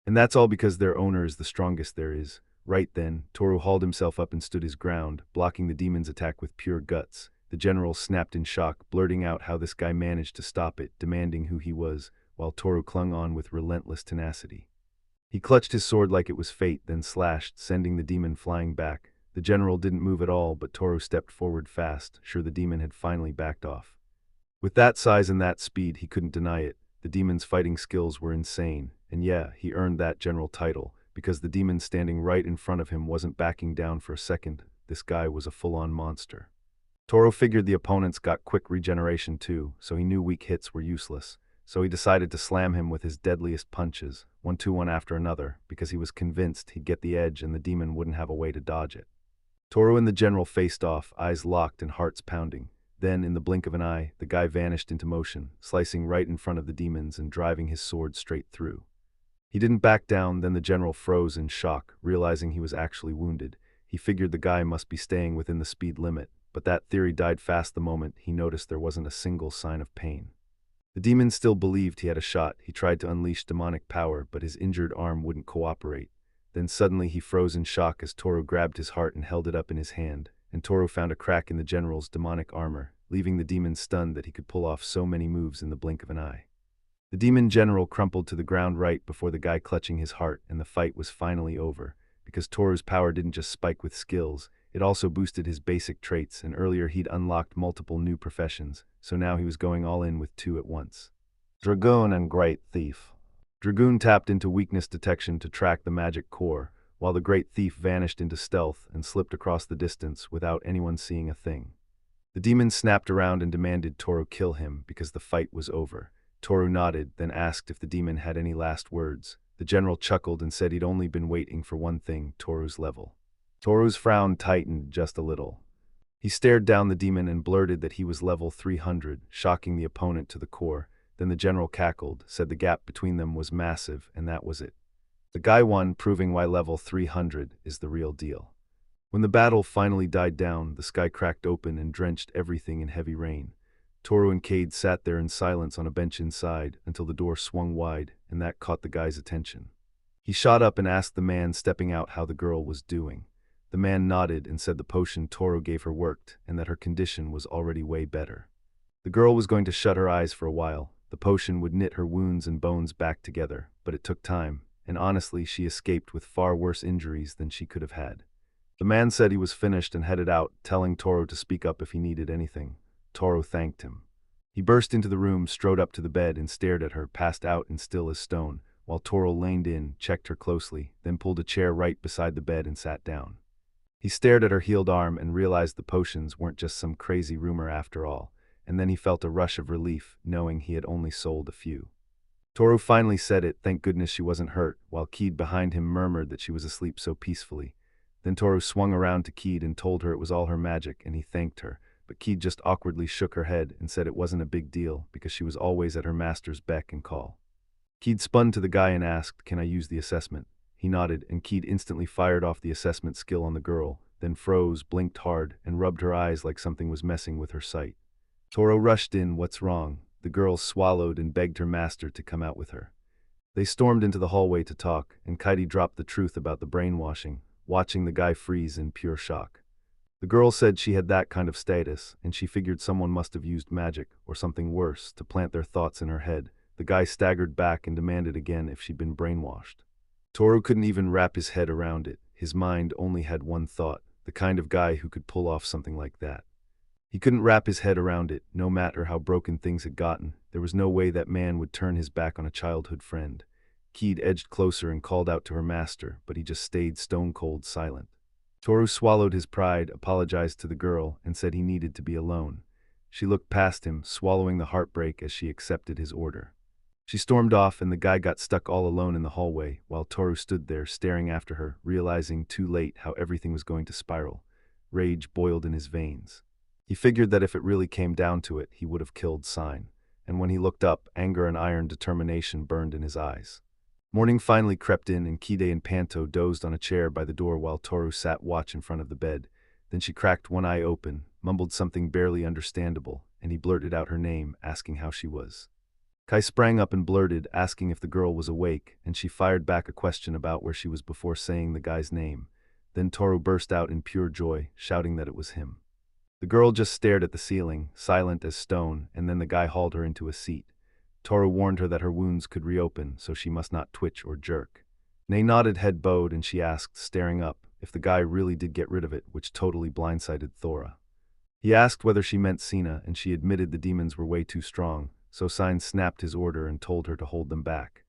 And that's all because their owner is the strongest there is. Right then, Toru hauled himself up and stood his ground, blocking the demon's attack with pure guts. The general snapped in shock, blurting out how this guy managed to stop it, demanding who he was, while Toru clung on with relentless tenacity. He clutched his sword like it was fate, then slashed, sending the demon flying back. The general didn't move at all, but Toru stepped forward fast, sure the demon had finally backed off. With that size and that speed, he couldn't deny it. The demon's fighting skills were insane, and yeah, he earned that general title, because the demon standing right in front of him wasn't backing down for a second. This guy was a full-on monster. Toru figured the opponents got quick regeneration too, so he knew weak hits were useless. So he decided to slam him with his deadliest punches, one after another, because he was convinced he'd get the edge and the demon wouldn't have a way to dodge it. Toru and the general faced off, eyes locked and hearts pounding. Then, in the blink of an eye, the guy vanished into motion, slicing right in front of the demons and driving his sword straight through. He didn't back down. Then the general froze in shock, realizing he was actually wounded. He figured the guy must be staying within the speed limit, but that theory died fast the moment he noticed there wasn't a single sign of pain. The demon still believed he had a shot. He tried to unleash demonic power, but his injured arm wouldn't cooperate. Then suddenly he froze in shock as Toru grabbed his heart and held it up in his hand, and Toru found a crack in the general's demonic armor, leaving the demon stunned that he could pull off so many moves in the blink of an eye. The demon general crumpled to the ground right before the guy clutching his heart, and the fight was finally over, because Toru's power didn't just spike with skills, it also boosted his basic traits, and earlier he'd unlocked multiple new professions, so now he was going all in with 2 at once. Dragoon and Great Thief. Dragoon tapped into weakness detection to track the magic core, while the Great Thief vanished into stealth and slipped across the distance without anyone seeing a thing. The demon snapped around and demanded Toru kill him because the fight was over. Toru nodded, then asked if the demon had any last words. The general chuckled and said he'd only been waiting for one thing, Toru's level. Toru's frown tightened just a little. He stared down the demon and blurted that he was level 300, shocking the opponent to the core. Then the general cackled, said the gap between them was massive, and that was it. The guy won, proving why level 300 is the real deal. When the battle finally died down, the sky cracked open and drenched everything in heavy rain. Toru and Kite sat there in silence on a bench inside until the door swung wide, and that caught the guy's attention. He shot up and asked the man stepping out how the girl was doing. The man nodded and said the potion Toru gave her worked and that her condition was already way better. The girl was going to shut her eyes for a while. The potion would knit her wounds and bones back together, but it took time, and honestly she escaped with far worse injuries than she could have had. The man said he was finished and headed out, telling Toru to speak up if he needed anything. Toru thanked him. He burst into the room, strode up to the bed and stared at her, passed out and still as stone, while Toru leaned in, checked her closely, then pulled a chair right beside the bed and sat down. He stared at her healed arm and realized the potions weren't just some crazy rumor after all, and then he felt a rush of relief, knowing he had only sold a few. Toru finally said it, thank goodness she wasn't hurt, while Kite behind him murmured that she was asleep so peacefully. Then Toru swung around to Kite and told her it was all her magic, and he thanked her, but Kite just awkwardly shook her head and said it wasn't a big deal because she was always at her master's beck and call. Kite spun to the guy and asked, "Can I use the assessment?" He nodded, and Kite instantly fired off the assessment skill on the girl, then froze, blinked hard, and rubbed her eyes like something was messing with her sight. Toru rushed in, "What's wrong?" The girl swallowed and begged her master to come out with her. They stormed into the hallway to talk, and Kite dropped the truth about the brainwashing, watching the guy freeze in pure shock. The girl said she had that kind of status, and she figured someone must have used magic, or something worse, to plant their thoughts in her head. The guy staggered back and demanded again if she'd been brainwashed. Toru couldn't even wrap his head around it. His mind only had one thought, the kind of guy who could pull off something like that. He couldn't wrap his head around it, no matter how broken things had gotten. There was no way that man would turn his back on a childhood friend. Kite edged closer and called out to her master, but he just stayed stone-cold silent. Toru swallowed his pride, apologized to the girl, and said he needed to be alone. She looked past him, swallowing the heartbreak as she accepted his order. She stormed off, and the guy got stuck all alone in the hallway, while Toru stood there staring after her, realizing too late how everything was going to spiral. Rage boiled in his veins. He figured that if it really came down to it, he would have killed Sain, and when he looked up, anger and iron determination burned in his eyes. Morning finally crept in, and Kite and Panto dozed on a chair by the door while Toru sat watch in front of the bed. Then she cracked one eye open, mumbled something barely understandable, and he blurted out her name, asking how she was. Kai sprang up and blurted, asking if the girl was awake, and she fired back a question about where she was before saying the guy's name. Then Toru burst out in pure joy, shouting that it was him. The girl just stared at the ceiling, silent as stone, and then the guy hauled her into a seat. Toru warned her that her wounds could reopen, so she must not twitch or jerk. Nay nodded, head bowed, and she asked, staring up, if the guy really did get rid of it, which totally blindsided Thora. He asked whether she meant Sina, and she admitted the demons were way too strong, so Sain snapped his order and told her to hold them back.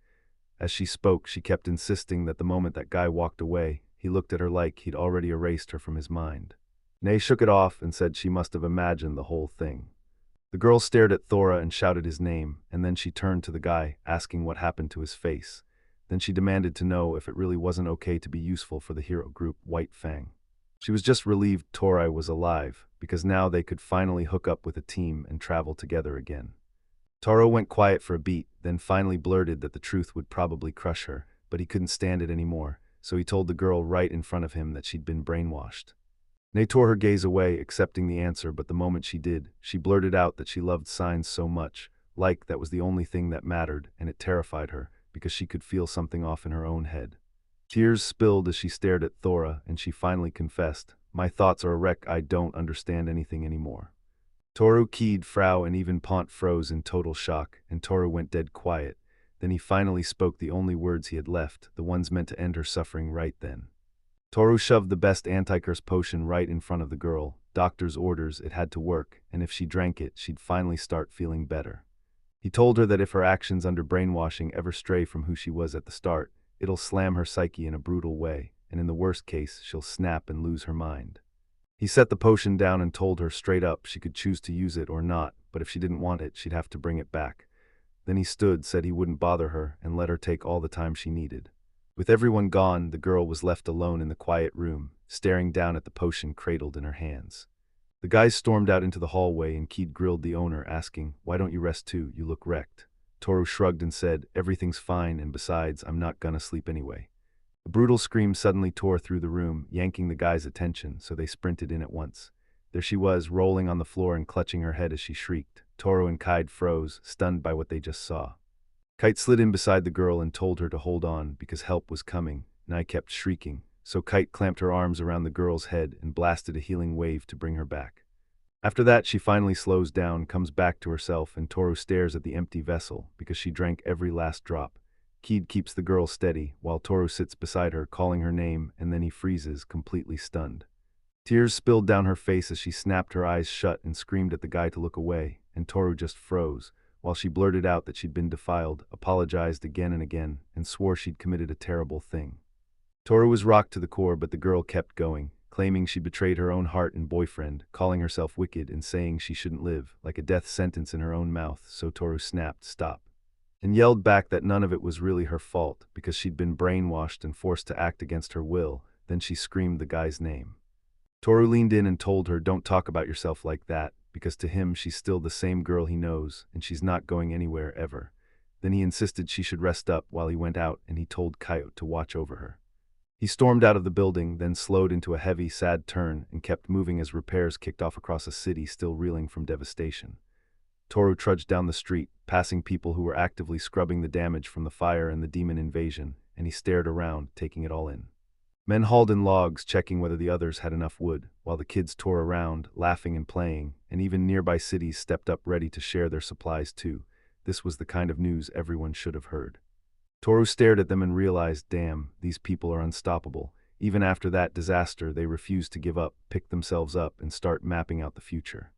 As she spoke, she kept insisting that the moment that guy walked away, he looked at her like he'd already erased her from his mind. Nay shook it off and said she must have imagined the whole thing. The girl stared at Thora and shouted his name, and then she turned to the guy, asking what happened to his face. Then she demanded to know if it really wasn't okay to be useful for the hero group White Fang. She was just relieved Toru was alive, because now they could finally hook up with a team and travel together again. Toru went quiet for a beat, then finally blurted that the truth would probably crush her, but he couldn't stand it anymore, so he told the girl right in front of him that she'd been brainwashed. Nay tore her gaze away, accepting the answer, but the moment she did, she blurted out that she loved Sain so much, like that was the only thing that mattered, and it terrified her, because she could feel something off in her own head. Tears spilled as she stared at Thora, and she finally confessed, "My thoughts are a wreck, I don't understand anything anymore." Toru, Kite, Frau, and even Pont froze in total shock, and Toru went dead quiet. Then he finally spoke the only words he had left, the ones meant to end her suffering right then. Toru shoved the best anti-curse potion right in front of the girl. Doctor's orders, it had to work, and if she drank it, she'd finally start feeling better. He told her that if her actions under brainwashing ever stray from who she was at the start, it'll slam her psyche in a brutal way, and in the worst case, she'll snap and lose her mind. He set the potion down and told her straight up she could choose to use it or not, but if she didn't want it, she'd have to bring it back. Then he stood, said he wouldn't bother her, and let her take all the time she needed. With everyone gone, the girl was left alone in the quiet room, staring down at the potion cradled in her hands. The guys stormed out into the hallway and Kite grilled the owner, asking, "Why don't you rest too? You look wrecked." Toru shrugged and said, "Everything's fine, and besides, I'm not gonna sleep anyway." A brutal scream suddenly tore through the room, yanking the guys' attention, so they sprinted in at once. There she was, rolling on the floor and clutching her head as she shrieked. Toru and Kite froze, stunned by what they just saw. Kite slid in beside the girl and told her to hold on, because help was coming, and I kept shrieking, so Kite clamped her arms around the girl's head and blasted a healing wave to bring her back. After that, she finally slows down, comes back to herself, and Toru stares at the empty vessel, because she drank every last drop. Kite keeps the girl steady, while Toru sits beside her, calling her name, and then he freezes, completely stunned. Tears spilled down her face as she snapped her eyes shut and screamed at the guy to look away, and Toru just froze, while she blurted out that she'd been defiled, apologized again and again, and swore she'd committed a terrible thing. Toru was rocked to the core, but the girl kept going, claiming she betrayed her own heart and boyfriend, calling herself wicked and saying she shouldn't live, like a death sentence in her own mouth, so Toru snapped, "Stop," and yelled back that none of it was really her fault, because she'd been brainwashed and forced to act against her will. Then she screamed the guy's name. Toru leaned in and told her, "Don't talk about yourself like that," because to him she's still the same girl he knows, and she's not going anywhere ever. Then he insisted she should rest up while he went out, and he told Kite to watch over her. He stormed out of the building, then slowed into a heavy, sad turn and kept moving as repairs kicked off across a city still reeling from devastation. Toru trudged down the street, passing people who were actively scrubbing the damage from the fire and the demon invasion, and he stared around, taking it all in. Men hauled in logs, checking whether the others had enough wood, while the kids tore around, laughing and playing, and even nearby cities stepped up ready to share their supplies too. This was the kind of news everyone should have heard. Toru stared at them and realized, damn, these people are unstoppable. Even after that disaster, they refused to give up, pick themselves up, and start mapping out the future.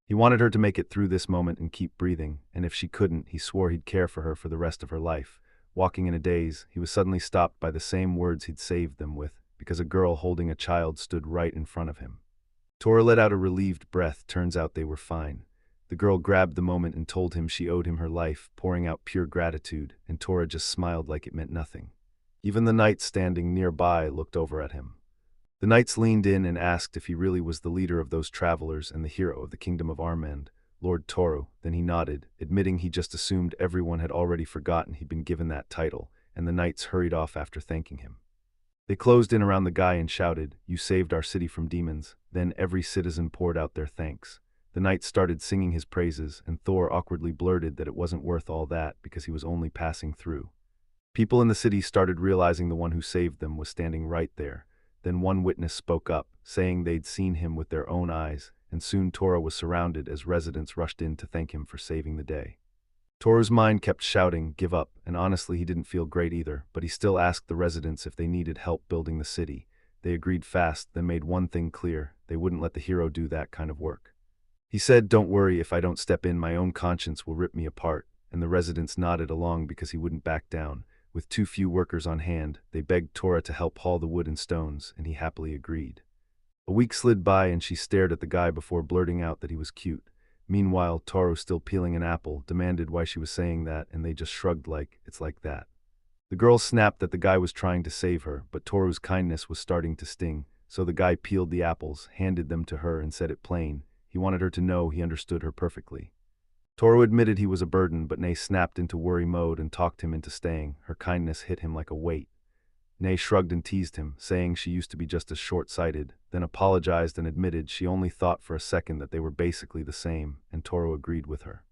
He wanted her to make it through this moment and keep breathing, and if she couldn't, he swore he'd care for her for the rest of her life. Walking in a daze, he was suddenly stopped by the same words he'd saved them with, because a girl holding a child stood right in front of him. Toru let out a relieved breath. Turns out they were fine. The girl grabbed the moment and told him she owed him her life, pouring out pure gratitude, and Toru just smiled like it meant nothing. Even the knights standing nearby looked over at him. The knights leaned in and asked if he really was the leader of those travelers and the hero of the kingdom of Armand, Lord Toru. Then he nodded, admitting he just assumed everyone had already forgotten he'd been given that title, and the knights hurried off after thanking him. They closed in around the guy and shouted, "You saved our city from demons." Then every citizen poured out their thanks. The knights started singing his praises, and Thor awkwardly blurted that it wasn't worth all that because he was only passing through. People in the city started realizing the one who saved them was standing right there. Then one witness spoke up, saying they'd seen him with their own eyes, and soon Toru was surrounded as residents rushed in to thank him for saving the day. Toru's mind kept shouting, "Give up," and honestly he didn't feel great either, but he still asked the residents if they needed help building the city. They agreed fast, then made one thing clear: they wouldn't let the hero do that kind of work. He said, "Don't worry, if I don't step in, my own conscience will rip me apart," and the residents nodded along because he wouldn't back down. With too few workers on hand, they begged Toru to help haul the wood and stones, and he happily agreed. A week slid by and she stared at the guy before blurting out that he was cute. Meanwhile, Toru, still peeling an apple, demanded why she was saying that, and they just shrugged like, "It's like that." The girl snapped that the guy was trying to save her, but Toru's kindness was starting to sting, so the guy peeled the apples, handed them to her, and said it plain. He wanted her to know he understood her perfectly. Toru admitted he was a burden, but Nay snapped into worry mode and talked him into staying. Her kindness hit him like a weight. Nay shrugged and teased him, saying she used to be just as short-sighted, then apologized and admitted she only thought for a second that they were basically the same, and Toru agreed with her.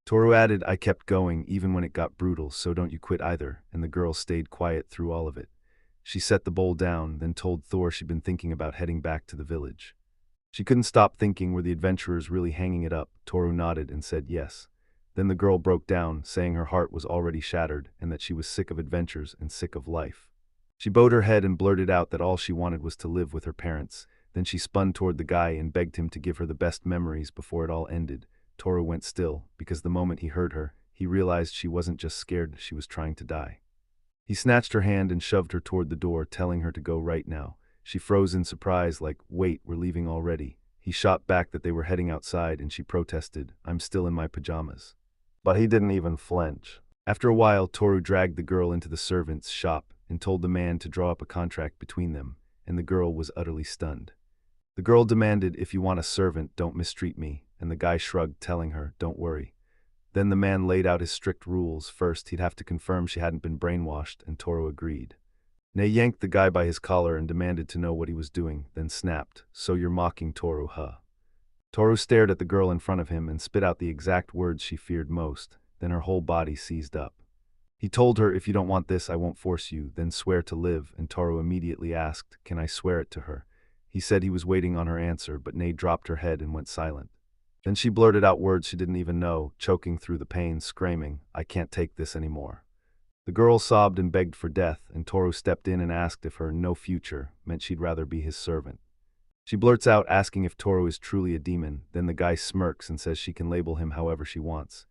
Toru added, "I kept going even when it got brutal, so don't you quit either," and the girl stayed quiet through all of it. She set the bowl down, then told Thor she'd been thinking about heading back to the village. She couldn't stop thinking, were the adventurers really hanging it up? Toru nodded and said yes. Then the girl broke down, saying her heart was already shattered and that she was sick of adventures and sick of life. She bowed her head and blurted out that all she wanted was to live with her parents. Then she spun toward the guy and begged him to give her the best memories before it all ended. Toru went still, because the moment he heard her, he realized she wasn't just scared, she was trying to die. He snatched her hand and shoved her toward the door, telling her to go right now. She froze in surprise, like, "Wait, we're leaving already." He shot back that they were heading outside, and she protested, "I'm still in my pajamas." But he didn't even flinch. After a while, Toru dragged the girl into the servant's shop and told the man to draw up a contract between them, and the girl was utterly stunned. The girl demanded, if you want a servant, don't mistreat me, and the guy shrugged, telling her, don't worry. Then the man laid out his strict rules. First, he'd have to confirm she hadn't been brainwashed, and Toru agreed. Nei yanked the guy by his collar and demanded to know what he was doing, then snapped, so you're mocking Toru, huh? Toru stared at the girl in front of him and spit out the exact words she feared most, then her whole body seized up. He told her, if you don't want this, I won't force you, then swear to live, and Toru immediately asked, can I swear it to her? He said he was waiting on her answer, but Nei dropped her head and went silent. Then she blurted out words she didn't even know, choking through the pain, screaming, I can't take this anymore. The girl sobbed and begged for death, and Toru stepped in and asked if her no future meant she'd rather be his servant. She blurts out, asking if Toru is truly a demon, then the guy smirks and says she can label him however she wants.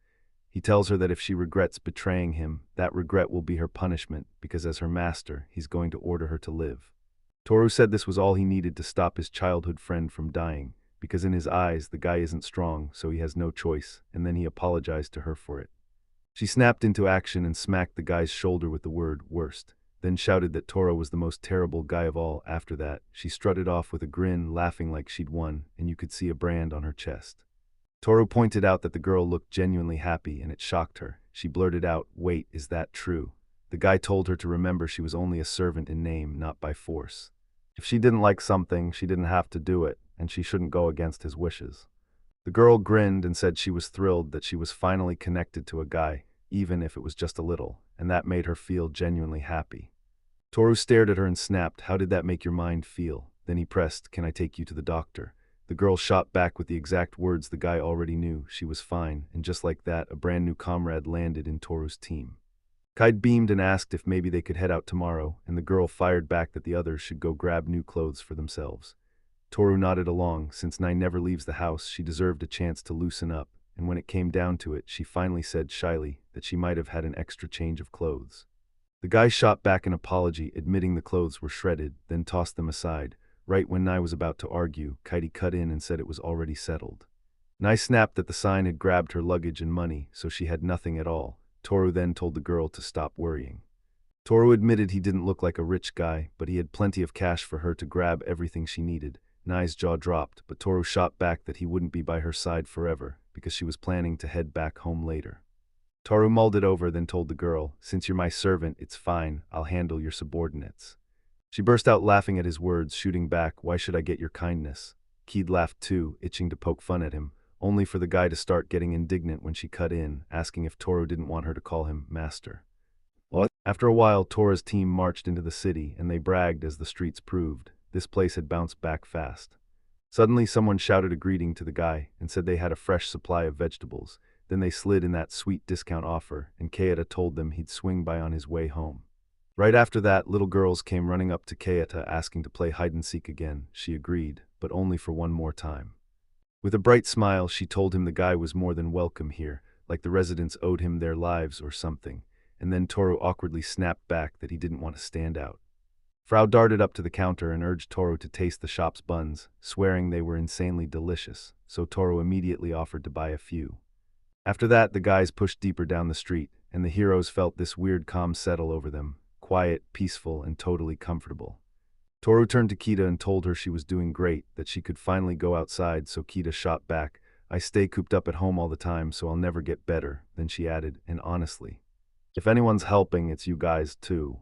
He tells her that if she regrets betraying him, that regret will be her punishment, because as her master, he's going to order her to live. Toru said this was all he needed to stop his childhood friend from dying, because in his eyes the guy isn't strong, so he has no choice, and then he apologized to her for it. She snapped into action and smacked the guy's shoulder with the word, worst, then shouted that Toru was the most terrible guy of all. After that, she strutted off with a grin, laughing like she'd won, and you could see a brand on her chest. Toru pointed out that the girl looked genuinely happy, and it shocked her. She blurted out, wait, is that true? The guy told her to remember she was only a servant in name, not by force. If she didn't like something, she didn't have to do it, and she shouldn't go against his wishes. The girl grinned and said she was thrilled that she was finally connected to a guy, even if it was just a little, and that made her feel genuinely happy. Toru stared at her and snapped, how did that make your mind feel? Then he pressed, can I take you to the doctor? The girl shot back with the exact words the guy already knew. She was fine, and just like that, a brand new comrade landed in Toru's team. Kite beamed and asked if maybe they could head out tomorrow, and the girl fired back that the others should go grab new clothes for themselves. Toru nodded along. Since Nai never leaves the house, she deserved a chance to loosen up, and when it came down to it, she finally said shyly that she might have had an extra change of clothes. The guy shot back an apology, admitting the clothes were shredded, then tossed them aside. Right when Nai was about to argue, Kite cut in and said it was already settled. Nai snapped that the Sain had grabbed her luggage and money, so she had nothing at all. Toru then told the girl to stop worrying. Toru admitted he didn't look like a rich guy, but he had plenty of cash for her to grab everything she needed. Nai's jaw dropped, but Toru shot back that he wouldn't be by her side forever, because she was planning to head back home later. Toru mulled it over, then told the girl, since you're my servant, it's fine, I'll handle your subordinates. She burst out laughing at his words, shooting back, why should I get your kindness? Kite laughed too, itching to poke fun at him, only for the guy to start getting indignant when she cut in, asking if Toru didn't want her to call him master. What? After a while, Toru's team marched into the city, and they bragged as the streets proved. This place had bounced back fast. Suddenly, someone shouted a greeting to the guy and said they had a fresh supply of vegetables. Then they slid in that sweet discount offer, and Kite told them he'd swing by on his way home. Right after that, little girls came running up to Kite asking to play hide-and-seek again. She agreed, but only for one more time. With a bright smile, she told him the guy was more than welcome here, like the residents owed him their lives or something, and then Toru awkwardly snapped back that he didn't want to stand out. Frau darted up to the counter and urged Toru to taste the shop's buns, swearing they were insanely delicious, so Toru immediately offered to buy a few. After that, the guys pushed deeper down the street, and the heroes felt this weird calm settle over them, quiet, peaceful, and totally comfortable. Toru turned to Kite and told her she was doing great, that she could finally go outside, so Kite shot back, I stay cooped up at home all the time, so I'll never get better. Then she added, and honestly, if anyone's helping, it's you guys too.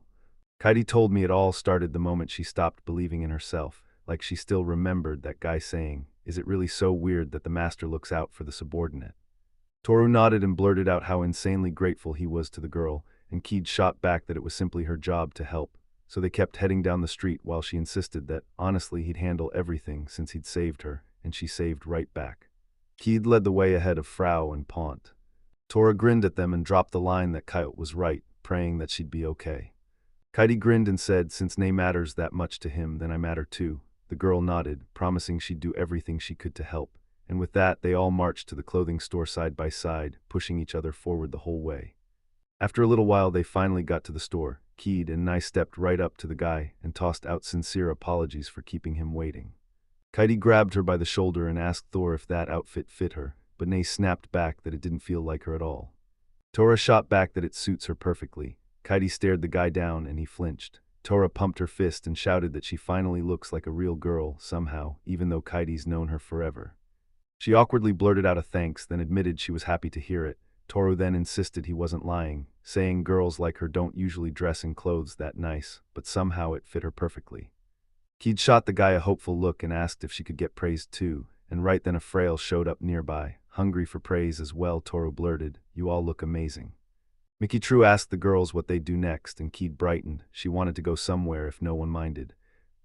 Kite told me it all started the moment she stopped believing in herself, like she still remembered that guy saying, is it really so weird that the master looks out for the subordinate? Toru nodded and blurted out how insanely grateful he was to the girl, and Kite shot back that it was simply her job to help, so they kept heading down the street while she insisted that, honestly, he'd handle everything since he'd saved her, and she saved right back. Kite led the way ahead of Frau and Pont. Toru grinned at them and dropped the line that Kite was right, praying that she'd be okay. Kite grinned and said, since Nei matters that much to him, then I matter too. The girl nodded, promising she'd do everything she could to help, and with that they all marched to the clothing store side by side, pushing each other forward the whole way. After a little while they finally got to the store. Kite and Nei stepped right up to the guy and tossed out sincere apologies for keeping him waiting. Kite grabbed her by the shoulder and asked Thor if that outfit fit her, but Nei snapped back that it didn't feel like her at all. Toru shot back that it suits her perfectly. Kite stared the guy down and he flinched. Tora pumped her fist and shouted that she finally looks like a real girl, somehow, even though Kite's known her forever. She awkwardly blurted out a thanks, then admitted she was happy to hear it. Toru then insisted he wasn't lying, saying girls like her don't usually dress in clothes that nice, but somehow it fit her perfectly. Kite shot the guy a hopeful look and asked if she could get praised too, and right then a frail showed up nearby, hungry for praise as well. Toru blurted, "You all look amazing." Mickey True asked the girls what they'd do next, and Kite brightened. She wanted to go somewhere if no one minded.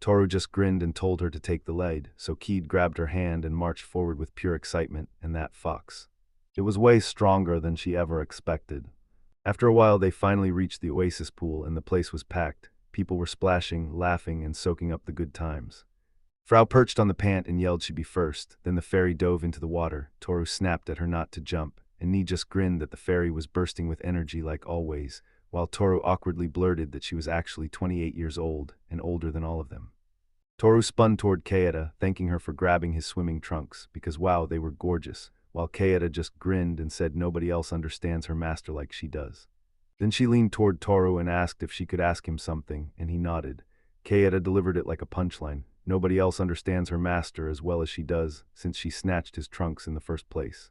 Toru just grinned and told her to take the lead, so Kite grabbed her hand and marched forward with pure excitement, and that fox. It was way stronger than she ever expected. After a while they finally reached the oasis pool and the place was packed. People were splashing, laughing, and soaking up the good times. Frau perched on the pant and yelled she'd be first, then the fairy dove into the water. Toru snapped at her not to jump, and Nee just grinned that the fairy was bursting with energy like always, while Toru awkwardly blurted that she was actually 28 years old, and older than all of them. Toru spun toward Kite, thanking her for grabbing his swimming trunks, because wow, they were gorgeous, while Kite just grinned and said nobody else understands her master like she does. Then she leaned toward Toru and asked if she could ask him something, and he nodded. Kite delivered it like a punchline. Nobody else understands her master as well as she does, since she snatched his trunks in the first place.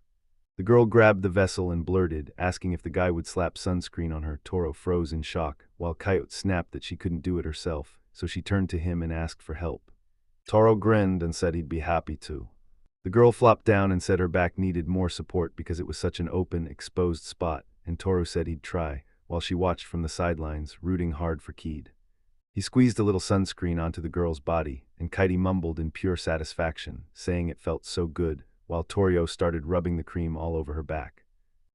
The girl grabbed the vessel and blurted, asking if the guy would slap sunscreen on her. Toru froze in shock, while Kite snapped that she couldn't do it herself, so she turned to him and asked for help. Toru grinned and said he'd be happy to. The girl flopped down and said her back needed more support because it was such an open, exposed spot, and Toru said he'd try, while she watched from the sidelines, rooting hard for Kite. He squeezed a little sunscreen onto the girl's body, and Kite mumbled in pure satisfaction, saying it felt so good, while Toru started rubbing the cream all over her back.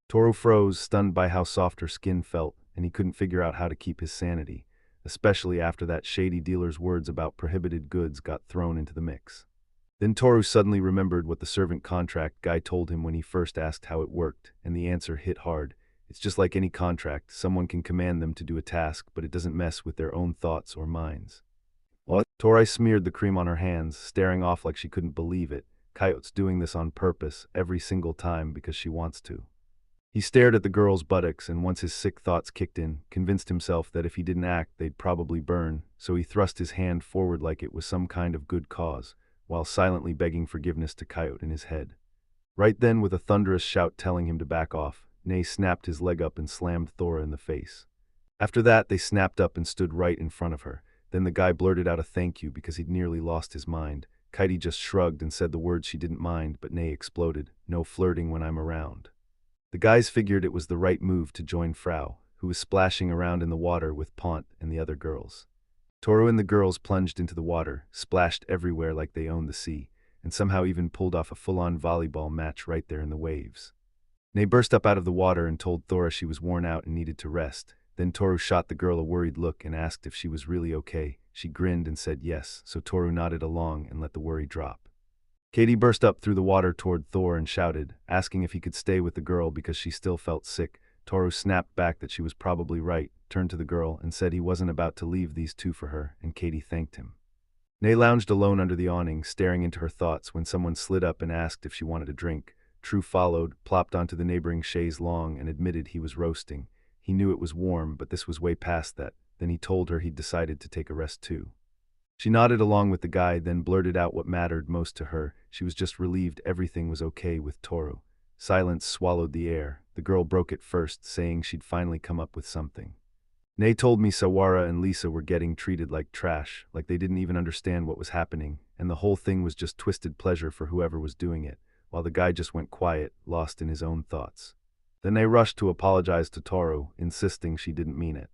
Toru froze, stunned by how soft her skin felt, and he couldn't figure out how to keep his sanity, especially after that shady dealer's words about prohibited goods got thrown into the mix. Then Toru suddenly remembered what the servant contract guy told him when he first asked how it worked, and the answer hit hard. It's just like any contract, someone can command them to do a task, but it doesn't mess with their own thoughts or minds. What? Toru smeared the cream on her hands, staring off like she couldn't believe it. Kite's doing this on purpose, every single time because she wants to. He stared at the girl's buttocks, and once his sick thoughts kicked in, convinced himself that if he didn't act, they'd probably burn, so he thrust his hand forward like it was some kind of good cause, while silently begging forgiveness to Kite in his head. Right then, with a thunderous shout telling him to back off, Nay snapped his leg up and slammed Thora in the face. After that, they snapped up and stood right in front of her. Then the guy blurted out a thank you because he'd nearly lost his mind. Kite just shrugged and said the words she didn't mind, but Nay exploded, "No flirting when I'm around." The guys figured it was the right move to join Frau, who was splashing around in the water with Pont and the other girls. Toru and the girls plunged into the water, splashed everywhere like they owned the sea, and somehow even pulled off a full-on volleyball match right there in the waves. Nay burst up out of the water and told Thora she was worn out and needed to rest. Then Toru shot the girl a worried look and asked if she was really okay. She grinned and said yes, so Toru nodded along and let the worry drop. Katie burst up through the water toward Thor and shouted, asking if he could stay with the girl because she still felt sick. Toru snapped back that she was probably right, turned to the girl, and said he wasn't about to leave these two for her, and Katie thanked him. Nay lounged alone under the awning, staring into her thoughts when someone slid up and asked if she wanted a drink. True followed, plopped onto the neighboring chaise longue, and admitted he was roasting. He knew it was warm, but this was way past that. Then he told her he'd decided to take a rest too. She nodded along with the guy, then blurted out what mattered most to her. She was just relieved everything was okay with Toru. Silence swallowed the air. The girl broke it first, saying she'd finally come up with something. Nay told me Sawara and Lisa were getting treated like trash, like they didn't even understand what was happening, and the whole thing was just twisted pleasure for whoever was doing it, while the guy just went quiet, lost in his own thoughts. Then they rushed to apologize to Toru, insisting she didn't mean it.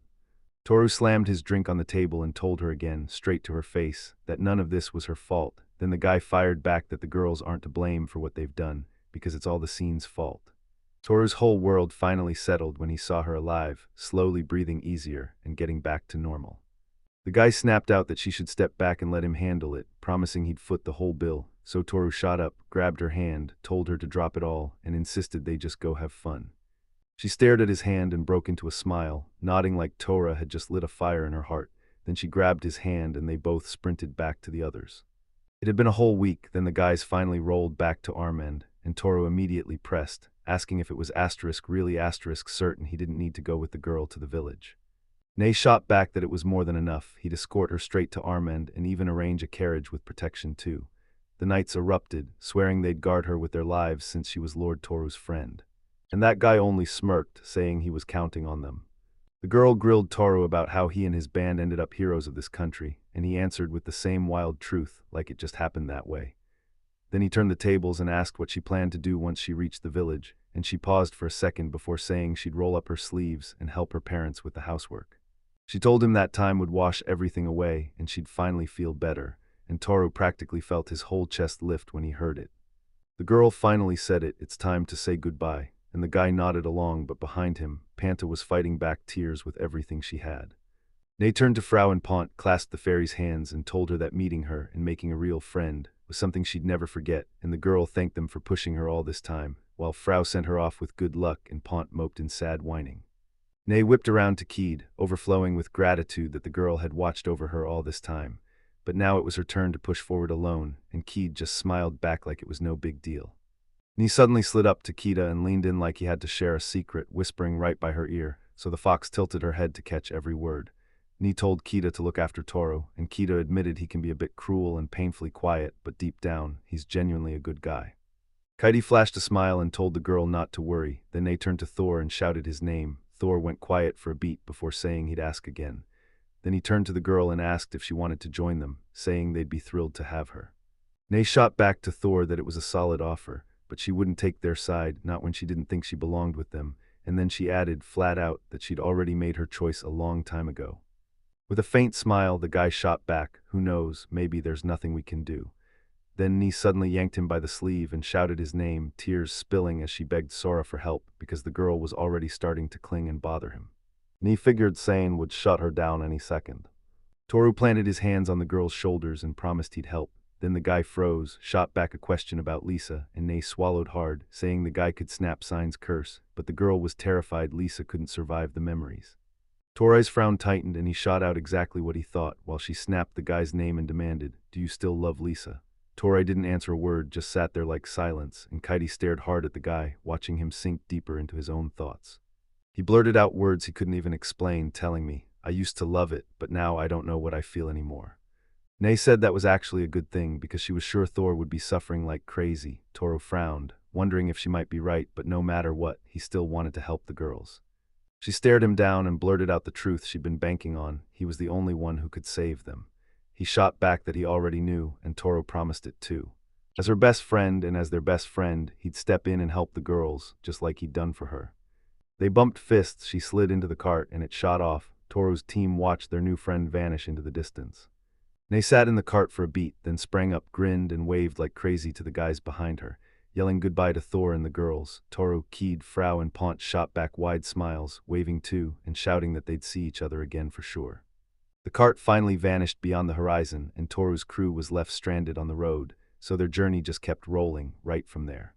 Toru slammed his drink on the table and told her again, straight to her face, that none of this was her fault. Then the guy fired back that the girls aren't to blame for what they've done, because it's all the scene's fault. Toru's whole world finally settled when he saw her alive, slowly breathing easier and getting back to normal. The guy snapped out that she should step back and let him handle it, promising he'd foot the whole bill, so Toru shot up, grabbed her hand, told her to drop it all, and insisted they just go have fun. She stared at his hand and broke into a smile, nodding like Tora had just lit a fire in her heart. Then she grabbed his hand and they both sprinted back to the others. It had been a whole week, then the guys finally rolled back to Armand, and Toru immediately pressed, asking if it was really certain he didn't need to go with the girl to the village. Nay shot back that it was more than enough. He'd escort her straight to Armand and even arrange a carriage with protection too. The knights erupted, swearing they'd guard her with their lives since she was Lord Toru's friend. And that guy only smirked, saying he was counting on them. The girl grilled Toru about how he and his band ended up heroes of this country, and he answered with the same wild truth, like it just happened that way. Then he turned the tables and asked what she planned to do once she reached the village, and she paused for a second before saying she'd roll up her sleeves and help her parents with the housework. She told him that time would wash everything away and she'd finally feel better, and Toru practically felt his whole chest lift when he heard it. The girl finally said it's time to say goodbye, and the guy nodded along, but behind him, Panta was fighting back tears with everything she had. Nay turned to Frau and Pont, clasped the fairy's hands and told her that meeting her and making a real friend was something she'd never forget, and the girl thanked them for pushing her all this time, while Frau sent her off with good luck and Pont moped in sad whining. Nay whipped around to Kite, overflowing with gratitude that the girl had watched over her all this time, but now it was her turn to push forward alone, and Kite just smiled back like it was no big deal. He suddenly slid up to Kita and leaned in like he had to share a secret, whispering right by her ear, so the fox tilted her head to catch every word. Ni told Kita to look after Toru, and Kita admitted he can be a bit cruel and painfully quiet, but deep down, he's genuinely a good guy. Kite flashed a smile and told the girl not to worry, then they turned to Thor and shouted his name. Thor went quiet for a beat before saying he'd ask again. Then he turned to the girl and asked if she wanted to join them, saying they'd be thrilled to have her. Nay shot back to Thor that it was a solid offer, but she wouldn't take their side, not when she didn't think she belonged with them, and then she added flat out that she'd already made her choice a long time ago. With a faint smile, the guy shot back, "Who knows, maybe there's nothing we can do." Then Ni suddenly yanked him by the sleeve and shouted his name, tears spilling as she begged Sora for help because the girl was already starting to cling and bother him. Ni figured Sain would shut her down any second. Toru planted his hands on the girl's shoulders and promised he'd help. Then the guy froze, shot back a question about Lisa, and Nay swallowed hard, saying the guy could snap Sain's curse, but the girl was terrified Lisa couldn't survive the memories. Torai's frown tightened and he shot out exactly what he thought, while she snapped the guy's name and demanded, "Do you still love Lisa?" Torai didn't answer a word, just sat there like silence, and Kite stared hard at the guy, watching him sink deeper into his own thoughts. He blurted out words he couldn't even explain, telling me, "I used to love it, but now I don't know what I feel anymore." Nay said that was actually a good thing because she was sure Thor would be suffering like crazy. Toru frowned, wondering if she might be right, but no matter what, he still wanted to help the girls. She stared him down and blurted out the truth she'd been banking on. He was the only one who could save them. He shot back that he already knew, and Toru promised it too. As her best friend and as their best friend, he'd step in and help the girls, just like he'd done for her. They bumped fists, she slid into the cart, and it shot off. Toru's team watched their new friend vanish into the distance. They sat in the cart for a beat, then sprang up, grinned, and waved like crazy to the guys behind her, yelling goodbye to Thor and the girls. Toru, Kide, Frau, and Pont shot back wide smiles, waving too, and shouting that they'd see each other again for sure. The cart finally vanished beyond the horizon, and Toru's crew was left stranded on the road, so their journey just kept rolling right from there.